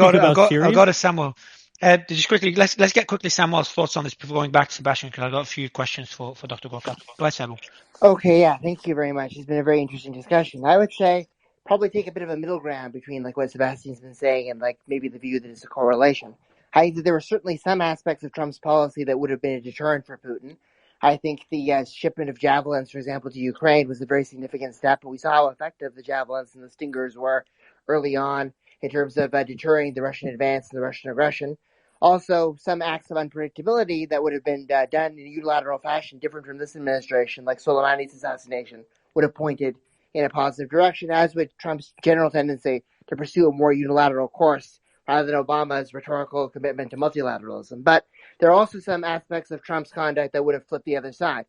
go to Samuel. Just quickly, let's get quickly Samuel's thoughts on this before going back to Sebastian, because I've got a few questions for Dr. Gorka. Go ahead, Samuel. Okay, yeah, thank you very much. It's been a very interesting discussion. I would say probably take a bit of a middle ground between like what Sebastian's been saying and like maybe the view that it's a correlation. I think that there were certainly some aspects of Trump's policy that would have been a deterrent for Putin. I think the shipment of javelins, for example, to Ukraine was a very significant step, and we saw how effective the javelins and the Stingers were early on in terms of deterring the Russian advance and the Russian aggression. Also, some acts of unpredictability that would have been done in a unilateral fashion, different from this administration, like Soleimani's assassination, would have pointed in a positive direction, as with Trump's general tendency to pursue a more unilateral course rather than Obama's rhetorical commitment to multilateralism. But there are also some aspects of Trump's conduct that would have flipped the other side.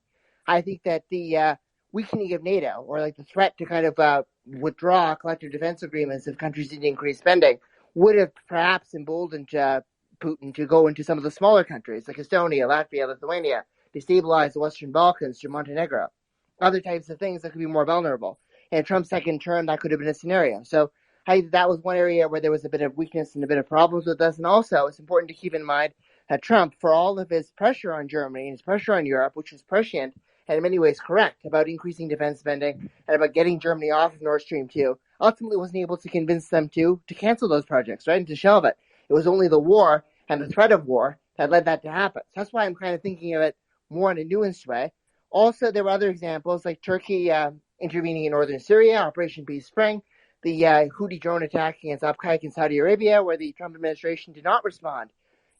I think that the weakening of NATO, or like the threat to kind of withdraw collective defense agreements if countries didn't increase spending, would have perhaps emboldened Putin to go into some of the smaller countries like Estonia, Latvia, Lithuania, destabilize the Western Balkans through Montenegro, other types of things that could be more vulnerable. In Trump's second term, that could have been a scenario. So that was one area where there was a bit of weakness and a bit of problems with us. And also, it's important to keep in mind that Trump, for all of his pressure on Germany and his pressure on Europe, which was prescient and in many ways correct about increasing defense spending and about getting Germany off of Nord Stream 2, ultimately wasn't able to convince them to cancel those projects, right, and to shelve it. It was only the war and the threat of war that led that to happen. So that's why I'm kind of thinking of it more in a nuanced way. Also, there were other examples like Turkey intervening in northern Syria, Operation Peace Spring, the Houthi drone attack against Abqaiq in Saudi Arabia, where the Trump administration did not respond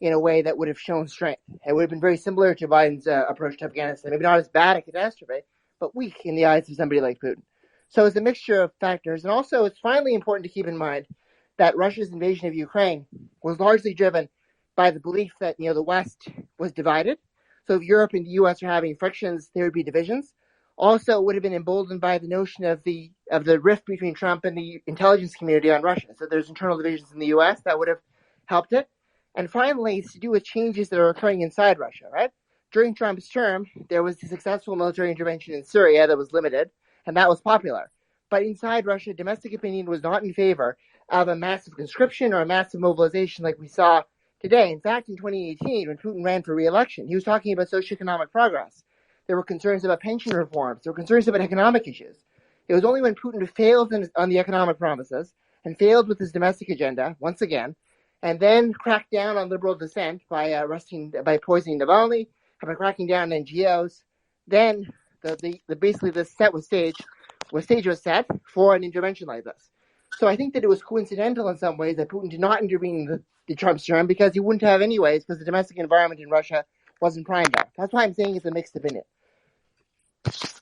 in a way that would have shown strength. It would have been very similar to Biden's approach to Afghanistan. Maybe not as bad a catastrophe, but weak in the eyes of somebody like Putin. So it's a mixture of factors. And also, it's finally important to keep in mind that Russia's invasion of Ukraine was largely driven by the belief that, the West was divided. So if Europe and the U.S. are having frictions, there would be divisions. Also, it would have been emboldened by the notion of the rift between Trump and the intelligence community on Russia. So there's internal divisions in the U.S. that would have helped it. And finally, it's to do with changes that are occurring inside Russia, right? During Trump's term, there was the successful military intervention in Syria that was limited, and that was popular. But inside Russia, domestic opinion was not in favor of a massive conscription or a massive mobilization like we saw today. In fact, in 2018, when Putin ran for re-election, he was talking about socioeconomic progress. There were concerns about pension reforms. There were concerns about economic issues. It was only when Putin failed on the economic promises and failed with his domestic agenda, once again, and then cracked down on liberal dissent by poisoning Navalny, by cracking down on NGOs, then basically the stage was set for an intervention like this. So I think that it was coincidental in some ways that Putin did not intervene in the Trump's term because he wouldn't have anyways, because the domestic environment in Russia wasn't primed up. That's why I'm saying it's a mixed opinion.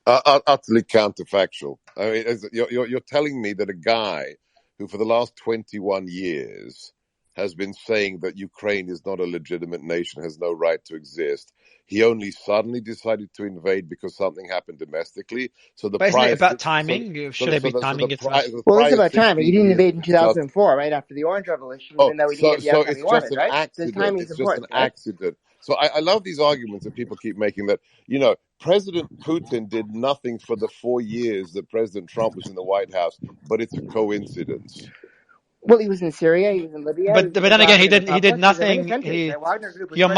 Utterly counterfactual. I mean, you're telling me that a guy who for the last 21 years has been saying that Ukraine is not a legitimate nation, has no right to exist, he only suddenly decided to invade because something happened domestically. So but isn't it about timing? Should it be timing? Well, it's about timing. He didn't invade in 2004, right after the Orange Revolution, even though he didn't get the outcome he wanted, right? The timing is important. It's just an accident. So I love these arguments that people keep making that, President Putin did nothing for the 4 years that President Trump was in the White House, but it's a coincidence. Well, he was in Syria, he was in Libya. But then again, he did nothing. Your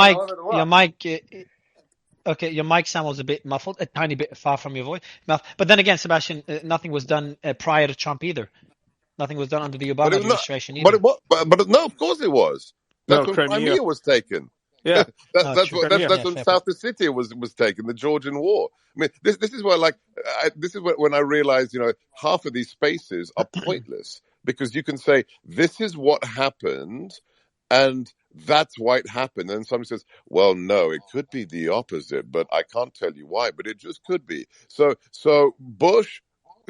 mic sound was a bit muffled, a tiny bit far from your voice. But then again, Sebastian, nothing was done prior to Trump either. Nothing was done under the Obama administration either. But no, of course it was. That's when Crimea was taken. Yeah, that's when South Ossetia was taken, the Georgian War. I mean, this is where this is when I realized, half of these spaces are pointless because you can say this is what happened, and that's why it happened. And somebody says, well, no, it could be the opposite, but I can't tell you why, but it just could be. So Bush,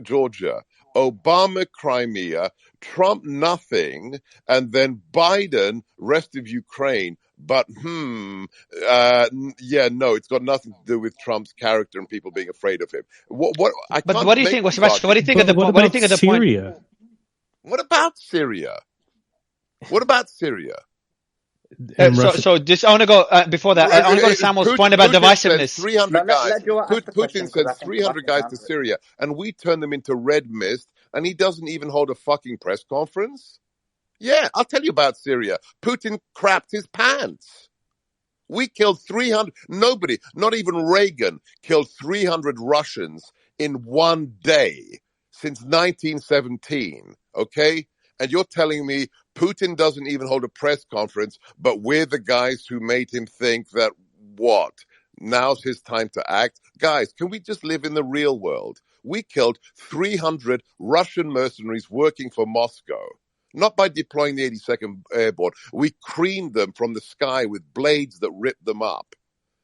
Georgia, Obama, Crimea, Trump, nothing, and then Biden, rest of Ukraine. But it's got nothing to do with Trump's character and people being afraid of him. What do you think? Sebastian, what do you think of the point? What do you think of the Syria? point? What about Syria? What about Syria? So just I want to go before that. I want to go to Samuel's point about divisiveness. 300 guys. Putin sends 300 guys to Syria, and we turn them into red mist, and he doesn't even hold a fucking press conference. Yeah, I'll tell you about Syria. Putin crapped his pants. We killed 300. Nobody, not even Reagan, killed 300 Russians in one day since 1917. Okay? And you're telling me Putin doesn't even hold a press conference, but we're the guys who made him think that what? Now's his time to act? Guys, can we just live in the real world? We killed 300 Russian mercenaries working for Moscow. Not by deploying the 82nd Airborne. We creamed them from the sky with blades that ripped them up.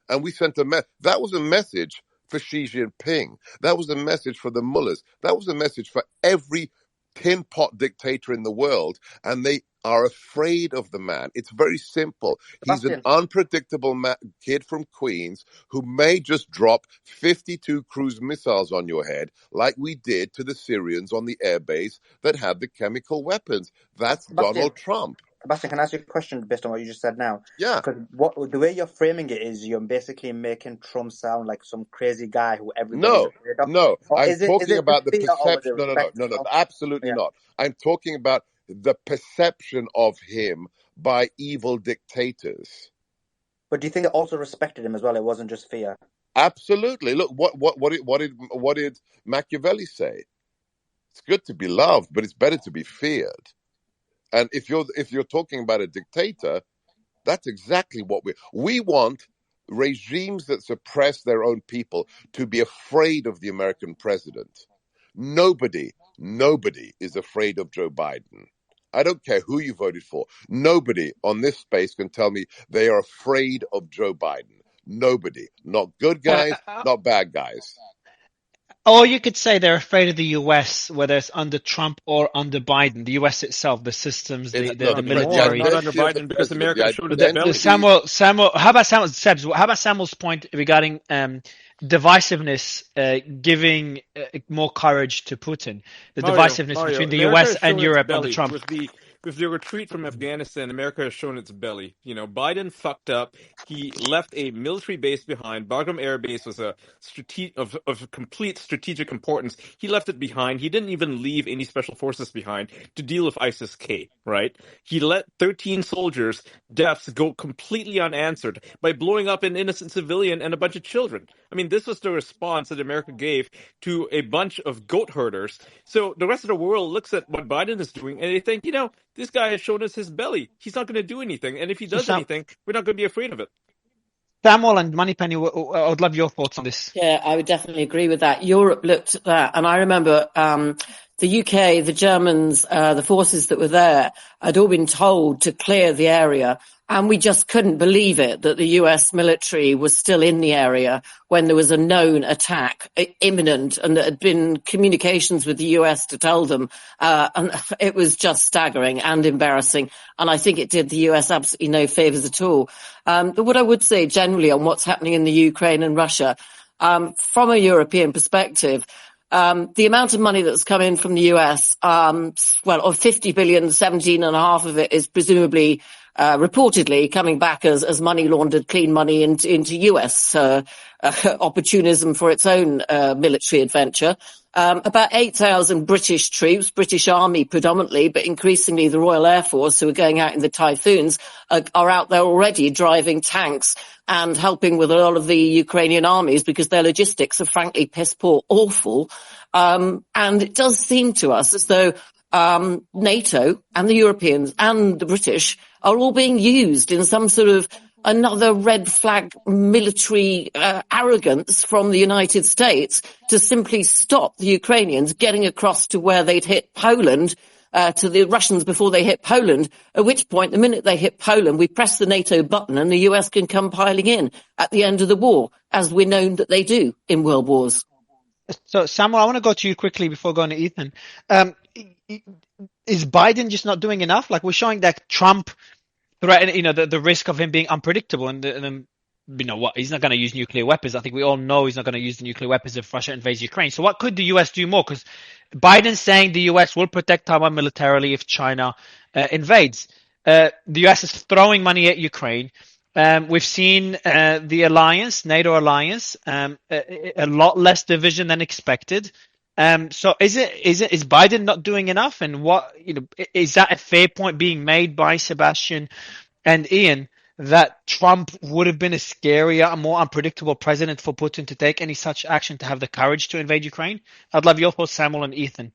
And we sent that was a message for Xi Jinping. That was a message for the mullahs. That was a message for every tin pot dictator in the world. And they are afraid of the man. It's very simple. He's an unpredictable kid from Queens who may just drop 52 cruise missiles on your head like we did to the Syrians on the airbase that had the chemical weapons. That's Donald Trump. Sebastian, can I ask you a question based on what you just said now? Yeah. Because the way you're framing it is you're basically making Trump sound like some crazy guy who everybody's afraid of. No. I'm talking about the perception. No, absolutely not. I'm talking about the perception of him by evil dictators. But do you think they also respected him as well? It wasn't just fear. Absolutely. Look, what did Machiavelli say? It's good to be loved, but it's better to be feared. And if you're talking about a dictator, That's exactly what we want. Regimes that suppress their own people to be afraid of the American president. Nobody is afraid of Joe Biden. I don't care who you voted for. Nobody on this space can tell me they are afraid of Joe Biden. Nobody. Not good guys, not bad guys. Or you could say they're afraid of the US, whether it's under Trump or under Biden. The US itself, the systems, the military. Not under Biden, because America showed its belly. Samuel, how about Samuel's point regarding divisiveness, giving more courage to Putin? The divisiveness between the US and Europe under Trump. With the retreat from Afghanistan, America has shown its belly. Biden fucked up. He left a military base behind. Bagram Air Base was of complete strategic importance. He left it behind. He didn't even leave any special forces behind to deal with ISIS-K, right? He let 13 soldiers' deaths go completely unanswered by blowing up an innocent civilian and a bunch of children. I mean, this was the response that America gave to a bunch of goat herders. So the rest of the world looks at what Biden is doing and they think, this guy has shown us his belly. He's not going to do anything. And if he does anything, we're not going to be afraid of it. Samuel and Moneypenny, I would love your thoughts on this. Yeah, I would definitely agree with that. Europe looked at that. And I remember the UK, the Germans, the forces that were there had all been told to clear the area. And we just couldn't believe it that the US military was still in the area when there was a known attack imminent and there had been communications with the US to tell them. And it was just staggering and embarrassing. And I think it did the US absolutely no favors at all. But what I would say generally on what's happening in the Ukraine and Russia, from a European perspective, the amount of money that's come in from the US, of 50 billion, 17.5 of it is presumably reportedly coming back as money laundered, clean money into US opportunism for its own military adventure. About 8,000 British troops, British Army predominantly, but increasingly the Royal Air Force, who are going out in the Typhoons, are out there already driving tanks and helping with a lot of the Ukrainian armies because their logistics are frankly piss poor awful. And it does seem to us as though NATO and the Europeans and the British are all being used in some sort of another red flag military arrogance from the United States to simply stop the Ukrainians getting across to where they'd hit Poland, to the Russians before they hit Poland, at which point, the minute they hit Poland, we press the NATO button and the US can come piling in at the end of the war, as we're known that they do in world wars. So, Samuel, I want to go to you quickly before going to Ethan. Is Biden just not doing enough? Like, we're showing that Trump threatened, the risk of him being unpredictable and what, he's not going to use nuclear weapons. I think we all know he's not going to use the nuclear weapons if Russia invades Ukraine. So what could the US do more? Because Biden's saying the US will protect Taiwan militarily if China invades. The US is throwing money at Ukraine. We've seen the alliance, NATO alliance, a lot less division than expected. So is Biden not doing enough? And what, is that a fair point being made by Sebastian and Ian that Trump would have been a scarier, a more unpredictable president for Putin to take any such action, to have the courage to invade Ukraine? I'd love your thoughts, Samuel and Ethan.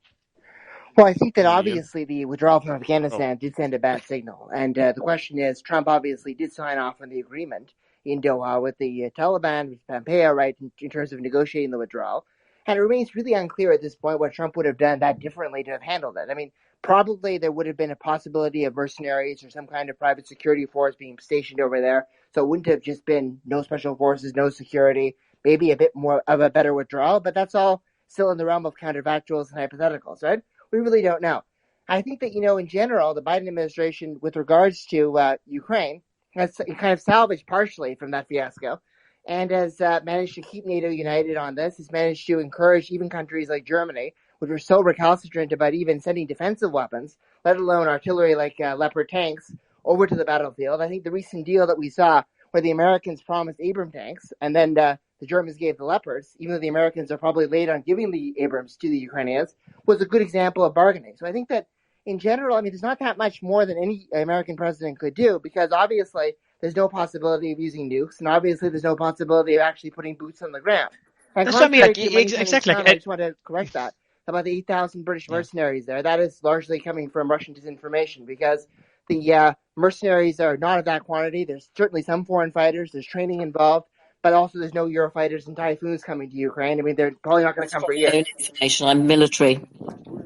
Well, I think that obviously the withdrawal from Afghanistan did send a bad signal. And the question is, Trump obviously did sign off on the agreement in Doha with the Taliban, with Pompeo, right, in terms of negotiating the withdrawal. And it remains really unclear at this point what Trump would have done that differently to have handled it. I mean, probably there would have been a possibility of mercenaries or some kind of private security force being stationed over there. So it wouldn't have just been no special forces, no security, maybe a bit more of a better withdrawal. But that's all still in the realm of counterfactuals and hypotheticals, right? We really don't know. I think that, in general, the Biden administration, with regards to Ukraine, has kind of salvaged partially from that fiasco and has managed to keep NATO united on this. Has managed to encourage even countries like Germany, which were so recalcitrant about even sending defensive weapons, let alone artillery like Leopard tanks, over to the battlefield. I think the recent deal that we saw where the Americans promised Abrams tanks and then the Germans gave the Leopards, even though the Americans are probably late on giving the Abrams to the Ukrainians, was a good example of bargaining. So I think that in general, there's not that much more than any American president could do, because obviously there's no possibility of using nukes, and obviously there's no possibility of actually putting boots on the ground. And exactly. I just want to correct that about the 8,000 British mercenaries there. That is largely coming from Russian disinformation, because the mercenaries are not of that quantity. There's certainly some foreign fighters. There's training involved, but also there's no Eurofighters and Typhoons coming to Ukraine. I mean, they're probably not going to come for a year. Information. I'm military.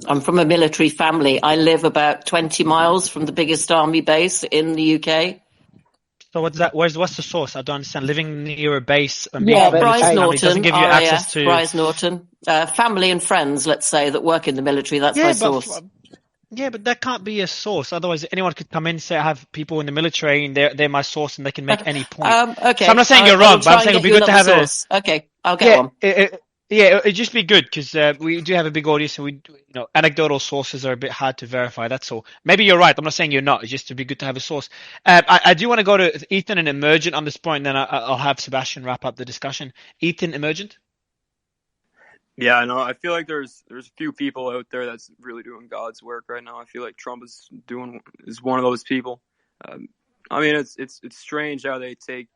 I'm from a military family. I live about 20 miles from the biggest army base in the UK. So what's that? What's the source? I don't understand. Living near a base and being from a military family doesn't give you RAF, access to Bryce Norton, family and friends, let's say, that work in the military. That's my source. Yeah, but that can't be a source. Otherwise, anyone could come in and say, I have people in the military and they're my source and they can make any point. Okay. So I'm not saying you're wrong, but I'm saying it would be good to have source. Okay, I'll get one. It'd just be good because we do have a big audience and anecdotal sources are a bit hard to verify. That's all. Maybe you're right. I'm not saying you're not. It's just to be good to have a source. I do want to go to Ethan and Emergent on this point, and then I'll have Sebastian wrap up the discussion. Ethan, Emergent? Yeah, I know. I feel like there's a few people out there that's really doing God's work right now. I feel like Trump is one of those people. I mean, it's strange how they take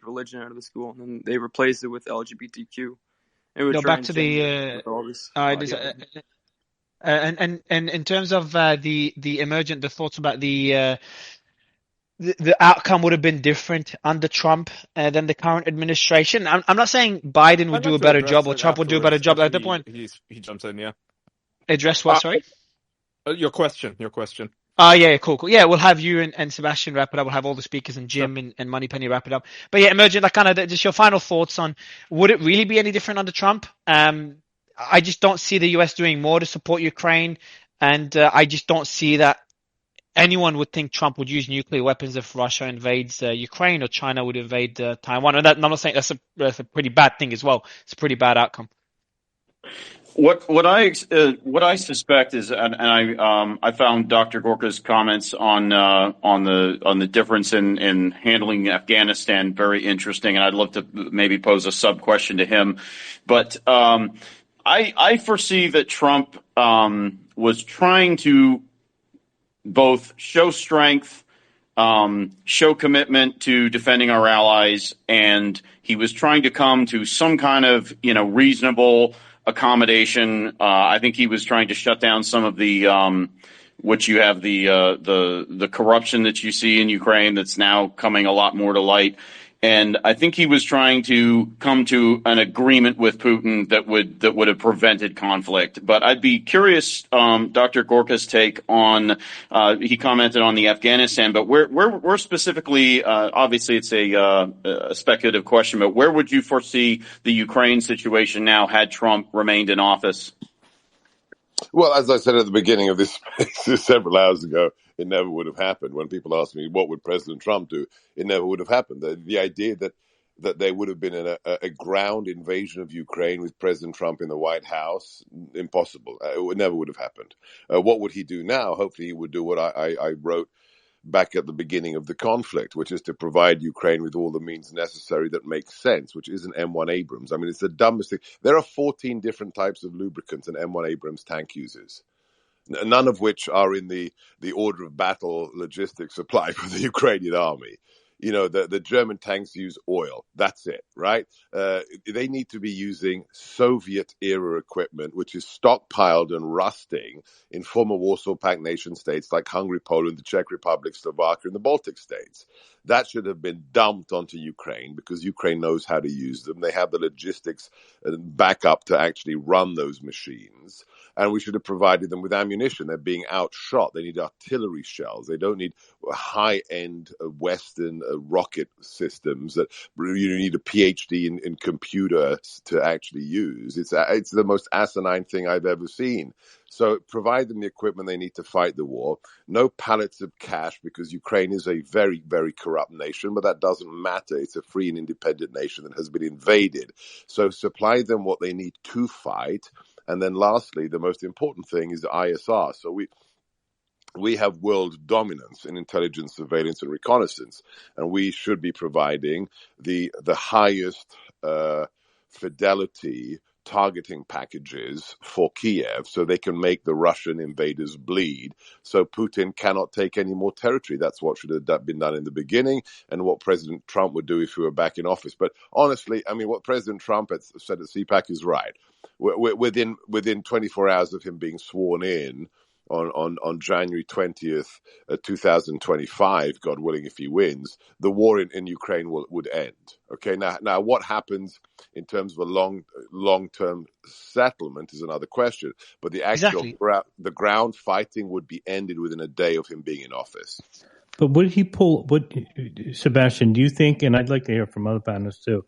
religion out of the school and then they replace it with LGBTQ. Go back to the and in terms of the Emergent, the thoughts about the outcome would have been different under Trump than the current administration. I'm not saying Biden would do a better job or Trump would do a better job. At the point he jumps in, yeah. Address what? Sorry. Your question. Yeah, cool. Yeah, we'll have you and Sebastian wrap it up. We'll have all the speakers and Jim and Moneypenny wrap it up. But yeah, Emergent, just your final thoughts on, would it really be any different under Trump? I just don't see the US doing more to support Ukraine, and I just don't see that anyone would think Trump would use nuclear weapons if Russia invades Ukraine or China would invade Taiwan. And I'm not saying that's a pretty bad thing as well. It's a pretty bad outcome. What I suspect is, and I found Dr. Gorka's comments on the difference in handling Afghanistan very interesting, and I'd love to maybe pose a sub question to him. But I foresee that Trump was trying to both show strength, show commitment to defending our allies, and he was trying to come to some kind of reasonable accommodation. I think he was trying to shut down some of the which you have the corruption that you see in Ukraine that's now coming a lot more to light. And I think he was trying to come to an agreement with Putin that would have prevented conflict. But I'd be curious, Dr. Gorka's take on, he commented on the Afghanistan, but where specifically, obviously it's a speculative question, but where would you foresee the Ukraine situation now had Trump remained in office? Well, as I said at the beginning of this several hours ago, it never would have happened. When people ask me, what would President Trump do? It never would have happened. The idea that there would have been a ground invasion of Ukraine with President Trump in the White House, impossible. It never would have happened. What would he do now? Hopefully he would do what I wrote back at the beginning of the conflict, which is to provide Ukraine with all the means necessary that make sense, which isn't M1 Abrams. I mean, it's the dumbest thing. There are 14 different types of lubricants an M1 Abrams tank uses, none of which are in the order of battle logistics supply for the Ukrainian army. The German tanks use oil. That's it, right? They need to be using Soviet-era equipment, which is stockpiled and rusting in former Warsaw Pact nation states like Hungary, Poland, the Czech Republic, Slovakia, and the Baltic states. That should have been dumped onto Ukraine because Ukraine knows how to use them. They have the logistics and backup to actually run those machines. And we should have provided them with ammunition. They're being outshot. They need artillery shells. They don't need high-end Western rocket systems that you need a PhD in computers to actually use. It's the most asinine thing I've ever seen. So provide them the equipment they need to fight the war. No pallets of cash because Ukraine is a very, very corrupt nation, but that doesn't matter. It's a free and independent nation that has been invaded. So supply them what they need to fight. And then lastly, the most important thing is the ISR. So we have world dominance in intelligence, surveillance, and reconnaissance, and we should be providing the highest fidelity targeting packages for Kiev so they can make the Russian invaders bleed so Putin cannot take any more territory. That's what should have been done in the beginning and what President Trump would do if he were back in office. But honestly, I mean, what President Trump said at CPAC is right. Within 24 hours of him being sworn in, on January 20th, 2025, God willing, if he wins, the war in Ukraine would end. Okay, now what happens in terms of a long-term settlement is another question. But the actual the ground fighting would be ended within a day of him being in office. But would he pull? Sebastian, do you think? And I'd like to hear from other panelists too.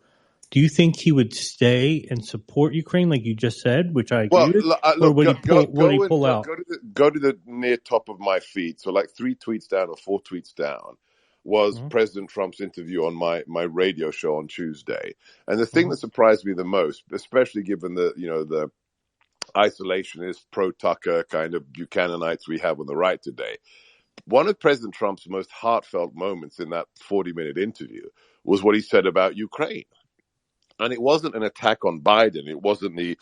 Do you think he would stay and support Ukraine, like you just said, which I agree with, or would he pull out? Go to the near top of my feed, so like 3 tweets down or 4 tweets down, was President Trump's interview on my radio show on Tuesday. And the thing that surprised me the most, especially given the isolationist, pro-Tucker kind of Buchananites we have on the right today, one of President Trump's most heartfelt moments in that 40-minute interview was what he said about Ukraine. And it wasn't an attack on Biden. It wasn't the,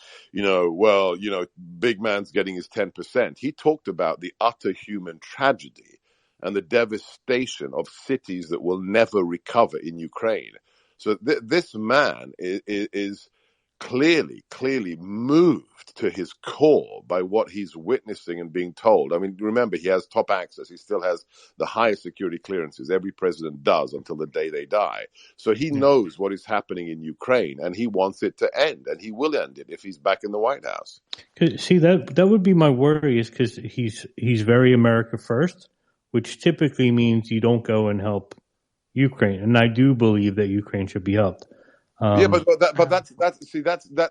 big man's getting his 10%. He talked about the utter human tragedy and the devastation of cities that will never recover in Ukraine. So this man is clearly moved to his core by what he's witnessing and being told. I mean, remember, he has top access. He still has the highest security clearances. Every president does until the day they die. So he knows what is happening in Ukraine, and he wants it to end, and he will end it if he's back in the White House. See, that would be my worry, is because he's very America first, which typically means you don't go and help Ukraine. And I do believe that Ukraine should be helped. That's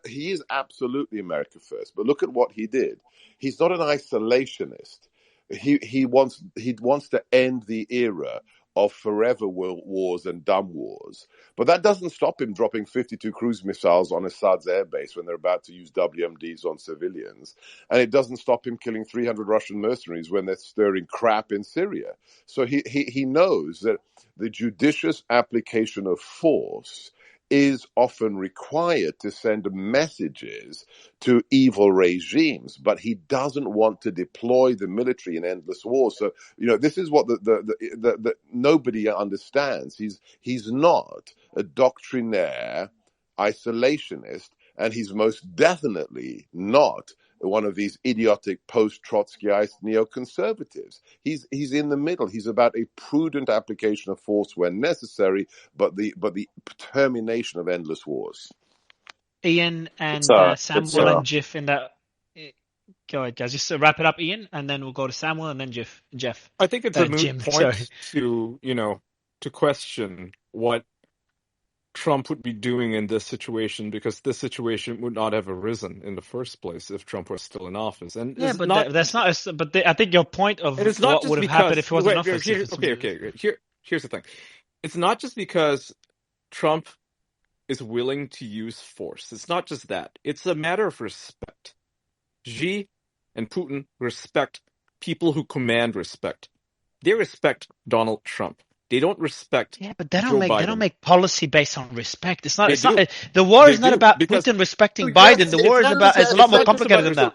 he is absolutely America first. But look at what he did. He's not an isolationist. He wants to end the era of forever wars and dumb wars. But that doesn't stop him dropping 52 cruise missiles on Assad's airbase when they're about to use WMDs on civilians. And it doesn't stop him killing 300 Russian mercenaries when they're stirring crap in Syria. So he knows that the judicious application of force is often required to send messages to evil regimes, but he doesn't want to deploy the military in endless wars. So, this is what the nobody understands. He's not a doctrinaire isolationist, and he's most definitely not one of these idiotic post-Trotskyist neoconservatives. He's in the middle. He's about a prudent application of force when necessary, but the termination of endless wars. Ian and Samuel and Jeff in that. Go ahead, guys. Just wrap it up, Ian, and then we'll go to Samuel and then Jeff. I think it's a moot point to question what Trump would be doing in this situation, because this situation would not have arisen in the first place if Trump was still in office. And that's not. I think your point of what would have happened if he wasn't in office. Okay. Here's the thing. It's not just because Trump is willing to use force. It's not just that. It's a matter of respect. Xi and Putin respect people who command respect. They respect Donald Trump. They don't respect. Yeah, but they don't make policy based on respect. It's not. The war is not about Putin respecting Biden. The war is about. It's a lot more complicated than that.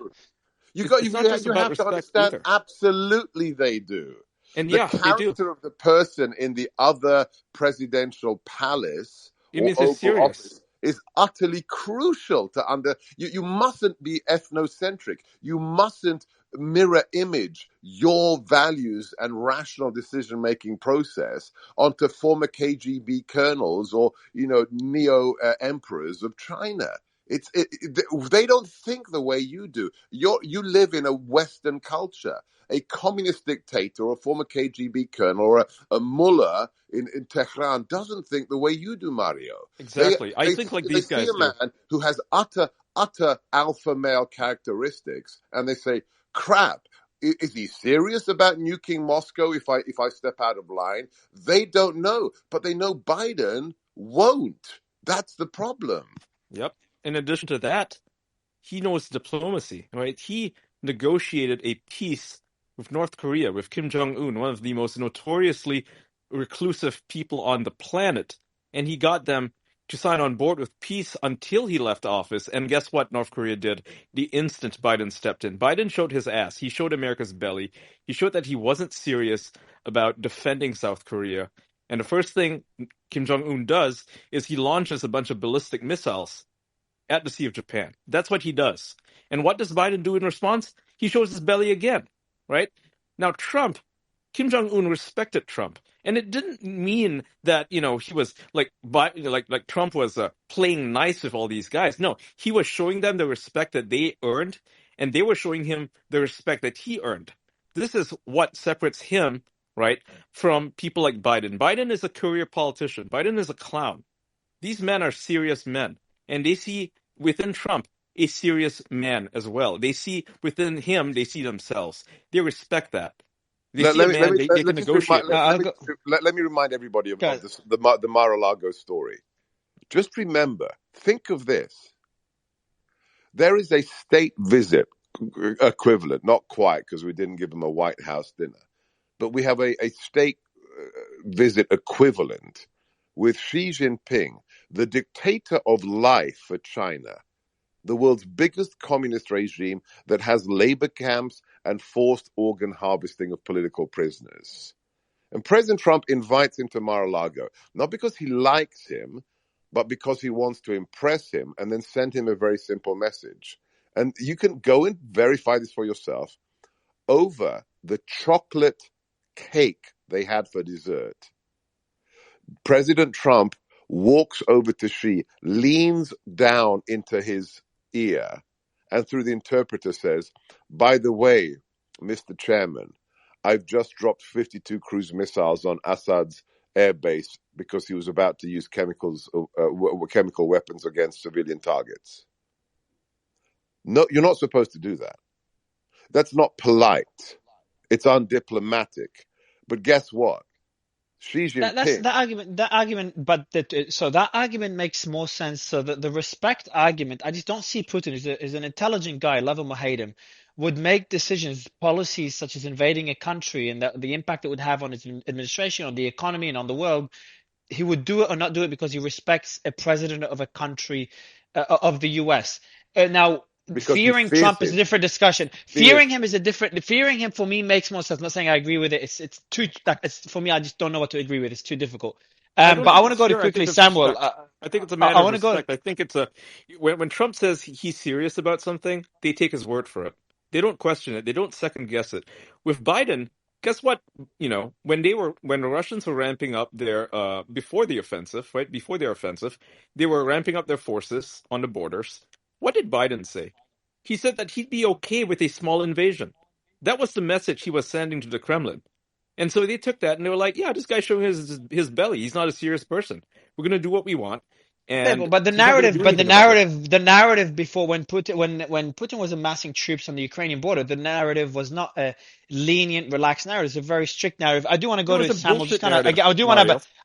You have to understand. Absolutely, they do. And the character of the person in the other presidential palace or Oval Office is utterly crucial to you mustn't be ethnocentric. You mustn't mirror image your values and rational decision-making process onto former KGB colonels or, neo emperors of China. They don't think the way you do. You live in a Western culture. A communist dictator or a former KGB colonel or a mullah in Tehran doesn't think the way you do, Mario. Exactly. I think like these guys see a man who has utter alpha male characteristics, and they say, crap, is he serious about nuking Moscow if I step out of line? They don't know, but they know Biden won't. That's the problem. Yep. In addition to that, he knows diplomacy, right? He negotiated a peace with North Korea, with Kim Jong-un, one of the most notoriously reclusive people on the planet. And he got them to sign on board with peace until he left office. And guess what North Korea did the instant Biden stepped in? Biden showed his ass. He showed America's belly. He showed that he wasn't serious about defending South Korea. And the first thing Kim Jong-un does is he launches a bunch of ballistic missiles at the Sea of Japan. That's what he does. And what does Biden do in response? He shows his belly again. right? Now, Kim Jong-un respected Trump. And it didn't mean that, he was like Trump was playing nice with all these guys. No, he was showing them the respect that they earned, and they were showing him the respect that he earned. This is what separates him, right, from people like Biden. Biden is a career politician. Biden is a clown. These men are serious men, and they see within Trump a serious man as well. They see within him, they see themselves. They respect that. They see a man they can negotiate with. Let me remind everybody of this, the Mar-a-Lago story. Just remember, think of this. There is a state visit equivalent, not quite, because we didn't give them a White House dinner, but we have a state visit equivalent with Xi Jinping, the dictator of life for China, the world's biggest communist regime that has labor camps and forced organ harvesting of political prisoners. And President Trump invites him to Mar-a-Lago, not because he likes him, but because he wants to impress him and then send him a very simple message. And you can go and verify this for yourself. Over the chocolate cake they had for dessert, President Trump walks over to Xi, leans down into his ear, and through the interpreter says, "By the way, Mr. Chairman, I've just dropped 52 cruise missiles on Assad's air base because he was about to use chemical weapons against civilian targets." No, you're not supposed to do that. That's not polite. It's undiplomatic. But guess what? Xi Jinping. That's that argument, but that argument makes more sense. So the respect argument, I just don't see Putin as an intelligent guy, love him or hate him, would make decisions, policies such as invading a country and the impact it would have on his administration, on the economy, and on the world. He would do it or not do it because he respects a president of a country, of the U.S. Now, because fearing Trump is a different discussion. Fearing him for me makes more sense. I'm not saying I agree with it. It's too. For me, I just don't know what to agree with. It's too difficult. But I want to go to quickly, Samuel. I think it's a matter of respect. I think it's when Trump says he's serious about something, they take his word for it. They don't question it. They don't second guess it. With Biden, guess what? When the Russians were ramping up their before the offensive, right? Before their offensive, they were ramping up their forces on the borders. What did Biden say? He said that he'd be okay with a small invasion. That was the message he was sending to the Kremlin. And so they took that and they were like, "Yeah, this guy's showing his belly. He's not a serious person. We're going to do what we want." And but the narrative before when Putin was amassing troops on the Ukrainian border, the narrative was not a lenient, relaxed narrative. It's a very strict narrative. I do want to go to Samuel.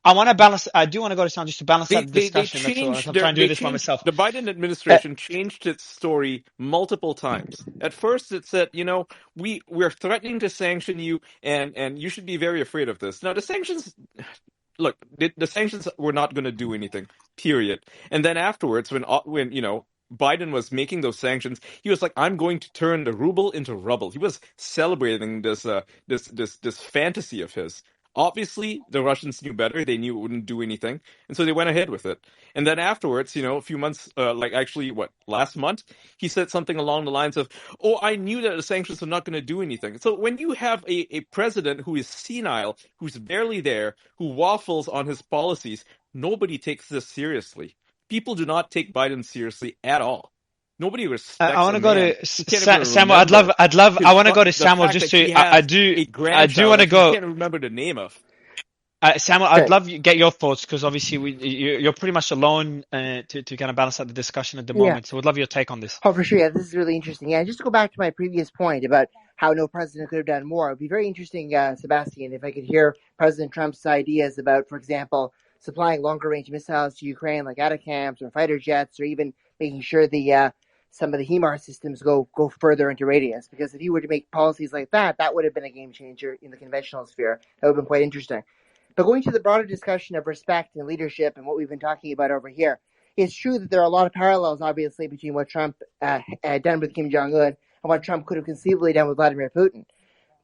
I want to balance. I do want to go to Samuel just to balance out the discussion. I'm trying to do this by myself. The Biden administration changed its story multiple times. At first, it said, we're threatening to sanction you, and you should be very afraid of this. Now, the sanctions. Look, the sanctions were not going to do anything, period. And then afterwards, when Biden was making those sanctions, he was like, "I'm going to turn the ruble into rubble." He was celebrating this fantasy of his. Obviously, the Russians knew better. They knew it wouldn't do anything, and so they went ahead with it. And then afterwards, a few months, last month, he said something along the lines of, "Oh, I knew that the sanctions were not going to do anything." So when you have a president who is senile, who's barely there, who waffles on his policies, nobody takes this seriously. People do not take Biden seriously at all. Nobody respects. I want to go to Samuel. I want to go to Samuel just to. I do want to go. I can't remember the name of. Samuel, I'd love to get your thoughts because obviously you're pretty much alone to kind of balance out the discussion at the moment. So we'd love your take on this. Oh, for sure. Yeah, this is really interesting. Yeah, just to go back to my previous point about how no president could have done more. It would be very interesting, Sebastian, if I could hear President Trump's ideas about, for example, supplying longer-range missiles to Ukraine, like ATACMS or fighter jets, or even making sure some of the HIMARS systems go further into radius. Because if he were to make policies like that, that would have been a game changer in the conventional sphere. That would have been quite interesting. But going to the broader discussion of respect and leadership and what we've been talking about over here, it's true that there are a lot of parallels, obviously, between what Trump had done with Kim Jong-un and what Trump could have conceivably done with Vladimir Putin.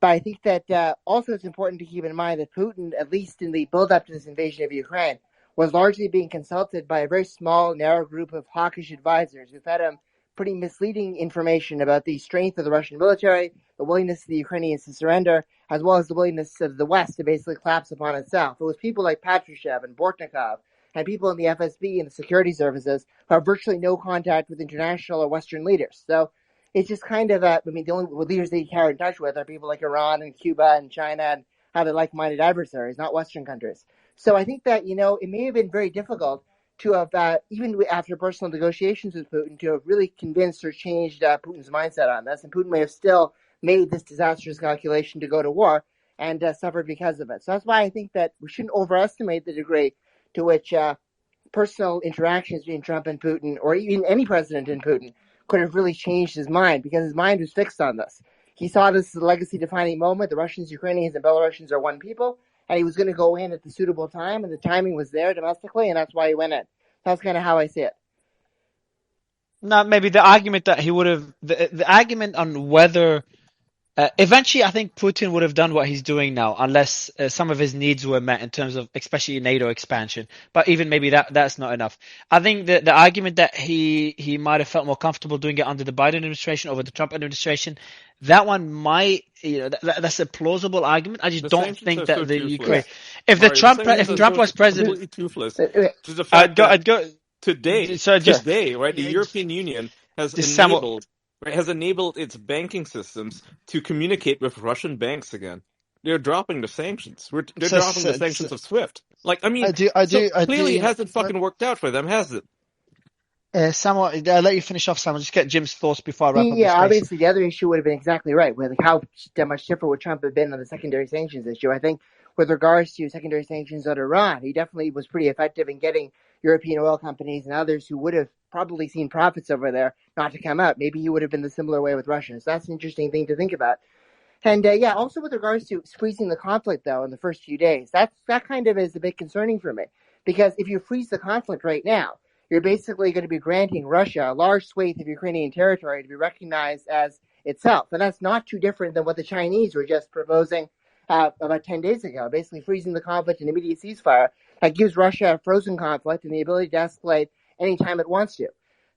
But I think that also it's important to keep in mind that Putin, at least in the build-up to this invasion of Ukraine, was largely being consulted by a very small, narrow group of hawkish advisors who fed him pretty misleading information about the strength of the Russian military, the willingness of the Ukrainians to surrender, as well as the willingness of the West to basically collapse upon itself. It was people like Patrushev and Bortnikov and people in the FSB and the security services who have virtually no contact with international or Western leaders. So it's just kind of, the only leaders they carry in touch with are people like Iran and Cuba and China and other like-minded adversaries, not Western countries. So I think that, it may have been very difficult to have, even after personal negotiations with Putin, to have really convinced or changed Putin's mindset on this. And Putin may have still made this disastrous calculation to go to war and suffered because of it. So that's why I think that we shouldn't overestimate the degree to which personal interactions between Trump and Putin, or even any president and Putin, could have really changed his mind, because his mind was fixed on this. He saw this as a legacy-defining moment. The Russians, Ukrainians, and Belarusians are one people, and he was going to go in at the suitable time, and the timing was there domestically, and that's why he went in. That's kind of how I see it. No, maybe the argument that he would have, the argument on whether, eventually I think Putin would have done what he's doing now, unless some of his needs were met in terms of especially NATO expansion. But even maybe that's not enough. I think the argument that he might have felt more comfortable doing it under the Biden administration over the Trump administration, that one might, that's a plausible argument. I just don't think that the Ukraine, if Trump was president, toothless to the fact I'd go today, right? The European Union has enabled its banking systems to communicate with Russian banks again. They're dropping the sanctions. They're dropping the sanctions of SWIFT. Clearly it hasn't fucking worked out for them, has it? Samuel, I'll let you finish off, Samuel. Just get Jim's thoughts before I wrap up. Yeah, obviously the other issue would have been exactly right. With how much different would Trump have been on the secondary sanctions issue? I think with regards to secondary sanctions on Iran, he definitely was pretty effective in getting European oil companies and others who would have probably seen profits over there not to come out. Maybe he would have been the similar way with Russia. So that's an interesting thing to think about. And also with regards to freezing the conflict, though, in the first few days, that kind of is a bit concerning for me. Because if you freeze the conflict right now, you're basically going to be granting Russia a large swathe of Ukrainian territory to be recognized as itself. And that's not too different than what the Chinese were just proposing about 10 days ago, basically freezing the conflict and immediate ceasefire. That gives Russia a frozen conflict and the ability to escalate anytime it wants to.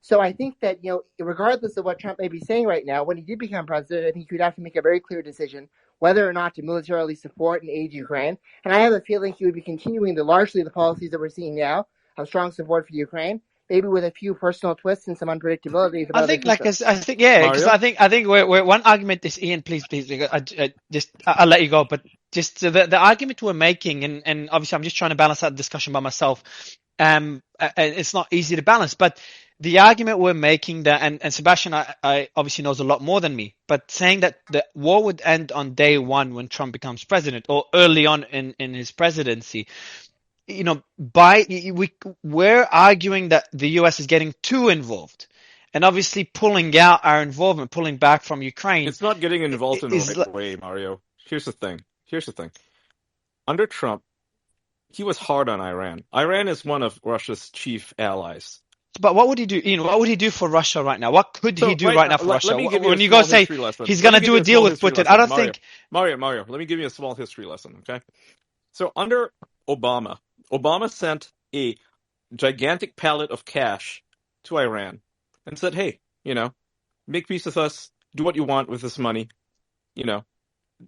So I think that, regardless of what Trump may be saying right now, when he did become president, I think he would have to make a very clear decision whether or not to militarily support and aid Ukraine. And I have a feeling he would be continuing largely the policies that we're seeing now of strong support for Ukraine, maybe with a few personal twists and some unpredictability. I think, because I think we're one argument is, Ian, please, I'll let you go, but just the argument we're making, and obviously I'm just trying to balance that discussion by myself. It's not easy to balance, but the argument we're making that, and Sebastian, I obviously knows a lot more than me, but saying that the war would end on day one when Trump becomes president, or early on in his presidency. We're arguing that the US is getting too involved, and obviously pulling out our involvement, pulling back from Ukraine. It's not getting involved in the right way, Mario. Here's the thing. Under Trump, he was hard on Iran. Iran is one of Russia's chief allies. But what would he do? Ian, what would he do for Russia right now? What could he do right now for Russia? When you go say he's going to do a deal with Putin, I don't think. Mario, let me give you a small history lesson, okay? So under Obama sent a gigantic pallet of cash to Iran and said, hey, make peace with us, do what you want with this money.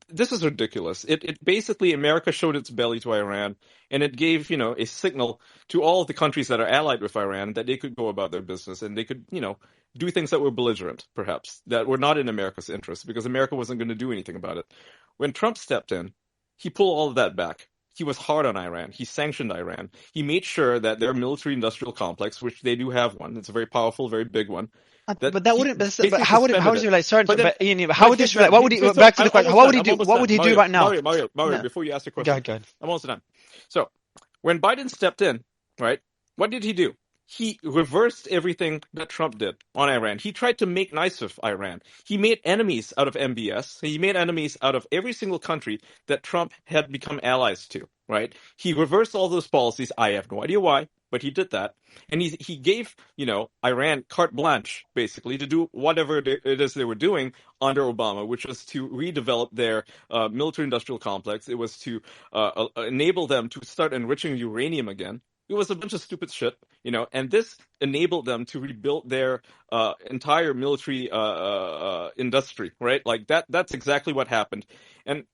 This is ridiculous. It basically, America showed its belly to Iran, and it gave, a signal to all of the countries that are allied with Iran that they could go about their business and they could, do things that were belligerent, perhaps, that were not in America's interest, because America wasn't going to do anything about it. When Trump stepped in, he pulled all of that back. He was hard on Iran. He sanctioned Iran. He made sure that their military-industrial complex, which they do have one, it's a very powerful, very big one. But that wouldn't. But how would it relate? Sorry, but Ian, how would this relate? What would he? Back to the question. What would he do? What would he do right now? Mario, before you ask the question, go ahead. I'm almost done. So, when Biden stepped in, right, what did he do? He reversed everything that Trump did on Iran. He tried to make nice with Iran. He made enemies out of MBS. He made enemies out of every single country that Trump had become allies to, right? He reversed all those policies. I have no idea why, but he did that. And he gave, Iran carte blanche, basically, to do whatever it is they were doing under Obama, which was to redevelop their military-industrial complex. It was to enable them to start enriching uranium again. It was a bunch of stupid shit, and this enabled them to rebuild their entire military industry, right? Like that's exactly what happened. And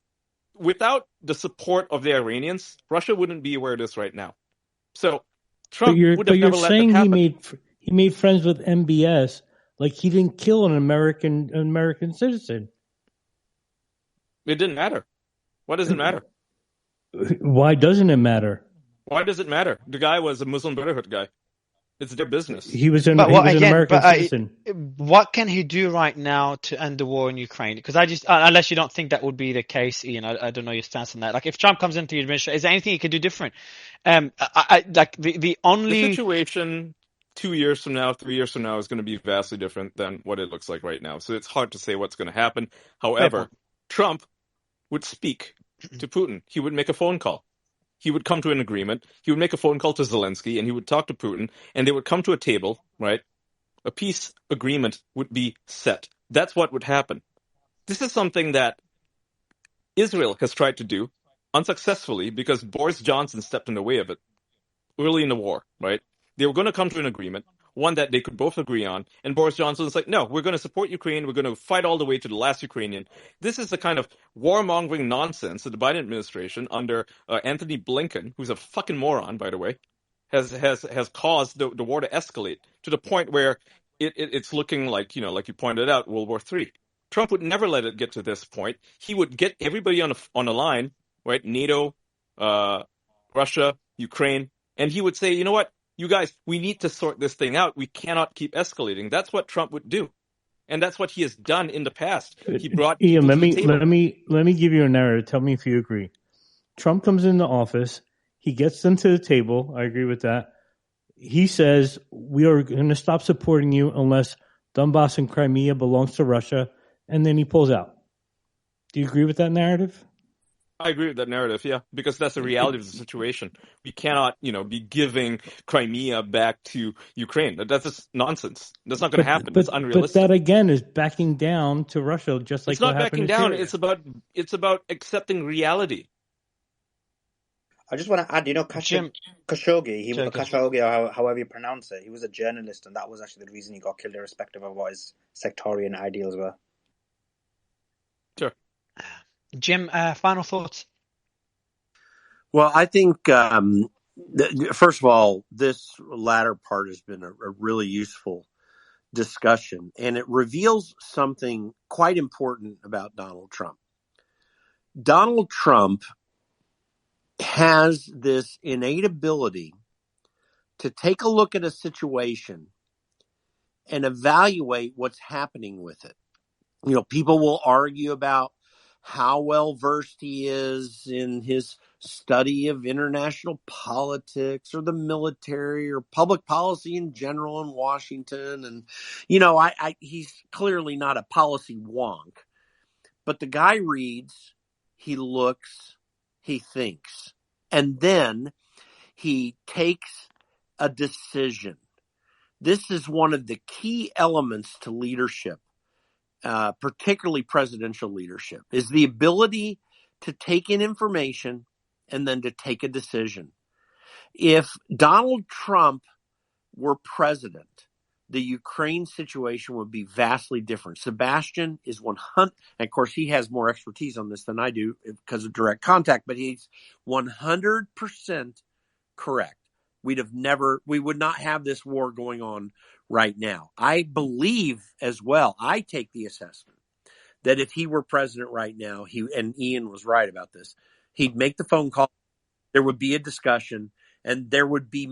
without the support of the Iranians, Russia wouldn't be where it is right now. So Trump would have you're never let that saying happen. he made friends with MBS, like he didn't kill an American citizen. It didn't matter. Why does it matter? Why doesn't it matter? Why does it matter? The guy was a Muslim Brotherhood guy. It's their business. He was an American citizen. What can he do right now to end the war in Ukraine? Because unless you don't think that would be the case, Ian, I don't know your stance on that. Like, if Trump comes into the administration, is there anything he could do different? The situation 2 years from now, 3 years from now is going to be vastly different than what it looks like right now. So it's hard to say what's going to happen. However, Trump would speak to Putin. He would make a phone call. He would come to an agreement. He would make a phone call to Zelensky, and he would talk to Putin, and they would come to a table, right? A peace agreement would be set. That's what would happen. This is something that Israel has tried to do unsuccessfully because Boris Johnson stepped in the way of it early in the war, right? They were going to come to an agreement, one that they could both agree on, and Boris Johnson was like, no, we're going to support Ukraine, we're going to fight all the way to the last Ukrainian. This is the kind of warmongering nonsense that the Biden administration, under Anthony Blinken, who's a fucking moron, by the way, has caused the war to escalate to the point where it's looking like, like you pointed out, World War III. Trump would never let it get to this point. He would get everybody on a line, right? NATO, Russia, Ukraine, and he would say, you know what, you guys, we need to sort this thing out. We cannot keep escalating. That's what Trump would do, and that's what he has done in the past. He brought Ian, people to the table. let me give you a narrative. Tell me if you agree. Trump comes into office. He gets them to the table. I agree with that. He says, we are going to stop supporting you unless Donbass and Crimea belongs to Russia, and then he pulls out. Do you agree with that narrative? I agree with that narrative, yeah, because that's the reality of the situation. We cannot, be giving Crimea back to Ukraine. That's just nonsense. That's not going to happen. It's unrealistic. But that again is backing down to Russia, just like it's not what happened backing down. Syria. It's about accepting reality. I just want to add, Khashoggi, Khashoggi, or however you pronounce it, he was a journalist, and that was actually the reason he got killed, irrespective of what his sectarian ideals were. Sure. Jim, final thoughts? Well, I think, first of all, this latter part has been a really useful discussion, and it reveals something quite important about Donald Trump. Donald Trump has this innate ability to take a look at a situation and evaluate what's happening with it. People will argue about how well versed he is in his study of international politics or the military or public policy in general in Washington. And, he's clearly not a policy wonk, but the guy reads, he looks, he thinks, and then he takes a decision. This is one of the key elements to leadership, particularly presidential leadership, is the ability to take in information and then to take a decision. If Donald Trump were president, the Ukraine situation would be vastly different. Sebastian is 100%, and of course he has more expertise on this than I do because of direct contact, but he's 100% correct. We would not have this war going on right now. I believe as well, I take the assessment that if he were president right now, and Ian was right about this, he'd make the phone call, there would be a discussion, and there would be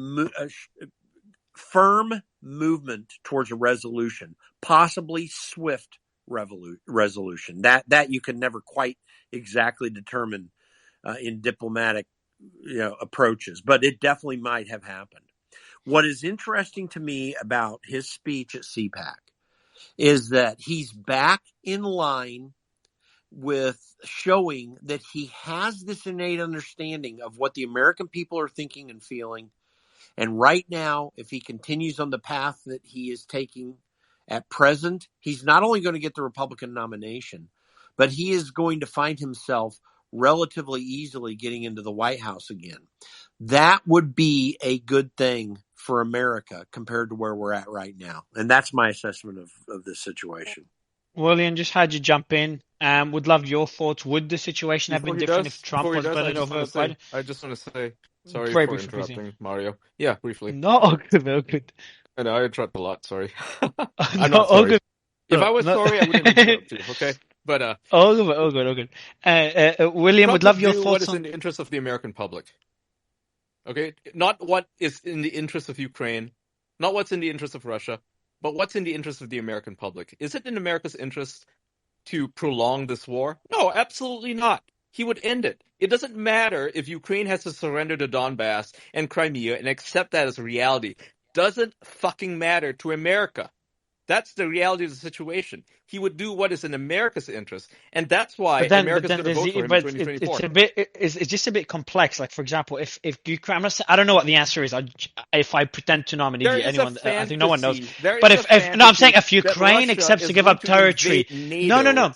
firm movement towards a resolution, possibly swift resolution. That you can never quite exactly determine in diplomatic approaches, but it definitely might have happened. What is interesting to me about his speech at CPAC is that he's back in line with showing that he has this innate understanding of what the American people are thinking and feeling. And right now, if he continues on the path that he is taking at present, he's not only going to get the Republican nomination, but he is going to find himself relatively easily getting into the White House again. That would be a good thing for America compared to where we're at right now. And that's my assessment of this situation. William, just had you jump in. Would love your thoughts. Would the situation have been different if Trump was president over Biden? I just want to say, sorry Very for briefly, interrupting, Mario. Yeah, briefly. No, all good, all good. I know, I interrupt a lot, sorry. I'm No, not all sorry. good. If I was sorry, I wouldn't interrupt you, okay? But all good. William, Trump would love your do thoughts what is on in the interest of the American public. Okay? Not what is in the interest of Ukraine, not what's in the interest of Russia, but what's in the interest of the American public. Is it in America's interest to prolong this war? No, absolutely not. He would end it. It doesn't matter if Ukraine has to surrender to Donbass and Crimea and accept that as a reality. Doesn't fucking matter to America. That's the reality of the situation. He would do what is in America's interest, and that's why America's going to vote for him in 2024. It's just a bit complex. Like, for example, if Ukraine, I don't know what the answer is. If I pretend to know, I'm an idiot. Anyone, I think no one knows. But if I'm saying if Ukraine accepts to give up territory, no.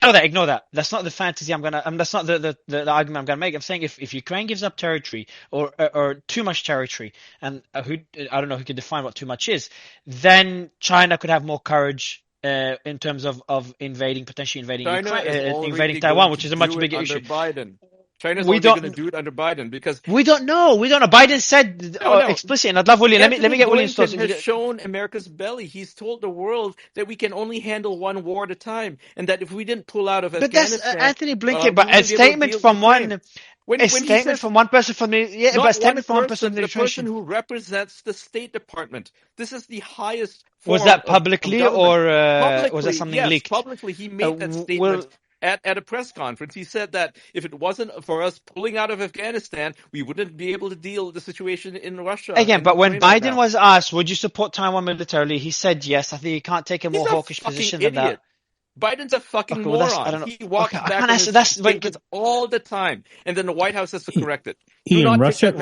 Ignore that. That's not the fantasy that's not the argument I'm gonna make. I'm saying if Ukraine gives up territory or too much territory, and I don't know who can define what too much is, then China could have more courage in terms of potentially invading invading Taiwan, which is a much bigger issue. Biden. China's only going to do it under Biden because we don't know. Biden said explicitly, and I'd love William. Let me get William's thoughts. He has shown America's belly. He's told the world that we can only handle one war at a time, and that if we didn't pull out of Afghanistan, that's Anthony Blinken. But a statement from one. From one person from the but a statement from one person from the person who represents the State Department. This is the highest. Was that publicly or was that something leaked? Publicly, he made that statement. At a press conference, he said that if it wasn't for us pulling out of Afghanistan, we wouldn't be able to deal with the situation in Russia. Again, but when Biden was asked, would you support Taiwan militarily, he said yes. I think you can't take a more hawkish position than that. Biden's a fucking moron. He walks back on his statements all the time, and then the White House has to correct it. Ian, Russia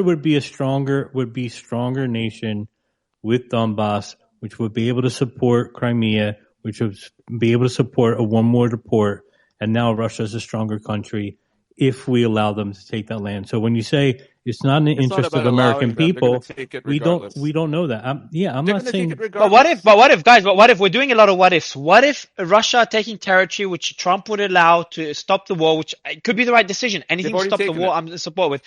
would be a stronger nation with Donbass, which would be able to support Crimea, which would be able to support a one border port, and now Russia is a stronger country if we allow them to take that land. So when you say it's not in the interest of American people, we don't know that. I'm not saying. But what if we're doing a lot of what ifs? What if Russia taking territory, which Trump would allow to stop the war, which could be the right decision. Anything to stop the war, I'm in support with.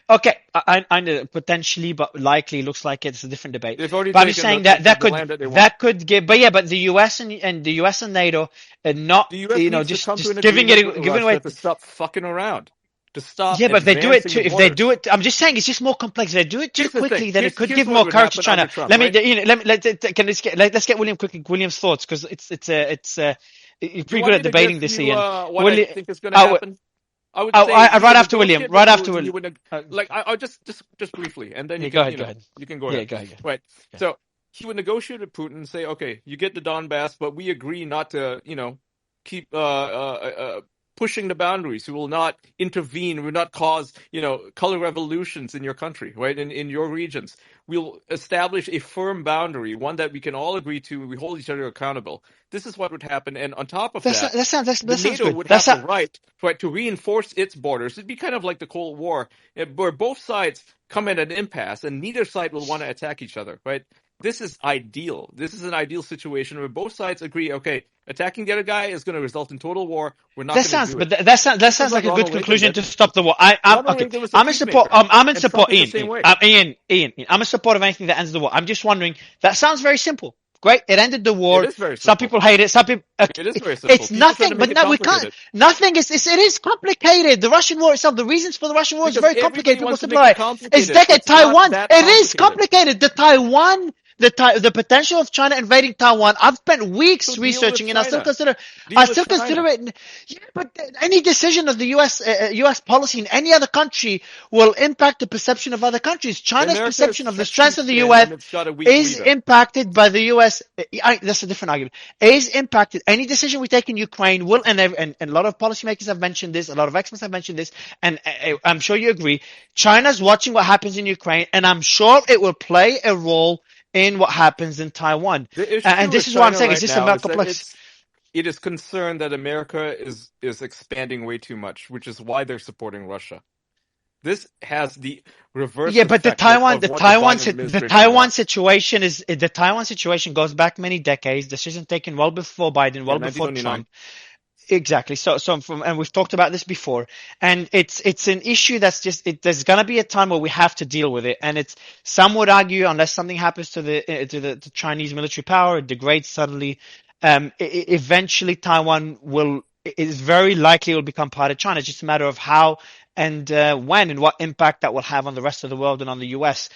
Okay, I know potentially, but likely looks like it's a different debate. But I'm just saying that could give. But the US and the US and NATO are not, just giving away to stop fucking around. To stop. Yeah, but if they do it if they do it, I'm just saying it's just more complex. If they do it too quickly, then it could give more courage to China. Let's get William's thoughts, because it's you're pretty good at debating this, Ian. What I think is going to happen? I would say right after William. I'll just briefly, and then you can go ahead. You can go ahead. Yeah, go ahead. Right. Yeah. So he would negotiate with Putin and say, okay, you get the Donbass, but we agree not to, keep pushing the boundaries. We will not intervene. We will not cause, color revolutions in your country, right? In your regions. We'll establish a firm boundary, one that we can all agree to. We hold each other accountable. This is what would happen. And on top of that NATO would have the right to reinforce its borders. It'd be kind of like the Cold War, where both sides come at an impasse and neither side will want to attack each other, right? This is ideal. This is an ideal situation where both sides agree, okay, attacking the other guy is going to result in total war. We're not going to do it. That sounds like a good conclusion to stop the war. I'm in support. I'm in support. Ian. I'm in support of anything that ends the war. I'm just wondering. That sounds very simple. Great. It ended the war. It is very simple. Some people hate it. Some people. It is very simple. It's nothing. But no, we can't. Nothing is. It is complicated. The Russian war itself. The reasons for the Russian war is very complicated. People simplify. It's Taiwan. It is complicated. The potential of China invading Taiwan. I've spent weeks researching, and I still consider it. Yeah, but any decision of the U.S. policy in any other country will impact the perception of other countries. China's perception of the strength of the U.S. is impacted by the U.S. That's a different argument. Is impacted. Any decision we take in Ukraine will, and a lot of policymakers have mentioned this. A lot of experts have mentioned this, and I'm sure you agree. China's watching what happens in Ukraine, and I'm sure it will play a role in what happens in Taiwan. And this is what I'm saying. It's just about complex. It is concerned that America is expanding way too much, which is why they're supporting Russia. This has the reverse Yeah, but the effect of what the Biden administration wants. Taiwan situation goes back many decades. Decision taken well before Biden, well before 1929. Trump. Exactly. And we've talked about this before, and it's an issue that's there's going to be a time where we have to deal with it. And some would argue, unless something happens to the Chinese military power, it degrades suddenly, eventually Taiwan is very likely will become part of China. It's just a matter of how and when and what impact that will have on the rest of the world and on the US.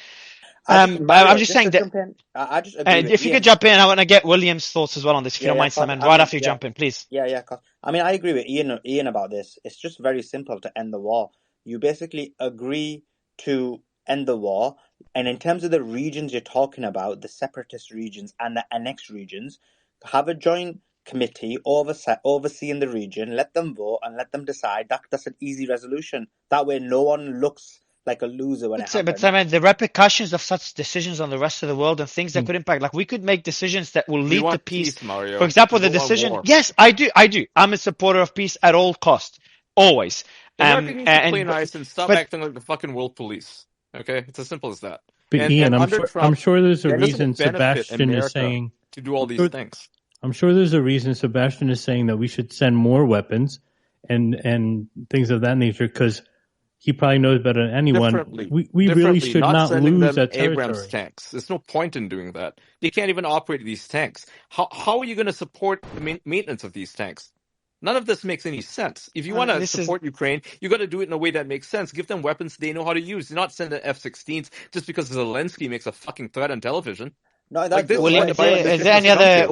Mario, I'm just saying that. Jump in, I just agree with If Ian. you could jump in, I want to get William's thoughts as well on this, if you don't mind, Simon. Right after you jump in, please. Yeah. I mean, I agree with Ian about this. It's just very simple to end the war. You basically agree to end the war, and in terms of the regions you're talking about, the separatist regions and the annexed regions, have a joint committee overseeing the region. Let them vote and let them decide. That's an easy resolution. That way, no one looks like a loser when it happens. But Simon, the repercussions of such decisions on the rest of the world and things that could impact, like we could make decisions that will lead to peace. Mario. For example, the decision. Yes, I do. I'm a supporter of peace at all costs, always. America needs to play nice and stop acting like the fucking world police. Okay, it's as simple as that. But Ian, I'm sure there's a reason Sebastian is saying to do all these things. I'm sure there's a reason Sebastian is saying that we should send more weapons and things of that nature, because he probably knows better than anyone. We really should not lose that territory. Abrams tanks. There's no point in doing that. They can't even operate these tanks. How are you going to support the maintenance of these tanks? None of this makes any sense. If you want to support Ukraine, you got to do it in a way that makes sense. Give them weapons they know how to use. Do not send the F-16s just because Zelensky makes a fucking threat on television. No, William, is there any other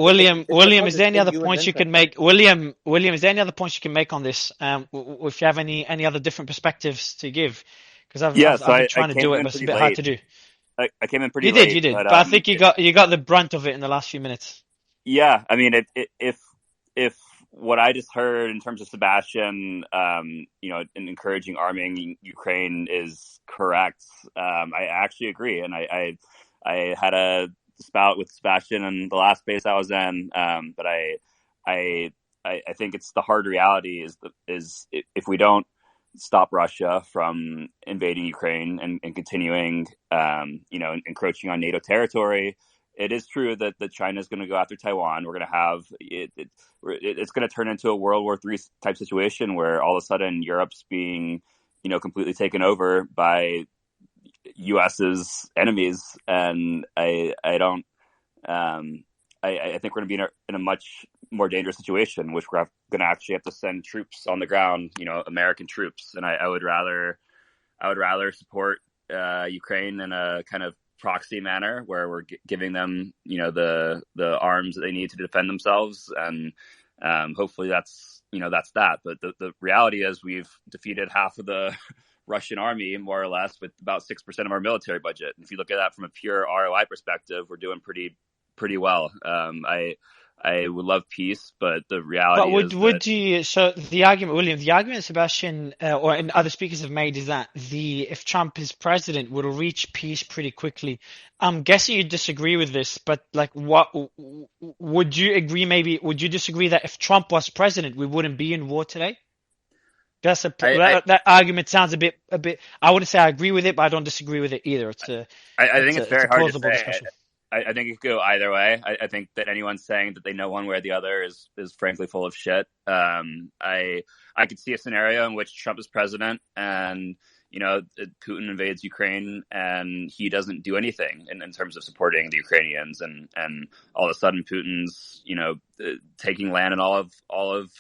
is there any other points you can make? William, is there any other points you can make on this? If you have any other different perspectives to give, because I've been trying to do it, but it's a bit hard to do. I came in pretty late. You did, but I think you got the brunt of it in the last few minutes. Yeah, I mean, if what I just heard in terms of Sebastian, encouraging arming Ukraine is correct, I actually agree, and I had a spout with Sebastian in the last base I was in, but I think it's the hard reality is if we don't stop Russia from invading Ukraine and continuing, encroaching on NATO territory, it is true that China is going to go after Taiwan. We're going to have it's going to turn into a World War III type situation where all of a sudden Europe's being, completely taken over by US's enemies, and I think we're going to be in a much more dangerous situation, which we're going to actually have to send troops on the ground, American troops, and I would rather support Ukraine in a kind of proxy manner where we're giving them, the arms that they need to defend themselves, and hopefully that's that. But the reality is we've defeated half of the Russian army, more or less, with about 6% of our military budget. And if you look at that from a pure ROI perspective, we're doing pretty well. I would love peace, but the reality is so the argument, William, Sebastian and other speakers have made is that if Trump is president, we'll reach peace pretty quickly. I'm guessing you disagree with this, but what would you agree? Maybe would you disagree that if Trump was president, we wouldn't be in war today? That argument sounds a bit. I wouldn't say I agree with it, but I don't disagree with it either. I think it's very hard to say. Discussion. I think it could go either way. I think that anyone saying that they know one way or the other is frankly full of shit. I could see a scenario in which Trump is president and Putin invades Ukraine and he doesn't do anything in terms of supporting the Ukrainians, and all of a sudden Putin's taking land in all of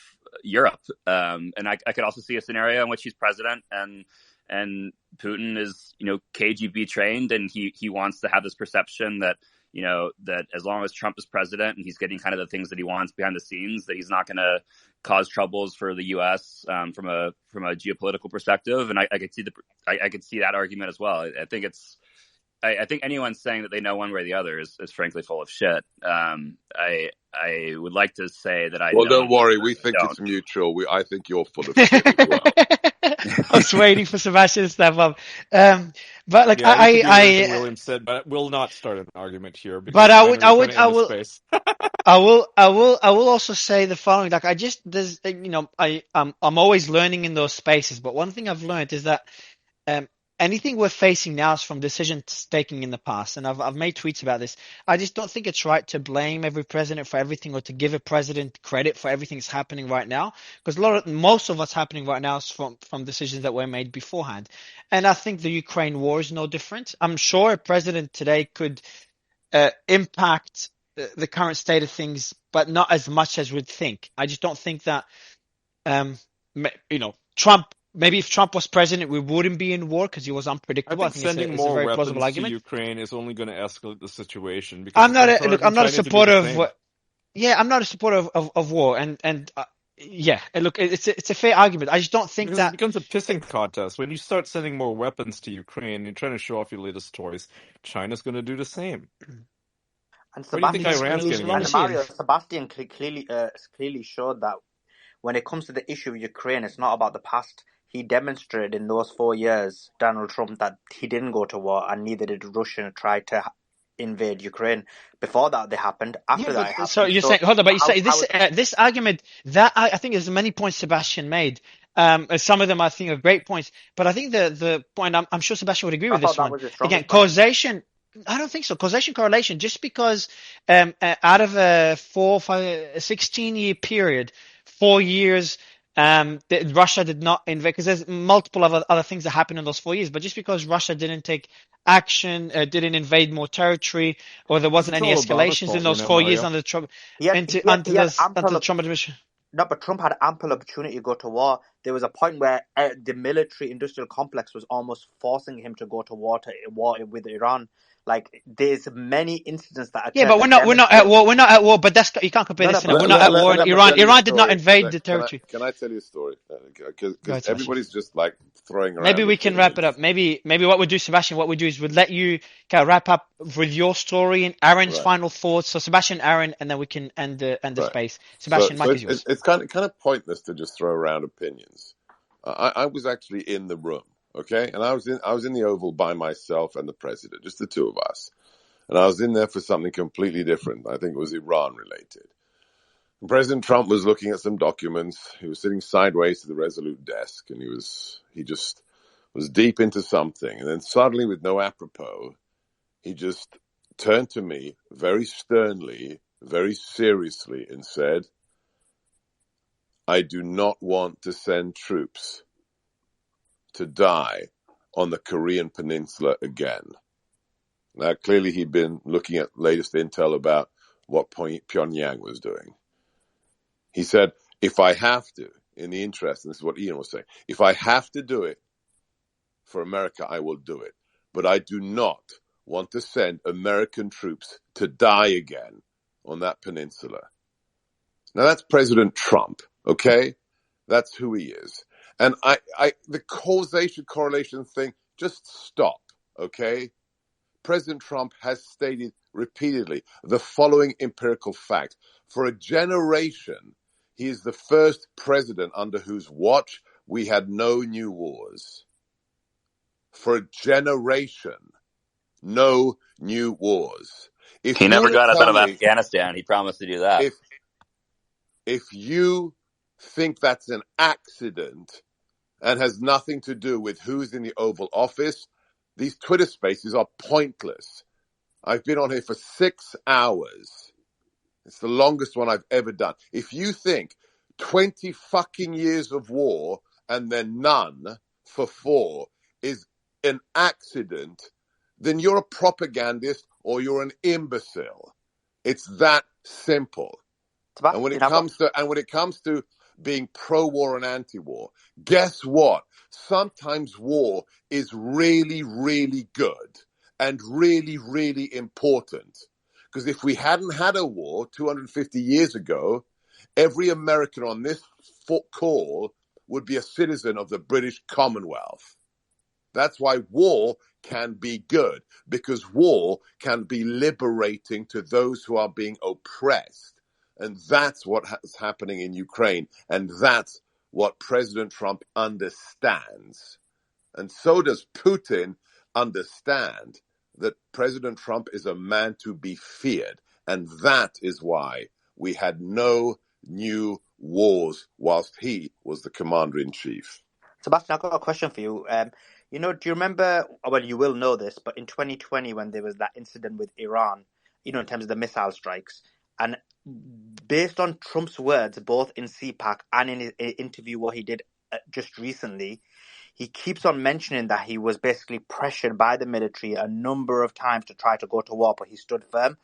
Europe. And I could also see a scenario in which he's president and Putin is KGB trained, and he wants to have this perception that that as long as Trump is president and he's getting kind of the things that he wants behind the scenes, that he's not going to cause troubles for the U.S. From a geopolitical perspective. And I could see that argument as well. I think anyone saying that they know one way or the other is frankly full of shit. I would like to say that I. Well, don't worry. We think it's mutual. I think you're full of shit as well. I was waiting for Sebastian to step up. But William said, but we'll not start an argument here. But I will also say the following. I'm always learning in those spaces. But one thing I've learned is that anything we're facing now is from decisions taken in the past, and I've made tweets about this. I just don't think it's right to blame every president for everything, or to give a president credit for everything that's happening right now, because most of what's happening right now is from decisions that were made beforehand. And I think the Ukraine war is no different. I'm sure a president today could impact the current state of things, but not as much as we'd think. I just don't think that, Trump. Maybe if Trump was president, we wouldn't be in war because he was unpredictable. I think sending it's a more very plausible weapons to argument. Ukraine is only going to escalate the situation. Because I'm not a supporter of. I'm not a supporter of war, and look, it's a fair argument. I just don't think that it becomes a pissing contest when you start sending more weapons to Ukraine. You're trying to show off your latest toys. China's going to do the same. And what do you think Iran's getting? And Mario, Sebastian clearly showed that when it comes to the issue of Ukraine, it's not about the past. He demonstrated in those 4 years, Donald Trump, that he didn't go to war, and neither did Russia try to invade Ukraine. Before that, they happened. After that, it happened. So you're saying, hold on, but you say this argument that I think there's many points Sebastian made. Some of them I think are great points, but I think the point I'm sure Sebastian would agree with this one. Again, causation. I don't think so. Causation correlation. Just because out of a 16-year period, 4 years, Russia did not invade, because there's multiple other things that happened in those 4 years. But just because Russia didn't take action, didn't invade more territory, or there wasn't any escalations in those 4 years under the Trump administration. No, but Trump had ample opportunity to go to war. There was a point where the military-industrial complex was almost forcing him to go to war with Iran. Like, there's many incidents that occurred. Yeah, but we're not at war. We're not at war. But you can't compare this. We're not at war. Iran did not invade the territory. Can I tell you a story? Because everybody's just like throwing around. Maybe we can wrap it up. Maybe what we do, Sebastian, what we do is we'll let you kind of wrap up with your story and Aaron's final thoughts. So Sebastian, Aaron, and then we can end the space. Sebastian, Mike is yours. It's kind of pointless to just throw around opinions. I was actually in the room. Okay, and I was in the Oval by myself and the president, just the two of us. And I was in there for something completely different. I think it was Iran related. And President Trump was looking at some documents. He was sitting sideways to the Resolute desk, and he just was deep into something. And then suddenly, with no apropos, he just turned to me very sternly, very seriously, and said, "I do not want to send troops to die on the Korean Peninsula again." Now, clearly he'd been looking at latest intel about what Pyongyang was doing. He said, if I have to, in the interest, and this is what Ian was saying, if I have to do it for America, I will do it. But I do not want to send American troops to die again on that peninsula. Now, that's President Trump, okay? That's who he is. And the causation correlation thing, just stop, okay? President Trump has stated repeatedly the following empirical fact. For a generation, he is the first president under whose watch we had no new wars. For a generation, no new wars. He never got us out of Afghanistan. He promised to do that. If you think that's an accident and has nothing to do with who's in the Oval Office, these Twitter spaces are pointless. I've been on here for 6 hours. It's the longest one I've ever done. If you think 20 fucking years of war and then none for 4 is an accident, then you're a propagandist or you're an imbecile. It's that simple. And when it comes to being pro-war and anti-war, guess what? Sometimes war is really, really good and really, really important. Because if we hadn't had a war 250 years ago, every American on this call would be a citizen of the British Commonwealth. That's why war can be good, because war can be liberating to those who are being oppressed. And that's what is happening in Ukraine. And that's what President Trump understands. And so does Putin understand that President Trump is a man to be feared. And that is why we had no new wars whilst he was the commander-in-chief. Sebastian, I've got a question for you. You know, do you remember, well, you will know this, but in 2020 when there was that incident with Iran, you know, in terms of the missile strikes, and based on Trump's words, both in CPAC and in his interview what he did just recently, he keeps on mentioning that he was basically pressured by the military a number of times to try to go to war, but he stood firm.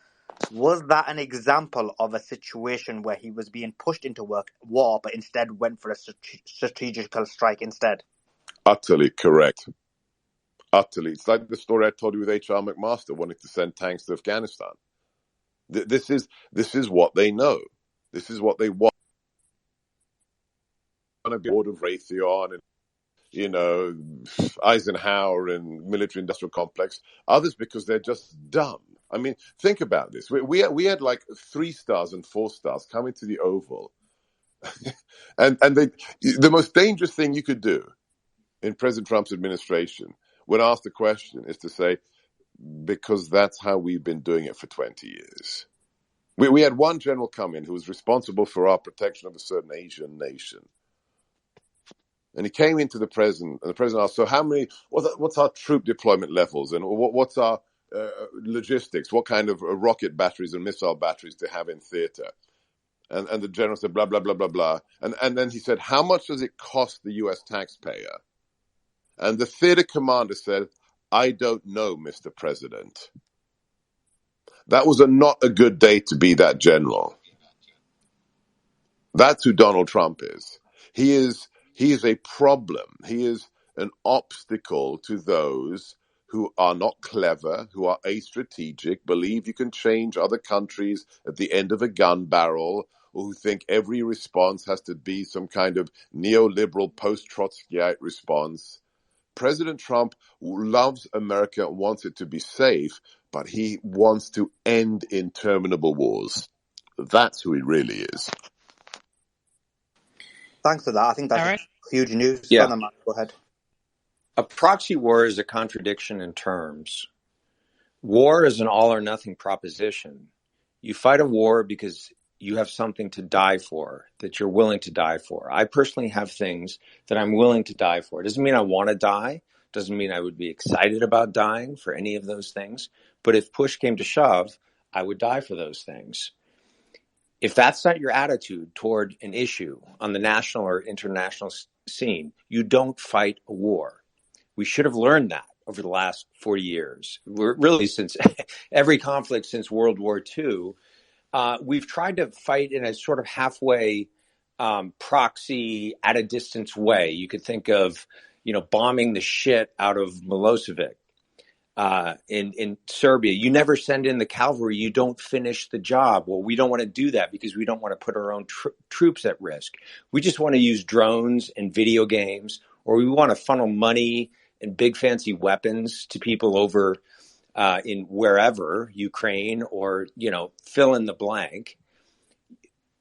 Was that an example of a situation where he was being pushed into war, but instead went for a strategical strike instead? Utterly correct. Utterly. It's like the story I told you with H.R. McMaster wanting to send tanks to Afghanistan. This is what they know. This is what they want. To be bored of Raytheon and, you know, Eisenhower and military-industrial complex. Others because they're just dumb. I mean, think about this. We had like 3 stars and 4 stars coming to the Oval, and the most dangerous thing you could do in President Trump's administration, when asked the question, is to say, because that's how we've been doing it for 20 years. We had one general come in who was responsible for our protection of a certain Asian nation. And he came into the president, and the president asked, so what's our troop deployment levels, and what's our logistics? What kind of rocket batteries and missile batteries to have in theater? And the general said, blah, blah, blah, blah, blah. And then he said, how much does it cost the U.S. taxpayer? And the theater commander said, I don't know, Mr. President. That was not a good day to be that general. That's who Donald Trump is. He is a problem. He is an obstacle to those who are not clever, who are astrategic, believe you can change other countries at the end of a gun barrel, or who think every response has to be some kind of neoliberal post-Trotskyite response. President Trump loves America and wants it to be safe, but he wants to end interminable wars. That's who he really is. Thanks for that. I think that's huge news. Yeah. Go ahead. A proxy war is a contradiction in terms. War is an all or nothing proposition. You fight a war because you have something to die for, that you're willing to die for. I personally have things that I'm willing to die for. It doesn't mean I want to die. Doesn't mean I would be excited about dying for any of those things. But if push came to shove, I would die for those things. If that's not your attitude toward an issue on the national or international scene, you don't fight a war. We should have learned that over the last 40 years. We're really, since every conflict since World War II, we've tried to fight in a sort of halfway proxy, at a distance way. You could think of, bombing the shit out of Milosevic in Serbia. You never send in the cavalry. You don't finish the job. Well, we don't want to do that because we don't want to put our own troops at risk. We just want to use drones and video games, or we want to funnel money and big fancy weapons to people over in wherever, Ukraine or, fill in the blank.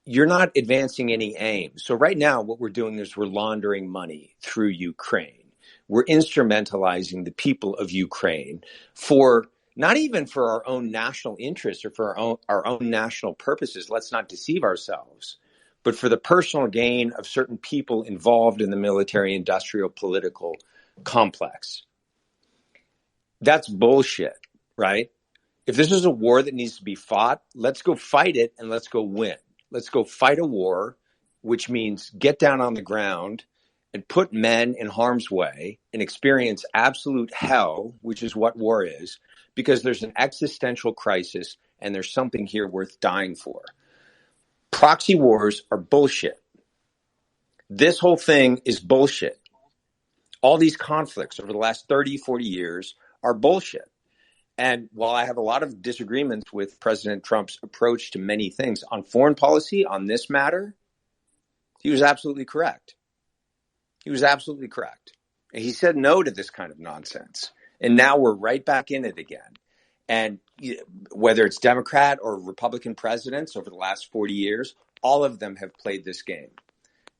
You're not advancing any aim. So right now what we're doing is we're laundering money through Ukraine. We're instrumentalizing the people of Ukraine for not even for our own national interests or for our own national purposes. Let's not deceive ourselves, but for the personal gain of certain people involved in the military, industrial, political complex. That's bullshit, right? If this is a war that needs to be fought, let's go fight it and let's go win. Let's go fight a war, which means get down on the ground and put men in harm's way and experience absolute hell, which is what war is, because there's an existential crisis and there's something here worth dying for. Proxy wars are bullshit. This whole thing is bullshit. All these conflicts over the last 30, 40 years are bullshit. And while I have a lot of disagreements with President Trump's approach to many things on foreign policy, on this matter, he was absolutely correct. He was absolutely correct. And he said no to this kind of nonsense. And now we're right back in it again. And whether it's Democrat or Republican presidents over the last 40 years, all of them have played this game.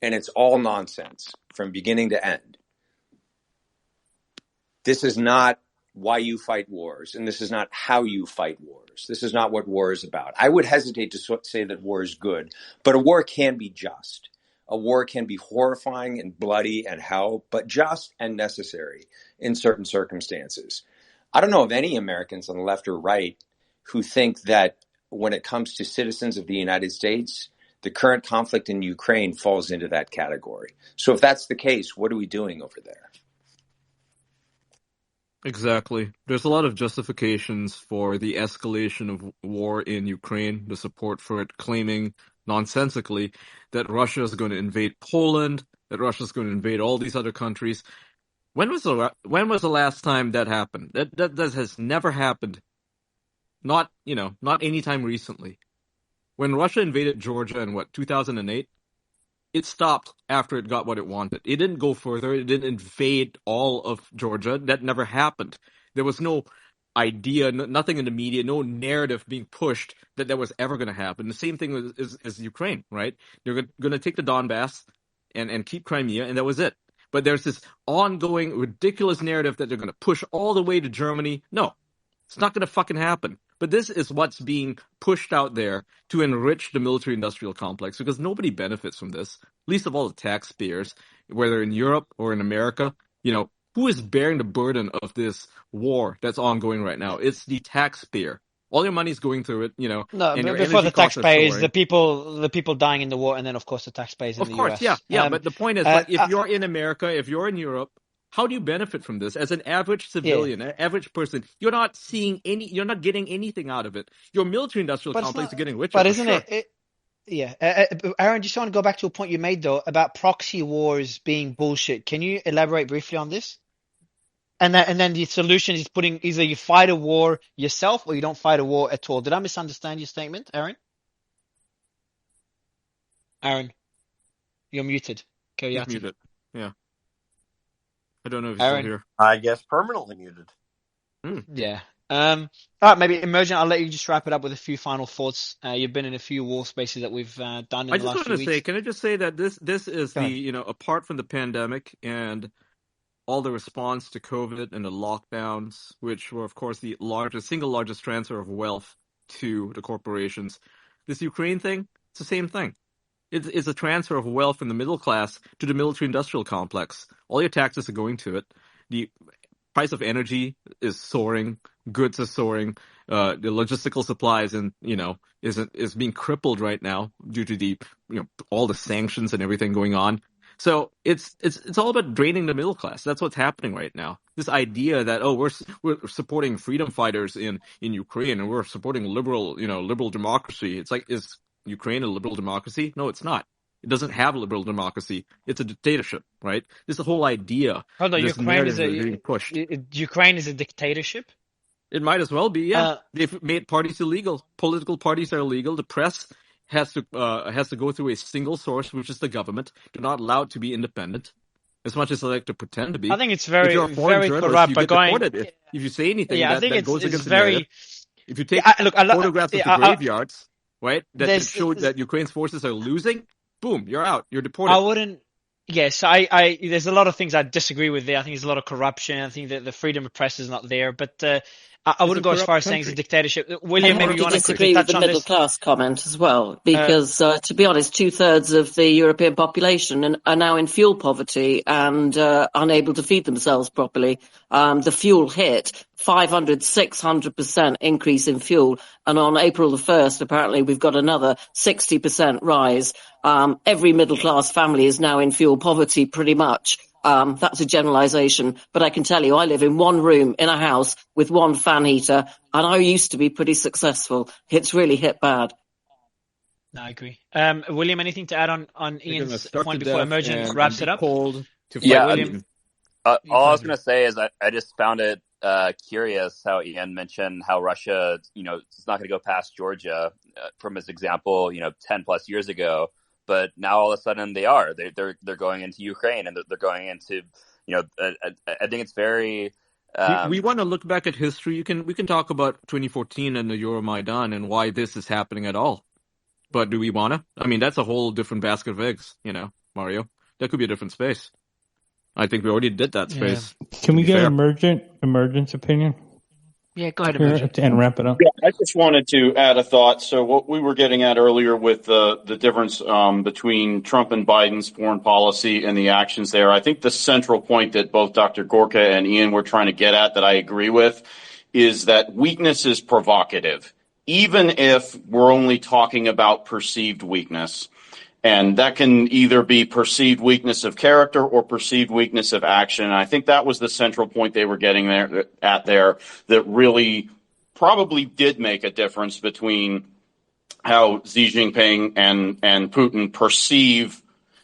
And it's all nonsense from beginning to end. This is not why you fight wars, and this is not how you fight wars. This is not what war is about. I would hesitate to say that war is good, but a war can be just. A war can be horrifying and bloody and hell, but just and necessary in certain circumstances. I don't know of any Americans on the left or right who think that when it comes to citizens of the United States, the current conflict in Ukraine falls into that category. So if that's the case, what are we doing over there? Exactly. There's a lot of justifications for the escalation of war in Ukraine, the support for it, claiming nonsensically that Russia is going to invade Poland, that Russia is going to invade all these other countries. When was the last time that happened? That has never happened. Not anytime recently. When Russia invaded Georgia in 2008, it stopped after it got what it wanted. It didn't go further. It didn't invade all of Georgia. That never happened. There was no idea, nothing in the media, no narrative being pushed that was ever going to happen. The same thing is Ukraine, right? They're going to take the Donbass and keep Crimea, and that was it. But there's this ongoing ridiculous narrative that they're going to push all the way to Germany. No, it's not going to fucking happen. But this is what's being pushed out there to enrich the military-industrial complex, because nobody benefits from this, least of all the taxpayers, whether in Europe or in America. Who is bearing the burden of this war that's ongoing right now? It's the taxpayer. All your money's going through it, No, and your before the energy costs are taxpayers, soaring. the people dying in the war, and then of course the taxpayers in the US. Yeah. But the point is, if you're in America, if you're in Europe, how do you benefit from this? As an average civilian, an average person, you're not getting anything out of it. Your military-industrial complex is getting richer. But isn't it? Yeah. Aaron, just want to go back to a point you made, though, about proxy wars being bullshit. Can you elaborate briefly on this? And then the solution is putting either you fight a war yourself or you don't fight a war at all. Did I misunderstand your statement, Aaron? Aaron, you're muted. He's muted. Yeah. I don't know if he's Aaron. still here. I guess permanently muted. Yeah. All right, maybe Emergent, I'll let you just wrap it up with a few final thoughts. You've been in a few war spaces that we've done in the last few weeks. I just want to say, can I just say that this is apart from the pandemic and all the response to COVID and the lockdowns, which were, of course, the single largest transfer of wealth to the corporations, this Ukraine thing, it's the same thing. It's a transfer of wealth from the middle class to the military-industrial complex. All your taxes are going to it. The price of energy is soaring. Goods are soaring. The logistical supplies is being crippled right now due to the all the sanctions and everything going on. So it's all about draining the middle class. That's what's happening right now. This idea that we're supporting freedom fighters in Ukraine and we're supporting liberal democracy. It's like, is Ukraine a liberal democracy? No, it's not. It doesn't have a liberal democracy. It's a dictatorship, right? This whole idea. Hold on, Ukraine is a dictatorship? It might as well be, yeah. They've made parties illegal. Political parties are illegal. The press has to go through a single source, which is the government. They're not allowed to be independent, as much as they like to pretend to be. I think it's very corrupt. You get deported if you say anything that goes against the narrative. If you take photographs of the graveyards, right, that show that Ukraine's forces are losing, boom, you're out. You're deported. I wouldn't. Yes, I there's a lot of things I disagree with there. I think there's a lot of corruption. I think that the freedom of press is not there. But I wouldn't go as far as saying it's a dictatorship. William, maybe you want to disagree with the middle class comment as well, because to be honest, 2/3 of the European population are now in fuel poverty and unable to feed themselves properly. The fuel hit 500-600% increase in fuel, and on April the 1st, apparently we've got another 60% rise. Every middle class family is now in fuel poverty, pretty much. That's a generalization, but I can tell you I live in one room in a house with one fan heater, and I used to be pretty successful. It's really hit bad. No, I agree. William, anything to add on Ian's point before Emergent wraps it up? All I was going to say is I just found it curious how Ian mentioned how Russia, it's not going to go past Georgia from his example, 10 plus years ago. But now all of a sudden they are. They're going into Ukraine and they're going into, I think it's very. We want to look back at history. We can talk about 2014 and the Euromaidan and why this is happening at all. But do we want to? I mean, that's a whole different basket of eggs, Mario. That could be a different space. I think we already did that space. Yeah. Can we get Emergent's opinion? Yeah, go ahead, Emergent. And wrap it up. Yeah, I just wanted to add a thought. So what we were getting at earlier with the difference between Trump and Biden's foreign policy and the actions there, I think the central point that both Dr. Gorka and Ian were trying to get at that I agree with is that weakness is provocative, even if we're only talking about perceived weakness. And that can either be perceived weakness of character or perceived weakness of action. And I think that was the central point they were getting there that really probably did make a difference between how Xi Jinping and Putin perceive.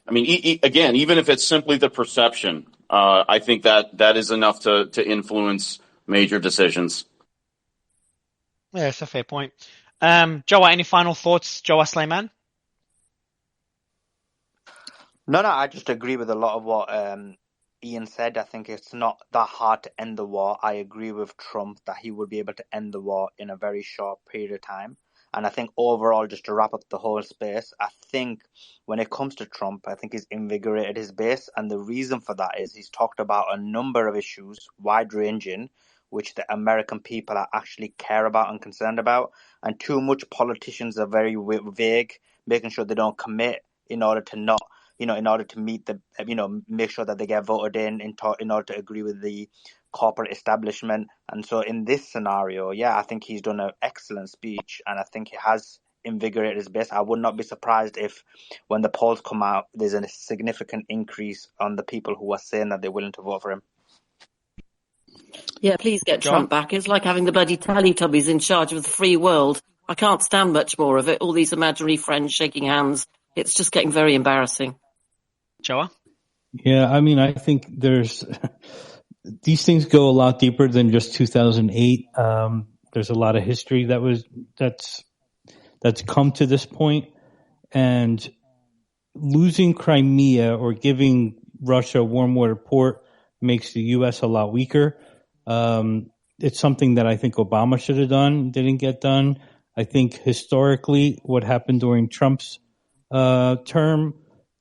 I mean, again, even if it's simply the perception, I think that is enough to influence major decisions. Yeah, it's a fair point. Joa, any final thoughts? Joa Sleiman? No, I just agree with a lot of what Ian said. I think it's not that hard to end the war. I agree with Trump that he would be able to end the war in a very short period of time. And I think overall, just to wrap up the whole space, I think when it comes to Trump, I think he's invigorated his base. And the reason for that is he's talked about a number of issues, wide-ranging, which the American people are actually care about and concerned about. And too much politicians are very vague, making sure they don't commit in order to not, in order to meet the, make sure that they get voted in order to agree with the corporate establishment. And so in this scenario, I think he's done an excellent speech, and I think he has invigorated his base. I would not be surprised if when the polls come out, there's a significant increase on the people who are saying that they're willing to vote for him. Yeah, please get Trump back. It's like having the bloody Teletubbies in charge of the free world. I can't stand much more of it. All these imaginary friends shaking hands. It's just getting very embarrassing. Joa? Yeah, I mean, I think there's these things go a lot deeper than just 2008. There's a lot of history that's come to this point, and losing Crimea or giving Russia a warm water port makes the U.S. a lot weaker. It's something that I think Obama should have done, didn't get done. I think historically what happened during Trump's term,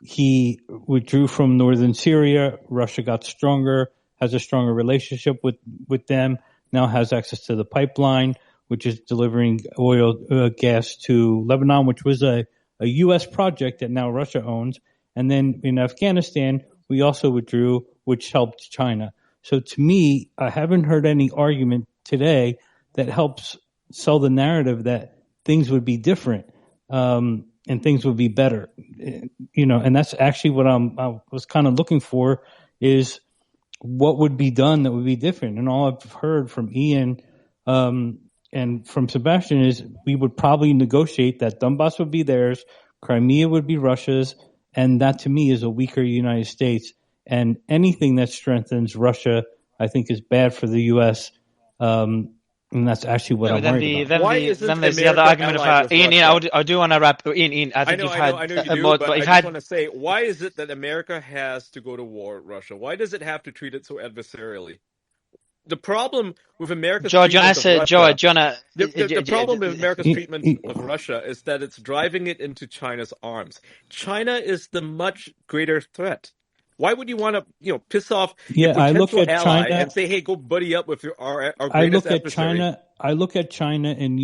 he withdrew from northern Syria. Russia got stronger, has a stronger relationship with them, now has access to the pipeline, which is delivering oil, gas to Lebanon, which was a U.S. project that now Russia owns. And then in Afghanistan, we also withdrew, which helped China. So to me, I haven't heard any argument today that helps sell the narrative that things would be different. And things would be better, and that's actually what I was kind of looking for, is what would be done that would be different. And all I've heard from Ian and from Sebastian is we would probably negotiate that Donbass would be theirs, Crimea would be Russia's, and that to me is a weaker United States. And anything that strengthens Russia, I think, is bad for the U.S. And that's actually what I'm worried about. Then there's the other argument of Ian. I do want to wrap. Ian, I think I know you do, but I just want to say, why is it that America has to go to war with Russia? Why does it have to treat it so adversarially? The problem with America's treatment of Russia is that it's driving it into China's arms. China is the much greater threat. Why would you want to, piss off a potential ally and say, "Hey, go buddy up with our greatest adversary"? I look at China and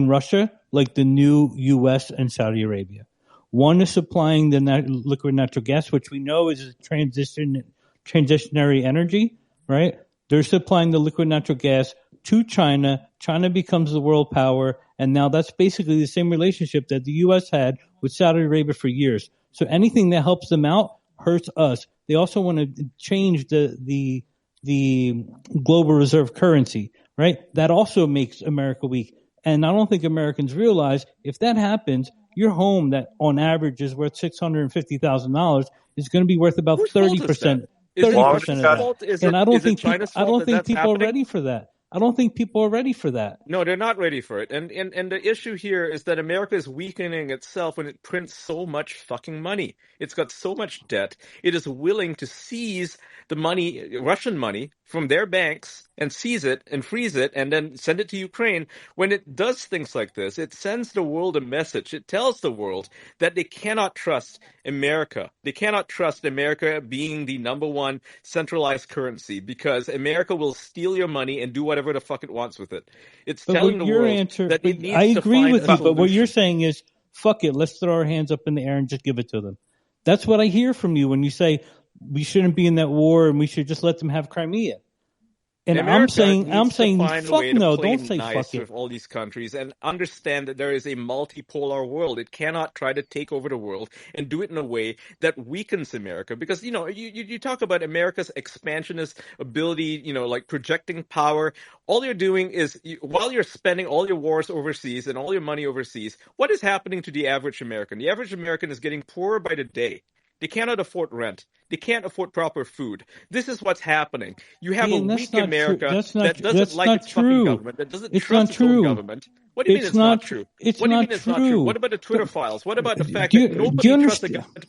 Russia like the new U.S. and Saudi Arabia. One is supplying the liquid natural gas, which we know is a transitionary energy, right? They're supplying the liquid natural gas to China. China becomes the world power, and now that's basically the same relationship that the U.S. had with Saudi Arabia for years. So anything that helps them out hurts us. They also want to change the global reserve currency, right? That also makes America weak. And I don't think Americans realize if that happens, your home that on average is worth $650,000 is going to be worth about 30%. 30% of that. And I don't think people are ready for that. I don't think people are ready for that. No, they're not ready for it. And the issue here is that America is weakening itself when it prints so much fucking money. It's got so much debt. It is willing to seize the money, Russian money, from their banks and seize it and freeze it and then send it to Ukraine, when it does things like this, it sends the world a message. It tells the world that they cannot trust America. They cannot trust America being the number one centralized currency, because America will steal your money and do whatever the fuck it wants with it. It's telling the world that it I needs to agree find with a you, but what you're solution. saying is, fuck it, let's throw our hands up in the air and just give it to them. That's what I hear from you when you say we shouldn't be in that war and we should just let them have Crimea. And America I'm needs to saying, find a fuck way to no, play don't say nice fuck it. with all these countries and understand that there is a multipolar world. It cannot try to take over the world and do it in a way that weakens America. Because, you talk about America's expansionist ability, like projecting power. All you're doing is, while you're spending all your wars overseas and all your money overseas, what is happening to the average American? The average American is getting poorer by the day. They cannot afford rent. They can't afford proper food. This is what's happening. You have a Ian, that's weak not true. America that doesn't That's like not its fucking true. government, that doesn't It's trust not its own true. government. What do you mean it's not true? It's What do you not mean it's not true? true. What about the Twitter files? What about the fact Do that you nobody trusts the understand? government,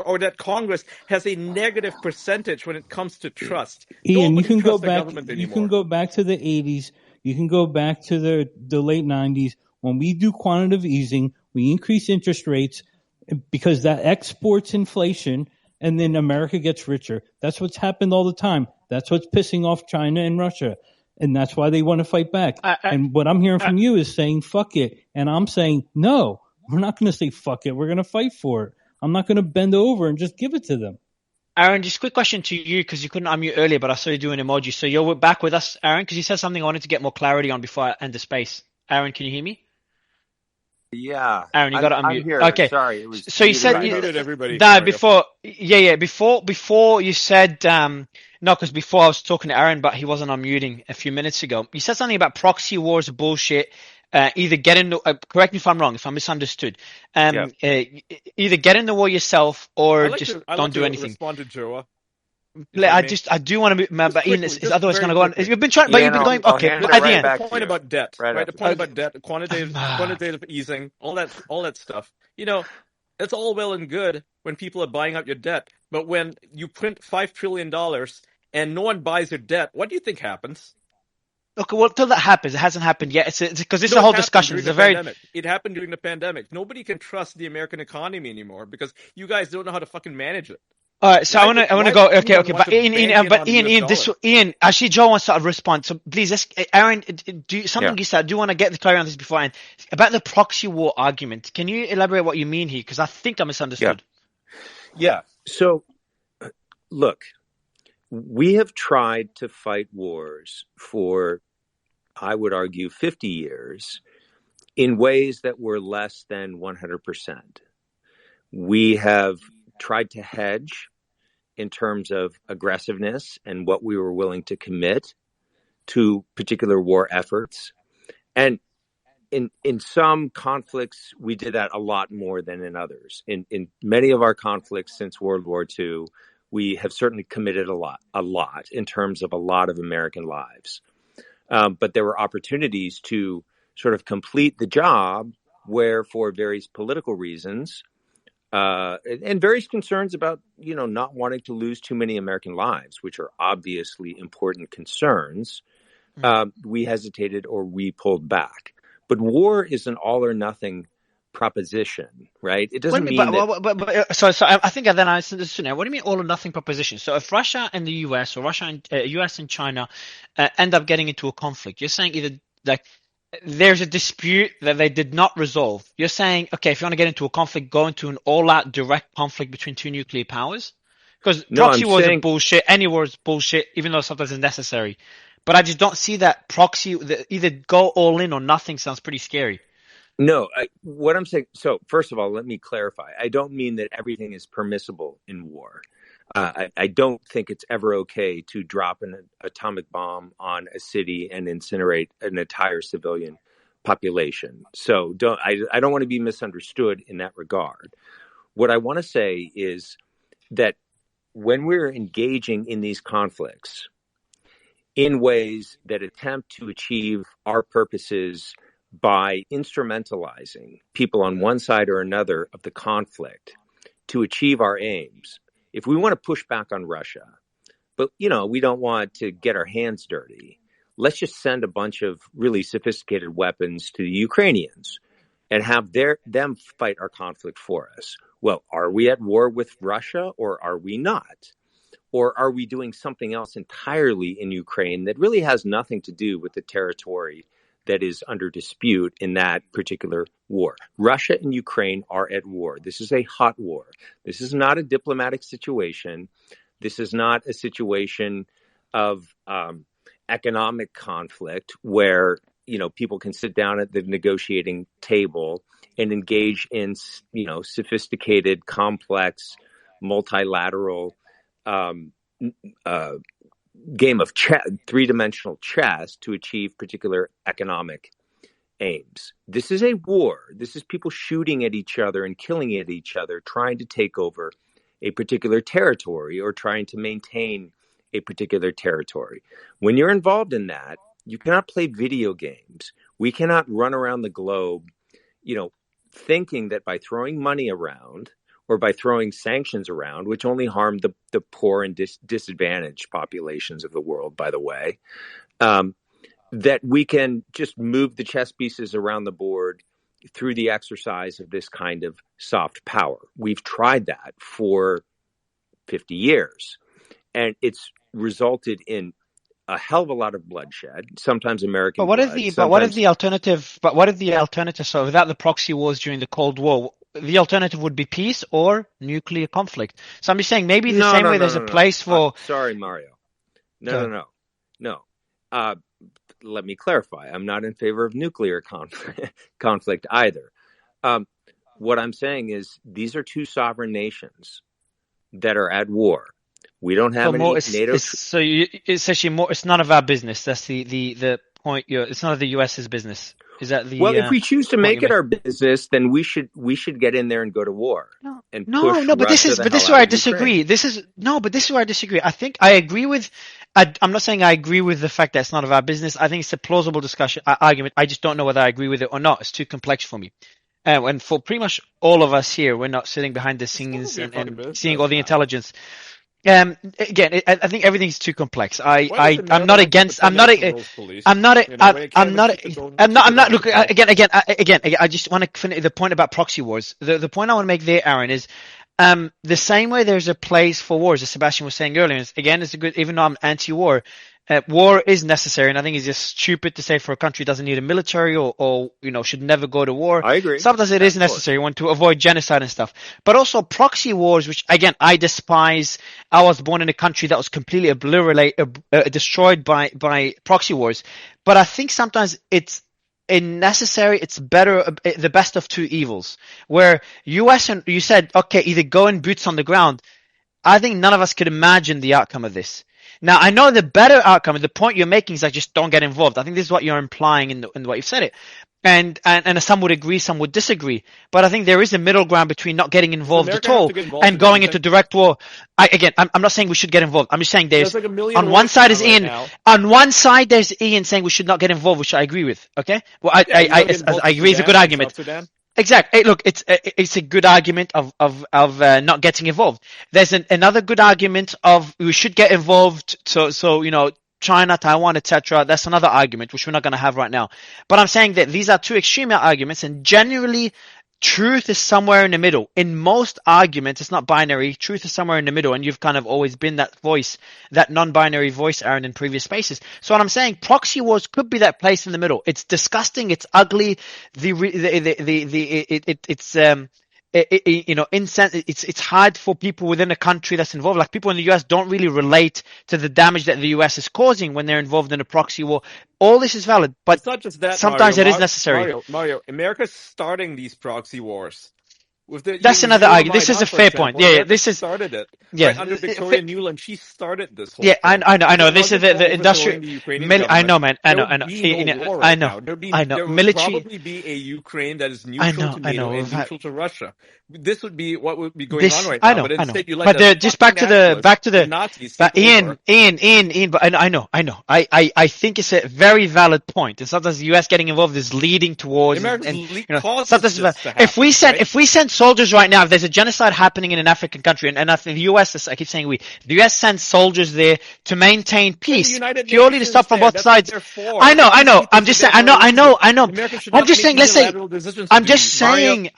or that Congress has a negative percentage when it comes to trust? Ian, Nobody trusts the government you can anymore. go back to the 80s, you can go back to the late 90s. When we do quantitative easing, we increase interest rates because that exports inflation, and then America gets richer. That's what's happened all the time. That's what's pissing off China and Russia, and that's why they want to fight back. And what I'm hearing from you is saying fuck it, and I'm saying no, we're not going to say fuck it. We're going to fight for it. I'm not going to bend over and just give it to them. Aaron, just a quick question to you, because you couldn't unmute earlier, but I saw you do an emoji. So you're back with us, Aaron, because you said something I wanted to get more clarity on before I end the space. Aaron, can you hear me? Yeah, Aaron, you got to unmute. I'm here. Okay. Sorry, it was. So you said muted everybody. before you said no, because before I was talking to Aaron, but he wasn't unmuting a few minutes ago. You said something about proxy wars bullshit. Either get in the correct me if I'm wrong, if I misunderstood. Either get in the war yourself or don't do anything. Respond to Joa. I do want to be, but Ian is otherwise going to go on. You've been trying, but you've been going. Okay, but at the end, the point about debt, right? The point about debt, quantitative easing, all that stuff. It's all well and good when people are buying up your debt, but when you print $5 trillion and no one buys your debt, what do you think happens? Okay, well, till that happens, it hasn't happened yet. It's because this is a whole discussion. It's a very. It happened during the pandemic. Nobody can trust the American economy anymore because you guys don't know how to fucking manage it. All right, so I want to go. Okay, but Ian, actually, Joe wants to respond. So please, Aaron, you said. I do want to get the clarity on this before I end. About the proxy war argument. Can you elaborate what you mean here? Because I think I misunderstood. Yeah. So, look, we have tried to fight wars for, I would argue, 50 years in ways that were less than 100%. We have tried to hedge in terms of aggressiveness and what we were willing to commit to particular war efforts. And in some conflicts, we did that a lot more than in others. In many of our conflicts since World War II, we have certainly committed a lot in terms of a lot of American lives. But there were opportunities to sort of complete the job where, for various political reasons, and various concerns about, not wanting to lose too many American lives, which are obviously important concerns, we hesitated or we pulled back. But war is an all or nothing proposition, right? It doesn't mean So I think then I understood now. What do you mean all or nothing proposition? So if Russia and the US, or Russia and US and China end up getting into a conflict, you're saying either like there's a dispute that they did not resolve. You're saying, okay, if you want to get into a conflict, go into an all-out direct conflict between two nuclear powers? Because proxy wars are bullshit. Any war is bullshit, even though sometimes it's necessary. But I just don't see that proxy, either go all in or nothing sounds pretty scary. No, what I'm saying, so first of all, let me clarify. I don't mean that everything is permissible in war. I don't think it's ever okay to drop an atomic bomb on a city and incinerate an entire civilian population. So I don't want to be misunderstood in that regard. What I want to say is that when we're engaging in these conflicts in ways that attempt to achieve our purposes by instrumentalizing people on one side or another of the conflict to achieve our aims, if we want to push back on Russia, but we don't want to get our hands dirty. Let's just send a bunch of really sophisticated weapons to the Ukrainians and have them fight our conflict for us. Well, are we at war with Russia or are we not? Or are we doing something else entirely in Ukraine that really has nothing to do with the territory that is under dispute in that particular war? Russia and Ukraine are at war. This is a hot war. This is not a diplomatic situation. This is not a situation of economic conflict where people can sit down at the negotiating table and engage in sophisticated, complex, multilateral game of three-dimensional chess to achieve particular economic aims. This is a war. This is people shooting at each other and killing at each other, trying to take over a particular territory or trying to maintain a particular territory. When you're involved in that, you cannot play video games. We cannot run around the globe, thinking that by throwing money around or by throwing sanctions around, which only harm the poor and disadvantaged populations of the world, by the way, that we can just move the chess pieces around the board through the exercise of this kind of soft power. We've tried that for 50 years, and it's resulted in a hell of a lot of bloodshed, sometimes American blood. But what if the alternative? So without the proxy wars during the Cold War, the alternative would be peace or nuclear conflict. So I'm just saying maybe there's a place for. Sorry, Mario. No. Let me clarify. I'm not in favor of nuclear conflict either. What I'm saying is these are two sovereign nations that are at war. We don't have any NATO. It's actually more. It's none of our business. That's the point. It's none of the U.S.'s business. Is that the? Well, if we choose to make it our business, then we should get in there and go to war. But this is where I disagree. This is where I disagree. I think I agree with. I'm not saying I agree with the fact that it's none of our business. I think it's a plausible argument. I just don't know whether I agree with it or not. It's too complex for me. And for pretty much all of us here, we're not sitting behind the scenes and seeing all the intelligence. Again, I think everything's too complex. I'm not against. Look, again. I just want to finish the point about proxy wars. The point I want to make there, Aaron, is the same way there's a place for wars, as Sebastian was saying earlier. It's a good. Even though I'm anti-war, war is necessary, and I think it's just stupid to say for a country doesn't need a military or should never go to war. I agree. Sometimes it is necessary want to avoid genocide and stuff. But also proxy wars, which again I despise. I was born in a country that was completely destroyed by proxy wars. But I think sometimes it's necessary. It's better, the best of two evils. Where US and you said, okay, either go in boots on the ground. I think none of us could imagine the outcome of this. Now, I know the better outcome, the point you're making is like just don't get involved. I think this is what you're implying in the way you've said it. And some would agree, some would disagree. But I think there is a middle ground between not getting involved at all and going into direct war. I'm not saying we should get involved. I'm just saying there's like on one side is Ian. On one side there's Ian saying we should not get involved, which I agree with. Okay? Well, I agree it's a good argument. Exactly. Hey, look, it's a good argument of not getting involved. There's another good argument of we should get involved. So China, Taiwan, etc. That's another argument which we're not going to have right now. But I'm saying that these are two extreme arguments, and generally, truth is somewhere in the middle. In most arguments, it's not binary. Truth is somewhere in the middle, and you've kind of always been that voice, that non-binary voice, Aaron, in previous spaces. So what I'm saying, proxy wars could be that place in the middle. It's disgusting. It's ugly. It's hard for people within a country that's involved. Like people in the US don't really relate to the damage that the US is causing when they're involved in a proxy war. All this is valid, but it's not just that, sometimes it is necessary. Mario, America's starting these proxy wars. That's another argument. This is a fair point. Yeah, this is started it. Yeah, right under Victoria Nuland, she started this whole. Yeah, thing. I know. This is the industrial. I know, man. I know. There will probably be a Ukraine that is neutral to NATO and neutral to Russia. this would be what would be going on right I now. know, But I know. instead, you let But the just fucking nationalists, the Nazis take over. Ian. But I know. I think it's a very valid point. And sometimes the U.S. getting involved is leading towards, Causes sometimes this to happen, if we send soldiers right now, if there's a genocide happening in an African country, and I think the U.S. I keep saying the U.S. sends soldiers there to maintain peace, purely to stop from both sides. I know. I'm just saying. I know. I'm just saying. Let's say. I'm just saying.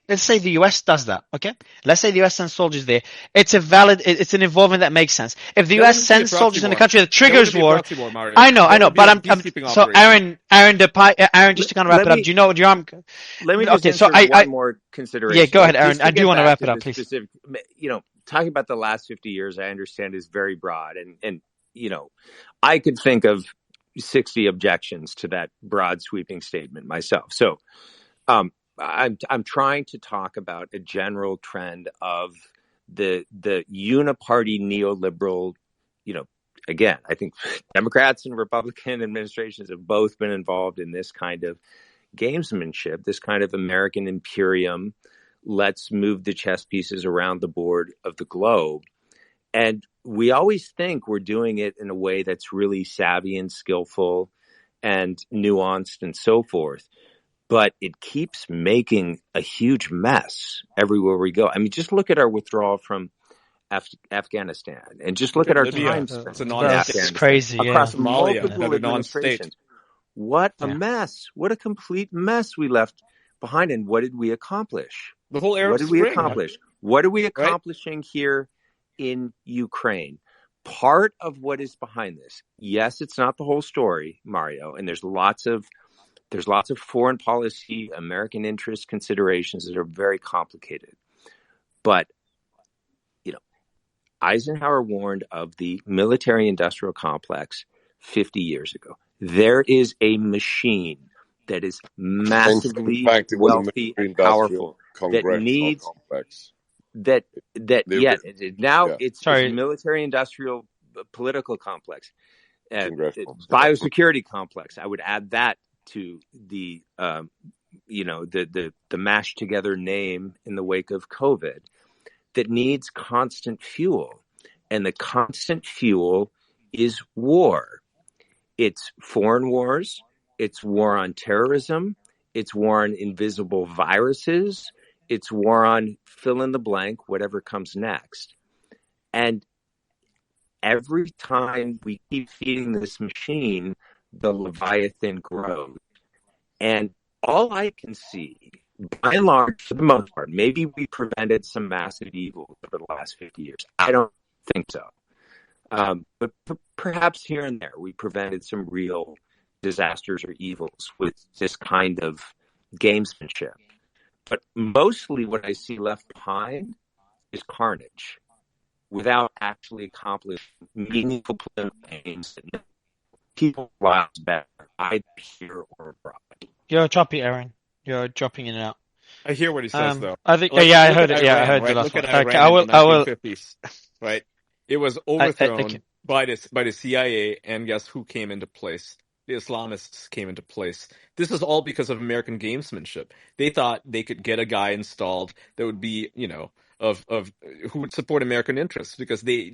Let's say the U.S. does that. Okay. Let's say the U.S. sends soldiers there. It's an involvement that makes sense. If the U.S. sends soldiers in a country that triggers war, I know. But I'm so Aaron, just to kind of wrap it up. Do you know what you're? Let me just insert one more consideration. Yeah, go ahead, Aaron. I do want to wrap it up, please. Specific, talking about the last 50 years, I understand is very broad, and I could think of 60 objections to that broad, sweeping statement myself. So, I'm trying to talk about a general trend of the uniparty neoliberal. Again, I think Democrats and Republican administrations have both been involved in this kind of gamesmanship, this kind of American imperium. Let's move the chess pieces around the board of the globe. And we always think we're doing it in a way that's really savvy and skillful and nuanced and so forth. But it keeps making a huge mess everywhere we go. I mean, just look at our withdrawal from Afghanistan, and just look at our time spent. It's crazy across Somalia, multiple administrations. What a mess! What a complete mess we left behind. And what did we accomplish? The whole Arab Spring. What are we accomplishing here in Ukraine? Part of what is behind this, yes, it's not the whole story, Mario, and there's lots of foreign policy, American interest considerations that are very complicated. But Eisenhower warned of the military-industrial complex 50 years ago. There is a machine that is massively wealthy and powerful that needs it's military-industrial political complex, biosecurity complex. I would add that to the mashed together name in the wake of COVID. That needs constant fuel. And the constant fuel is war. It's foreign wars. It's war on terrorism. It's war on invisible viruses. It's war on fill in the blank, whatever comes next. And every time we keep feeding this machine, the Leviathan grows. And all I can see, by and large, for the most part, maybe we prevented some massive evils over the last 50 years. I don't think so. But perhaps here and there, we prevented some real disasters or evils with this kind of gamesmanship. But mostly what I see left behind is carnage without actually accomplishing meaningful political aims that make people's lives better, either here or abroad. You're choppy, Aaron. You're dropping in and out. I hear what he says, though. I think. I heard it. I heard the last one. Okay, I will. 1950s, right? It was overthrown by the CIA, and guess who came into place? The Islamists came into place. This is all because of American gamesmanship. They thought they could get a guy installed that would be, of who would support American interests, because they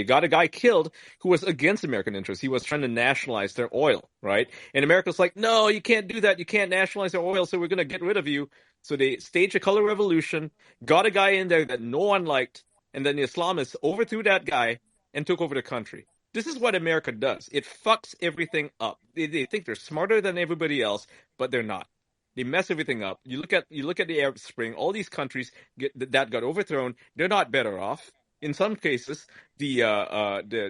got a guy killed who was against American interests. He was trying to nationalize their oil, right? And America's like, no, you can't do that. You can't nationalize their oil, so we're going to get rid of you. So they staged a color revolution, got a guy in there that no one liked, and then the Islamists overthrew that guy and took over the country. This is what America does. It fucks everything up. They think they're smarter than everybody else, but they're not. They mess everything up. You look at the Arab Spring. All these countries that got overthrown, they're not better off. In some cases, the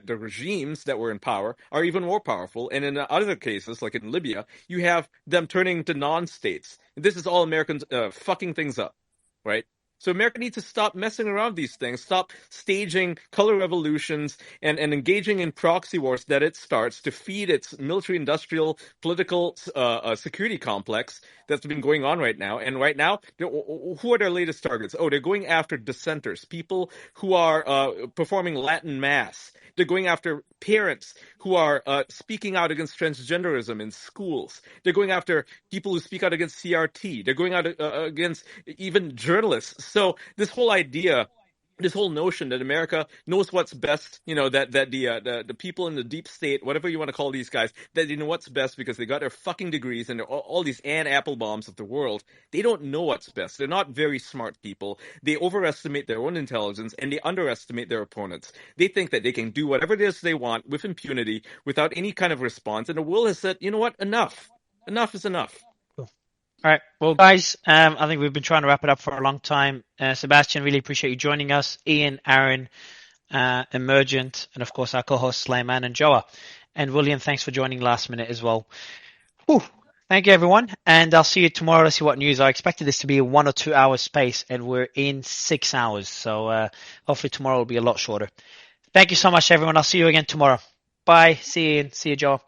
regimes that were in power are even more powerful. And in other cases, like in Libya, you have them turning to non-states. This is all Americans fucking things up, right? So America needs to stop messing around with these things, stop staging color revolutions and engaging in proxy wars that it starts to feed its military-industrial political security complex that's been going on right now. And right now, who are their latest targets? Oh, they're going after dissenters, people who are performing Latin Mass. They're going after parents who are speaking out against transgenderism in schools. They're going after people who speak out against CRT. They're going out against even journalists. So this whole idea, this whole notion that America knows what's best, that the people in the deep state, whatever you want to call these guys, that they know what's best because they got their fucking degrees and they're all these Ann Applebaums of the world. They don't know what's best. They're not very smart people. They overestimate their own intelligence and they underestimate their opponents. They think that they can do whatever it is they want with impunity without any kind of response. And the world has said, you know what? Enough. Enough is enough. All right. Well, guys, I think we've been trying to wrap it up for a long time. Sebastian, really appreciate you joining us. Ian, Aaron, Emergent, and of course our co-hosts Slayman and Joa. And William, thanks for joining last minute as well. Whew. Thank you, everyone. And I'll see you tomorrow to see what news. I expected this to be a 1 or 2 hour space, and we're in 6 hours. So hopefully tomorrow will be a lot shorter. Thank you so much, everyone. I'll see you again tomorrow. Bye. See you, Ian. See you, Joa.